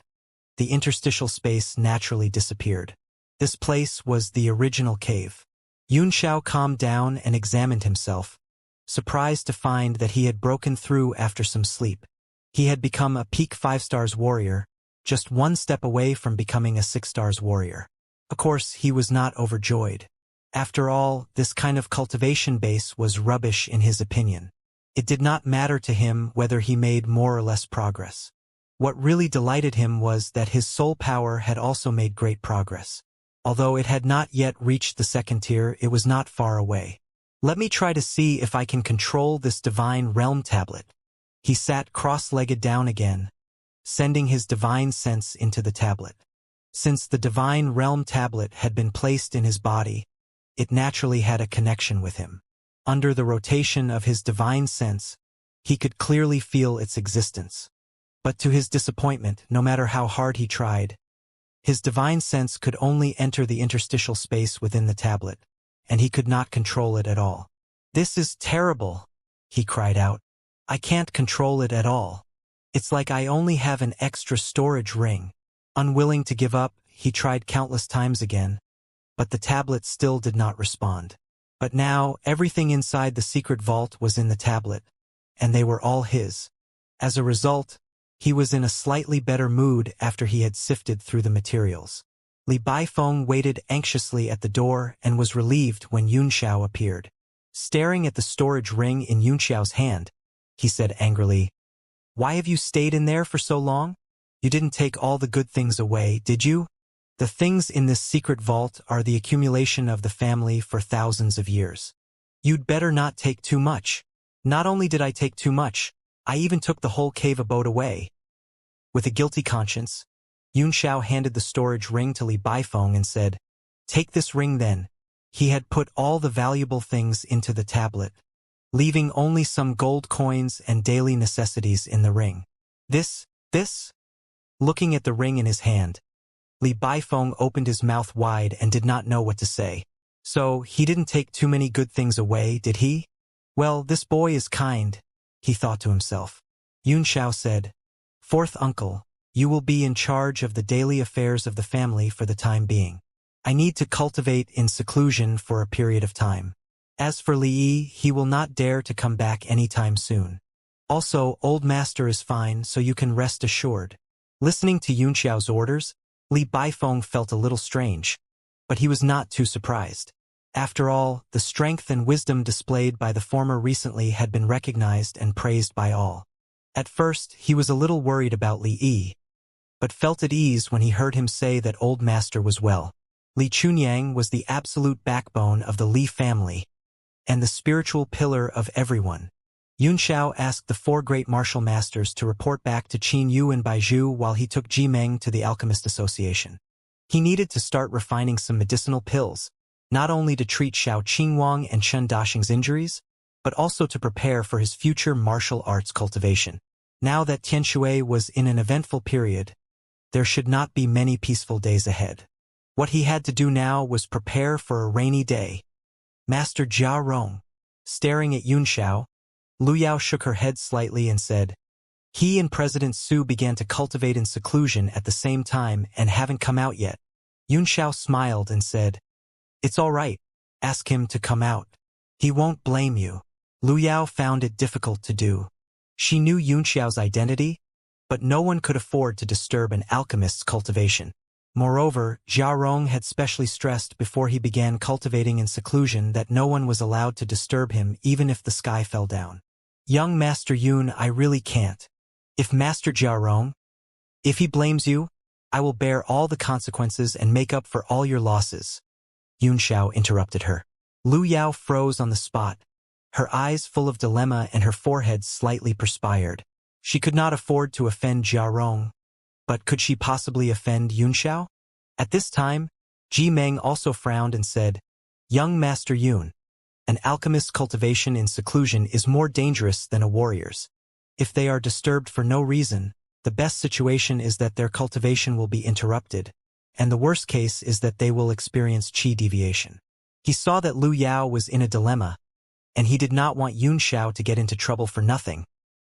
the interstitial space naturally disappeared. This place was the original cave. Xianxia calmed down and examined himself, surprised to find that he had broken through after some sleep. He had become a peak 5-stars warrior, just one step away from becoming a 6-stars warrior. Of course, he was not overjoyed. After all, this kind of cultivation base was rubbish in his opinion. It did not matter to him whether he made more or less progress. What really delighted him was that his soul power had also made great progress. Although it had not yet reached the 2nd tier, it was not far away. Let me try to see if I can control this Divine Realm tablet. He sat cross-legged down again, sending his divine sense into the tablet. Since the Divine Realm tablet had been placed in his body, it naturally had a connection with him. Under the rotation of his divine sense, he could clearly feel its existence. But to his disappointment, no matter how hard he tried, his divine sense could only enter the interstitial space within the tablet, and he could not control it at all. "This is terrible," he cried out. "I can't control it at all. It's like I only have an extra storage ring." Unwilling to give up, he tried countless times again, but the tablet still did not respond. But now, everything inside the secret vault was in the tablet, and they were all his. As a result, he was in a slightly better mood after he had sifted through the materials. Li Baifeng waited anxiously at the door and was relieved when Xianxia appeared. Staring at the storage ring in Xianxia's hand, he said angrily, "Why have you stayed in there for so long? You didn't take all the good things away, did you? The things in this secret vault are the accumulation of the family for thousands of years. You'd better not take too much." "Not only did I take too much, I even took the whole cave abode away." With a guilty conscience, Xianxia handed the storage ring to Li Baifeng and said, "Take this ring then." He had put all the valuable things into the tablet, leaving only some gold coins and daily necessities in the ring. This? Looking at the ring in his hand, Li Baifeng opened his mouth wide and did not know what to say. "So, he didn't take too many good things away, did he? Well, this boy is kind," he thought to himself. Xianxia said, "Fourth uncle, you will be in charge of the daily affairs of the family for the time being. I need to cultivate in seclusion for a period of time. As for Li Yi, he will not dare to come back anytime soon. Also, old master is fine, so you can rest assured." Listening to Xianxia's orders, Li Baifeng felt a little strange, but he was not too surprised. After all, the strength and wisdom displayed by the former recently had been recognized and praised by all. At first, he was a little worried about Li Yi, but felt at ease when he heard him say that old master was well. Li Chunyang was the absolute backbone of the Li family, and the spiritual pillar of everyone. Xianxia asked the 4 great martial masters to report back to Qin Yu and Baizhu while he took Ji Meng to the Alchemist Association. He needed to start refining some medicinal pills, not only to treat Xiao Qingwang and Chen Daxing's injuries, but also to prepare for his future martial arts cultivation. Now that Tianshui was in an eventful period, there should not be many peaceful days ahead. What he had to do now was prepare for a rainy day. Master Jia Rong. Staring at Xianxia, Lu Yao shook her head slightly and said, "He and President Su began to cultivate in seclusion at the same time and haven't come out yet." Xianxia smiled and said, "It's all right. Ask him to come out. He won't blame you." Lu Yao found it difficult to do. She knew Yunxiao's identity, but no one could afford to disturb an alchemist's cultivation. Moreover, Jia Rong had specially stressed before he began cultivating in seclusion that no one was allowed to disturb him even if the sky fell down. Young Master Yun, I really can't. If Master Jia Rong, if he blames you, I will bear all the consequences and make up for all your losses. Yun Xiao interrupted her. Lu Yao froze on the spot, her eyes full of dilemma and her forehead slightly perspired. She could not afford to offend Jia Rong, but could she possibly offend Yun Xiao? At this time, Ji Meng also frowned and said, Young Master Yun, an alchemist's cultivation in seclusion is more dangerous than a warrior's. If they are disturbed for no reason, the best situation is that their cultivation will be interrupted, and the worst case is that they will experience qi deviation. He saw that Lu Yao was in a dilemma, and he did not want Yun Xiao to get into trouble for nothing,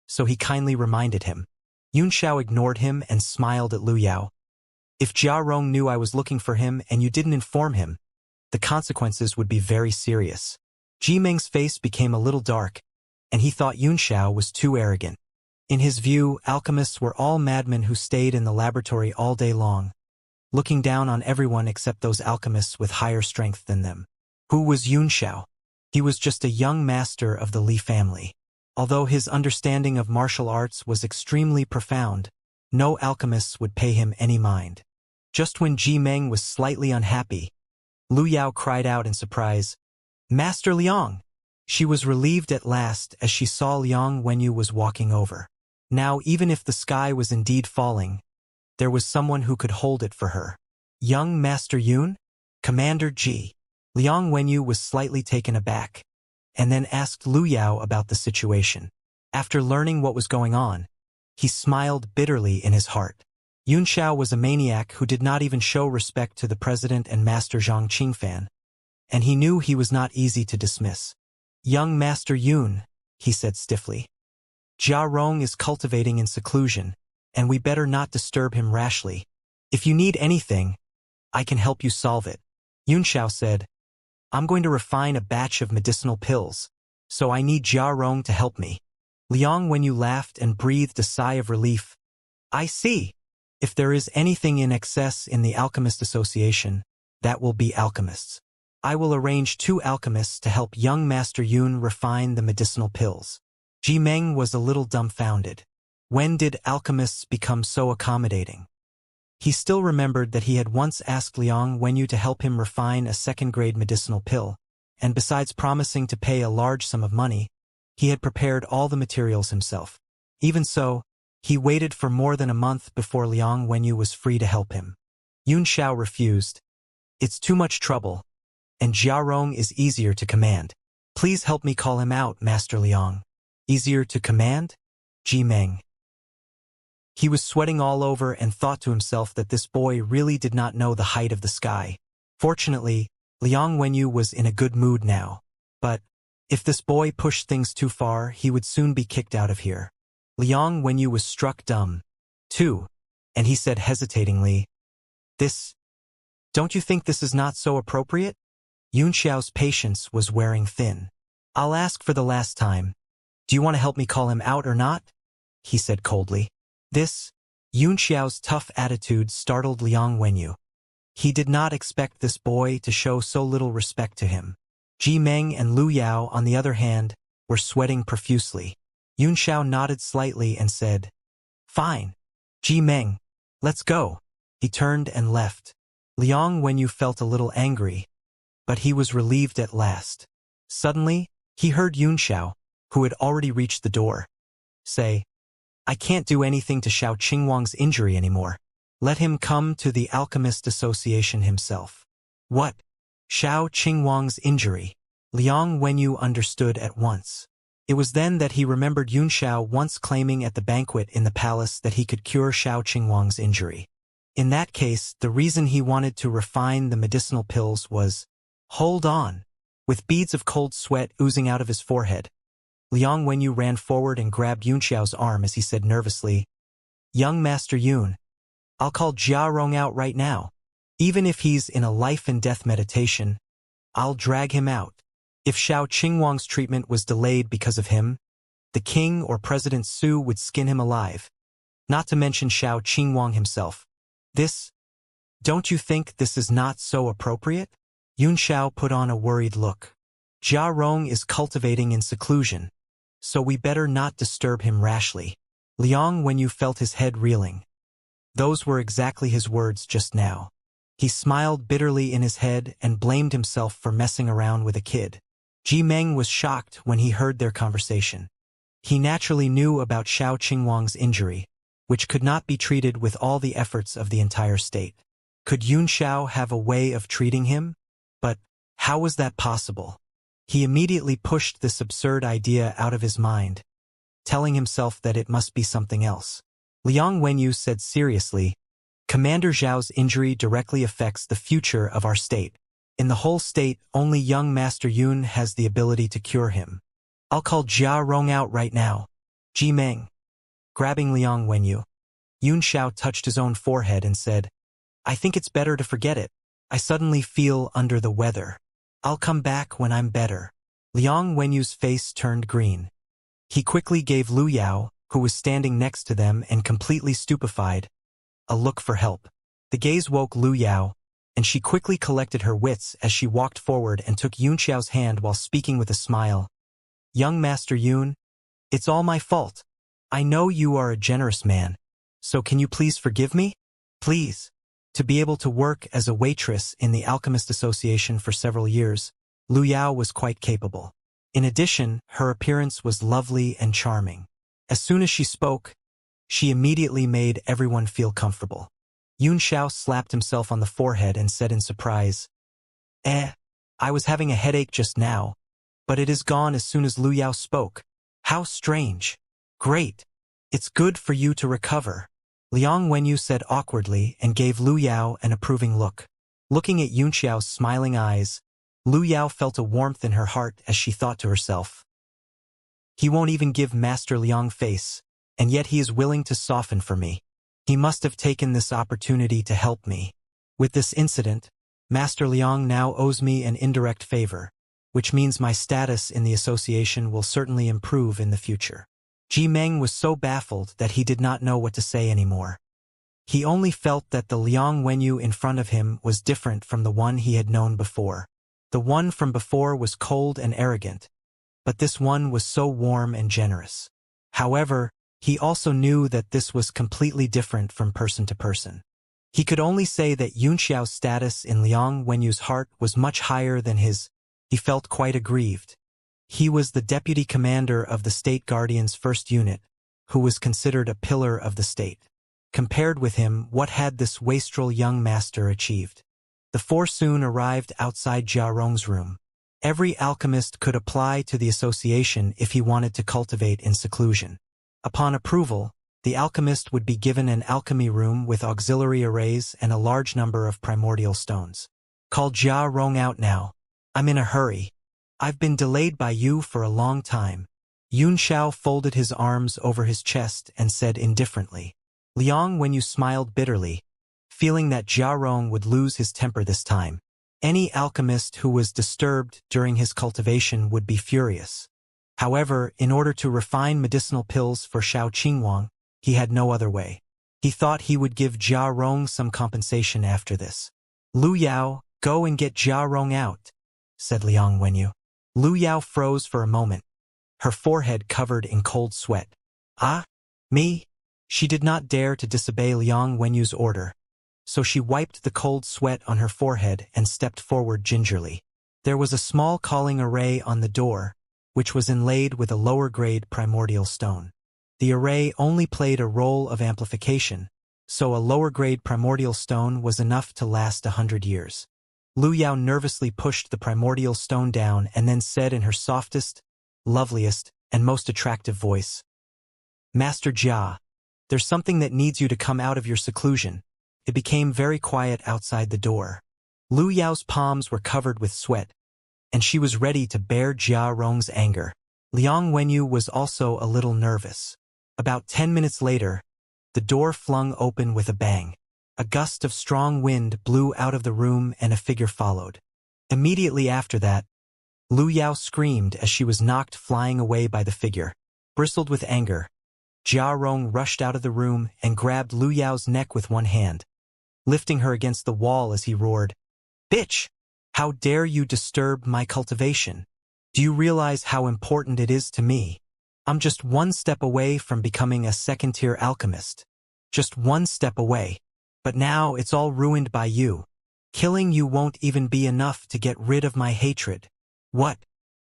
so he kindly reminded him. Yun Xiao ignored him and smiled at Lu Yao. If Jia Rong knew I was looking for him and you didn't inform him, the consequences would be very serious. Ji Meng's face became a little dark, and he thought Yun Xiao was too arrogant. In his view, alchemists were all madmen who stayed in the laboratory all day long, looking down on everyone except those alchemists with higher strength than them. Who was Yun Xiao? He was just a young master of the Li family. Although his understanding of martial arts was extremely profound, no alchemists would pay him any mind. Just when Ji Meng was slightly unhappy, Lu Yao cried out in surprise, Master Liang! She was relieved at last as she saw Liang Wenyu was walking over. Now, even if the sky was indeed falling, there was someone who could hold it for her. Young Master Yun? Commander Ji. Liang Wenyu was slightly taken aback, and then asked Lu Yao about the situation. After learning what was going on, he smiled bitterly in his heart. Yun Xiao was a maniac who did not even show respect to the president and Master Zhang Qingfan, and he knew he was not easy to dismiss. Young Master Yun, he said stiffly. Jia Rong is cultivating in seclusion, and we better not disturb him rashly. If you need anything, I can help you solve it. Yun Xiao said, I'm going to refine a batch of medicinal pills, so I need Jia Rong to help me. Liang Wenyu laughed and breathed a sigh of relief. I see. If there is anything in excess in the Alchemist Association, that will be alchemists. I will arrange 2 alchemists to help young Master Yun refine the medicinal pills. Ji Meng was a little dumbfounded. When did alchemists become so accommodating? He still remembered that he had once asked Liang Wenyu to help him refine a second-grade medicinal pill, and besides promising to pay a large sum of money, he had prepared all the materials himself. Even so, he waited for more than a month before Liang Wenyu was free to help him. Yun Xiao refused. It's too much trouble, and Jia Rong is easier to command. Please help me call him out, Master Liang. Easier to command? Ji Meng. He was sweating all over and thought to himself that this boy really did not know the height of the sky. Fortunately, Liang Wenyu was in a good mood now. But if this boy pushed things too far, he would soon be kicked out of here. Liang Wenyu was struck dumb, too, and he said hesitatingly, Don't you think this is not so appropriate? Yun Xiao's patience was wearing thin. I'll ask for the last time. Do you want to help me call him out or not? He said coldly. Yun Xiao's tough attitude startled Liang Wenyu. He did not expect this boy to show so little respect to him. Ji Meng and Lu Yao, on the other hand, were sweating profusely. Yun Xiao nodded slightly and said, Fine. Ji Meng, let's go. He turned and left. Liang Wenyu felt a little angry, but he was relieved at last. Suddenly, he heard Yun Xiao, who had already reached the door, say, I can't do anything to Xiao Qingwang's injury anymore. Let him come to the Alchemist Association himself. What? Xiao Qingwang's injury? Liang Wenyu understood at once. It was then that he remembered Yun Xiao once claiming at the banquet in the palace that he could cure Xiao Qingwang's injury. In that case, the reason he wanted to refine the medicinal pills was, hold on. With beads of cold sweat oozing out of his forehead, Liang Wenyu ran forward and grabbed Yun Xiao's arm as he said nervously, Young Master Yun, I'll call Jia Rong out right now. Even if he's in a life-and-death meditation, I'll drag him out. If Xiao Qingwang's treatment was delayed because of him, the king or President Su would skin him alive. Not to mention Xiao Qingwang himself. Don't you think this is not so appropriate? Yunxiao put on a worried look. Jia Rong is cultivating in seclusion, so we better not disturb him rashly. Liang Wenyu felt his head reeling. Those were exactly his words just now. He smiled bitterly in his head and blamed himself for messing around with a kid. Ji Meng was shocked when he heard their conversation. He naturally knew about Xiao Qingwang's injury, which could not be treated with all the efforts of the entire state. Could Yunxiao have a way of treating him? But how was that possible? He immediately pushed this absurd idea out of his mind, telling himself that it must be something else. Liang Wenyu said seriously, Commander Zhao's injury directly affects the future of our state. In the whole state, only young Master Yun has the ability to cure him. I'll call Jia Rong out right now. Ji Meng. Grabbing Liang Wenyu, Yun Xiao touched his own forehead and said, I think it's better to forget it. I suddenly feel under the weather. I'll come back when I'm better. Liang Wenyu's face turned green. He quickly gave Lu Yao, who was standing next to them and completely stupefied, a look for help. The gaze woke Lu Yao, and she quickly collected her wits as she walked forward and took Yun Xiao's hand while speaking with a smile. Young Master Yun, it's all my fault. I know you are a generous man, so can you please forgive me? Please. To be able to work as a waitress in the Alchemist Association for several years, Lu Yao was quite capable. In addition, her appearance was lovely and charming. As soon as she spoke, she immediately made everyone feel comfortable. Yun Xiao slapped himself on the forehead and said in surprise, I was having a headache just now, but it is gone as soon as Lu Yao spoke. How strange. Great. It's good for you to recover. Liang Wenyu said awkwardly and gave Lu Yao an approving look. Looking at Yun Xiao's smiling eyes, Lu Yao felt a warmth in her heart as she thought to herself. He won't even give Master Liang face, and yet he is willing to soften for me. He must have taken this opportunity to help me. With this incident, Master Liang now owes me an indirect favor, which means my status in the association will certainly improve in the future. Ji Meng was so baffled that he did not know what to say anymore. He only felt that the Liang Wenyu in front of him was different from the one he had known before. The one from before was cold and arrogant, but this one was so warm and generous. However, he also knew that this was completely different from person to person. He could only say that Yun Xiao's status in Liang Wenyu's heart was much higher than his. He felt quite aggrieved. He was the deputy commander of the State Guardian's first unit, who was considered a pillar of the state. Compared with him, what had this wastrel young master achieved? The four soon arrived outside Jia Rong's room. Every alchemist could apply to the association if he wanted to cultivate in seclusion. Upon approval, the alchemist would be given an alchemy room with auxiliary arrays and a large number of primordial stones. Call Jia Rong out now. I'm in a hurry. I've been delayed by you for a long time. Yun Xiao folded his arms over his chest and said indifferently. Liang Wenyu smiled bitterly, feeling that Jia Rong would lose his temper this time. Any alchemist who was disturbed during his cultivation would be furious. However, in order to refine medicinal pills for Xiao Qingwang, he had no other way. He thought he would give Jia Rong some compensation after this. Lu Yao, go and get Jia Rong out, said Liang Wenyu. Lu Yao froze for a moment, her forehead covered in cold sweat. Ah? Me? She did not dare to disobey Liang Wenyu's order, so she wiped the cold sweat on her forehead and stepped forward gingerly. There was a small calling array on the door, which was inlaid with a lower-grade primordial stone. The array only played a role of amplification, so a lower-grade primordial stone was enough to last 100 years. Lu Yao nervously pushed the primordial stone down and then said in her softest, loveliest, and most attractive voice, Master Jia, there's something that needs you to come out of your seclusion. It became very quiet outside the door. Lu Yao's palms were covered with sweat, and she was ready to bear Jia Rong's anger. Liang Wenyu was also a little nervous. About 10 minutes later, the door flung open with a bang. A gust of strong wind blew out of the room and a figure followed. Immediately after that, Lu Yao screamed as she was knocked flying away by the figure. Bristled with anger, Jia Rong rushed out of the room and grabbed Lu Yao's neck with one hand. lifting her against the wall as he roared, "Bitch! How dare you disturb my cultivation? Do you realize how important it is to me? I'm just one step away from becoming a second-tier alchemist. Just one step away. But now it's all ruined by you. Killing you won't even be enough to get rid of my hatred." "What?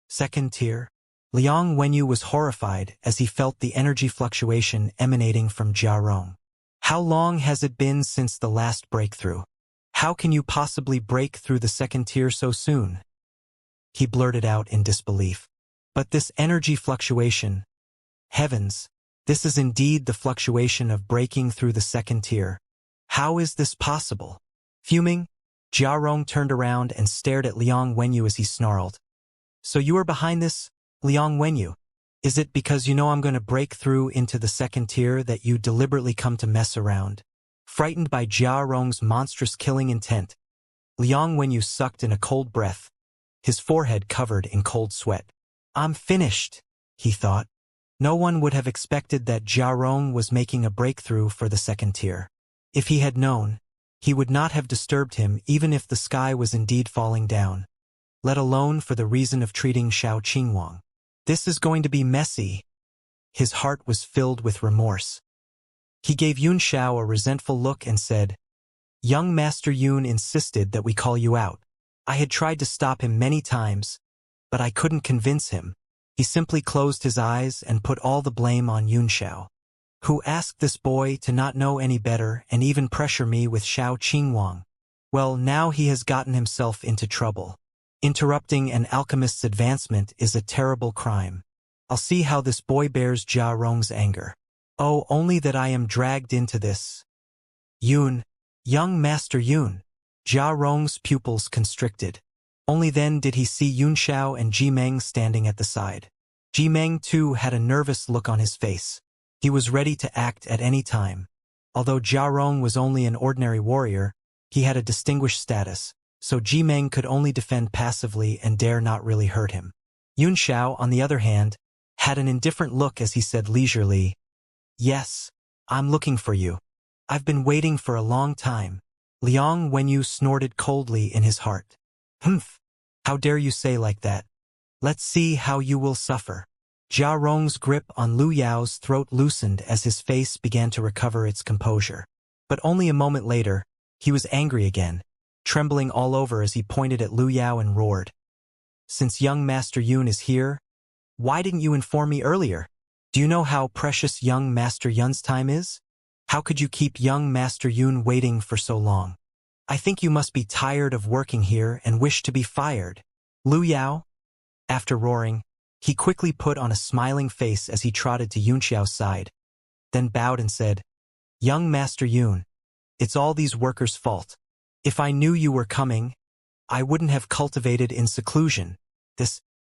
Second tier?" Liang Wenyu was horrified as he felt the energy fluctuation emanating from Jiarong. "How long has it been since the last breakthrough? How can you possibly break through the second tier so soon?" He blurted out in disbelief. "But this energy fluctuation... Heavens, this is indeed the fluctuation of breaking through the second tier. How is this possible?" Fuming, Jiarong turned around and stared at Liang Wenyu as he snarled. "So you are behind this, Liang Wenyu? Is it because you know I'm going to break through into the second tier that you deliberately come to mess around?" Frightened by Jiarong's monstrous killing intent, Liang Wenyu sucked in a cold breath, his forehead covered in cold sweat. "I'm finished," he thought. No one would have expected that Jiarong was making a breakthrough for the second tier. If he had known, he would not have disturbed him even if the sky was indeed falling down, let alone for the reason of treating Xiao Qingwang. This is going to be messy. His heart was filled with remorse. He gave Yun Xiao a resentful look and said, "Young Master Yun insisted that we call you out. I had tried to stop him many times, but I couldn't convince him. He simply closed his eyes and put all the blame on Yun Xiao, who asked this boy to not know any better and even pressure me with Xiao Qingwang. Well, now he has gotten himself into trouble. Interrupting an alchemist's advancement is a terrible crime. I'll see how this boy bears Jiarong's anger. Oh, only that I am dragged into this." "Yun, young Master Yun." Jiarong's pupils constricted. Only then did he see Yun Xiao and Ji Meng standing at the side. Ji Meng too had a nervous look on his face. He was ready to act at any time. Although Jiarong was only an ordinary warrior, he had a distinguished status, so Ji Meng could only defend passively and dare not really hurt him. Yun Xiao, on the other hand, had an indifferent look as he said leisurely, "Yes, I'm looking for you. I've been waiting for a long time." Liang Wenyu snorted coldly in his heart. "Humph! How dare you say like that? Let's see how you will suffer." Jiarong's grip on Lu Yao's throat loosened as his face began to recover its composure. But only a moment later, he was angry again, trembling all over as he pointed at Lu Yao and roared, "Since young Master Yun is here, why didn't you inform me earlier? Do you know how precious young Master Yun's time is? How could you keep young Master Yun waiting for so long? I think you must be tired of working here and wish to be fired." Lu Yao, after roaring, he quickly put on a smiling face as he trotted to Yun Xiao's side, then bowed and said, "Young Master Yun, it's all these workers' fault. If I knew you were coming, I wouldn't have cultivated in seclusion.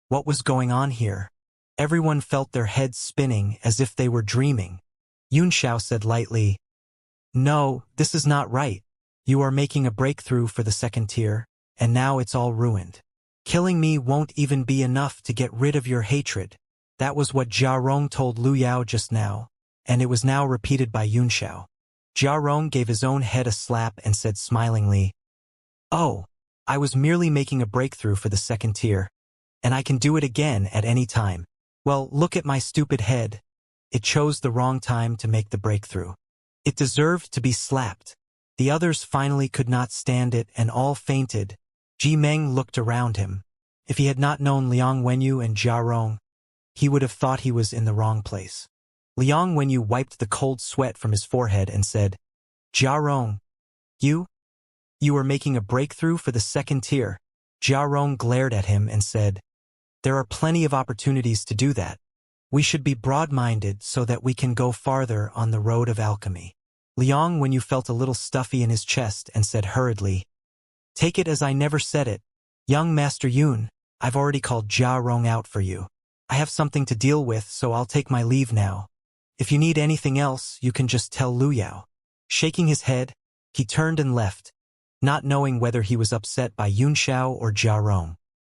What was going on here?" Everyone felt their heads spinning as if they were dreaming. Yun Xiao said lightly, "No, this is not right. You are making a breakthrough for the second tier, and now it's all ruined. Killing me won't even be enough to get rid of your hatred." That was what Jiarong told Lu Yao just now, and it was now repeated by Yun Xiao. Jiarong gave his own head a slap and said smilingly, "Oh, I was merely making a breakthrough for the second tier, and I can do it again at any time. Well, look at my stupid head. It chose the wrong time to make the breakthrough. It deserved to be slapped." The others finally could not stand it and all fainted. Ji Meng looked around him. If he had not known Liang Wenyu and Jiarong, he would have thought he was in the wrong place. Liang Wenyu wiped the cold sweat from his forehead and said, "Jiarong, you are making a breakthrough for the second tier." Jiarong glared at him and said, "There are plenty of opportunities to do that. We should be broad-minded so that we can go farther on the road of alchemy." Liang Wenyu felt a little stuffy in his chest and said hurriedly, "Take it as I never said it. Young Master Yun, I've already called Jiarong out for you. I have something to deal with, so I'll take my leave now. If you need anything else, you can just tell Lu Yao." Shaking his head, he turned and left, not knowing whether he was upset by Yun Xiao or Jiarong.